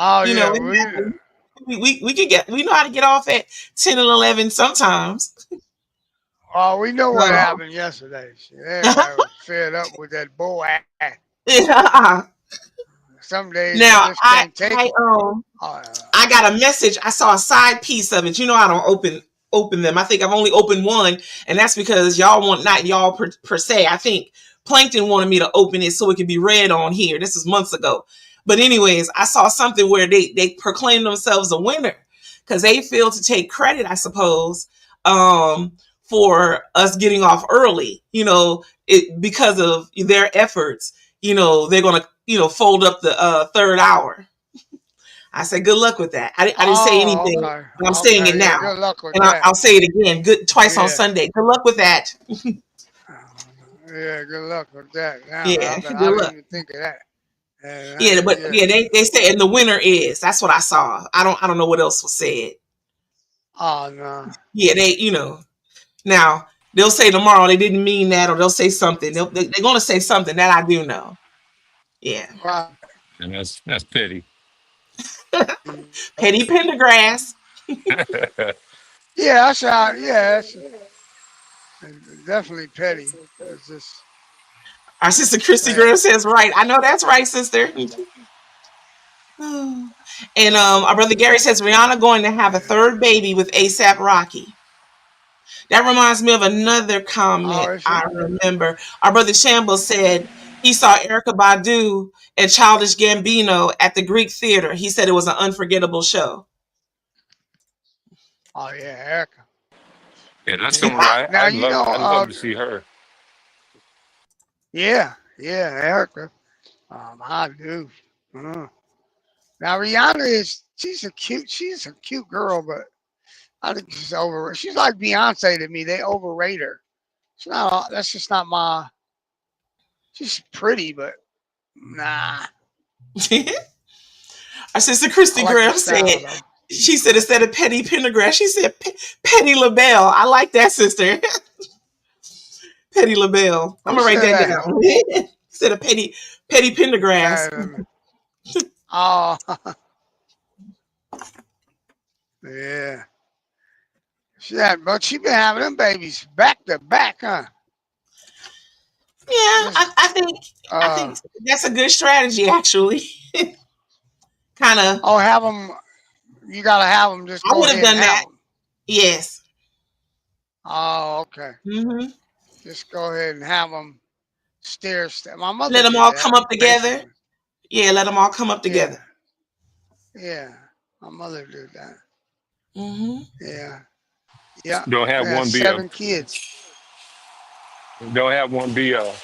we know how to get off at 10 and 11 sometimes. Oh, we know what happened yesterday. Everybody was fed up with that bull act. Yeah. Some days Now you just can't take it. I got a message. I saw a side piece of it. I don't open them. I think I've only opened one, and that's because y'all want, not y'all per se. I think Plankton wanted me to open it so it could be read on here. This is months ago. But anyways, I saw something where they proclaim themselves a winner because they failed to take credit, I suppose, for us getting off early. Because of their efforts. They're gonna fold up the third hour. I said, good luck with that. I didn't say anything, but I'm saying it now. Good luck with and that. I'll say it again. Twice on Sunday. Good luck with that. Yeah, good luck with that. Yeah, I good didn't luck. even think of that. They say, and the winner is. That's what I saw. I don't know what else was said. Oh no. Yeah, now they'll say tomorrow they didn't mean that, or they'll say something. They're going to say something that I do know. Yeah. Right. And that's petty. Petty Pendergrass. Yeah, that's definitely petty. It's just Our sister Christy Graham says, right. I know that's right, sister. And our brother Gary says Rihanna going to have a third baby with ASAP Rocky. That reminds me of another comment I remember. Our brother Shambles said he saw Erykah Badu and Childish Gambino at the Greek Theater. He said it was an unforgettable show. Oh yeah, Erykah. Yeah, that's someone I'd love to see her. Yeah, Erykah. I do. Now Rihanna she's a cute girl, but I think she's overrated. She's like Beyonce to me. They overrate her. That's just not my. She's pretty, but nah. Our sister Christy Graham said, she said instead of Petty Pendergrass, she said Petty LaBelle. I like that, sister. Petty LaBelle. I'm gonna write that down. Instead of Petty Pendergrass. Oh. Yeah. But she been having them babies back to back, huh? Yeah, I think that's a good strategy, actually. Kind of. Oh, have them. You gotta have them. Just I would have done that. Yes. Oh, okay. Mm-hmm. Just go ahead and have them stair step. My mother. Let them all come up together. Yeah, let them all come up together. Yeah, my mother did that. Mm-hmm. Yeah. Yeah. Don't have one be 7 kids. Don't have one be a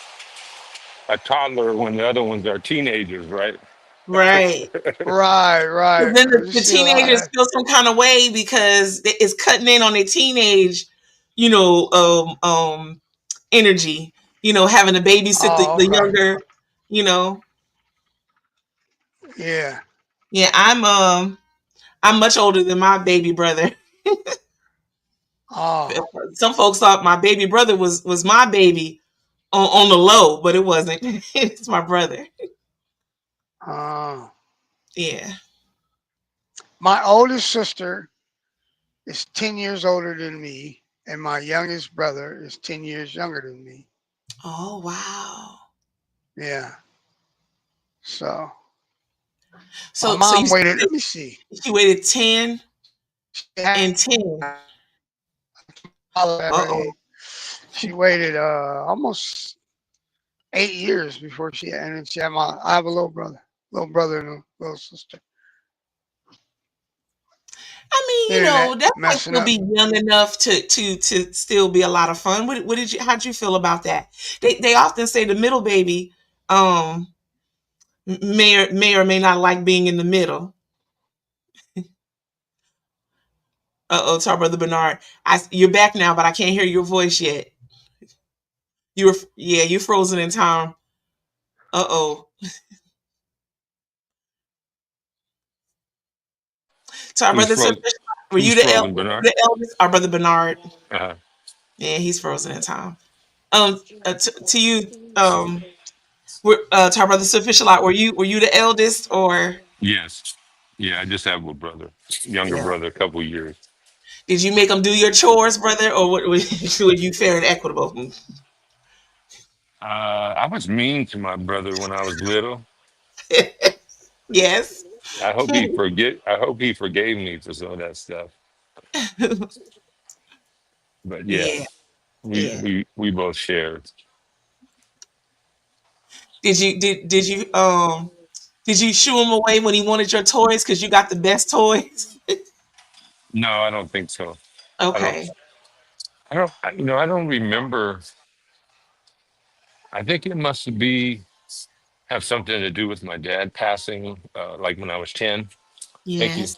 toddler when the other ones are teenagers, right? Right. Right. But then the teenagers feel some kind of way because it's cutting in on their teenage, energy. Having to babysit the younger, Yeah. Yeah, I'm much older than my baby brother. Oh. Some folks thought my baby brother was my baby on the low, but it wasn't. It's my brother. Oh. Yeah. My oldest sister is 10 years older than me, and my youngest brother is 10 years younger than me. Oh, wow. Yeah. So my mom waited. Let me see. She waited 10 and 10. She waited almost 8 years before and then I have a little brother. little brother and a little sister. I mean, Internet that might messing still up. be young enough to still be a lot of fun. What did you? How'd you feel about that? They often say the middle baby may or may not like being in the middle. It's our brother Bernard. You're back now, but I can't hear your voice yet. You're frozen in time. So our Who's brother, frozen? were you Who's frozen, Bernard? the eldest? Our brother Bernard. Uh-huh. Yeah, he's frozen in time. To you, to our brother Sufficient Lot, were you the eldest or? Yes. Yeah, I just have a brother, younger Yeah. brother, a couple years. Did you make them do your chores, brother, or were you fair and equitable? I was mean to my brother when I was little. Yes. I hope he forgave me for some of that stuff. But Yeah. we both shared. Did you shoo him away when he wanted your toys because you got the best toys? No, I don't think so. Okay. I don't remember. I think it must have something to do with my dad passing, like when I was 10. Thank you. Yes.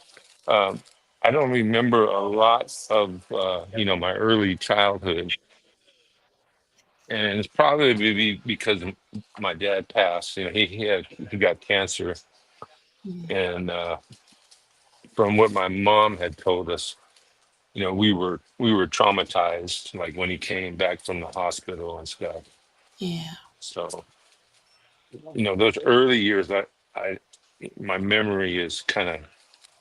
I don't remember a lot of my early childhood, and it's probably because my dad passed. He got cancer, and from what my mom had told us, we were traumatized, like when he came back from the hospital and stuff. Yeah. So those early years, my memory is kind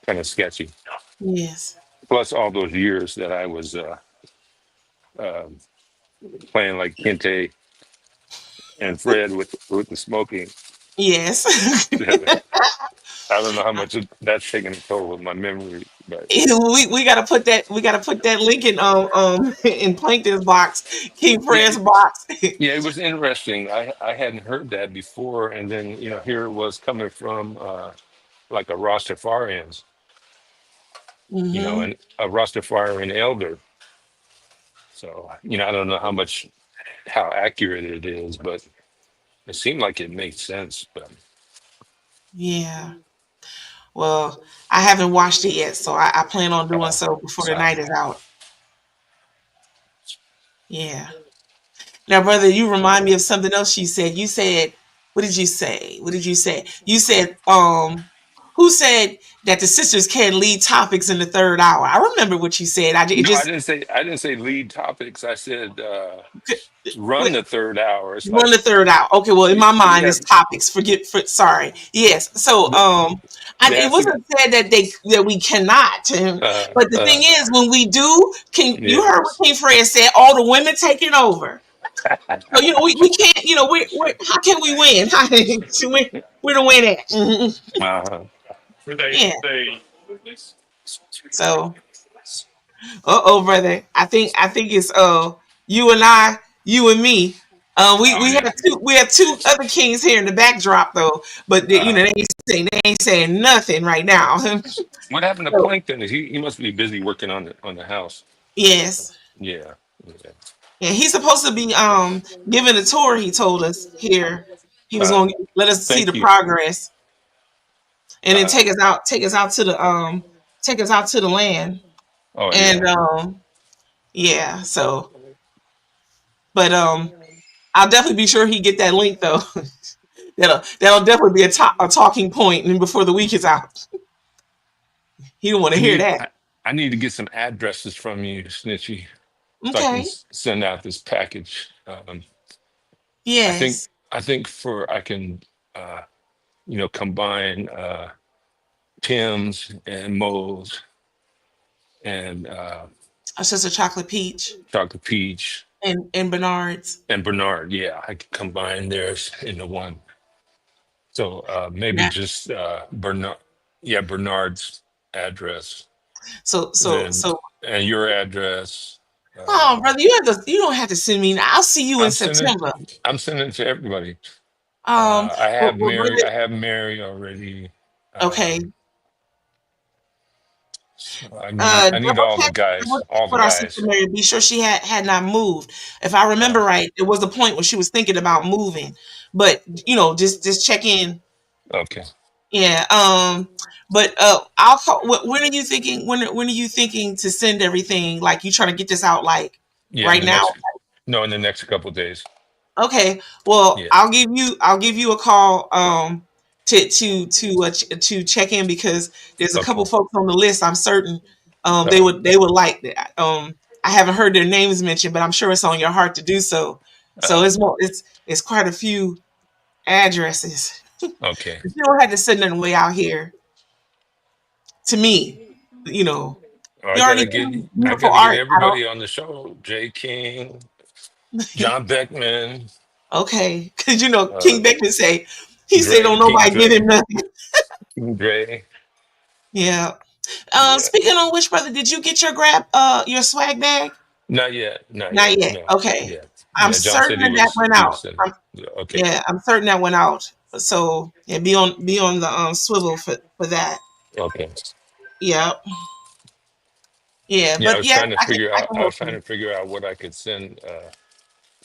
of sketchy. Yes. Plus all those years that I was playing like Kente and Fred with the smoking. Yes. I don't know how much that's taking a toll with my memory, but we gotta put that link in Plankton's box, King yeah, Fred's box. yeah, it was interesting. I hadn't heard that before, and then here it was coming from like a Rastafarians, Mm-hmm. and a Rastafarian elder. So I don't know how accurate it is, but it seemed like it made sense. But Yeah. Well, I haven't watched it yet, so I plan on doing so before the sorry. night is out. Yeah. Now, brother, you remind me of something else you said. You said, what did you say? You said, who said that the sisters can't lead topics in the third hour? I remember what you said. I No, just I didn't say lead topics. I said run the third hour. It's run like the third hour. Okay, well, in my we mind, have it's topics. Sorry. Yes. So, they it have to. wasn't said that we cannot. But the thing is, when we do, you heard what Yes. King Fred said? All the women taking over. So we can't. How can we win? We're the win at. Uh-huh. Yeah. So, brother, I think it's you and I, you and me. We Oh we yeah. have two other kings here in the backdrop though, but they ain't saying nothing right now. What happened to So, Plankton? He must be busy working on the house. yes. Yeah. Yeah. Yeah, he's supposed to be giving a tour. He told us here he was Uh, going to let us see thank the you. progress, and then Uh, take us out to the land, oh and yeah. yeah. So, but I'll definitely be sure he get that link though. That'll definitely be a talking point and before the week is out. He don't want I to hear need that. I, I need to get some addresses from you, Snitchy, so I can Okay. send out this package. I think Yes. I can combine Tim's and Mo's and Our sister Chocolate Peach Chocolate Peach and Bernard's. and Bernard. Yeah, I can combine theirs into one. So maybe Yeah. just Bernard. Yeah, Bernard's address. So Then and your address. oh brother, you don't have to send me. I'll see you in I'm sending September. I'm sending it to everybody. I have Mary. Brother, I have Mary already. okay. So I need all the guys. Double check All the with our sister guys. Mary. Be sure she had not moved. If I remember right, it was the point when she was thinking about moving. But just check in. Okay. Yeah. But I'll call. When are you thinking? When are you thinking to send everything? Like you trying to get this out like Yeah, right now? in the next couple of days. Okay. Well, Yeah. I'll give you a call to check in because there's a couple folks on the list. I'm certain they would like that. I haven't heard their names mentioned, but I'm sure it's on your heart to do so. So it's quite a few addresses. Okay. You don't have to send them way out here to me. You I already gotta get beautiful art. everybody on the show. Jay King, John Beckman. Okay, because King Beckman say Dre, don't King nobody Dre, get him nothing. King Dre. Yeah. Speaking on which, brother, did you get your your swag bag? Not yet. Not No. yet. Okay. Yeah. I'm Yeah. John said certain that went he was out. sending. Okay. Yeah, I'm certain that went out. So yeah, be on the swivel for that. Okay. Yeah. Yeah, Yeah, I but was yeah, trying to I can figure I out. can I help was trying you. to figure out what I could send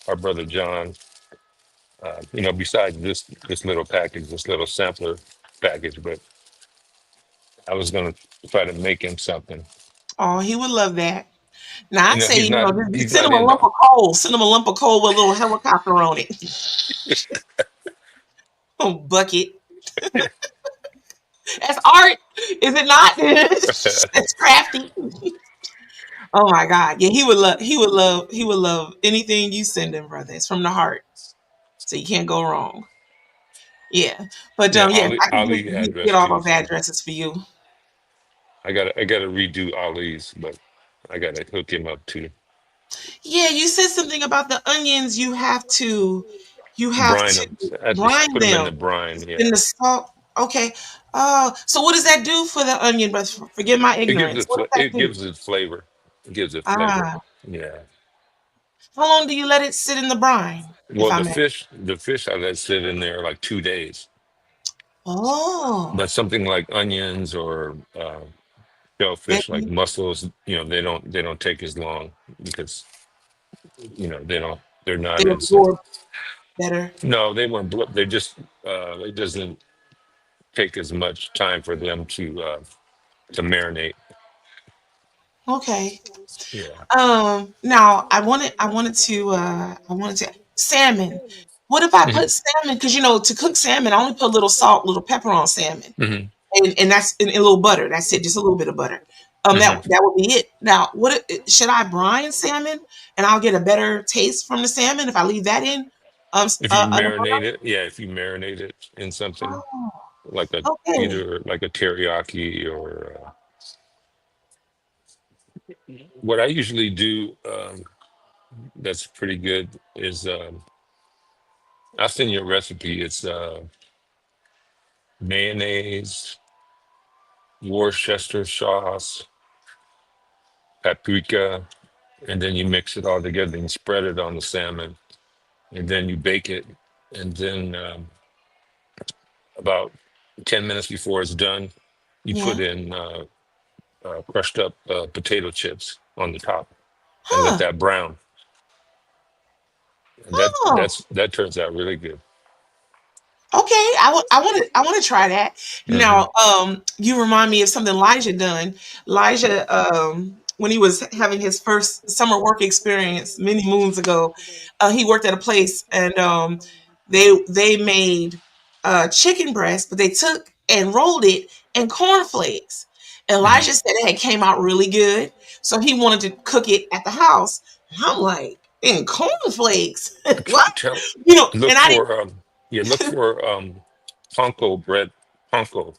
our brother John. Besides this little package, this little sampler package, but I was gonna try to make him something. Oh, he would love that. Now I'd say, He's not. just He's send not him a in. lump of coal. Send him a lump of coal with a little helicopter on it. Oh, bucket. That's art, is it not? That's crafty. Oh my God. Yeah, he would love anything you send him, brother. It's from the heart. So you can't go wrong. Yeah. But Yeah, yes, I can Ali get address all too. those addresses for you. I gotta redo Ali's, but I gotta hook him up too. Yeah, you said something about the onions. You have to Brine them. I just brine put them in them the brine. in Yeah, the salt. Okay. So what does that do for the onion? But forgive my ignorance. What does that it do? gives it flavor. It gives it flavor. Ah, Yeah. how long do you let it sit in the brine, if Well, I may? the fish I let sit in there like 2 days. Oh, But something like onions or shellfish, like they mussels, they don't take as long because they're not as. absorb better. No, they weren't. They just it doesn't take as much time for them to marinate. Okay. Yeah. Now I wanted to salmon. What if I hmm put salmon? Because to cook salmon, I only put a little salt, little pepper on salmon, hmm and that's in a little butter. That's it, just a little bit of butter. hmm That would be it. Now, should I brine salmon and I'll get a better taste from the salmon if I leave that in? If you Under marinate it, yeah, if you marinate it in something brine? like Oh, okay. either like a teriyaki or what I usually do, that's pretty good is I'll send you a recipe. It's mayonnaise, Worcester sauce, paprika, and then you mix it all together and spread it on the salmon, and then you bake it, and then about 10 minutes before it's done, you put Yeah. in crushed up potato chips on the top and let Huh. that brown. And Oh. that turns out really good. Okay, I want to try that. hmm Now, you remind me of something Elijah done. Elijah, when he was having his first summer work experience many moons ago, he worked at a place and they made chicken breast, but they took and rolled it in cornflakes. hmm Elijah said it had came out really good, so he wanted to cook it at the house. And I'm like, in cornflakes, what? Tell And look I didn't. for look for panko bread, panko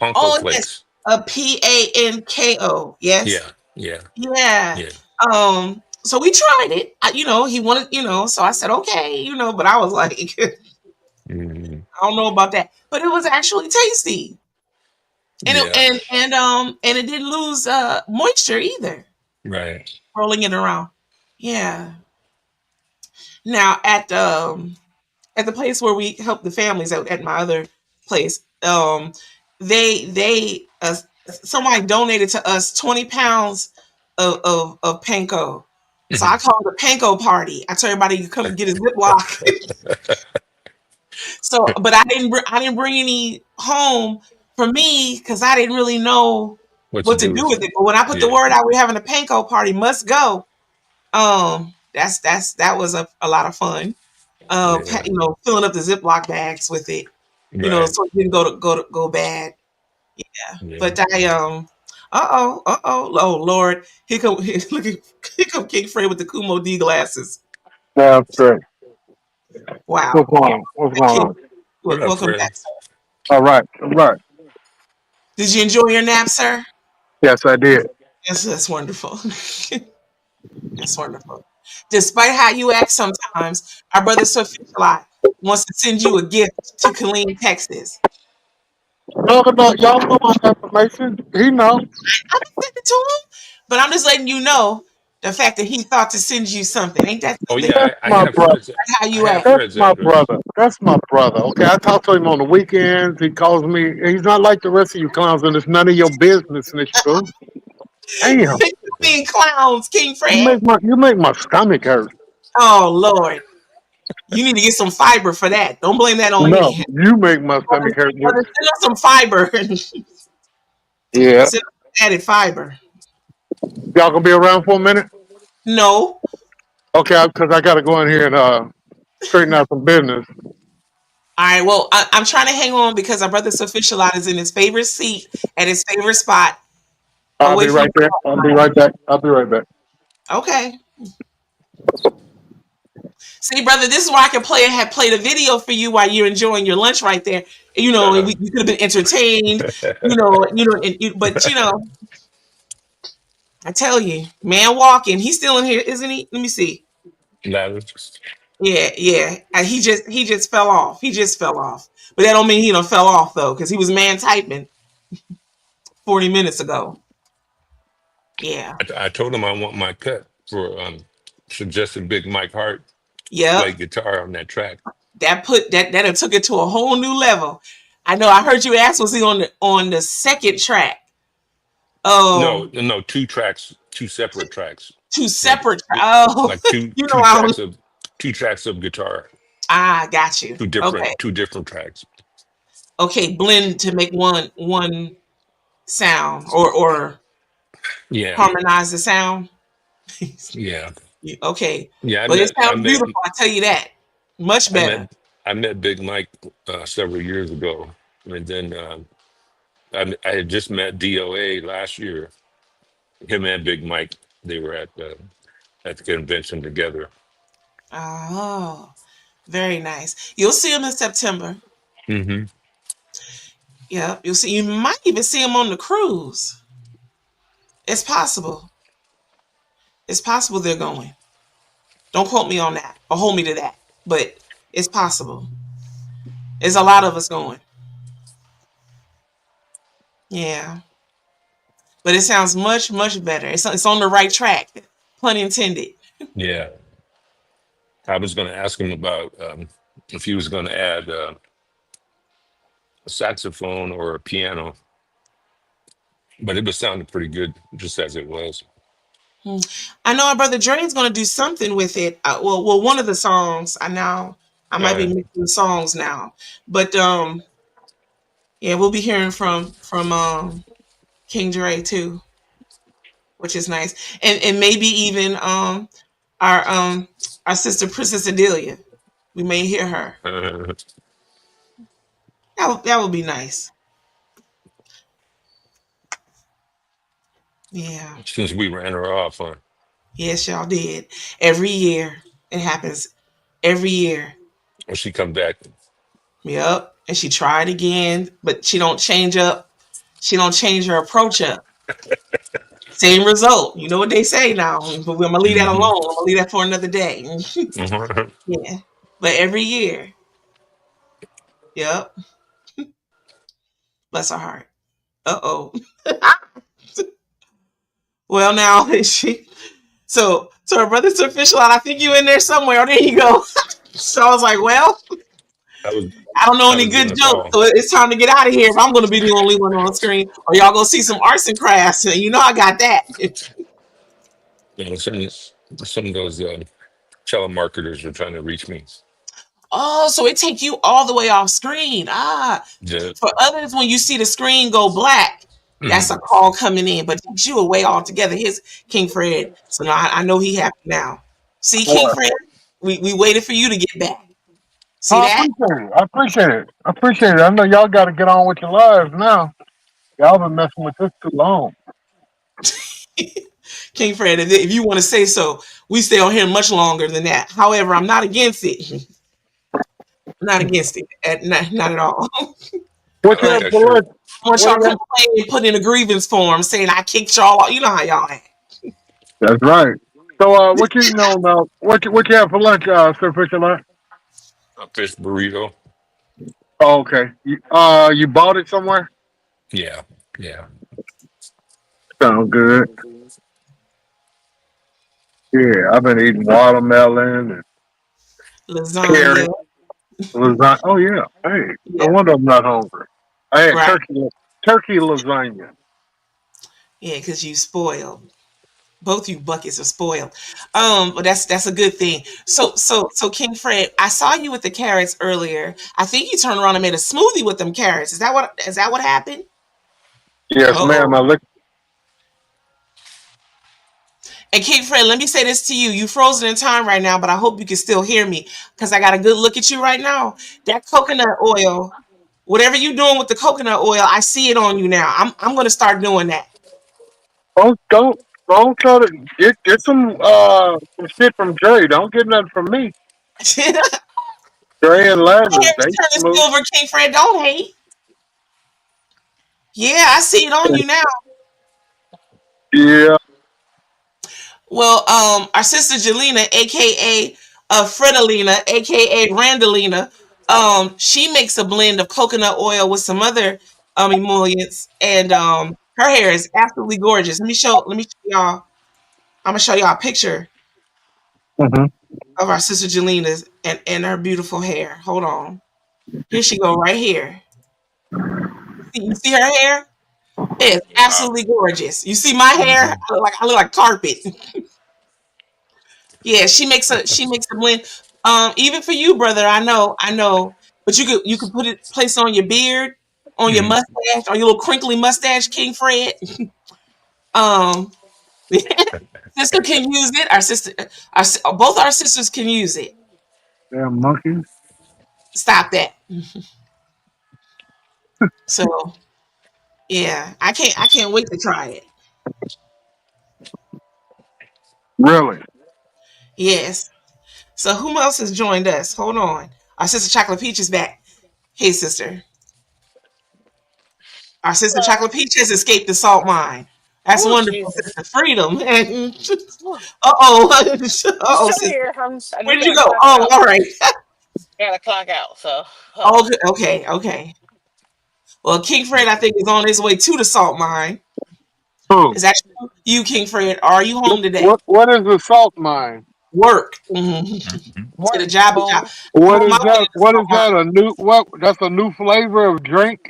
panko Oh, yes. flakes. A PANKO. Yes. Yeah, yeah, Yeah. yeah. So we tried it. He wanted, so I said, okay, but I was like, I hmm don't know about that. But it was actually tasty. Yeah, And it didn't lose moisture either, right. rolling it around. Yeah. Now at at the place where we help the families at my other place, they somebody donated to us 20 pounds of panko. So I called it a panko party. I told everybody to come get a Ziploc. So, but I didn't bring any home for me because I didn't really know what to do with it. But when I put the word out, we're having a panko party, must go. That was a lot of fun. You know, filling up the Ziploc bags with it. You know, so it didn't go bad. Yeah. But I oh Lord, here come King Fred with the Kumo D glasses. Yeah, that's great. Wow. What's going on? What's going on? Welcome back, sir. All right. Did you enjoy your nap, sir? Yes, I did. Yes, that's wonderful. That's wonderful. Despite how you act sometimes, our brother Sophia wants to send you a gift to Killeen, Texas. Y'all know my information. He knows. I didn't send it to him, but I'm just letting you know the fact that he thought to send you something. Ain't that something? That's my brother. How you act? That's my brother. That's my brother. Okay, I talk to him on the weekends. He calls me. He's not like the rest of you clowns, and it's none of your business, Miss Boo. Damn. Being clowns, King Fred. You make my stomach hurt. Oh Lord. You need to get some fiber for that. Don't blame that on me. You make my stomach hurt. Send us some fiber. Yeah. Send us added fiber. Y'all gonna be around for a minute? No. Okay, because I gotta go in here and straighten out some business. All right. Well, I'm trying to hang on because our brother Sophishalot is in his favorite seat at his favorite spot. I'll be right there. I'll be right back. Okay. See, brother, this is why I can play the video for you while you're enjoying your lunch right there. You know, you could have been entertained. But I tell you, man, walking. He's still in here, isn't he? Let me see. Yeah. And he just fell off. He just fell off. But that don't mean he fell off though, because he was man typing 40 minutes ago. Yeah. I told him I want my cut for suggested Big Mike Hart. Yeah. Play guitar on that track. That took it to a whole new level. I know. I heard you ask, was he on the second track? No, 2 tracks, 2 separate tracks. 2 separate tracks. Oh, like two tracks of guitar. Ah, got you. 2 different tracks. Okay, blend to make one sound or harmonize the sound. Yeah. Okay. Yeah, but it sounds beautiful. I tell you that. Much better. I met Big Mike several years ago, and then I had just met DOA last year. Him and Big Mike, they were at the convention together. Oh, very nice. You'll see him in September. Mm-hmm. Yeah, you'll see. You might even see him on the cruise. It's possible. It's possible they're going. Don't quote me on that or hold me to that, but it's possible. There's a lot of us going. Yeah. But it sounds much, much better. It's on the right track. Pun intended. Yeah. I was going to ask him about if he was going to add a saxophone or a piano, but it was sounding pretty good just as it was. I know our brother Dre is going to do something with it. Well, one of the songs. I might be mixing songs now, but yeah, we'll be hearing from King Dre too, which is nice, and maybe even our sister Princess Adelia. We may hear her. That would be nice. Yeah. Since we ran her off, huh? Yes, y'all did. Every year. It happens every year. When she come back. Yep. And she tried again, but she don't change up. She don't change her approach up. Same result. You know what they say now. But I'm gonna leave that alone. I'm gonna leave that for another day. Yeah. But every year. Yep. Bless her heart. Uh-oh. Well, now so her brother's official, and I think you in there somewhere. Oh, there you go. So I was like, well, I don't know I any was good gonna jokes, call. so it's time to get out of here. If I'm going to be the only one on the screen, or y'all gonna see some arts and crafts, and you know I got that. You know, some of those telemarketers are trying to reach me. Oh, so it take you all the way off screen. Ah, Yeah. for others, when you see the screen go black, that's Mhm. a call coming in, but it takes you away altogether. Here's King Fred. So now I know he happy now. See, King What? Fred, we waited for you to get back. See I that? appreciate it. I appreciate it. I appreciate it. I know y'all got to get on with your lives now. Y'all been messing with this too long. King Fred, if you want to say so, we stay on here much longer than that. However, I'm not against it. I'm not against it. Not at all. What you Like, have Okay, for sure. lunch? once What y'all do you have? complain and put in a grievance form saying I kicked y'all out, you know how y'all act. That's right. So, what you know now? What you have for lunch, Sir Fisher? A fish burrito. Oh, okay. You bought it somewhere? Yeah, yeah. Sound good. Yeah, I've been eating watermelon and Lasagna. carrot, lasagna. Oh yeah. Hey, no Yeah, wonder I'm not hungry. I had right. turkey lasagna. Yeah, because you spoiled. Both you buckets are spoiled. But that's a good thing. So King Fred, I saw you with the carrots earlier. I think you turned around and made a smoothie with them carrots. Is that what happened? Yes, ma'am. Uh-oh. And King Fred, let me say this to you. You frozen in time right now, but I hope you can still hear me because I got a good look at you right now. That coconut oil, whatever you're doing with the coconut oil, I see it on you now. I'm gonna start doing that. Don't try to get some shit from Dre. Don't get nothing from me. Dre and Lazarus, they Turn this smooth. over, King Fred. Don't hate. Yeah, I see it on you now. Yeah. Well, our sister Jelena, aka Fredalina, aka Randalina, she makes a blend of coconut oil with some other emollients, and her hair is absolutely gorgeous. Let me show y'all. I'm gonna show y'all a picture Mm-hmm. of our sister Jelena's and her beautiful hair. Hold on. Here she go right here. You see her hair? It's Wow. absolutely gorgeous. You see my hair? Hmm. I look like carpet. Yeah, she makes a blend. Even for you, brother, I know. But you could place it on your beard, on your Hmm. mustache, on your little crinkly mustache, King Fred. Um, sister can use it. Our sister, both our sisters can use it. Damn monkeys. Stop that. So yeah, I can't wait to try it. Really? Yes. So who else has joined us? Hold on. Our sister Chocolate Peach is back. Hey, sister. Our sister So, Chocolate Peach has escaped the salt mine. That's oh wonderful, Jesus. sister. Freedom. Whew. Uh-oh. I'm Uh-oh, still sister. here. I just Where'd you gotta go? clock Oh, out. all right. Gotta clock out. So hold Oh, on. good. Okay. Well, King Fred, I think, is on his way to the salt mine. Who? Is that you, King Fred? Are you home today? What is the salt mine? Work. To the Work. job. Boom. I'm What on my is way to that? the What salt is that? A new what? That's a new flavor of drink.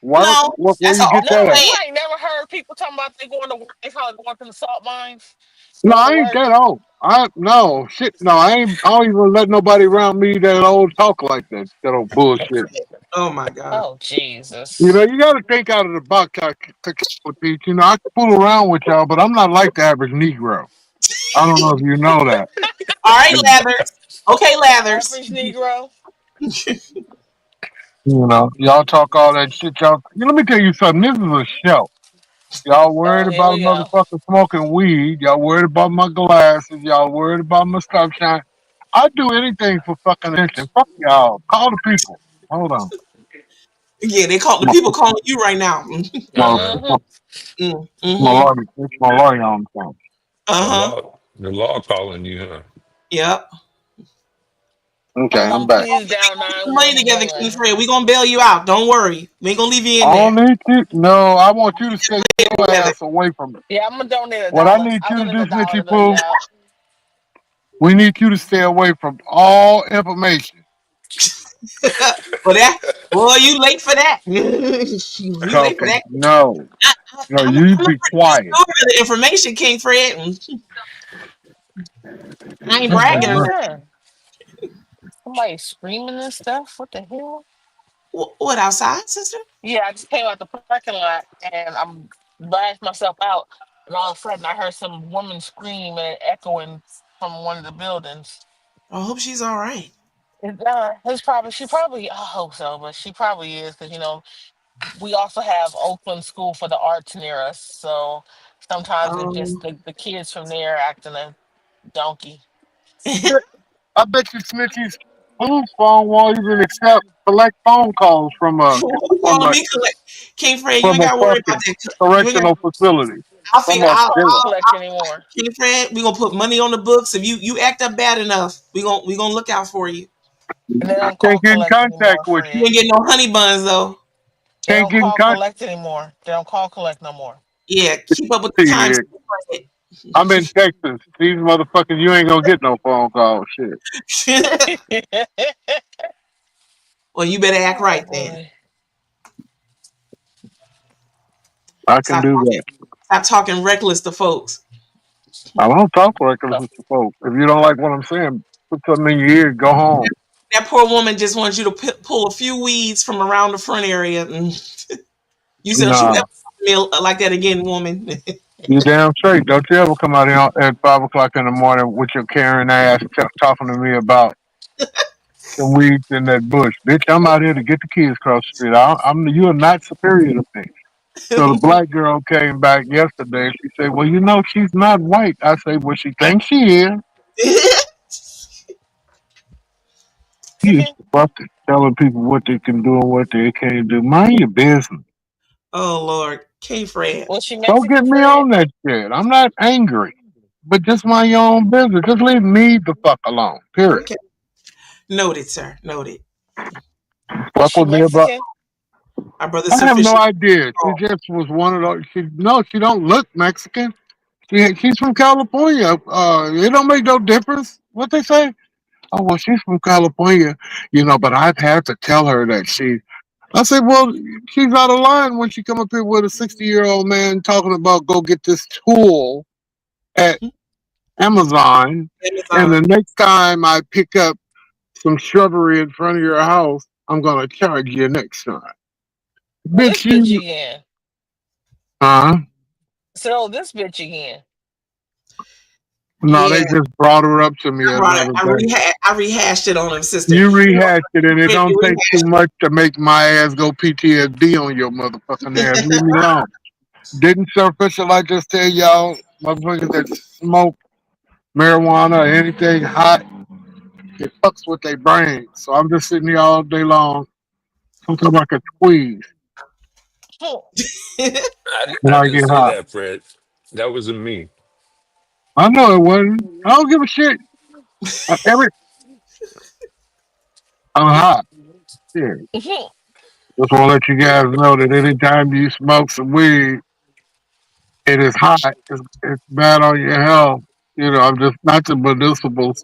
mine. Work. No, Where that's you an get No, that old at? you saying. ain't never heard people talking about they going to work. They call it going to the salt mines. No, Going to I ain't work. that old. I no shit. No, I ain't. I don't even let nobody around me that old talk like that. That old bullshit. Oh my God. Oh You know, Jesus. you got to think out of the box. You know, I can fool around with y'all, but I'm not like the average Negro. I don't know if you know that. All right, You Lathers. Okay, Lathers. Average Negro. know, y'all talk all that shit. Y'all, let me tell you something. This is a show. Y'all worried Oh, here about a we go. motherfucker smoking weed. Y'all worried about my glasses. Y'all worried about my stop sign. I'd do anything for fucking attention. Fuck y'all. Call the people. Hold on. Yeah, the people calling you right now. My, Mm-hmm. my Mm-hmm. lawyer. It's my lawyer on the phone. The Uh-huh. law calling you, huh? Yep. Okay, I'm back. Please down Put money together, King 911. Fred. We gonna bail you out. Don't worry. We ain't gonna leave you in I don't there. need you. No, I want you to stay your Together. ass away from it. Yeah, I'm gonna donate a What I dollar. need I'll you to donate a do, dollar Snitchy to bail you Pooh, out. we need you to stay away from all information Well, boy, you late for that. You late for Talking. that. No, no, I'm you gonna be quiet. store the information, King Fred. I ain't What's bragging or going nothing. on? Somebody screaming and stuff. What the hell? What outside, sister? Yeah, I just came out the parking lot and I'm blast myself out, and all of a sudden I heard some woman scream and echoing from one of the buildings. I hope she's all right. It's probably she probably I hope so, but she probably is because we also have Oakland School for the Arts near us, so sometimes it just the kids from there acting a donkey. I bet you Snitchy's whose phone won't even accept collect phone calls from a Who from calling a me? King Fred, you from ain't a got to worry about fucking that. You ain't got. correctional facility. I'll From figure. a They don't call jail. collect anymore. King Fred, we gonna put money on the books. If you act up bad enough, we gonna look out for you. And they I don't can't call get in collect contact anymore, with You you. Fred. ain't get no honey buns though. They Can't don't get in call contact. collect anymore. They don't call collect no more. Yeah, keep up with the times. I'm in Texas. These motherfuckers, you ain't gonna get no phone call. Shit. Well, you better act Oh right then. boy. I can Stop do talking. that. Stop talking reckless to folks. I don't talk reckless to folks. If you don't like what I'm saying, put something in your ear. Go home. That poor woman just wants you to pull a few weeds from around the front area. And you said, "Don't you Nah, ever talk to me like that again, woman." you damn straight. Don't you ever come out here at 5 o'clock in the morning with your Karen ass talking to me about the weeds in that bush, bitch. I'm out here to get the kids across the street. You are not superior to me. So the black girl came back yesterday. She said, "Well, she's not white." I say, "Well, she thinks she is." You just fucking telling people what they can do and what they can't do. Mind your business. Oh Lord, King Fred. Was she Don't get Mexican, me Fred? on that shit. I'm not angry, but just mind your own business. Just leave me the fuck alone. Period. Okay, noted, sir. Noted. Was Fuck she with me about. Mexican? Our brother's I have no official. idea. She just was one of those. She don't look Mexican. She's from California. It don't make no difference what they say. Oh well, she's from California, But I've had to tell her that I said, well, she's out of line when she come up here with a 60-year-old man talking about go get this tool at Amazon, and the next time I pick up some shrubbery in front of your house, I'm gonna charge you next time. Oh, this Bitch, bitch you again. huh? So this bitch again. No, Yeah, they just brought her up to me I brought it. another day. I rehashed it on him, sister. You You know, rehashed it, and it Fred, don't you take too much to make my ass go PTSD on your motherfucking ass. Leave me alone. Didn't Sir Fisher like just tell y'all, motherfuckers that smoke marijuana or anything hot, it fucks with their brain. So I'm just sitting here all day long, something like a squeeze when I I didn't get say hot. that, Fred. That wasn't me. I know it wasn't. I don't give a shit. I'm hot. Yeah. Just want to let you guys know that anytime you smoke some weed, it is hot. It's bad on your health. I'm just not the medicinal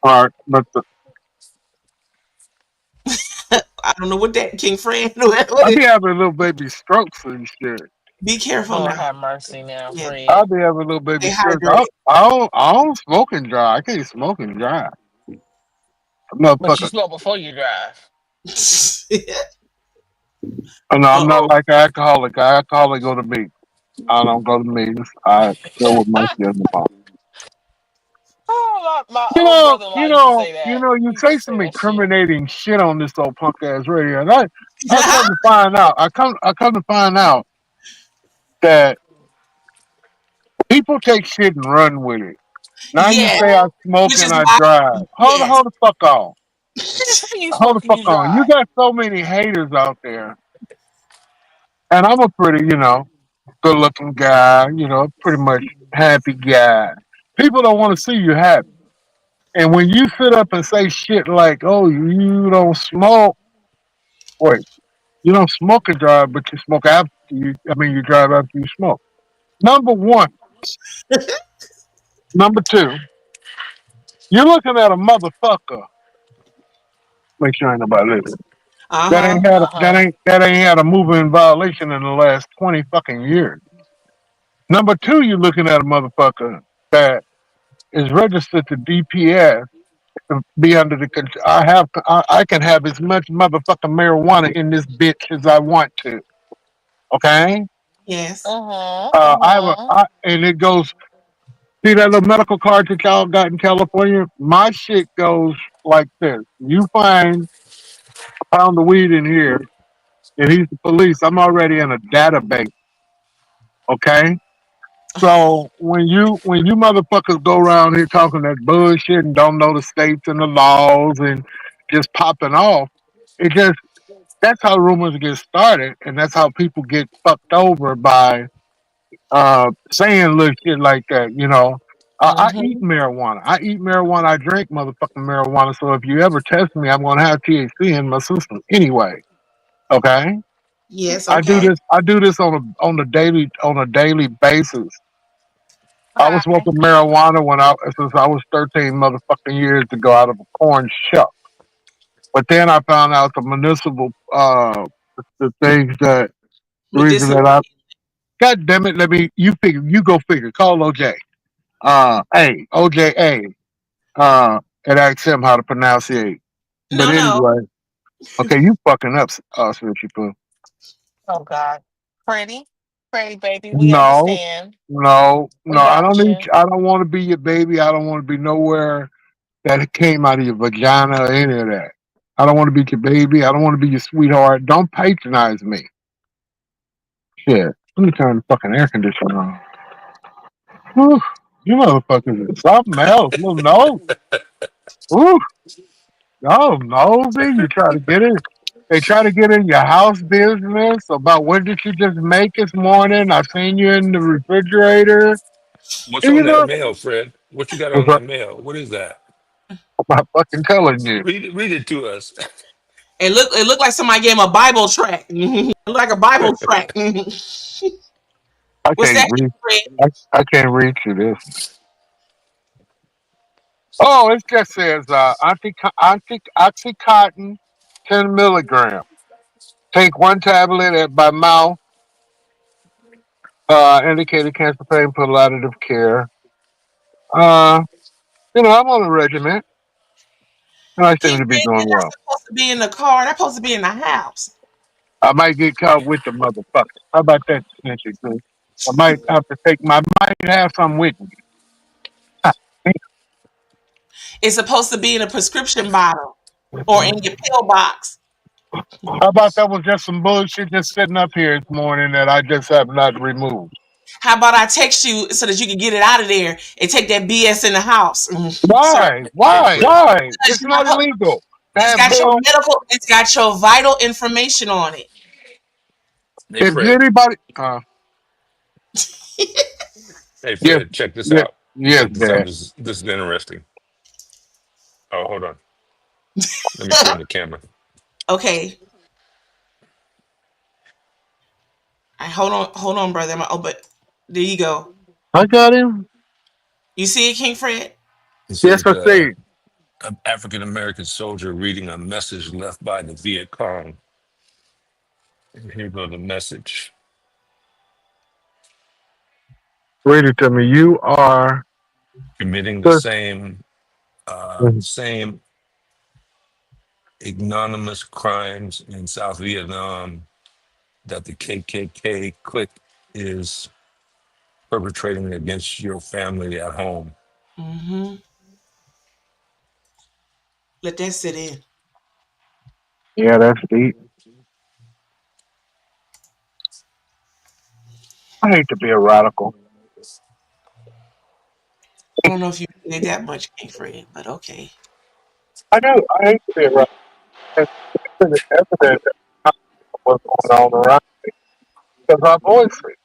part, but I don't know what that King Fred. What I is, be having little baby strokes and shit. be careful Lord now. have mercy now, Yeah, I Fred. be having little baby stay strokes. hydrated. I don't smoke and drive. I can't smoke and drive. But you Motherfucker. smoke before you drive. No, I'm not Uh-oh. like an alcoholic. An alcoholic go to me. I don't go to meetings. I go with my shit in the mouth. Oh, my old brother-in-law used to say that. You He used to say say some that shit. incriminating shit on this old punk ass radio, and I come to find out. I come to find out that people take shit and run with it. Now you Yeah, say I smoke which and is I why. drive. Yes. Hold the fuck on. Just how you Hold the smoke and fuck you on. You drive. got so many haters out there, and I'm a pretty, good looking guy. Pretty much happy guy. People don't want to see you happy. And when you sit up and say shit like, "Oh, you don't smoke," wait, you don't smoke and drive, but you smoke after you. I mean, you drive after you smoke. Number one. Number two. You're looking at a motherfucker Make sure ain't nobody listening. That Uh-huh. ain't had that ain't had a moving violation in the last 20 fucking years. Number two, you're looking at a motherfucker that is registered to DPS to be under the control. I can have as much motherfucking marijuana in this bitch as I want to. Okay. Yes. And it goes. See that little medical card that y'all got in California? My shit goes like this: you find a pound of weed in here, and he's the police. I'm already in a database. Okay. So when you motherfuckers go around here talking that bullshit and don't know the states and the laws and just popping off, it just that's how rumors get started, and that's how people get fucked over by saying little shit like that. You know, I eat marijuana. I eat marijuana. I drink motherfucking marijuana. So if you ever test me, I'm gonna have THC in my system anyway. Okay. Yes. I do Okay. this. I do this on a daily basis. I was smoking marijuana since I was 13 motherfucking years to go out of a corn shuck. But then I found out the municipal the things that the reason Medicinal. that I God damn it, you go figure. Call OJ. OJ and ask him how to pronunciate. But No, no. anyway, okay, you fucking up, Switchy Poo. Oh God. Pretty. Pretty baby. We No, understand. no, We no. got you. I don't want to be your baby. I don't want to be nowhere that it came out of your vagina or any of that. I don't want to be your baby. I don't want to be your sweetheart. Don't patronize me. Shit. Let me turn the fucking air conditioner on. Whew. You motherfuckers are something else. Little nose. Whew. Oh, nosy. You try to get in. They try to get in your house business about what did you just make this morning. I seen you in the refrigerator. What's And on you that know, mail, Fred? What you got on that mail? What is that? I'm fucking telling you. Read it to us. It looked like somebody gave him a Bible track. It looked like a Bible track. I What's can't that, read. Fred? I can't read you this. Oh, it just says oxycontin, 10 milligrams. Take one tablet by mouth. Indicated cancer pain palliative care. Uh, I'm on a regimen, and I seem King to be Fred, doing you're not well. supposed to be in the car. That's supposed to be in the house. I might get caught with the motherfucker. How about that, snitchy too? I might have some with me. It's supposed to be in a prescription bottle or in your pill box. How about that was just some bullshit just sitting up here this morning that I just have not removed? How about I text you so that you can get it out of there and take that BS in the house, sir? Why? Hey, Why? Fred. It's Because not illegal to it's have got your bill. medical, it's got your vital information on it. Hey, If Fred. anybody, Hey, yes, Fred. Check this yes, out. yes, Check this out. Dad. This is interesting. Oh, hold on. Let me turn the camera. Okay, hold on, brother. But there you go. I got him. You see it, King Fred? It Yes, says I see. an African American soldier reading a message left by the Viet Cong. And here goes the message. Read it to me. You are. Committing the The, same ignominious crimes in South Vietnam that the KKK clique is perpetrating against your family at home. Mm-hmm. Let that sit in. yeah, that's deep. I hate to be a radical. I don't know if you did that much, King Fred, but okay. I do. I hate to be a radical. It's evident what's going on around because I voice it.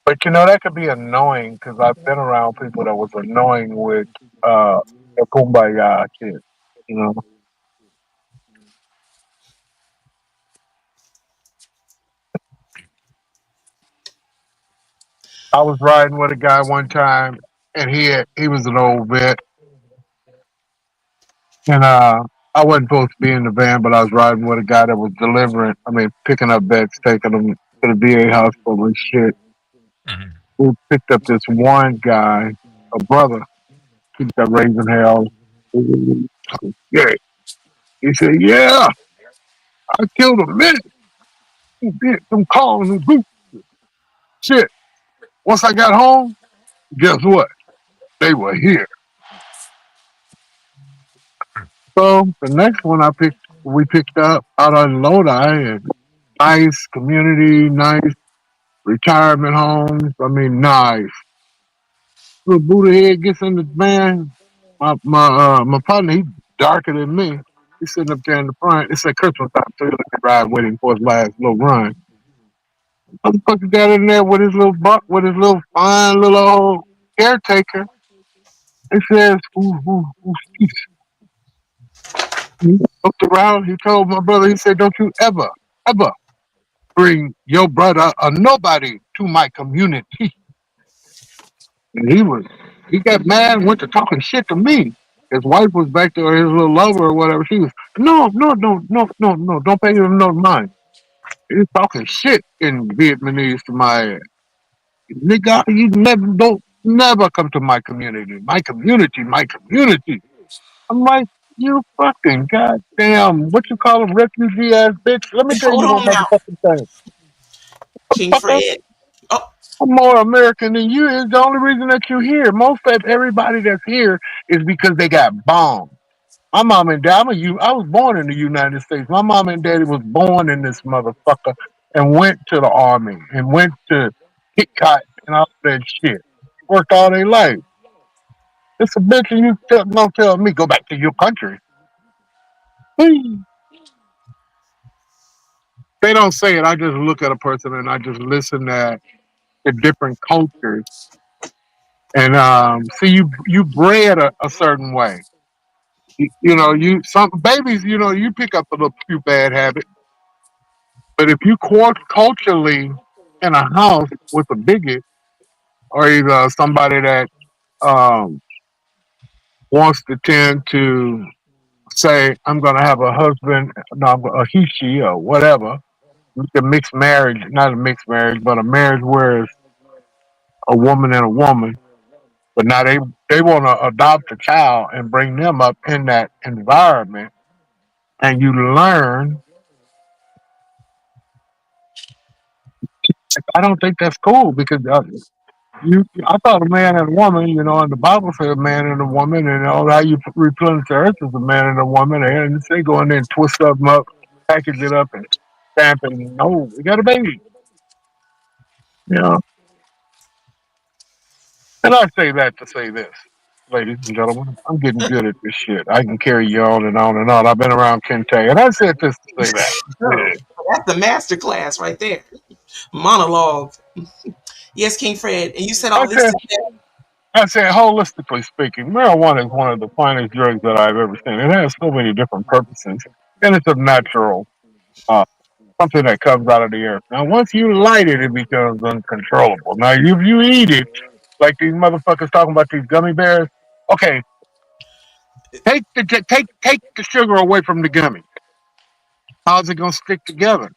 But that could be annoying because I've been around people that was annoying with the kumbaya shit. You know, I was riding with a guy one time, and he was an old vet, and I wasn't supposed to be in the van, but I was riding with a guy that was delivering. I mean, picking up vets, taking them to the VA hospital and shit. Mhm. We picked up this one guy, a brother. He got raising hell. Yeah. He said, "Yeah, I killed a minute. He did some calls and group shit. Once I got home, guess what? They were here." So the next one we picked up out on Lodi, and nice community, nice retirement homes. I mean, nice. Little Buddha head gets in the van. My partner, he's darker than me. He's sitting up there in the front. It's at Christmas time, so he's like a ride waiting for his last little run. Motherfucker got in there with his little buck, with his little fine little old caretaker. He says, who's he looked around. He told my brother, he said, "Don't you ever, ever bring your brother or nobody to my community." And he got mad and went to talking shit to me. His wife was back there, or his little lover or whatever. She was, no, don't pay him no mind. He's talking shit in Vietnamese to my ass. Nigga, you never come to my community. My community, my community. I'm like, you fucking goddamn, what you call them, refugee ass bitch? Let me tell Hold you one on now, motherfucking thing. King Fucker, Fred. Oh, I'm more American than you is. The only reason that you're here. Most of everybody that's here is because they got bombed. My mom and dad, I was born in the United States. My mom and daddy was born in this motherfucker and went to the army and went to Kit Kat and all that shit. Worked all their life. It's a bitch and don't tell me go back to your country. They don't say it. I just look at a person and I just listen at the different cultures and see you bred a certain way. You know, some babies, you know, you pick up a little few bad habits. But if you culturally in a house with a bigot or either somebody that um, wants to tend to say, "I'm going to have a husband, no, a he, she, or whatever," the mixed marriage, not a mixed marriage, but a marriage where it's a woman and a woman, but now they want to adopt a child and bring them up in that environment, and you learn. I don't think that's cool because I thought a man and a woman, you know, and the Bible said a man and a woman, and all how you replenish the earth is a man and a woman, and they go in there and twist them up, package it up, and stamp it. And no, we got a baby, you know. And I say that to say this, ladies and gentlemen, I'm getting good at this shit. I can carry you on and on and on. I've been around Kente, and I said this to say that. girl, that's the master class right there. Monologue. Yes, King Fred. And you said all this to say, I said, holistically speaking, marijuana is one of the finest drugs that I've ever seen. It has so many different purposes, and it's a natural, something that comes out of the earth. Now, once you light it, it becomes uncontrollable. Now, if you eat it, like these motherfuckers talking about these gummy bears, okay, take the sugar away from the gummy. How's it gonna stick together?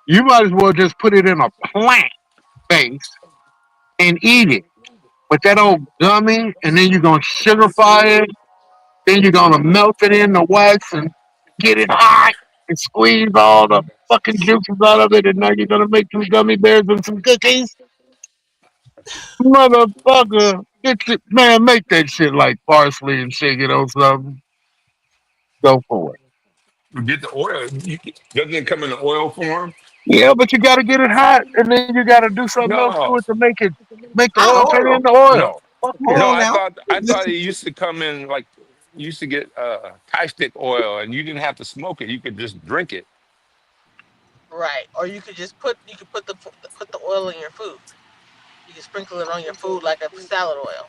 You might as well just put it in a plant base and eat it with that old gummy, and then you're gonna sugarify it. Then you're gonna melt it in the wax and get it hot and squeeze all the fucking juices out of it, and now you're gonna make some gummy bears and some cookies. Motherfucker, man, make that shit like parsley and shake it on something. Go for it. You get the oil. Doesn't it come in the oil form? Yeah, but you gotta get it hot, and then you gotta do something else to No, it to make the not oil turn oil. into no, oil. Fuck Hold yeah. no. on I now. thought it used to come in like you used to get Thai stick oil, and you didn't have to smoke it. You could just drink it. Right. Or you could just put the oil in your food. You can sprinkle it on your food like a salad oil.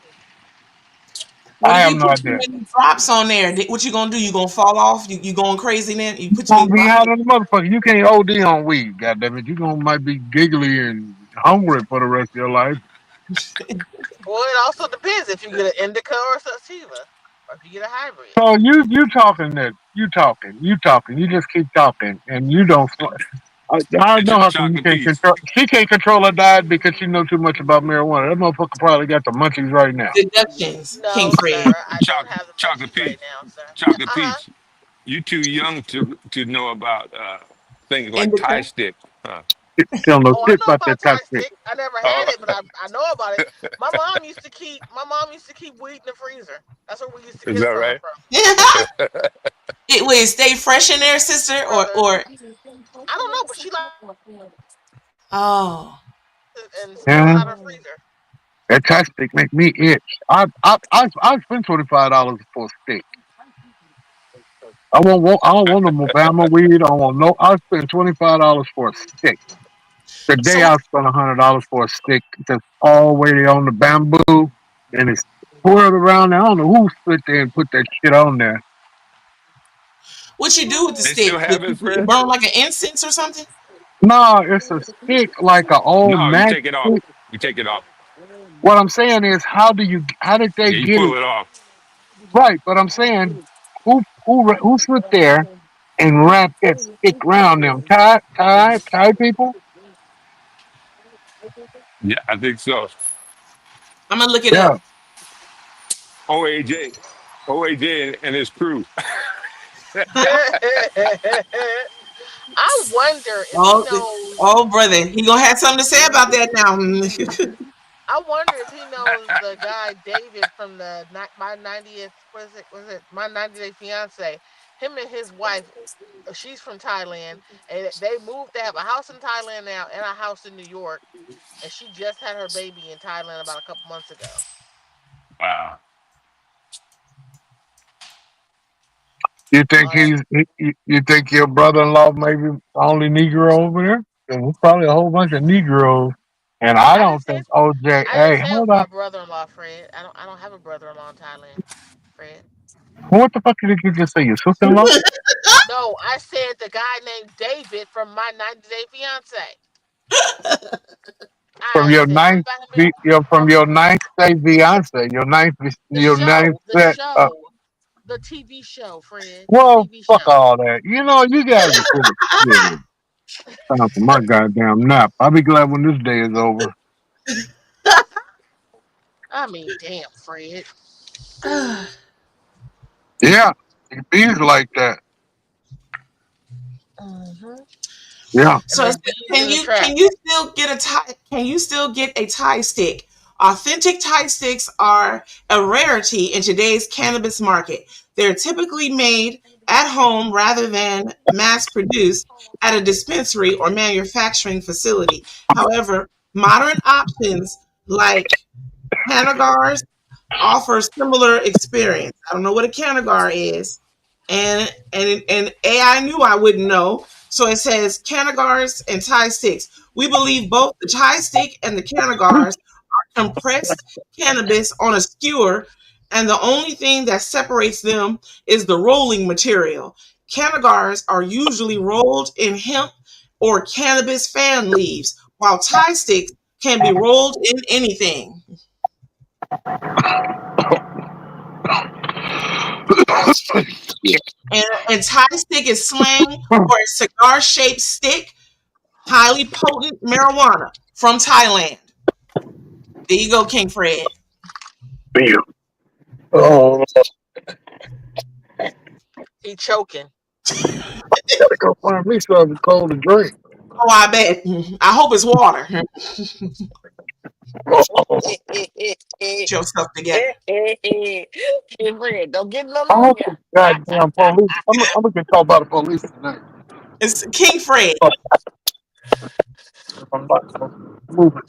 What I if have you no put too idea. many drops on there? What you gonna do? You gonna fall off? You going crazy then? You put too Gonna many be drops? hot on the motherfucker. You can't OD on weed, goddammit. You gonna might be giggly and hungry for the rest of your life. Well, it also depends if you get an indica or a sativa, or if you get a hybrid. So you talking that You talking. You talking. You just keep talking, and you don't. I know how come you Chocolate can't peach. control. She can't control her diet because she know too much about marijuana. That motherfucker probably got the munchies right now. Deductions, King No, Fred. sir. I don't have the Chocolate munchies right peach. now, sir. Chocolate Uh huh. peach. You too young to know about things like Thai Indica. stick. Huh? She don't know Oh, I shit know about that about type Thai shit. stick. I never Oh, had it, but I know about it. My mom used to keep weed in the freezer. That's where we used to is get that some right? from. Will it stay fresh in there, sister, Brother, or? I don't know, but she likes Oh, it and pull it Yeah, out of her freezer. that type stick make me itch. I spent $25 for a stick. I don't want no Obama weed. I don't want no. I spent $25 for a stick. The so day I spent $100 for a stick, just all the way there on the bamboo, and it's twirled around. I don't know who stood there and put that shit on there. what you do with the They still stick? Did have it, you Fred? burn like an incense or something? No, it's a stick like an old No, you match take it off. stick. You take it off. What I'm saying is, how did they Yeah, you get pull it it off. right? But I'm saying, who stood there and wrapped that stick around them? Thai people. Yeah, I think so. I'm gonna look it Yeah, up. OAJ, OAJ and his crew. I wonder if he Oh, knows. oh, brother, he gonna have something to say about that now. I wonder if he knows the guy David from my 90th. Was it my 90 Day Fiance? Him and his wife. She's from Thailand, and they moved. They have a house in Thailand now and a house in New York. And she just had her baby in Thailand about a couple months ago. Wow. you think All that. you think your brother-in-law maybe the only Negro over there? 'Cause we're probably a whole bunch of Negroes, and I I didn't don't say think OJ. I didn't Hey, say it was hold my up. brother-in-law, Fred. I don't have a brother-in-law in Thailand, Fred. What the fuck did you just say? Your sister-in-law No, I said the guy named David from my 90 Day Fiance. from I your said nothing ninth, about him. from your ninth day fiance, The your ninth show, the set. show, the TV show, Fred, the Well, TV fuck show. all that. You know, you guys are full of shit. Time for my goddamn nap. I'll be glad when this day is over. I mean, damn, Fred. Yeah, it bees like that. Mm-hmm. Yeah. And So there's bees can in the you trap. can you still get a tie? Can you still get a tie stick? Authentic tie sticks are a rarity in today's cannabis market. They're typically made at home rather than mass produced at a dispensary or manufacturing facility. However, modern options like Canagars offer similar experience. I don't know what a Canagar is, and AI knew I wouldn't know. So it says Canagars and Thai sticks. We believe both the Thai stick and the Canagars are compressed cannabis on a skewer, and the only thing that separates them is the rolling material. Canagars are usually rolled in hemp or cannabis fan leaves, while Thai sticks can be rolled in anything. And Thai stick is slang for a cigar shaped stick, highly potent marijuana from Thailand. There you go, King Fred. Oh, He choking. gotta go find me something cold to drink. Oh, I bet. I hope it's water. Get yourself together. Fred, don't get no I hope pneumonia. the goddamn police. I'm gonna talk about the police tonight. It's King Fred. If I'm not moving.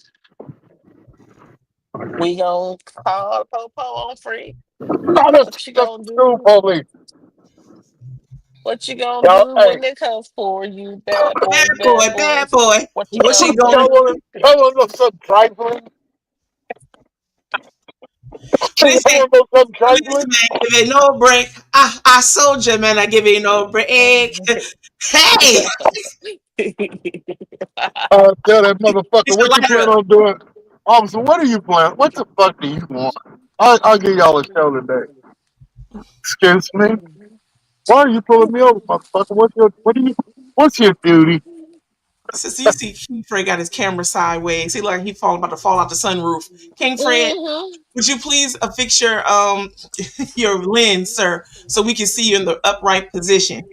We gonna call the popo on free. No, that's What you that's gonna true, do? police. What you gonna Y'all, do hey, when they come for you, bad Bad boys, boy, bad bad boys? boy. What you What gonna she y'all going do? wanna know something trifling? Y'all Listen, wanna know something listen, trifling? man, give it no break. I soldier, man, I give it no break. Hey, Tell that motherfucker it's a what you plan lighter. on doing. Officer, what are you planning? What the fuck do you want? I'll give y'all a show today. Excuse me? Why are you pulling me over, motherfucker? What's your duty? Sister, you see King Fred got his camera sideways. He like he about to fall out the sunroof. King Fred, would you please affix your your lens, sir, so we can see you in the upright position?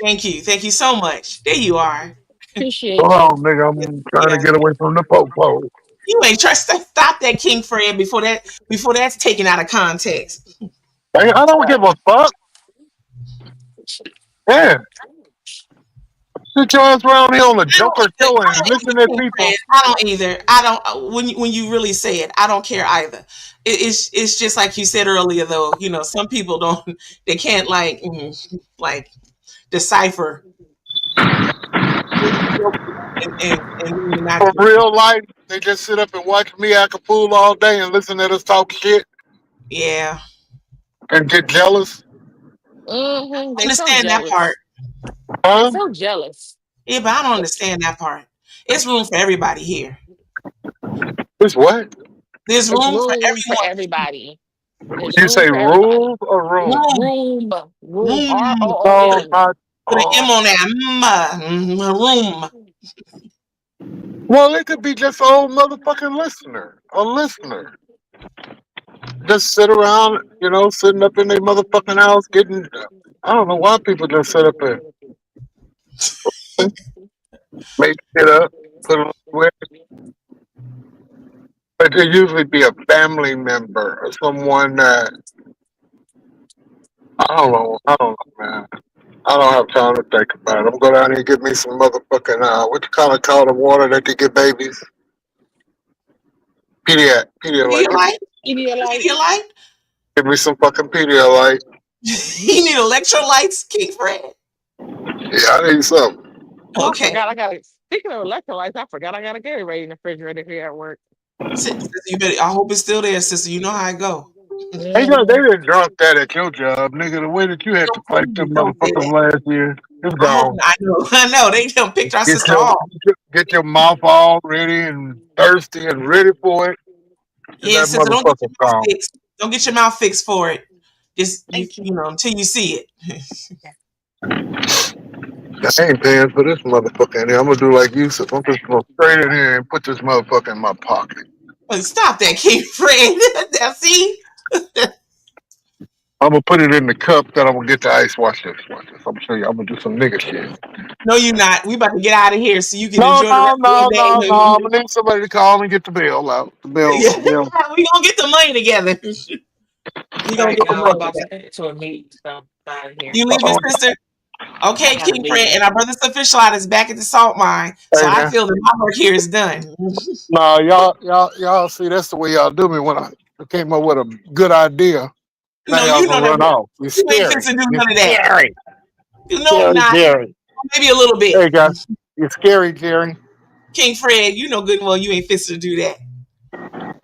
Thank you so much. There you are. Appreciate Hold you. on, nigga. I'm trying to get away from the popo. You ain't trust. Stop that, King Fred, before that's taken out of context. Hey, I don't give a fuck. Yeah. Sit your ass around here on the Joker show and listen to people. I don't either. I don't. When you really say it, I don't care either. It's just like you said earlier, though. You know, some people don't. They can't like decipher. For real life, they just sit up and watch me act a fool all day and listen to us talk shit. Yeah. And get jealous. I understand that part. Huh? So jealous. Yeah, but I don't understand that part. It's room for everybody here. There's what? There's room for everyone. For everybody. There's You say rules or room? Room. R-O-O-M. Put an M on that. Room. Well, it could be just an old motherfucking listener. A listener. Just sit around, sitting up in their motherfucking house getting... I don't know why people just sit up and make shit up, put it away. But there usually be a family member or someone that... I don't know, man. I don't have time to think about it. I'm going down here and get me some motherfucking, what you call the water that they get babies? Pedialyte. Pedialyte? Give me some fucking Pedialyte. You need electrolytes, King Fred? Yeah, I need some. Okay. I got it. Speaking of electrolytes, I forgot I got a Gatorade in the refrigerator here at work. I hope it's still there, sister. You know how I go. They didn't drop that at your job, nigga. The way that you had to fight them motherfuckers last year, it's gone. I know. They done picked our sister off. Get your mouth all ready and thirsty and ready for it. Yeah, sister, don't get your mouth fixed. Don't get your mouth fixed for it. Just until you see it. I ain't paying for this motherfucker in here. I'm gonna do like Yusuf. I'm just gonna straight in here and put this motherfucker in my pocket. Stop that, King Fred. Now, see? I'm gonna put it in the cup that I'm gonna get the ice. Watch this. I'm gonna show you. I'm gonna do some nigga shit. No, you're not. We about to get out of here so you can enjoy the rest of your day. No. I'm gonna need somebody to call and get the bill out. The bill. Yeah. We gonna get the money together. We gonna get the money together. To a meet, so out of here. You leaving, sister? Okay, King Fred, and our brother Sufficient is back at the salt mine, so I feel that my work here is done. No, y'all see that's the way y'all do me when I came up with a good idea. Now y'all gonna run off. You're scary. You ain't fixing to do none of that. Scary. No, I'm not. Jerry. Maybe a little bit. Hey guys, you're scary, Jerry. King Fred, you know good and well you ain't fixing to do that.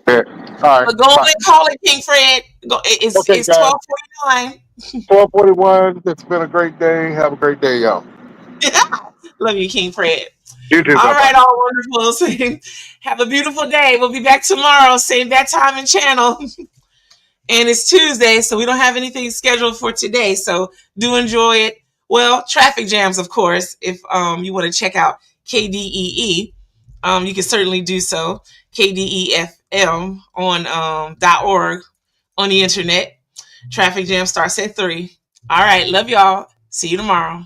Yeah. All right. But go on and call it, King Fred. It's 12:49. 12:41. It's been a great day. Have a great day, y'all. Love you, King Fred. You too. All right, all wonderful. Have a beautiful day. We'll be back tomorrow, same bat time and channel. And it's Tuesday, so we don't have anything scheduled for today. So do enjoy it. Well, traffic jams, of course. If you want to check out KDEE, you can certainly do so. KDEFM on .org on the internet. Traffic jam starts at 3. All right, love y'all. See you tomorrow.